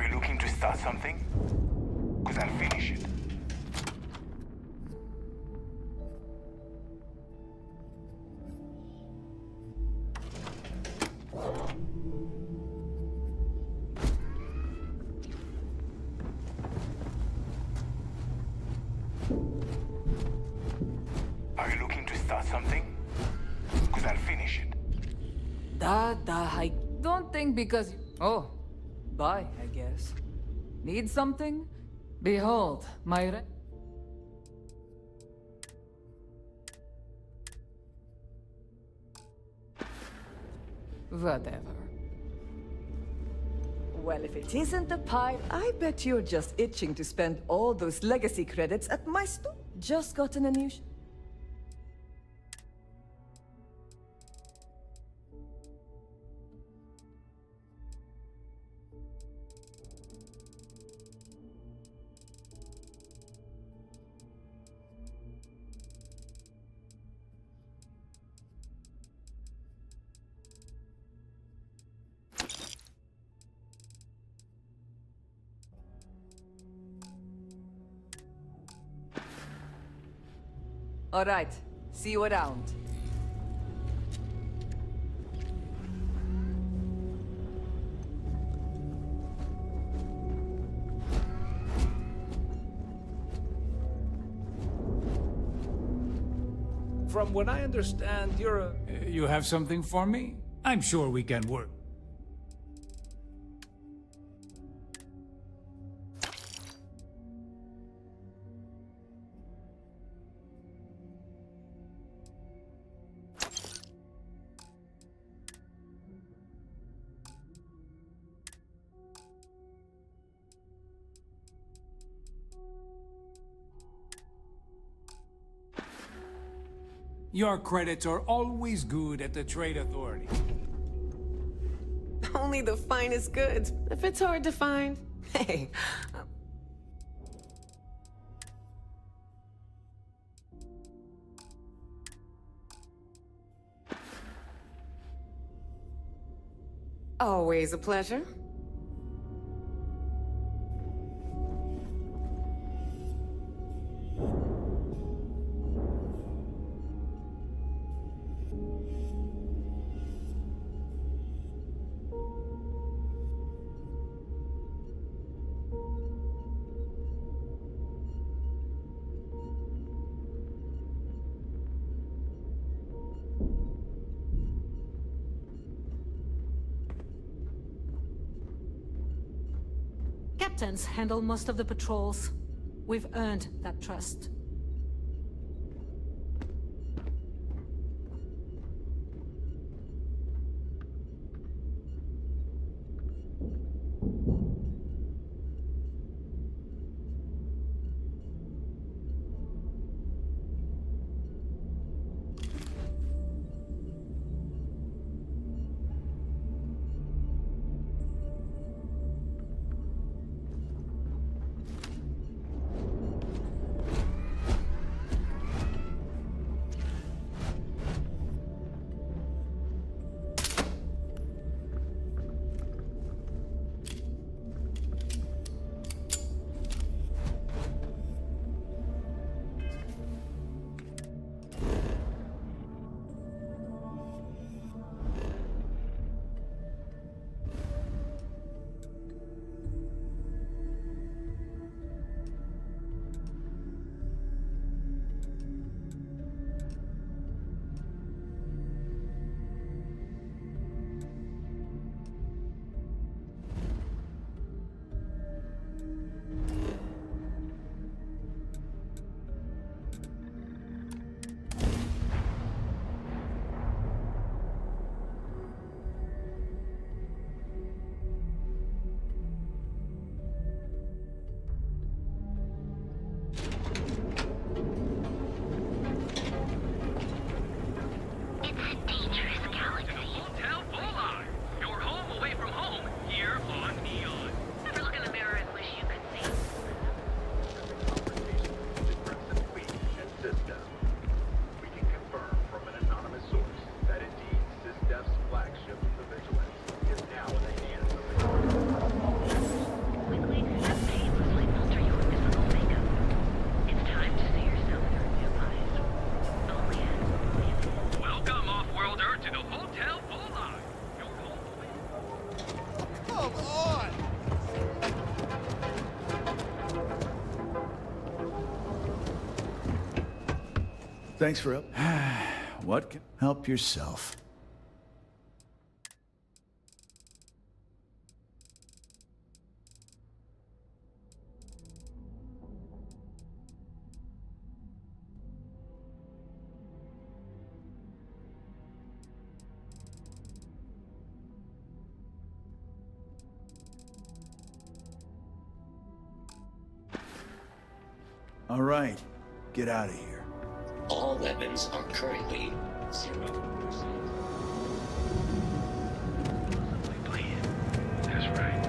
Are you looking to start something? Because I'll finish it. Are you looking to start something? Because I'll finish it. I don't think because... Oh, bye, I guess. Need something? Behold, my... Whatever. Well, if it isn't a pipe, I bet you're just itching to spend all those legacy credits at my store. Just gotten a new... All right. See you around. From what I understand, you're a... You have something for me? I'm sure we can work. Your credits are always good at the Trade Authority. Only the finest goods. If it's hard to find, hey. Always a pleasure. Captains handle most of the patrols. We've earned that trust. Thanks for help. What can... Help yourself. All right, get out of here. All weapons are currently 0%. That's right.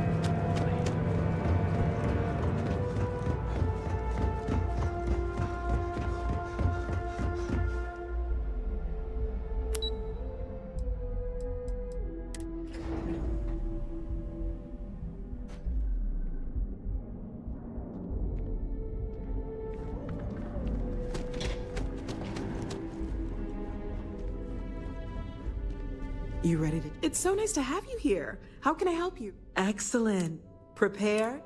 You ready to... It's so nice to have you here. How can I help you? Excellent. Prepare.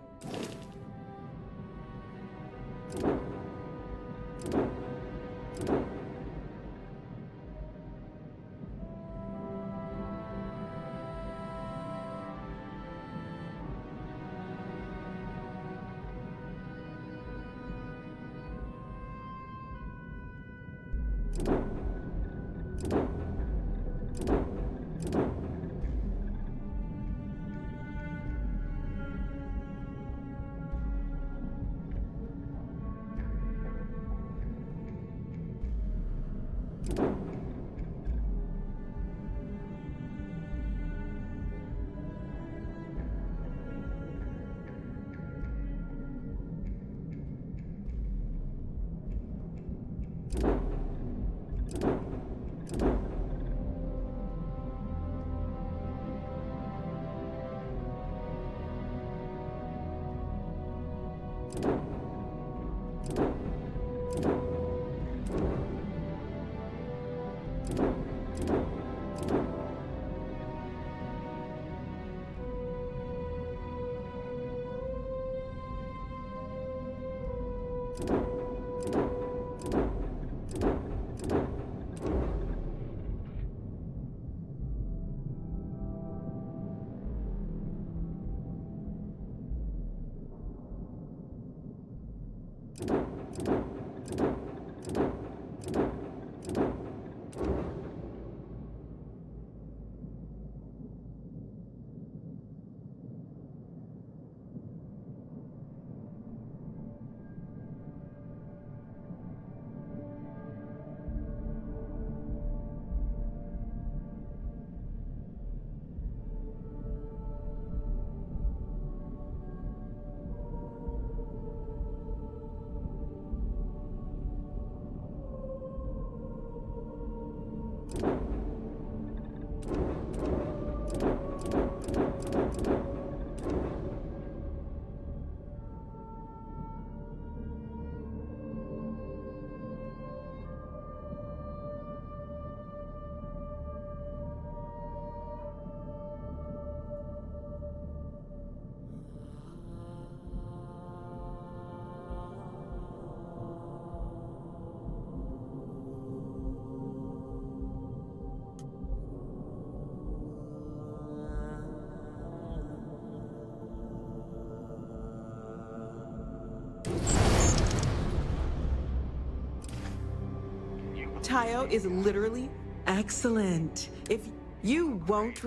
Tayo is literally excellent. If you won't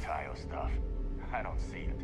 Tayo stuff. I don't see it.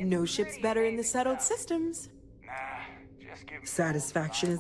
No ship's better in the settled systems. Satisfaction is...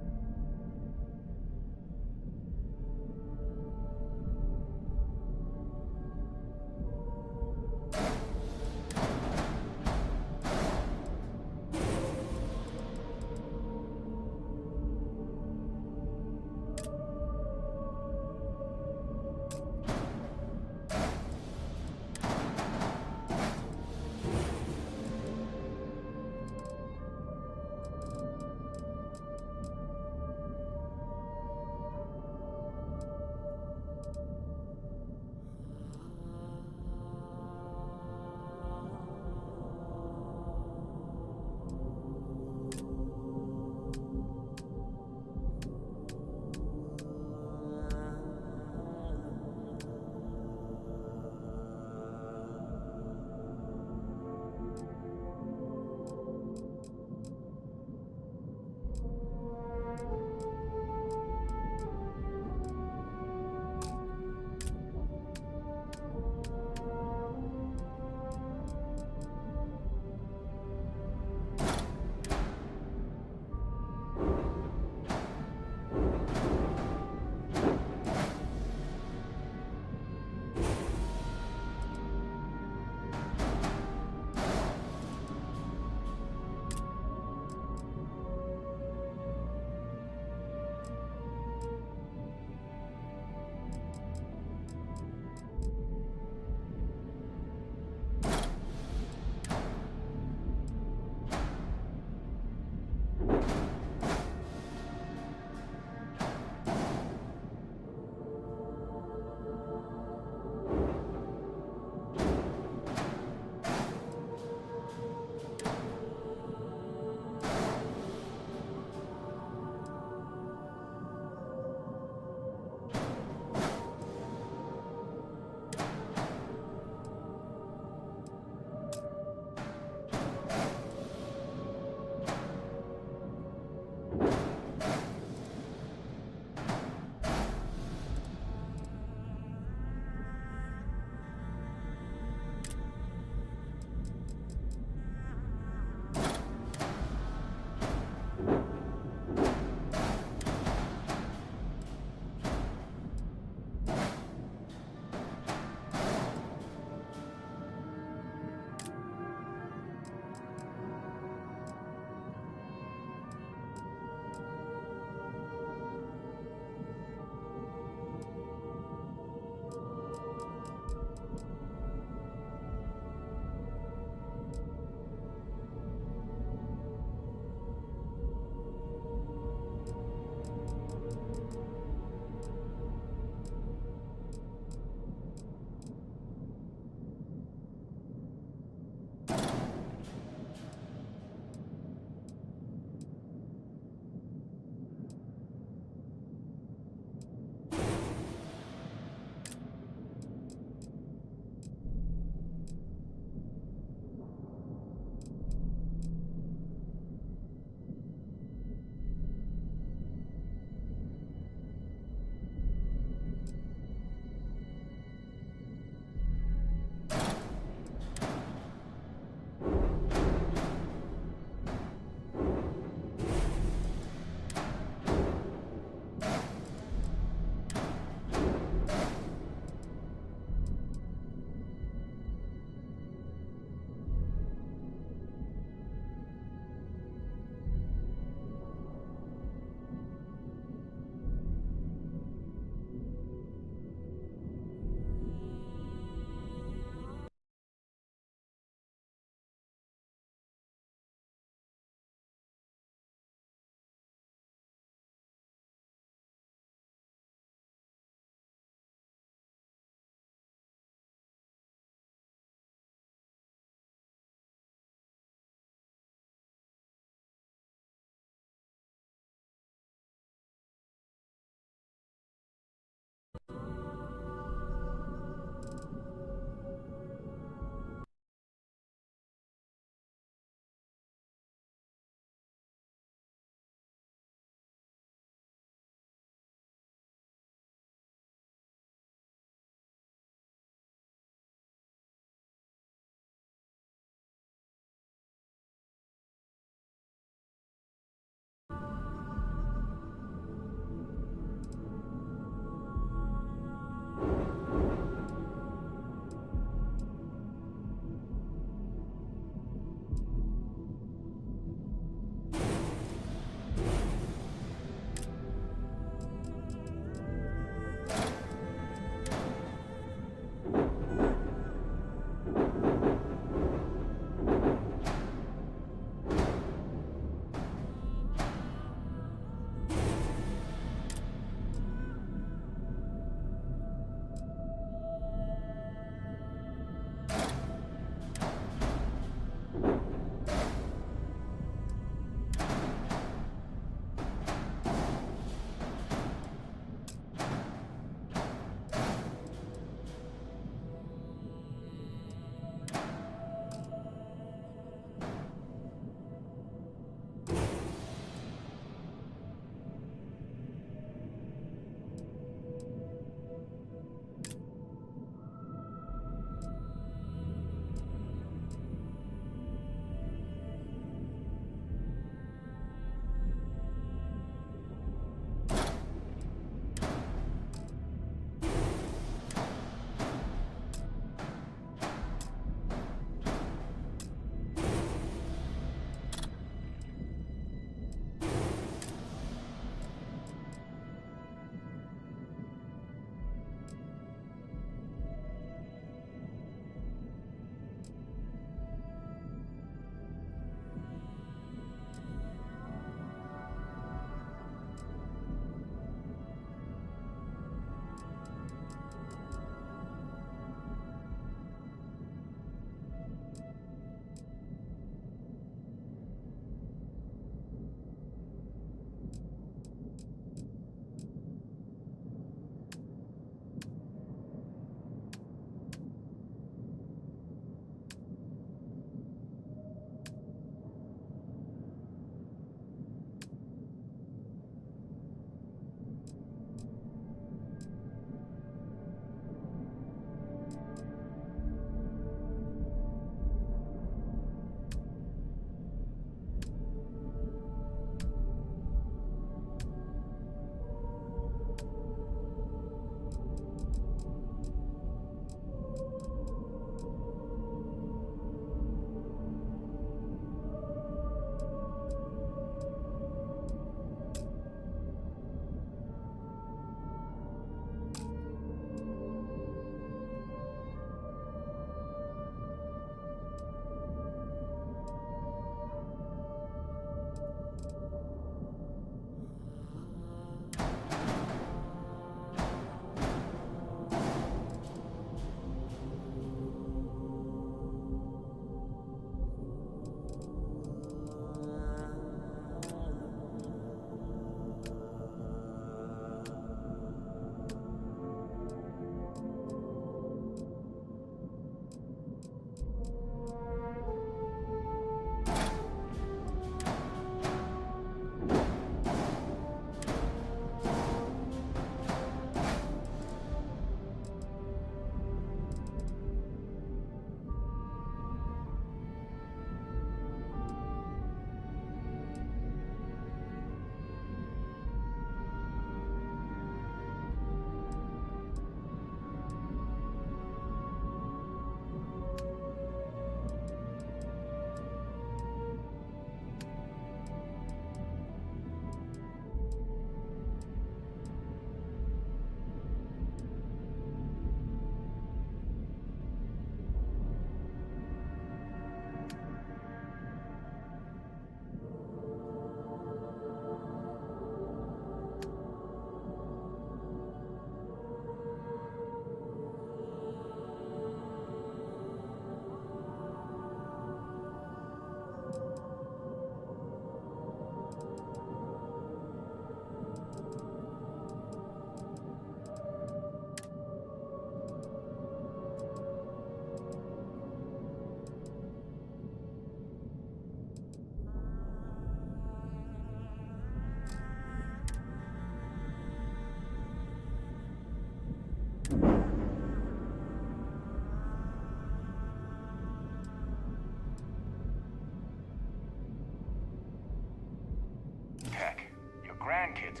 grandkids.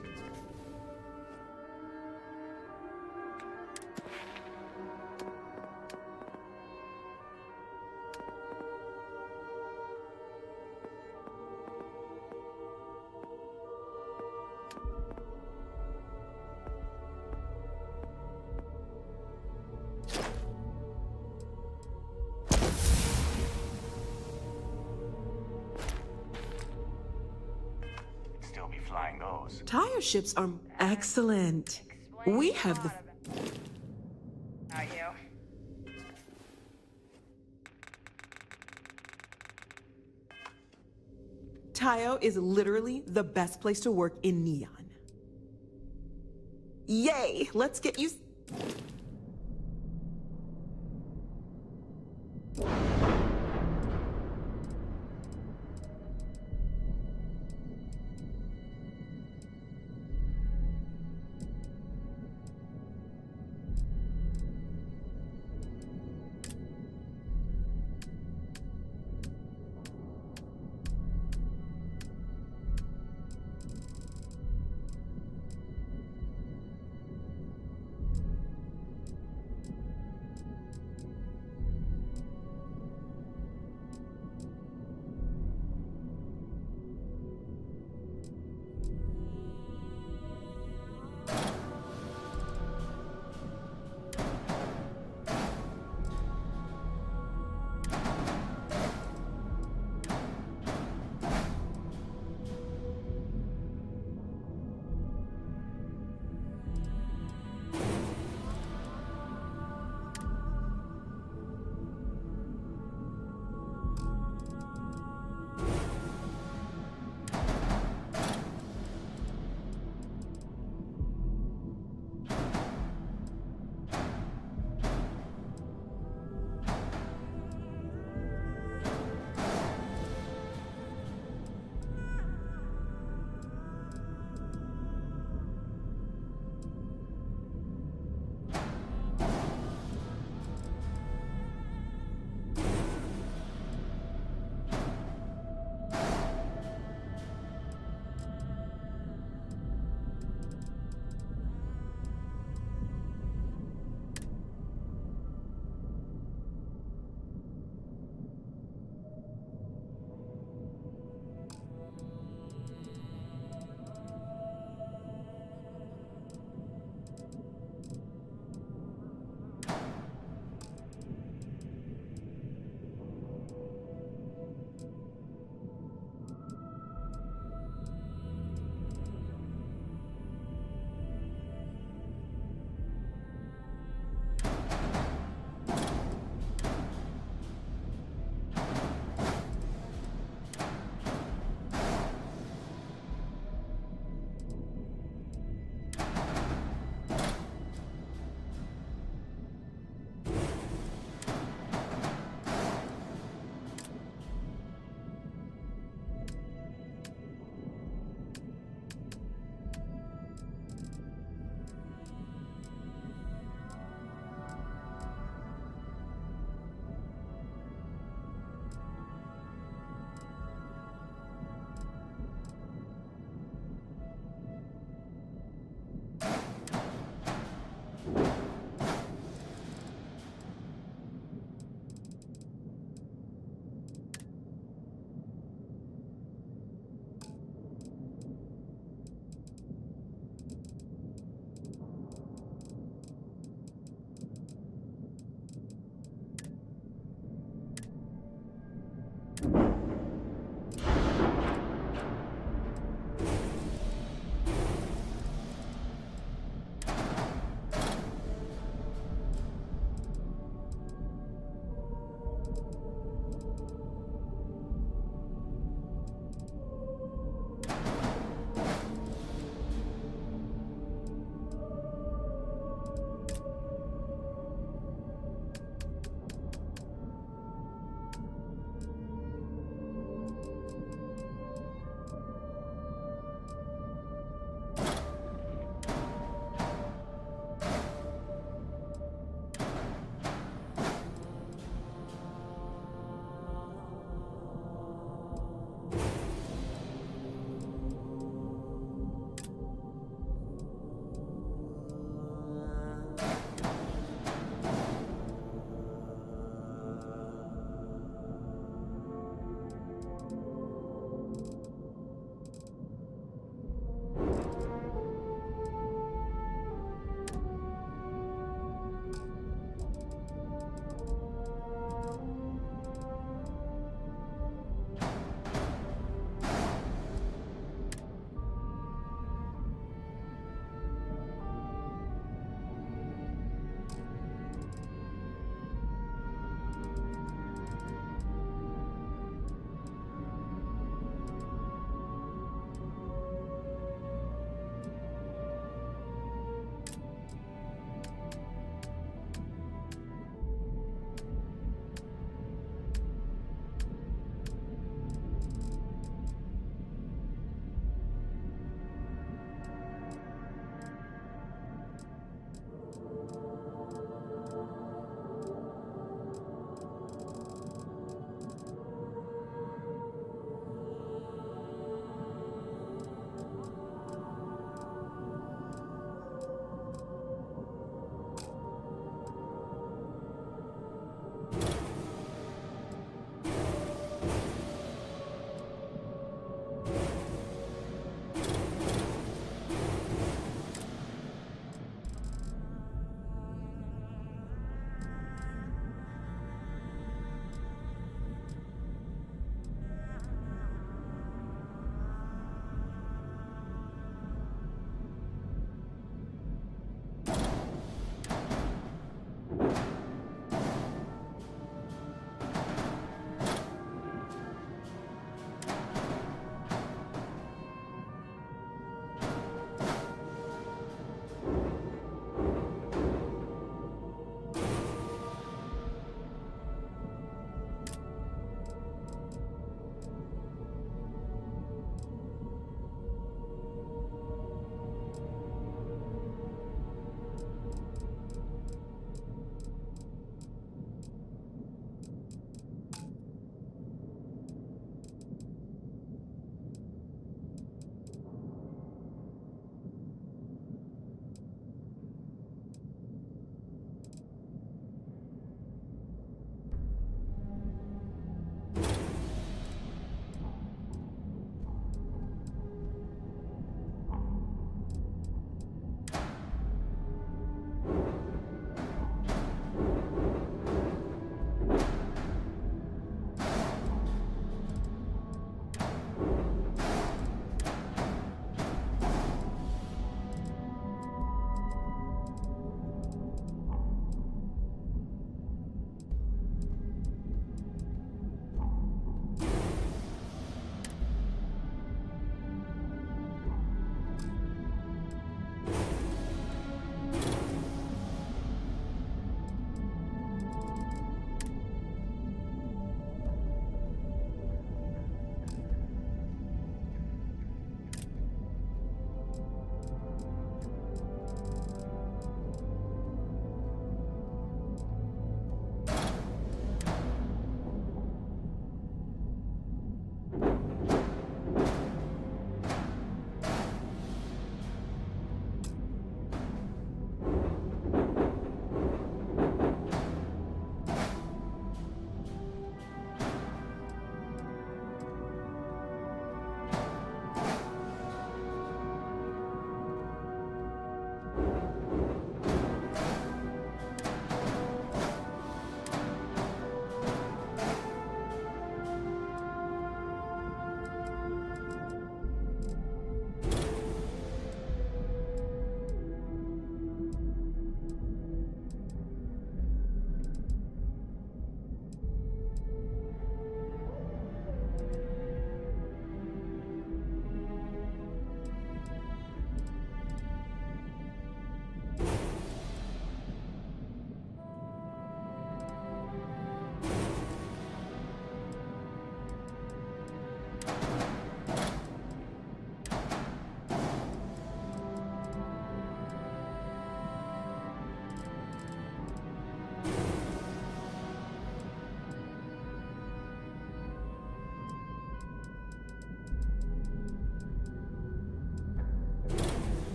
Still be flying those. Tire ships are excellent. We have the... Are you? Tayo is literally the best place to work in Neon. Yay! Let's get you...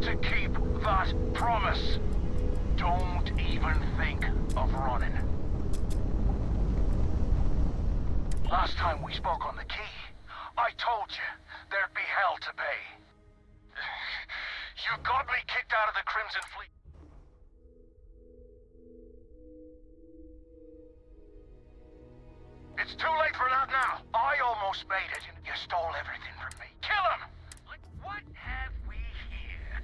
to keep that promise. Don't even think of running. Last time we spoke on the key, I told you there'd be hell to pay. You got me kicked out of the Crimson Fleet. It's too late for that now. I almost made it. You stole everything from me. Kill him! What have we here?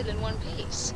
in one piece.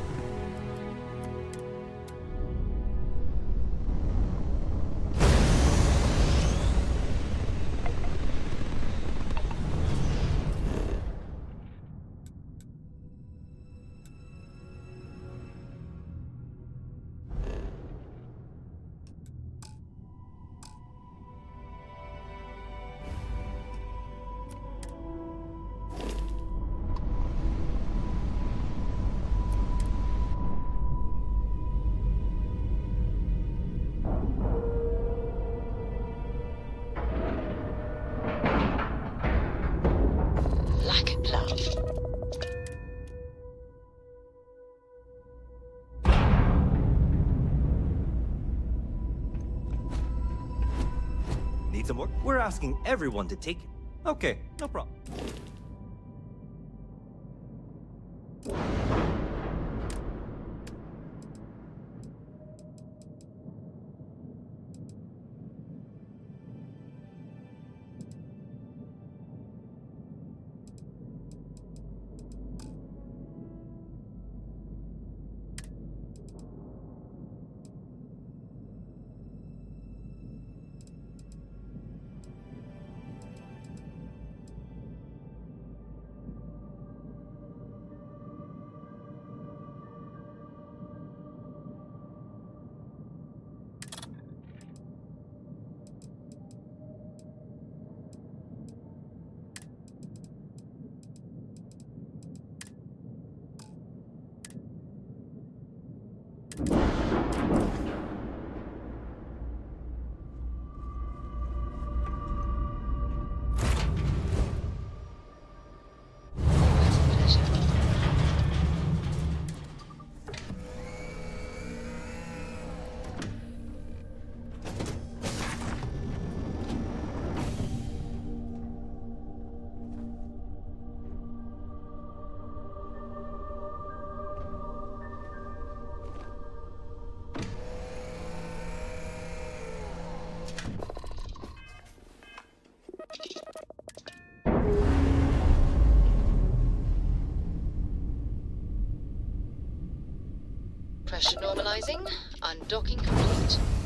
Need some more? We're asking everyone to take it. Okay, no problem. Pressure normalizing. Undocking complete.